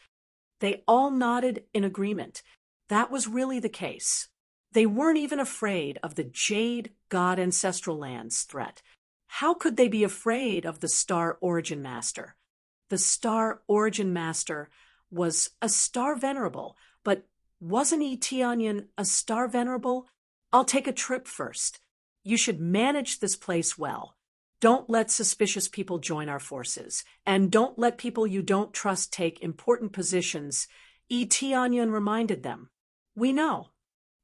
They all nodded in agreement. That was really the case. They weren't even afraid of the Jade God ancestral land's threat. How could they be afraid of the Star Origin Master? The Star Origin Master was a star venerable, but wasn't Eteonion a star venerable? I'll take a trip first. You should manage this place well. Don't let suspicious people join our forces, and don't let people you don't trust take important positions, Eteonion reminded them. We know.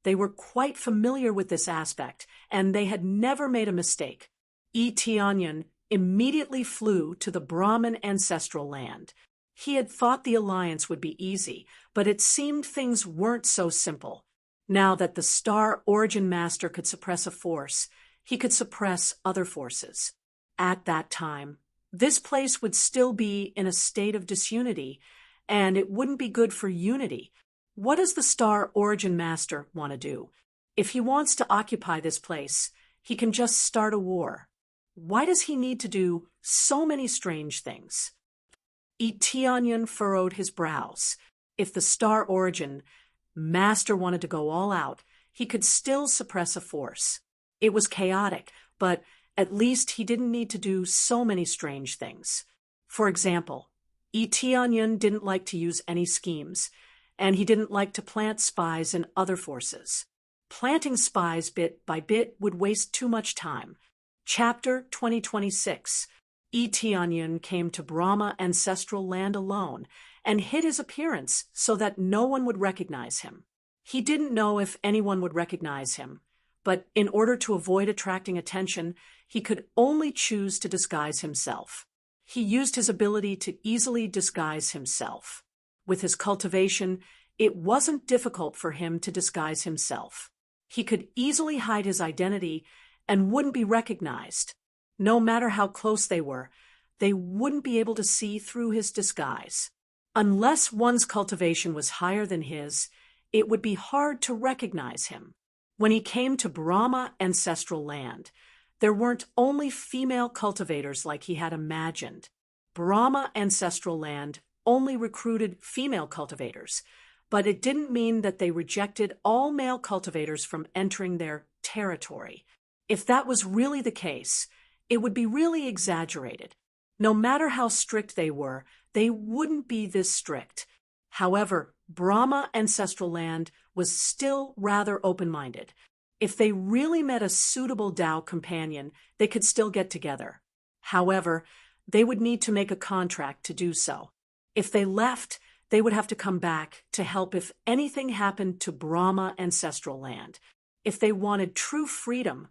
They were quite familiar with this aspect, and they had never made a mistake. Eteonion immediately flew to the Brahmin ancestral land. He had thought the alliance would be easy, but it seemed things weren't so simple. Now that the Star Origin Master could suppress a force, he could suppress other forces. At that time, this place would still be in a state of disunity, and it wouldn't be good for unity. What does the Star Origin Master want to do? If he wants to occupy this place, he can just start a war. Why does he need to do so many strange things? Eteonion furrowed his brows. If the Star Origin Master wanted to go all out, he could still suppress a force. It was chaotic, but at least he didn't need to do so many strange things. For example, Eteonion didn't like to use any schemes, and he didn't like to plant spies in other forces. Planting spies bit by bit would waste too much time. Chapter 2026. Eteonion came to Brahma ancestral land alone and hid his appearance so that no one would recognize him. He didn't know if anyone would recognize him, but in order to avoid attracting attention, he could only choose to disguise himself. He used his ability to easily disguise himself. With his cultivation, it wasn't difficult for him to disguise himself. He could easily hide his identity and wouldn't be recognized. No matter how close they were, they wouldn't be able to see through his disguise. Unless one's cultivation was higher than his, it would be hard to recognize him. When he came to Brahma ancestral land, there weren't only female cultivators like he had imagined. Brahma ancestral land only recruited female cultivators, but it didn't mean that they rejected all male cultivators from entering their territory. If that was really the case, it would be really exaggerated. No matter how strict they were, they wouldn't be this strict. However, Brahma ancestral land was still rather open-minded. If they really met a suitable Tao companion, they could still get together. However, they would need to make a contract to do so. If they left, they would have to come back to help if anything happened to Brahma ancestral land. If they wanted true freedom,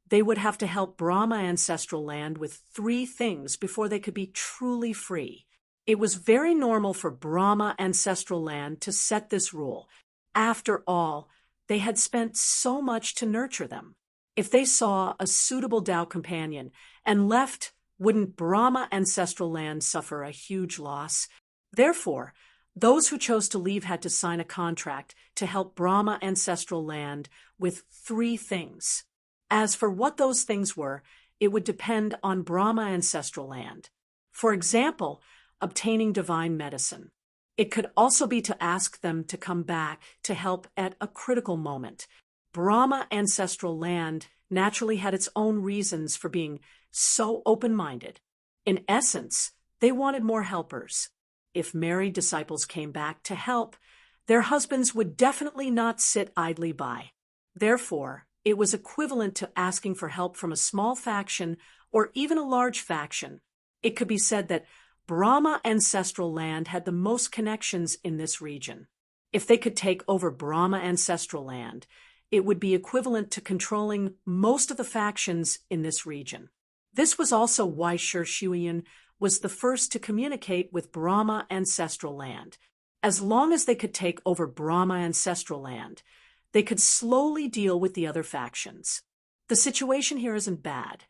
they would have to help Brahma ancestral land with 3 things before they could be truly free. It was very normal for Brahma ancestral land to set this rule. After all, they had spent so much to nurture them. If they saw a suitable Tao companion and left, wouldn't Brahma ancestral land suffer a huge loss? Therefore, those who chose to leave had to sign a contract to help Brahma ancestral land with 3 things. As for what those things were, it would depend on Brahma ancestral land. For example, obtaining divine medicine. It could also be to ask them to come back to help at a critical moment. Brahma ancestral land naturally had its own reasons for being so open-minded. In essence, they wanted more helpers. If married disciples came back to help, their husbands would definitely not sit idly by. Therefore, it was equivalent to asking for help from a small faction or even a large faction. It could be said that Brahma ancestral land had the most connections in this region. If they could take over Brahma ancestral land, it would be equivalent to controlling most of the factions in this region. This was also why Shi Shuyan was the first to communicate with Brahma ancestral land. As long as they could take over Brahma ancestral land, they could slowly deal with the other factions. The situation here isn't bad.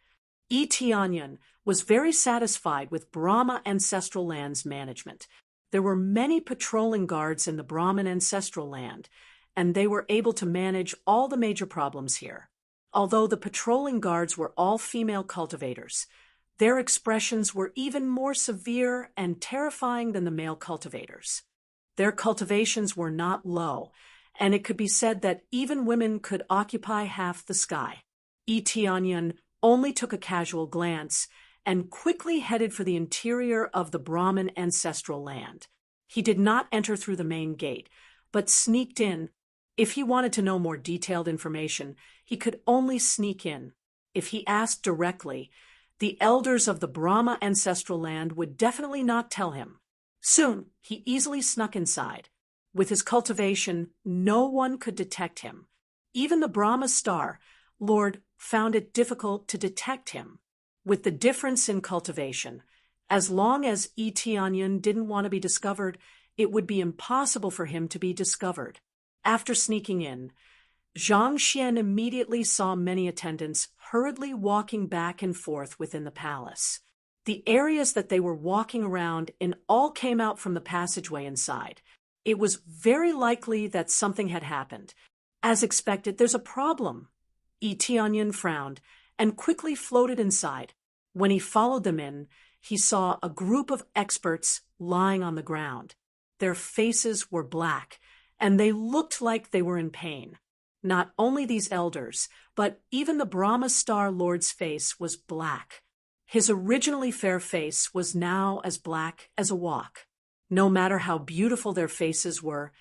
Tianyan was very satisfied with Brahma ancestral land's management. There were many patrolling guards in the Brahmin ancestral land, and they were able to manage all the major problems here. Although the patrolling guards were all female cultivators, their expressions were even more severe and terrifying than the male cultivators. Their cultivations were not low, and it could be said that even women could occupy half the sky. Tianyan only took a casual glance and quickly headed for the interior of the Brahmin ancestral land. He did not enter through the main gate, but sneaked in. If he wanted to know more detailed information, he could only sneak in. If he asked directly, the elders of the Brahma ancestral land would definitely not tell him. Soon, he easily snuck inside. With his cultivation, no one could detect him. Even the Brahma star, Lord, found it difficult to detect him. With the difference in cultivation, as long as Tianyan didn't want to be discovered, it would be impossible for him to be discovered. After sneaking in, Zhang Xian immediately saw many attendants hurriedly walking back and forth within the palace. The areas that they were walking around in all came out from the passageway inside. It was very likely that something had happened. As expected, there's a problem. Tianyan frowned and quickly floated inside. When he followed them in, he saw a group of experts lying on the ground. Their faces were black, and they looked like they were in pain. Not only these elders, but even the Brahma Star Lord's face was black. His originally fair face was now as black as a walk. No matter how beautiful their faces were,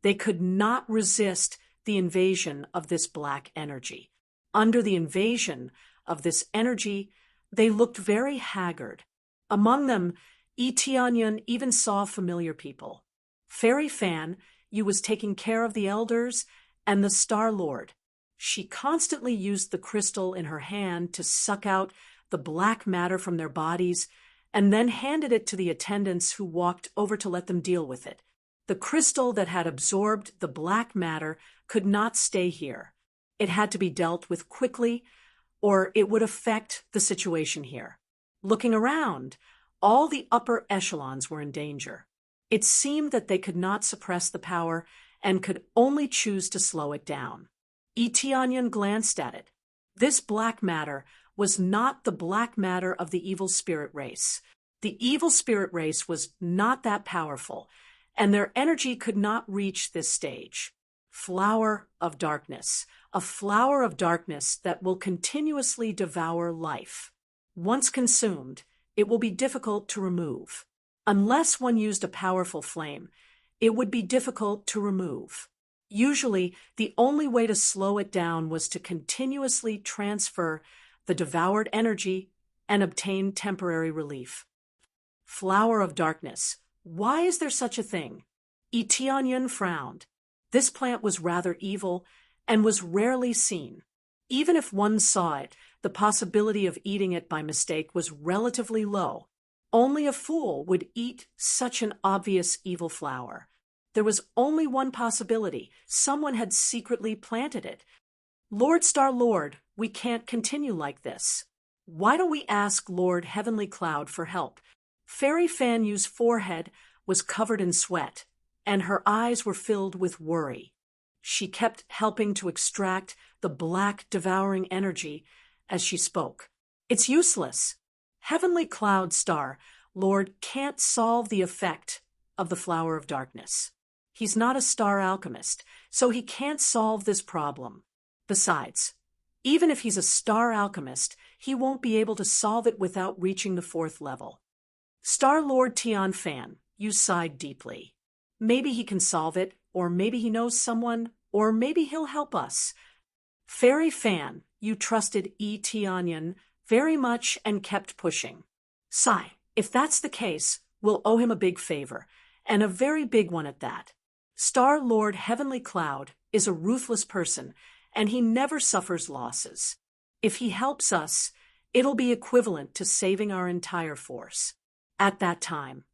they could not resist the invasion of this black energy. Under the invasion of this energy, they looked very haggard. Among them, Tianyan even saw familiar people. Fairy Fan Yu was taking care of the elders and the Star Lord. She constantly used the crystal in her hand to suck out the black matter from their bodies and then handed it to the attendants who walked over to let them deal with it. The crystal that had absorbed the black matter could not stay here. It had to be dealt with quickly, or it would affect the situation here. Looking around, all the upper echelons were in danger. It seemed that they could not suppress the power and could only choose to slow it down. Tianyan glanced at it. This black matter was not the black matter of the evil spirit race. The evil spirit race was not that powerful, and their energy could not reach this stage. Flower of darkness, a flower of darkness that will continuously devour life. Once consumed, it will be difficult to remove. Unless one used a powerful flame, it would be difficult to remove. Usually, the only way to slow it down was to continuously transfer the devoured energy and obtain temporary relief. Flower of darkness. Why is there such a thing? Tianyan frowned. This plant was rather evil and was rarely seen. Even if one saw it, the possibility of eating it by mistake was relatively low. Only a fool would eat such an obvious evil flower. There was only one possibility. Someone had secretly planted it. Lord Star Lord, we can't continue like this. Why don't we ask Lord Heavenly Cloud for help? Fairy Fan Yu's forehead was covered in sweat, and her eyes were filled with worry. She kept helping to extract the black devouring energy as she spoke. It's useless. Heavenly Cloud Star Lord can't solve the effect of the flower of darkness. He's not a star alchemist, so he can't solve this problem. Besides, Even if he's a star alchemist, he won't be able to solve it without reaching the 4th level. Star-Lord Tian Fan, you sighed deeply. Maybe he can solve it, or maybe he knows someone, or maybe he'll help us. Fairy Fan, you trusted Tianyan very much and kept pushing. Sigh, if that's the case, we'll owe him a big favor, and a very big one at that. Star-Lord Heavenly Cloud is a ruthless person, and he never suffers losses. If he helps us, it'll be equivalent to saving our entire force. At that time,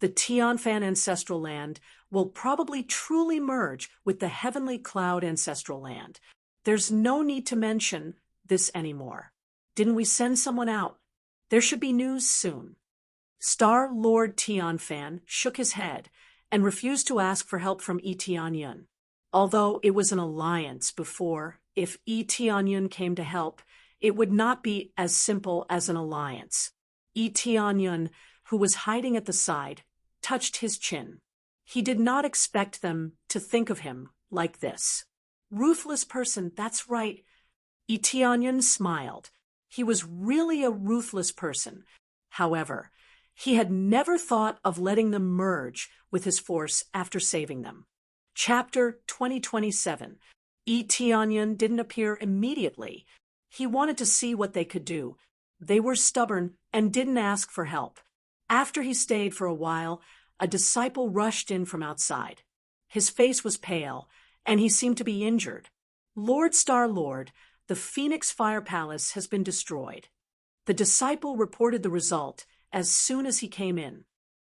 the Tianfan ancestral land will probably truly merge with the Heavenly Cloud ancestral land. There's no need to mention this anymore. Didn't we send someone out? There should be news soon. Star-Lord Tianfan shook his head and refused to ask for help from Tianyun. Although it was an alliance before, if Tianyun came to help, it would not be as simple as an alliance. Tianyun, who was hiding at the side, touched his chin. He did not expect them to think of him like this. Ruthless person, that's right. Tianyun smiled. He was really a ruthless person. However, he had never thought of letting them merge with his force after saving them. Chapter 2027. Tianyun didn't appear immediately. He wanted to see what they could do. They were stubborn and didn't ask for help. After he stayed for a while, a disciple rushed in from outside. His face was pale, and he seemed to be injured. Lord Star-Lord, the Phoenix Fire Palace has been destroyed. The disciple reported the result as soon as he came in.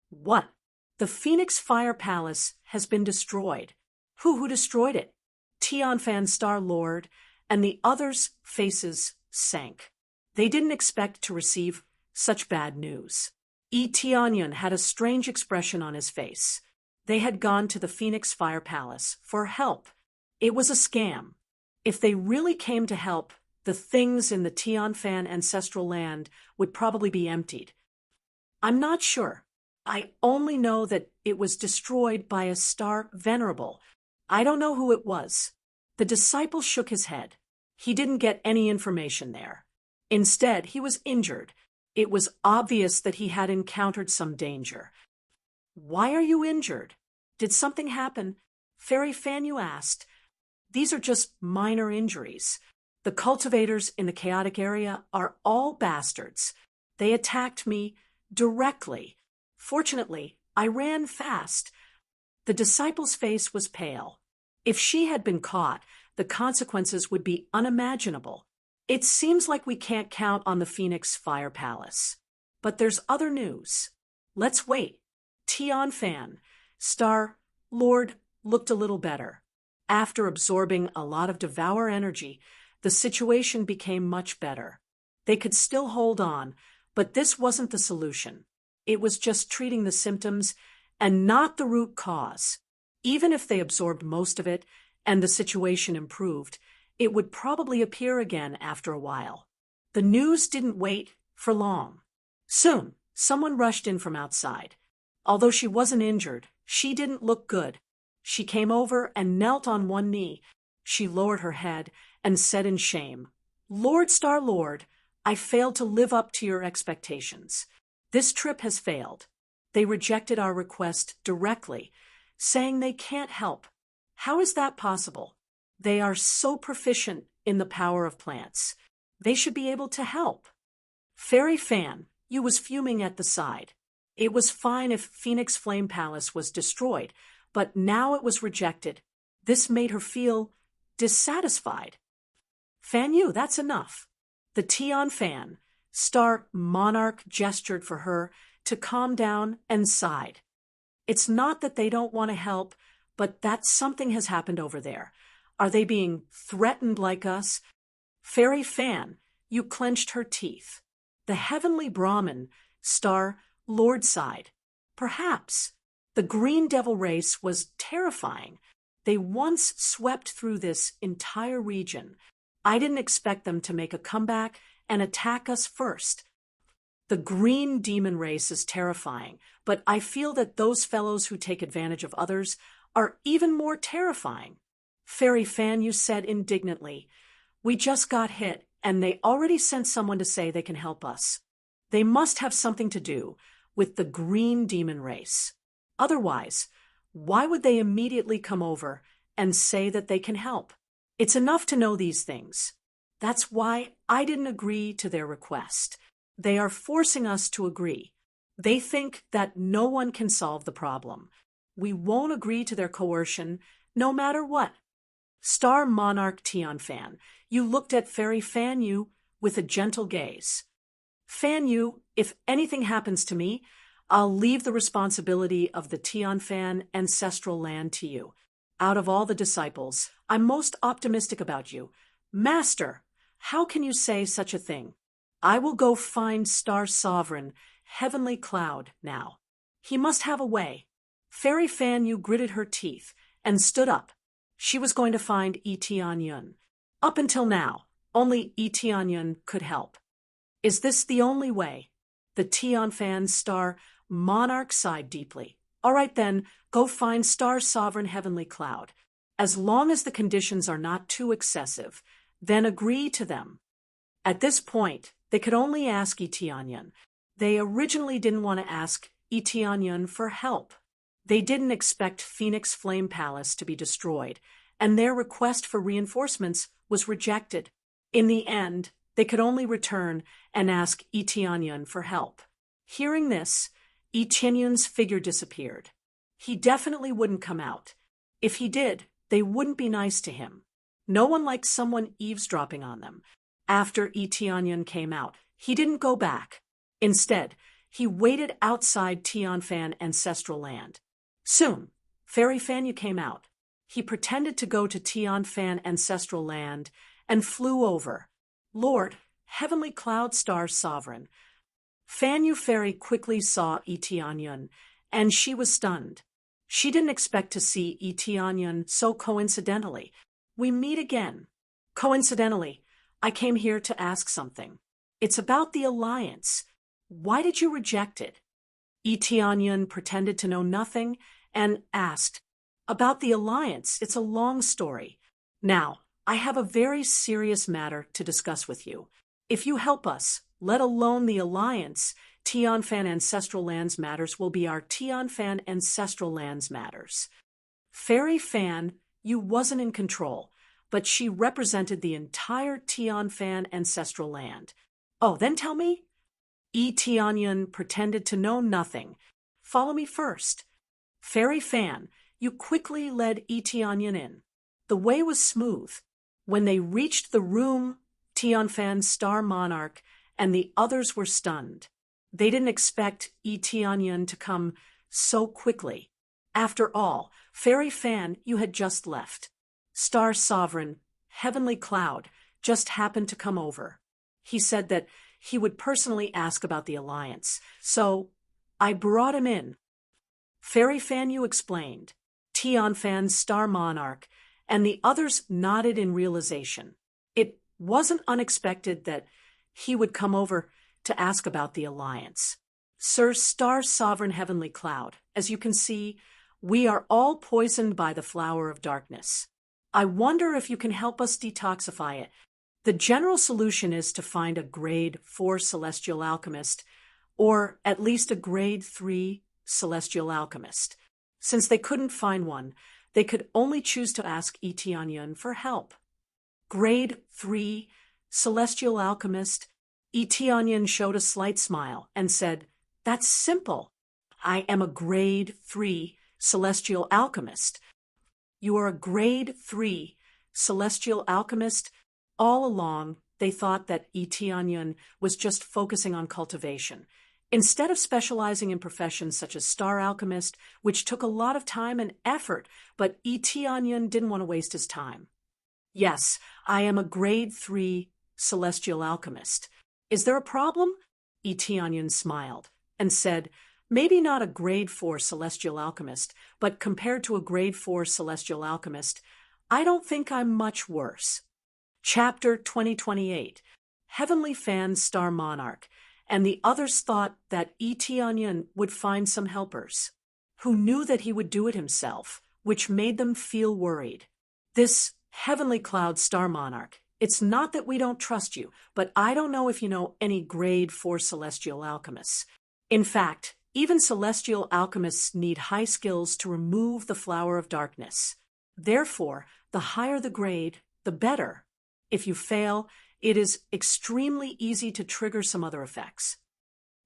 What? The Phoenix Fire Palace has been destroyed. Who destroyed it? Tianfan Star-Lord and the others' faces sank. They didn't expect to receive such bad news. Tianyun had a strange expression on his face. They had gone to the Phoenix Fire Palace for help. It was a scam. If they really came to help, the things in the Tianfan ancestral land would probably be emptied. I'm not sure. I only know that it was destroyed by a star venerable. I don't know who it was. The disciple shook his head. He didn't get any information there. Instead, he was injured. It was obvious that he had encountered some danger. Why are you injured? Did something happen? Fairy Fan, you asked. These are just minor injuries. The cultivators in the chaotic area are all bastards. They attacked me directly. Fortunately, I ran fast. The disciple's face was pale. If she had been caught, the consequences would be unimaginable. It seems like we can't count on the Phoenix Fire Palace. But there's other news. Let's wait. Tianfan, Star-Lord, looked a little better. After absorbing a lot of Devour energy, the situation became much better. They could still hold on, but this wasn't the solution. It was just treating the symptoms and not the root cause. Even if they absorbed most of it and the situation improved, it would probably appear again after a while. The news didn't wait for long. Soon, someone rushed in from outside. Although she wasn't injured, she didn't look good. She came over and knelt on one knee. She lowered her head and said in shame, Lord Star-Lord, I failed to live up to your expectations. This trip has failed. They rejected our request directly, saying they can't help. How is that possible? They are so proficient in the power of plants. They should be able to help. Fairy Fan, you was fuming at the side. It was fine if Phoenix Flame Palace was destroyed, but now it was rejected. This made her feel dissatisfied. Fan Yu, that's enough. The Tianfan, Star Monarch, gestured for her to calm down and sighed. It's not that they don't want to help, but that something has happened over there. Are they being threatened like us? Fairy Fan, you clenched her teeth. The heavenly Brahmin, Star-Lord, sighed. Perhaps. The Green Devil race was terrifying. They once swept through this entire region. I didn't expect them to make a comeback and attack us first. The Green Demon race is terrifying, but I feel that those fellows who take advantage of others are even more terrifying. Fairy Fan, you said indignantly. We just got hit, and they already sent someone to say they can help us. They must have something to do with the green demon race. Otherwise, why would they immediately come over and say that they can help? It's enough to know these things. That's why I didn't agree to their request. They are forcing us to agree. They think that no one can solve the problem. We won't agree to their coercion, no matter what. Star Monarch Tianfan, you looked at Fairy Fan Yu with a gentle gaze. Fan Yu, if anything happens to me, I'll leave the responsibility of the Tianfan ancestral land to you. Out of all the disciples, I'm most optimistic about you. Master, how can you say such a thing? I will go find Star Sovereign, Heavenly Cloud, now. He must have a way. Fairy Fan Yu gritted her teeth and stood up. She was going to find Yi Tianyun. Up until now, only Yi Tianyun could help. Is this the only way? The Tianfan Star Monarch sighed deeply. All right then, go find Star Sovereign Heavenly Cloud. As long as the conditions are not too excessive, then agree to them. At this point, they could only ask Yi Tianyun. They originally didn't want to ask Yi Tianyun for help. They didn't expect Phoenix Flame Palace to be destroyed, and their request for reinforcements was rejected. In the end, they could only return and ask Yi Tianyun for help. Hearing this, Yi Tianyun's figure disappeared. He definitely wouldn't come out. If he did, they wouldn't be nice to him. No one likes someone eavesdropping on them. After Yi Tianyun came out, he didn't go back. Instead, he waited outside Tianfan ancestral land. Soon, Fairy Fan Yu came out. He pretended to go to Tianfan ancestral land and flew over. Lord, Heavenly Cloud Star Sovereign. Fan Yu Fairy quickly saw Yi Tianyun, and she was stunned. She didn't expect to see Yi Tianyun so coincidentally. We meet again. Coincidentally, I came here to ask something. It's about the alliance. Why did you reject it? Yi Tianyun pretended to know nothing and asked, about the alliance, it's a long story. Now, I have a very serious matter to discuss with you. If you help us, let alone the alliance, Tianfan Ancestral Lands matters will be our Tianfan Ancestral Lands matters. Fairy Fan Yu wasn't in control, but she represented the entire Tianfan Ancestral Land. Oh, then tell me? Yi Tianyun pretended to know nothing. Follow me first. Fairy Fan, you quickly led Yi Tianyun in. The way was smooth. When they reached the room, Tianfan Star Monarch and the others were stunned. They didn't expect Yi Tianyun to come so quickly. After all, Fairy Fan Yu had just left. Star Sovereign, Heavenly Cloud, just happened to come over. He said that he would personally ask about the alliance, so I brought him in. Fairy Fan Yu explained. Tianfan Star Monarch and the others nodded in realization. It wasn't unexpected that he would come over to ask about the alliance. Sir Star Sovereign Heavenly Cloud, as you can see, we are all poisoned by the flower of darkness. I wonder if you can help us detoxify it. The general solution is to find a grade 4 celestial alchemist, or at least a grade 3 celestial alchemist. Since they couldn't find one, they could only choose to ask Yi Tianyun for help. Grade 3 celestial alchemist. Yi Tianyun showed a slight smile and said, "That's simple. I am a grade 3 celestial alchemist." You are a grade 3 celestial alchemist? All along, they thought that Yi Tianyun was just focusing on cultivation. Instead of specializing in professions such as star alchemist, which took a lot of time and effort, but Yi Tianyun didn't want to waste his time. Yes, I am a grade 3 celestial alchemist. Is there a problem? Yi Tianyun smiled and said, maybe not a grade 4 celestial alchemist, but compared to a grade 4 celestial alchemist, I don't think I'm much worse. Chapter 2028, Heavenly Fan Star Monarch, and the others thought that Yi Tianyun would find some helpers, who knew that he would do it himself, which made them feel worried. This Heavenly Cloud Star Monarch, It's not that we don't trust you, but I don't know if you know any grade 4 celestial alchemists. In fact, even celestial alchemists need high skills to remove the flower of darkness. Therefore, the higher the grade, the better. If you fail, it is extremely easy to trigger some other effects.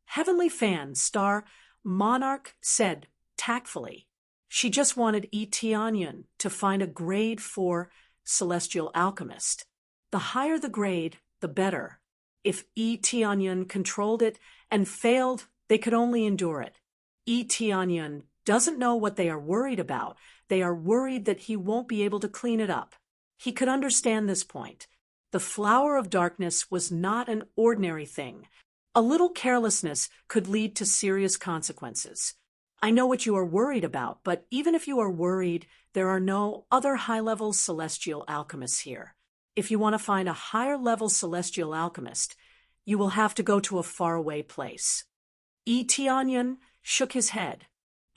Heavenly Fan star Monarch said tactfully. She just wanted Etianian to find a grade 4 celestial alchemist. The higher the grade, the better. If Etianian controlled it and failed, they could only endure it. Etianian doesn't know what they are worried about. They are worried that he won't be able to clean it up. He could understand this point. The flower of darkness was not an ordinary thing. A little carelessness could lead to serious consequences. I know what you are worried about, but even if you are worried, there are no other high-level celestial alchemists here. If you want to find a higher-level celestial alchemist, you will have to go to a faraway place. Etianian shook his head.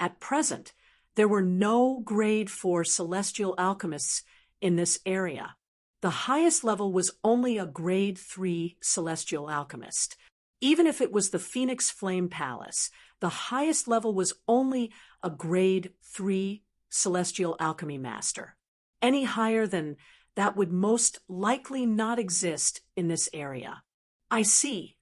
At present, there were no grade 4 celestial alchemists in this area. The highest level was only a grade 3 celestial alchemist. Even if it was the Phoenix Flame Palace, the highest level was only a grade 3 celestial alchemy master. Any higher than that would most likely not exist in this area. I see.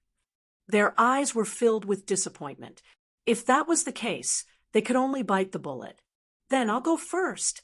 Their eyes were filled with disappointment. If that was the case, they could only bite the bullet. Then I'll go first.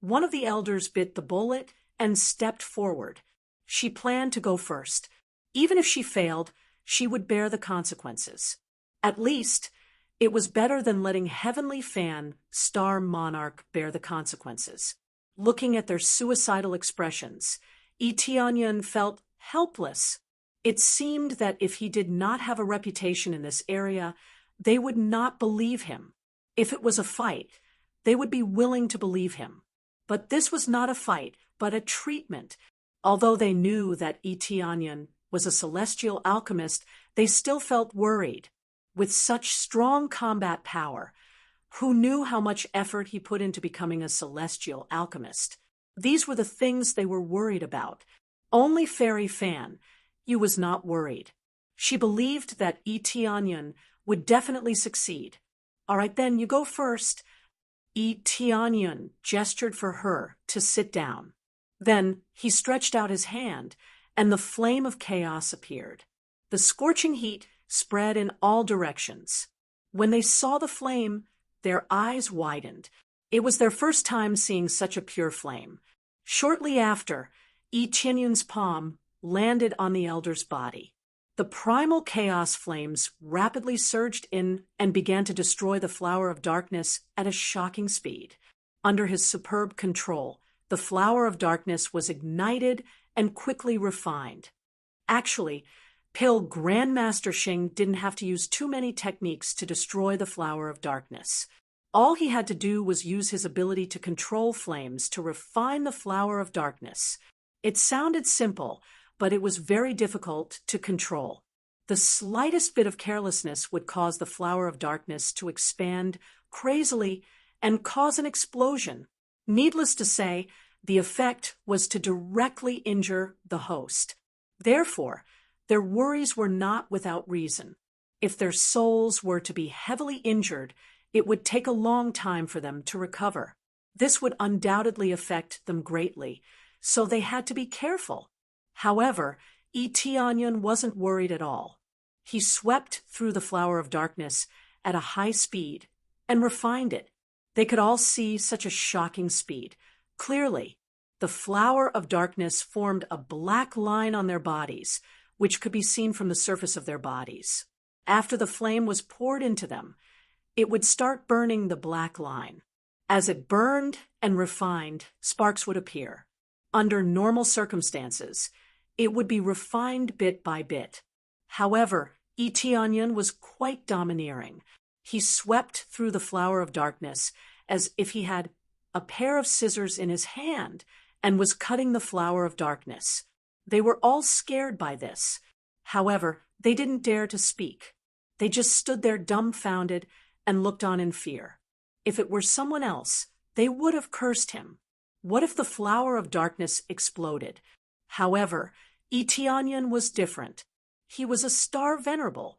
One of the elders bit the bullet and stepped forward. She planned to go first. Even if she failed, she would bear the consequences. At least, it was better than letting Heavenly Fan star Monarch bear the consequences. Looking at their suicidal expressions, Etianian felt helpless. It seemed that if he did not have a reputation in this area, they would not believe him. If it was a fight, they would be willing to believe him. But this was not a fight, but a treatment. Although they knew that Etianian was a celestial alchemist, they still felt worried. With such strong combat power, who knew how much effort he put into becoming a celestial alchemist? These were the things they were worried about. Only Fairy Fan, you was not worried. She believed that Etianian would definitely succeed. All right, then, you go first. Etianian gestured for her to sit down. Then he stretched out his hand, and the flame of chaos appeared. The scorching heat spread in all directions. When they saw the flame, their eyes widened. It was their first time seeing such a pure flame. Shortly after, Etianian's palm landed on the elder's body. The primal chaos flames rapidly surged in and began to destroy the flower of darkness at a shocking speed. Under his superb control, the flower of darkness was ignited and quickly refined. Actually, Pil Grandmaster Xing didn't have to use too many techniques to destroy the flower of darkness. All he had to do was use his ability to control flames to refine the flower of darkness. It sounded simple, but it was very difficult to control. The slightest bit of carelessness would cause the flower of darkness to expand crazily and cause an explosion. Needless to say, the effect was to directly injure the host. Therefore, their worries were not without reason. If their souls were to be heavily injured, it would take a long time for them to recover. This would undoubtedly affect them greatly, so they had to be careful. However, Etianian wasn't worried at all. He swept through the flower of darkness at a high speed and refined it. They could all see such a shocking speed. Clearly, the flower of darkness formed a black line on their bodies, which could be seen from the surface of their bodies. After the flame was poured into them, it would start burning the black line. As it burned and refined, sparks would appear. Under normal circumstances, it would be refined bit by bit. However, Etianian was quite domineering. He swept through the flower of darkness as if he had a pair of scissors in his hand and was cutting the flower of darkness. They were all scared by this. However, they didn't dare to speak. They just stood there dumbfounded and looked on in fear. If it were someone else, they would have cursed him. What if the flower of darkness exploded? However, Eteonyon was different. He was a star venerable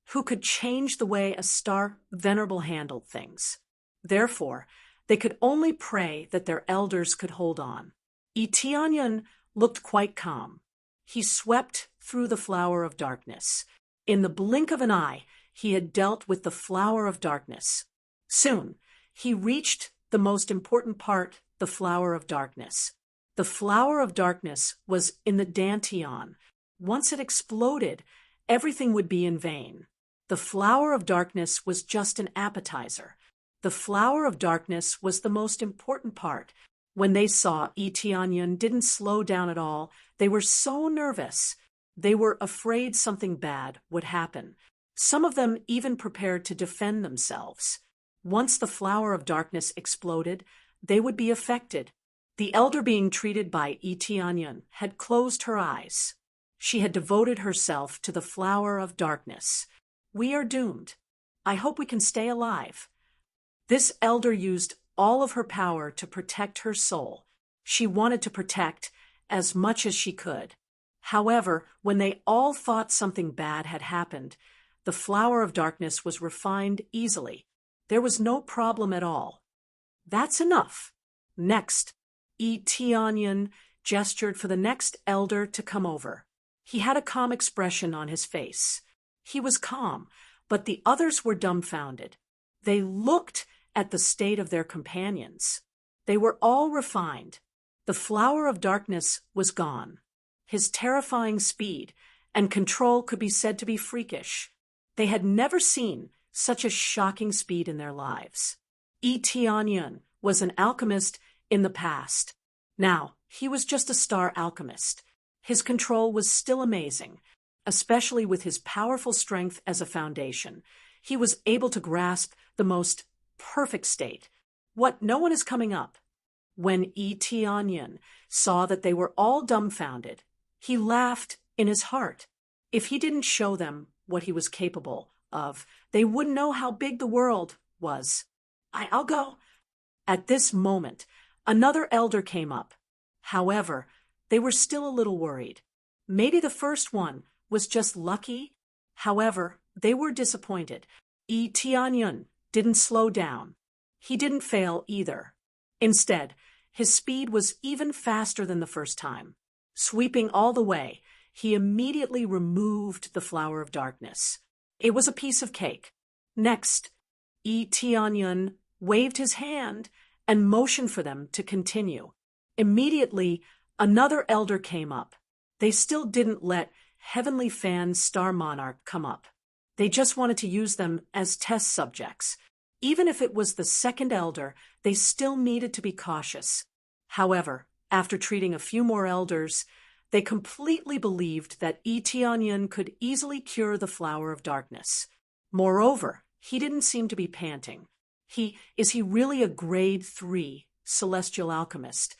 who could change the way a star venerable handled things. Therefore, they could only pray that their elders could hold on. Eteonyon looked quite calm. He swept through the flower of darkness. In the blink of an eye, he had dealt with the flower of darkness. Soon, he reached the most important part, the flower of darkness. The flower of darkness was in the dantian. Once it exploded, everything would be in vain. The flower of darkness was just an appetizer. The flower of darkness was the most important part. When they saw Eteonyon didn't slow down at all, they were so nervous. They were afraid something bad would happen. Some of them even prepared to defend themselves. Once the flower of darkness exploded, they would be affected. The elder being treated by Eteonyon had closed her eyes. She had devoted herself to the flower of darkness. We are doomed. I hope we can stay alive. This elder used all of her power to protect her soul. She wanted to protect as much as she could. However, when they all thought something bad had happened, the flower of darkness was refined easily. There was no problem at all. That's enough. Next, Eteonyon gestured for the next elder to come over. He had a calm expression on his face. He was calm, but the others were dumbfounded. They looked at the state of their companions. They were all refined. The flower of darkness was gone. His terrifying speed and control could be said to be freakish. They had never seen such a shocking speed in their lives. Eteonyon was an alchemist in the past. Now, he was just a star alchemist. His control was still amazing, especially with his powerful strength as a foundation. He was able to grasp the most perfect state. What, no one is coming up? When Eteonyon saw that they were all dumbfounded, he laughed in his heart. If he didn't show them what he was capable of, they wouldn't know how big the world was. I'll go. At this moment, another elder came up. However, they were still a little worried. Maybe the first one was just lucky. However, they were disappointed. Eteonyon didn't slow down. He didn't fail either. Instead, his speed was even faster than the first time. Sweeping all the way, he immediately removed the flower of darkness. It was a piece of cake. Next, Eteonyon waved his hand and motioned for them to continue. Immediately, another elder came up. They still didn't let Heavenly Fan's Star Monarch come up. They just wanted to use them as test subjects. Even if it was the second elder, they still needed to be cautious. However, after treating a few more elders, they completely believed that Eteonyon could easily cure the flower of darkness. Moreover, he didn't seem to be panting. Is he really a grade 3 celestial alchemist?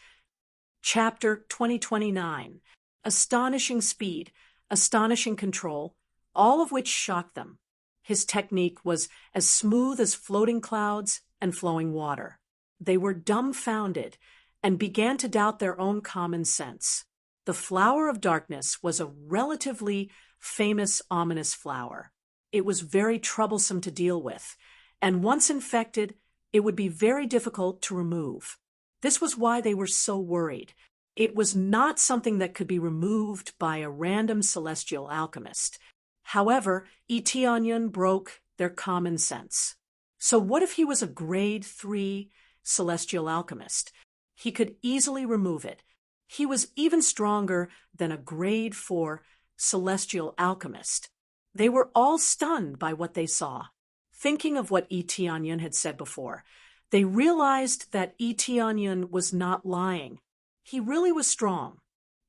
Chapter 2029. Astonishing speed, astonishing control, all of which shocked them. His technique was as smooth as floating clouds and flowing water. They were dumbfounded and began to doubt their own common sense. The flower of darkness was a relatively famous, ominous flower. It was very troublesome to deal with, and once infected, it would be very difficult to remove. This was why they were so worried. It was not something that could be removed by a random celestial alchemist. However, Eteonyon broke their common sense. So what if he was a grade 3 celestial alchemist? He could easily remove it. He was even stronger than a grade 4 celestial alchemist. They were all stunned by what they saw. Thinking of what Eteonyon had said before, they realized that Eteonyon was not lying. He really was strong.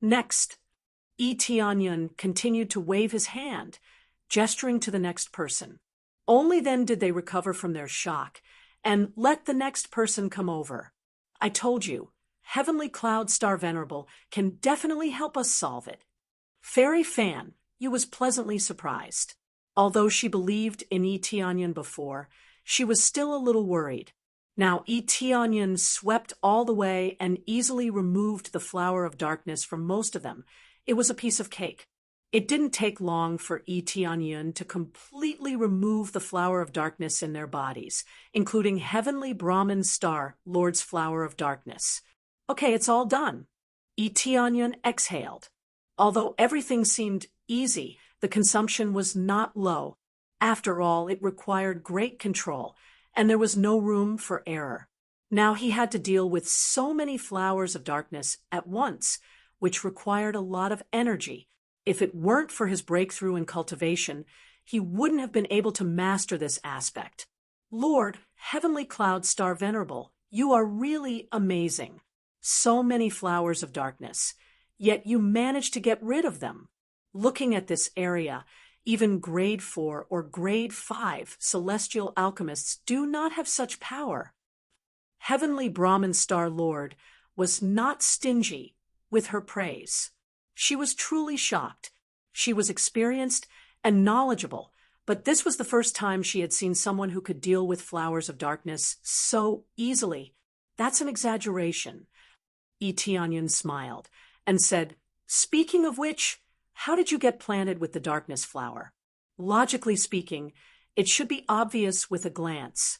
Next, Eteonyon continued to wave his hand, gesturing to the next person. Only then did they recover from their shock and let the next person come over. I told you, Heavenly Cloud Star Venerable can definitely help us solve it. Fairy Fan, you was pleasantly surprised. Although she believed in Eteonyon before, she was still a little worried. Now Eteonion swept all the way and easily removed the flower of darkness from most of them. It was a piece of cake. It didn't take long for Eteonion to completely remove the flower of darkness in their bodies, including Heavenly Brahmin Star, Lord's flower of darkness. Okay, it's all done. Eteonion exhaled. Although everything seemed easy, the consumption was not low. After all, it required great control, and there was no room for error. Now he had to deal with so many flowers of darkness at once, which required a lot of energy. If it weren't for his breakthrough in cultivation, he wouldn't have been able to master this aspect. Lord, Heavenly Cloud Star Venerable, you are really amazing. So many flowers of darkness, yet you managed to get rid of them. Looking at this area, even grade 4 or grade 5 celestial alchemists do not have such power. Heavenly Brahmin Star Lord was not stingy with her praise. She was truly shocked. She was experienced and knowledgeable, but this was the first time she had seen someone who could deal with flowers of darkness so easily. That's an exaggeration. Eteonion smiled and said, "Speaking of which, how did you get planted with the darkness flower? Logically speaking, it should be obvious with a glance."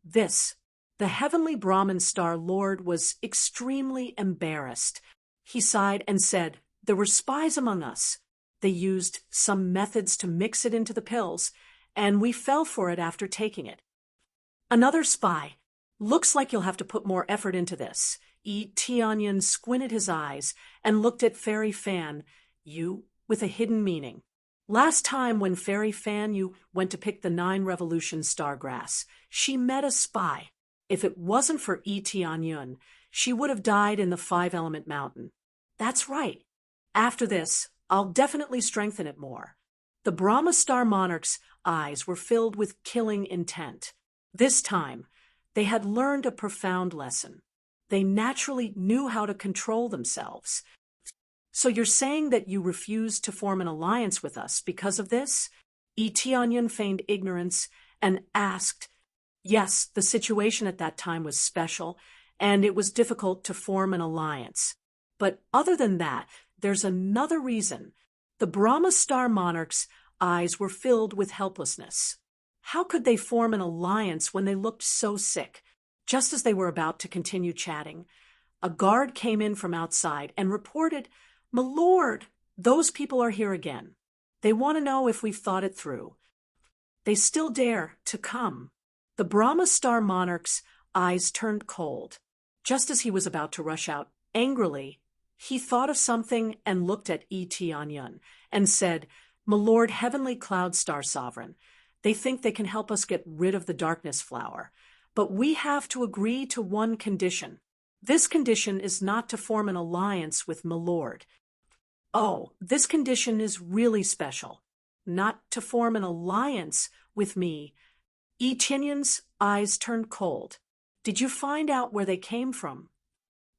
The Heavenly Brahmin Star Lord was extremely embarrassed. He sighed and said, "There were spies among us. They used some methods to mix it into the pills, and we fell for it after taking it." "Another spy. Looks like you'll have to put more effort into this." Eteonion squinted his eyes and looked at Fairy Fan, you, with a hidden meaning. Last time when Fairy Fan you went to pick the 9 Revolution Stargrass, she met a spy. If it wasn't for Eteonion, she would have died in the 5-element mountain. That's right. After this, I'll definitely strengthen it more. The Brahma Star Monarch's eyes were filled with killing intent. This time, they had learned a profound lesson. They naturally knew how to control themselves. "So you're saying that you refused to form an alliance with us because of this?" Eteonion feigned ignorance and asked. Yes, the situation at that time was special, and it was difficult to form an alliance. But other than that, there's another reason. The Brahma Star Monarch's eyes were filled with helplessness. How could they form an alliance when they looked so sick? Just as they were about to continue chatting, a guard came in from outside and reported, "My lord, those people are here again. They want to know if we've thought it through. They still dare to come." The Brahma Star Monarch's eyes turned cold. Just as he was about to rush out angrily, he thought of something and looked at Eteonion and said, "My lord, Heavenly Cloud Star Sovereign, they think they can help us get rid of the darkness flower. But we have to agree to one condition. This condition is not to form an alliance with my lord. Oh, this condition is really special. Not to form an alliance with me." Eteonion's eyes turned cold. "Did you find out where they came from?"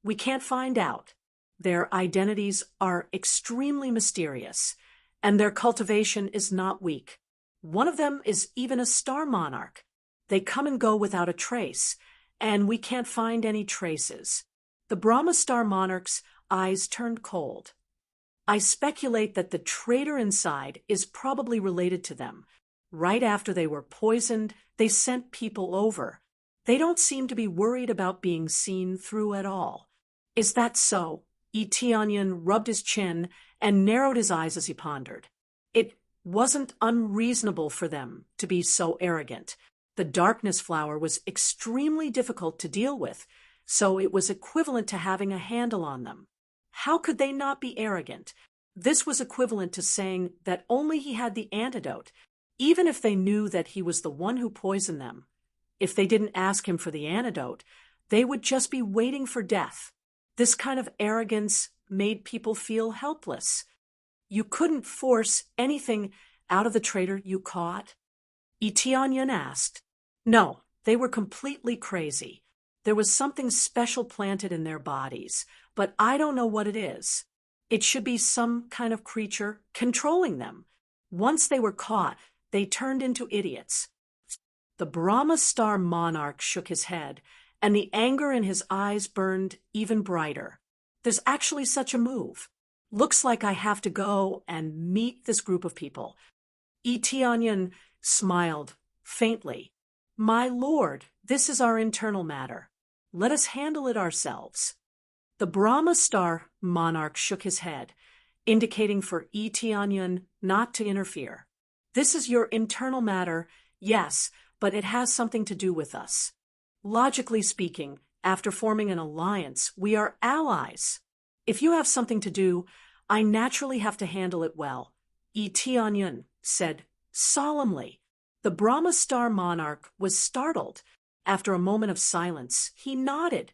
"We can't find out. Their identities are extremely mysterious, and their cultivation is not weak. One of them is even a star monarch. They come and go without a trace, and we can't find any traces." The Brahma Star Monarch's eyes turned cold. "I speculate that the traitor inside is probably related to them. Right after they were poisoned, they sent people over. They don't seem to be worried about being seen through at all." "Is that so?" Eteonion rubbed his chin and narrowed his eyes as he pondered. It wasn't unreasonable for them to be so arrogant. The darkness flower was extremely difficult to deal with, so it was equivalent to having a handle on them. How could they not be arrogant? This was equivalent to saying that only he had the antidote, even if they knew that he was the one who poisoned them. If they didn't ask him for the antidote, they would just be waiting for death. This kind of arrogance made people feel helpless. "You couldn't force anything out of the traitor you caught?" Eteonion asked. "No, they were completely crazy. There was something special planted in their bodies, but I don't know what it is. It should be some kind of creature controlling them. Once they were caught, they turned into idiots." The Brahma Star monarch shook his head, and the anger in his eyes burned even brighter. There's actually such a move. Looks like I have to go and meet this group of people. Eteonyan smiled faintly. My lord, this is our internal matter. Let us handle it ourselves. The Brahma Star monarch shook his head, indicating for Eteonyan not to interfere. This is your internal matter, yes, but it has something to do with us. Logically speaking, after forming an alliance, we are allies. If you have something to do, I naturally have to handle it well, Eteonyan said solemnly. The Brahma Star monarch was startled. After a moment of silence, he nodded.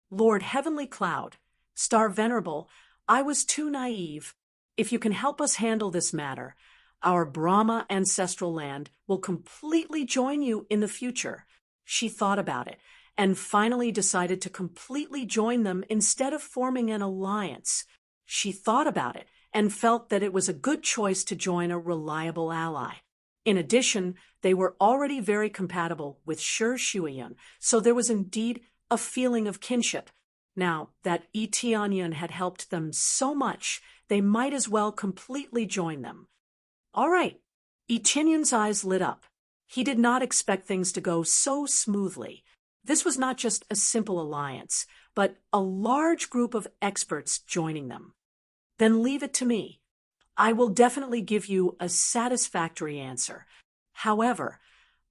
Lord Heavenly Cloud, Star Venerable, I was too naive. If you can help us handle this matter, our Brahma ancestral land will completely join you in the future. She thought about it and finally decided to completely join them instead of forming an alliance. She thought about it and felt that it was a good choice to join a reliable ally. In addition, they were already very compatible with Shi Shuiyan, so there was indeed a feeling of kinship. Now that Eteonyan had helped them so much, they might as well completely join them. All right. Eteonyan's eyes lit up. He did not expect things to go so smoothly. This was not just a simple alliance, but a large group of experts joining them. Then leave it to me. I will definitely give you a satisfactory answer. However,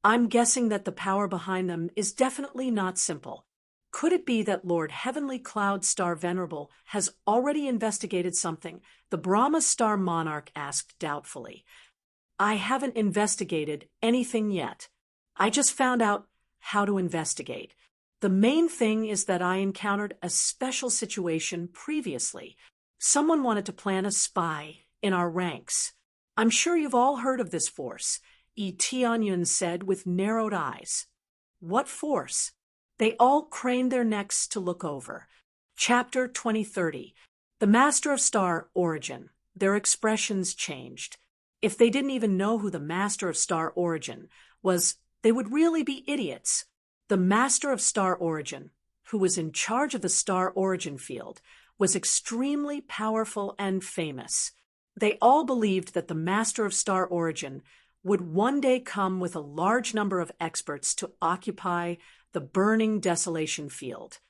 I'm guessing that the power behind them is definitely not simple. Could it be that Lord Heavenly Cloud Star Venerable has already investigated something? The Brahma Star monarch asked doubtfully. I haven't investigated anything yet. I just found out how to investigate. The main thing is that I encountered a special situation previously. Someone wanted to plant a spy in our ranks. I'm sure you've all heard of this force, Eteonyan said with narrowed eyes. What force? They all craned their necks to look over. Chapter 2030. The Master of Star Origin. Their expressions changed. If they didn't even know who the Master of Star Origin was, they would really be idiots. The Master of Star Origin, who was in charge of the Star Origin field, was extremely powerful and famous. They all believed that the Master of Star Origin would one day come with a large number of experts to occupy the burning desolation field.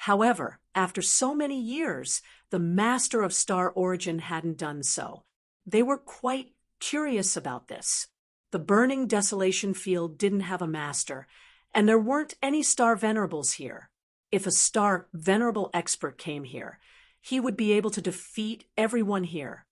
However, after so many years, the Master of Star Origin hadn't done so. They were quite curious about this. The burning desolation field didn't have a master, and there weren't any Star Venerables here. If a Star Venerable expert came here, he would be able to defeat everyone here.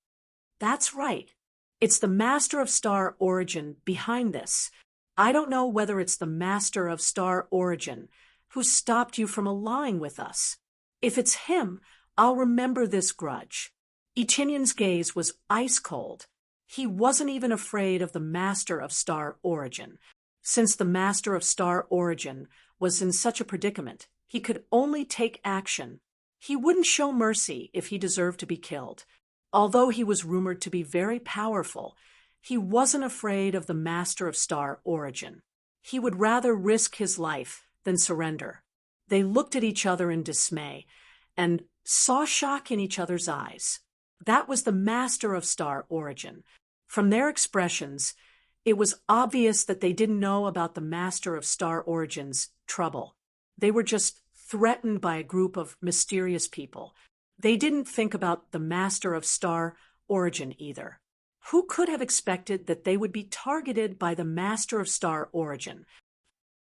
That's right. It's the Master of Star Origin behind this. I don't know whether it's the Master of Star Origin who stopped you from allying with us. If it's him, I'll remember this grudge. Eteonyan's gaze was ice cold. He wasn't even afraid of the Master of Star Origin. Since the Master of Star Origin was in such a predicament, he could only take action. He wouldn't show mercy if he deserved to be killed. Although he was rumored to be very powerful, he wasn't afraid of the Master of Star Origin. He would rather risk his life than surrender. They looked at each other in dismay and saw shock in each other's eyes. That was the Master of Star Origin. From their expressions, it was obvious that they didn't know about the Master of Star Origin's trouble. They were just threatened by a group of mysterious people. They didn't think about the Master of Star Origin either. Who could have expected that they would be targeted by the Master of Star Origin?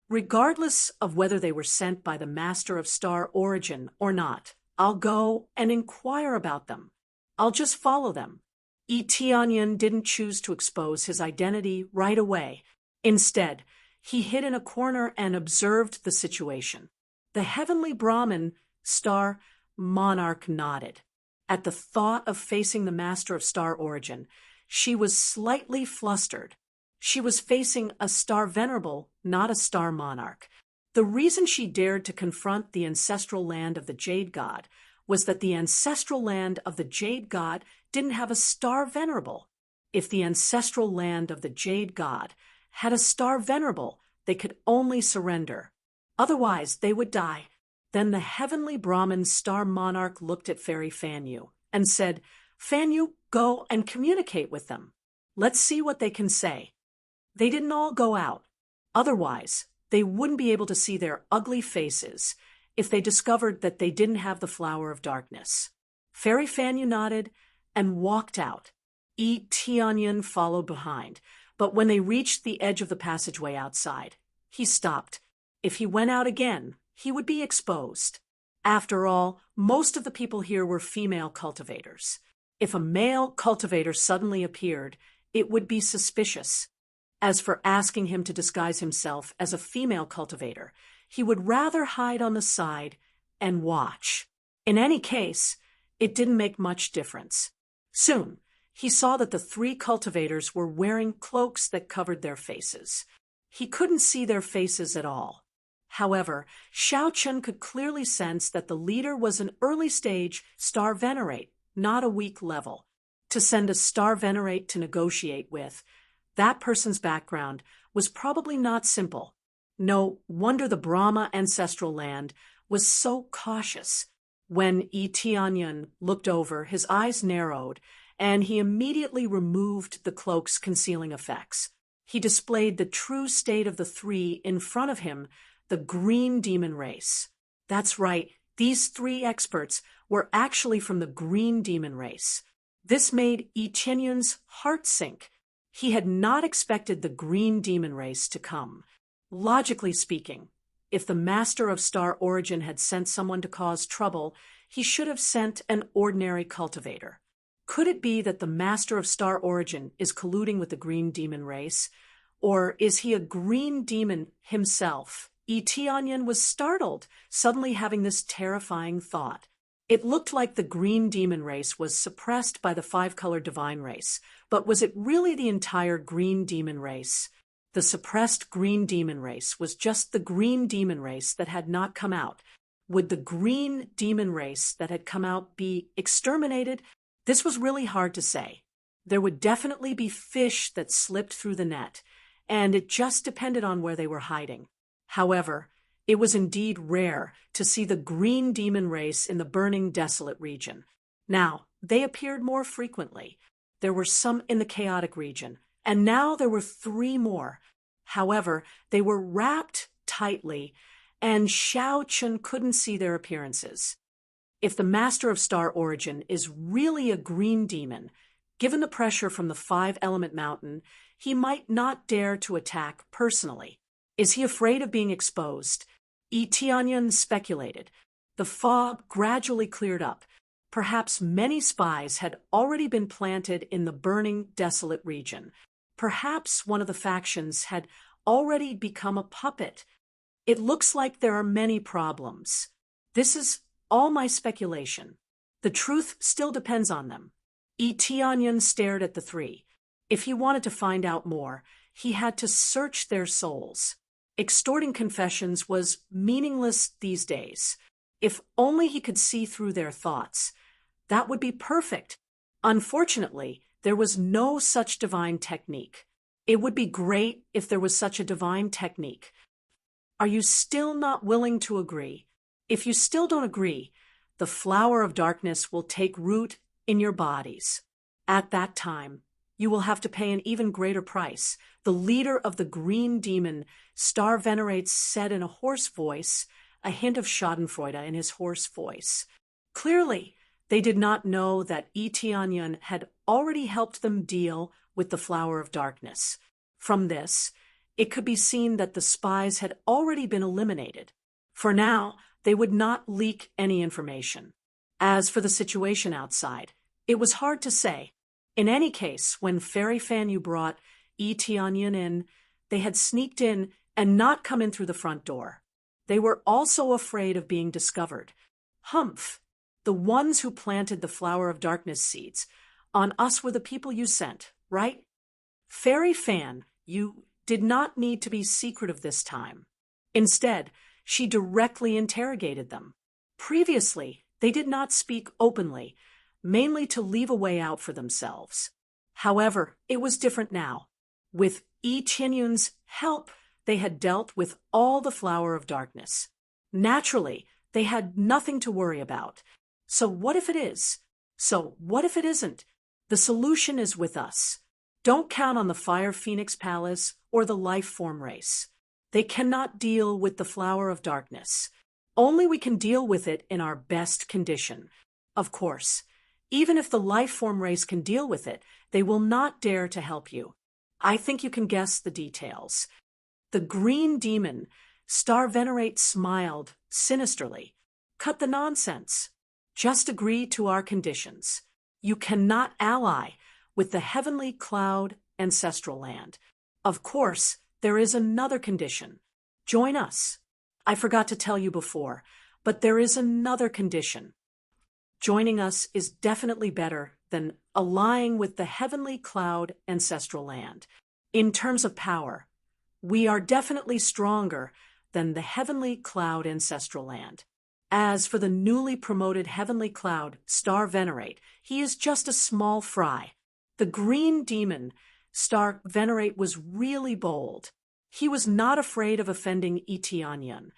Regardless of whether they were sent by the Master of Star Origin or not, I'll go and inquire about them. I'll just follow them. Eteonyan didn't choose to expose his identity right away. Instead, he hid in a corner and observed the situation. The heavenly Brahmin Star monarch nodded. At the thought of facing the Master of Star Origin, she was slightly flustered. She was facing a Star Venerable, not a Star Monarch. The reason she dared to confront the ancestral land of the Jade God was that the ancestral land of the Jade God didn't have a Star Venerable. If the ancestral land of the Jade God had a Star Venerable, They could only surrender. Otherwise, they would die. Then the heavenly Brahmin star monarch looked at Fairy Fanyu and said, "Fanyu, go and communicate with them. Let's see what they can say." They didn't all go out. Otherwise, they wouldn't be able to see their ugly faces if they discovered that they didn't have the flower of darkness. Fairy Fanyu nodded and walked out. Tianyan followed behind, but when they reached the edge of the passageway outside, he stopped. If he went out again, he would be exposed. After all, most of the people here were female cultivators. If a male cultivator suddenly appeared, it would be suspicious. As for asking him to disguise himself as a female cultivator, he would rather hide on the side and watch. In any case, it didn't make much difference. Soon, he saw that the three cultivators were wearing cloaks that covered their faces. He couldn't see their faces at all. However, Xiao Chun could clearly sense that the leader was an early-stage star venerate, not a weak level. To send a star venerate to negotiate with, that person's background was probably not simple. No wonder the Brahma ancestral land was so cautious. When Tianyan looked over, his eyes narrowed, and he immediately removed the cloak's concealing effects. He displayed the true state of the three in front of him, the green demon race. That's right, these three experts were actually from the green demon race. This made Tianyan's heart sink. He had not expected the green demon race to come. Logically speaking, if the Master of Star Origin had sent someone to cause trouble, he should have sent an ordinary cultivator. Could it be that the Master of Star Origin is colluding with the green demon race? Or is he a green demon himself? Tianyan was startled, suddenly having this terrifying thought. It looked like the green demon race was suppressed by the five-color divine race, but was it really the entire green demon race? The suppressed green demon race was just the green demon race that had not come out. Would the green demon race that had come out be exterminated? This was really hard to say. There would definitely be fish that slipped through the net, and it just depended on where they were hiding. However, it was indeed rare to see the green demon race in the burning, desolate region. Now, they appeared more frequently. There were some in the chaotic region, and now there were three more. However, they were wrapped tightly, and Xiao Chun couldn't see their appearances. If the Master of Star Origin is really a green demon, given the pressure from the five-element mountain, he might not dare to attack personally. Is he afraid of being exposed? Tianyan speculated. The fog gradually cleared up. Perhaps many spies had already been planted in the burning, desolate region. Perhaps one of the factions had already become a puppet. It looks like there are many problems. This is all my speculation. The truth still depends on them. Tianyan stared at the three. If he wanted to find out more, he had to search their souls. Extorting confessions was meaningless these days. If only he could see through their thoughts. That would be perfect. Unfortunately, there was no such divine technique. It would be great if there was such a divine technique. Are you still not willing to agree? If you still don't agree, the flower of darkness will take root in your bodies. At that time, you will have to pay an even greater price. The leader of the green demon, Star Venerates, said in a hoarse voice, a hint of schadenfreude in his hoarse voice. Clearly, they did not know that Tianyan had already helped them deal with the flower of darkness. From this, it could be seen that the spies had already been eliminated. For now, they would not leak any information. As for the situation outside, it was hard to say. In any case, when Fairy Fanyu brought Tianyan in, they had sneaked in and not come in through the front door. They were also afraid of being discovered. Humph! The ones who planted the flower of darkness seeds. On us were the people you sent, right? Fairy Fan, you did not need to be secretive this time. Instead, she directly interrogated them. Previously, they did not speak openly, mainly to leave a way out for themselves. However, it was different now. With Tianyun's help, they had dealt with all the flower of darkness. Naturally, they had nothing to worry about. So what if it is? So what if it isn't? The solution is with us. Don't count on the Fire Phoenix Palace or the Life Form Race. They cannot deal with the flower of darkness. Only we can deal with it in our best condition. Of course, even if the Life Form Race can deal with it, they will not dare to help you. I think you can guess the details. The green demon, Star Venerate, smiled sinisterly. Cut the nonsense. Just agree to our conditions. You cannot ally with the Heavenly Cloud Ancestral Land. Of course, there is another condition. Join us. I forgot to tell you before, but there is another condition. Joining us is definitely better than allying with the Heavenly Cloud Ancestral Land. In terms of power, we are definitely stronger than the Heavenly Cloud Ancestral Land. As for the newly promoted Heavenly Cloud, Star Venerate, he is just a small fry. The green demon, Star Venerate, was really bold. He was not afraid of offending Eteonyan.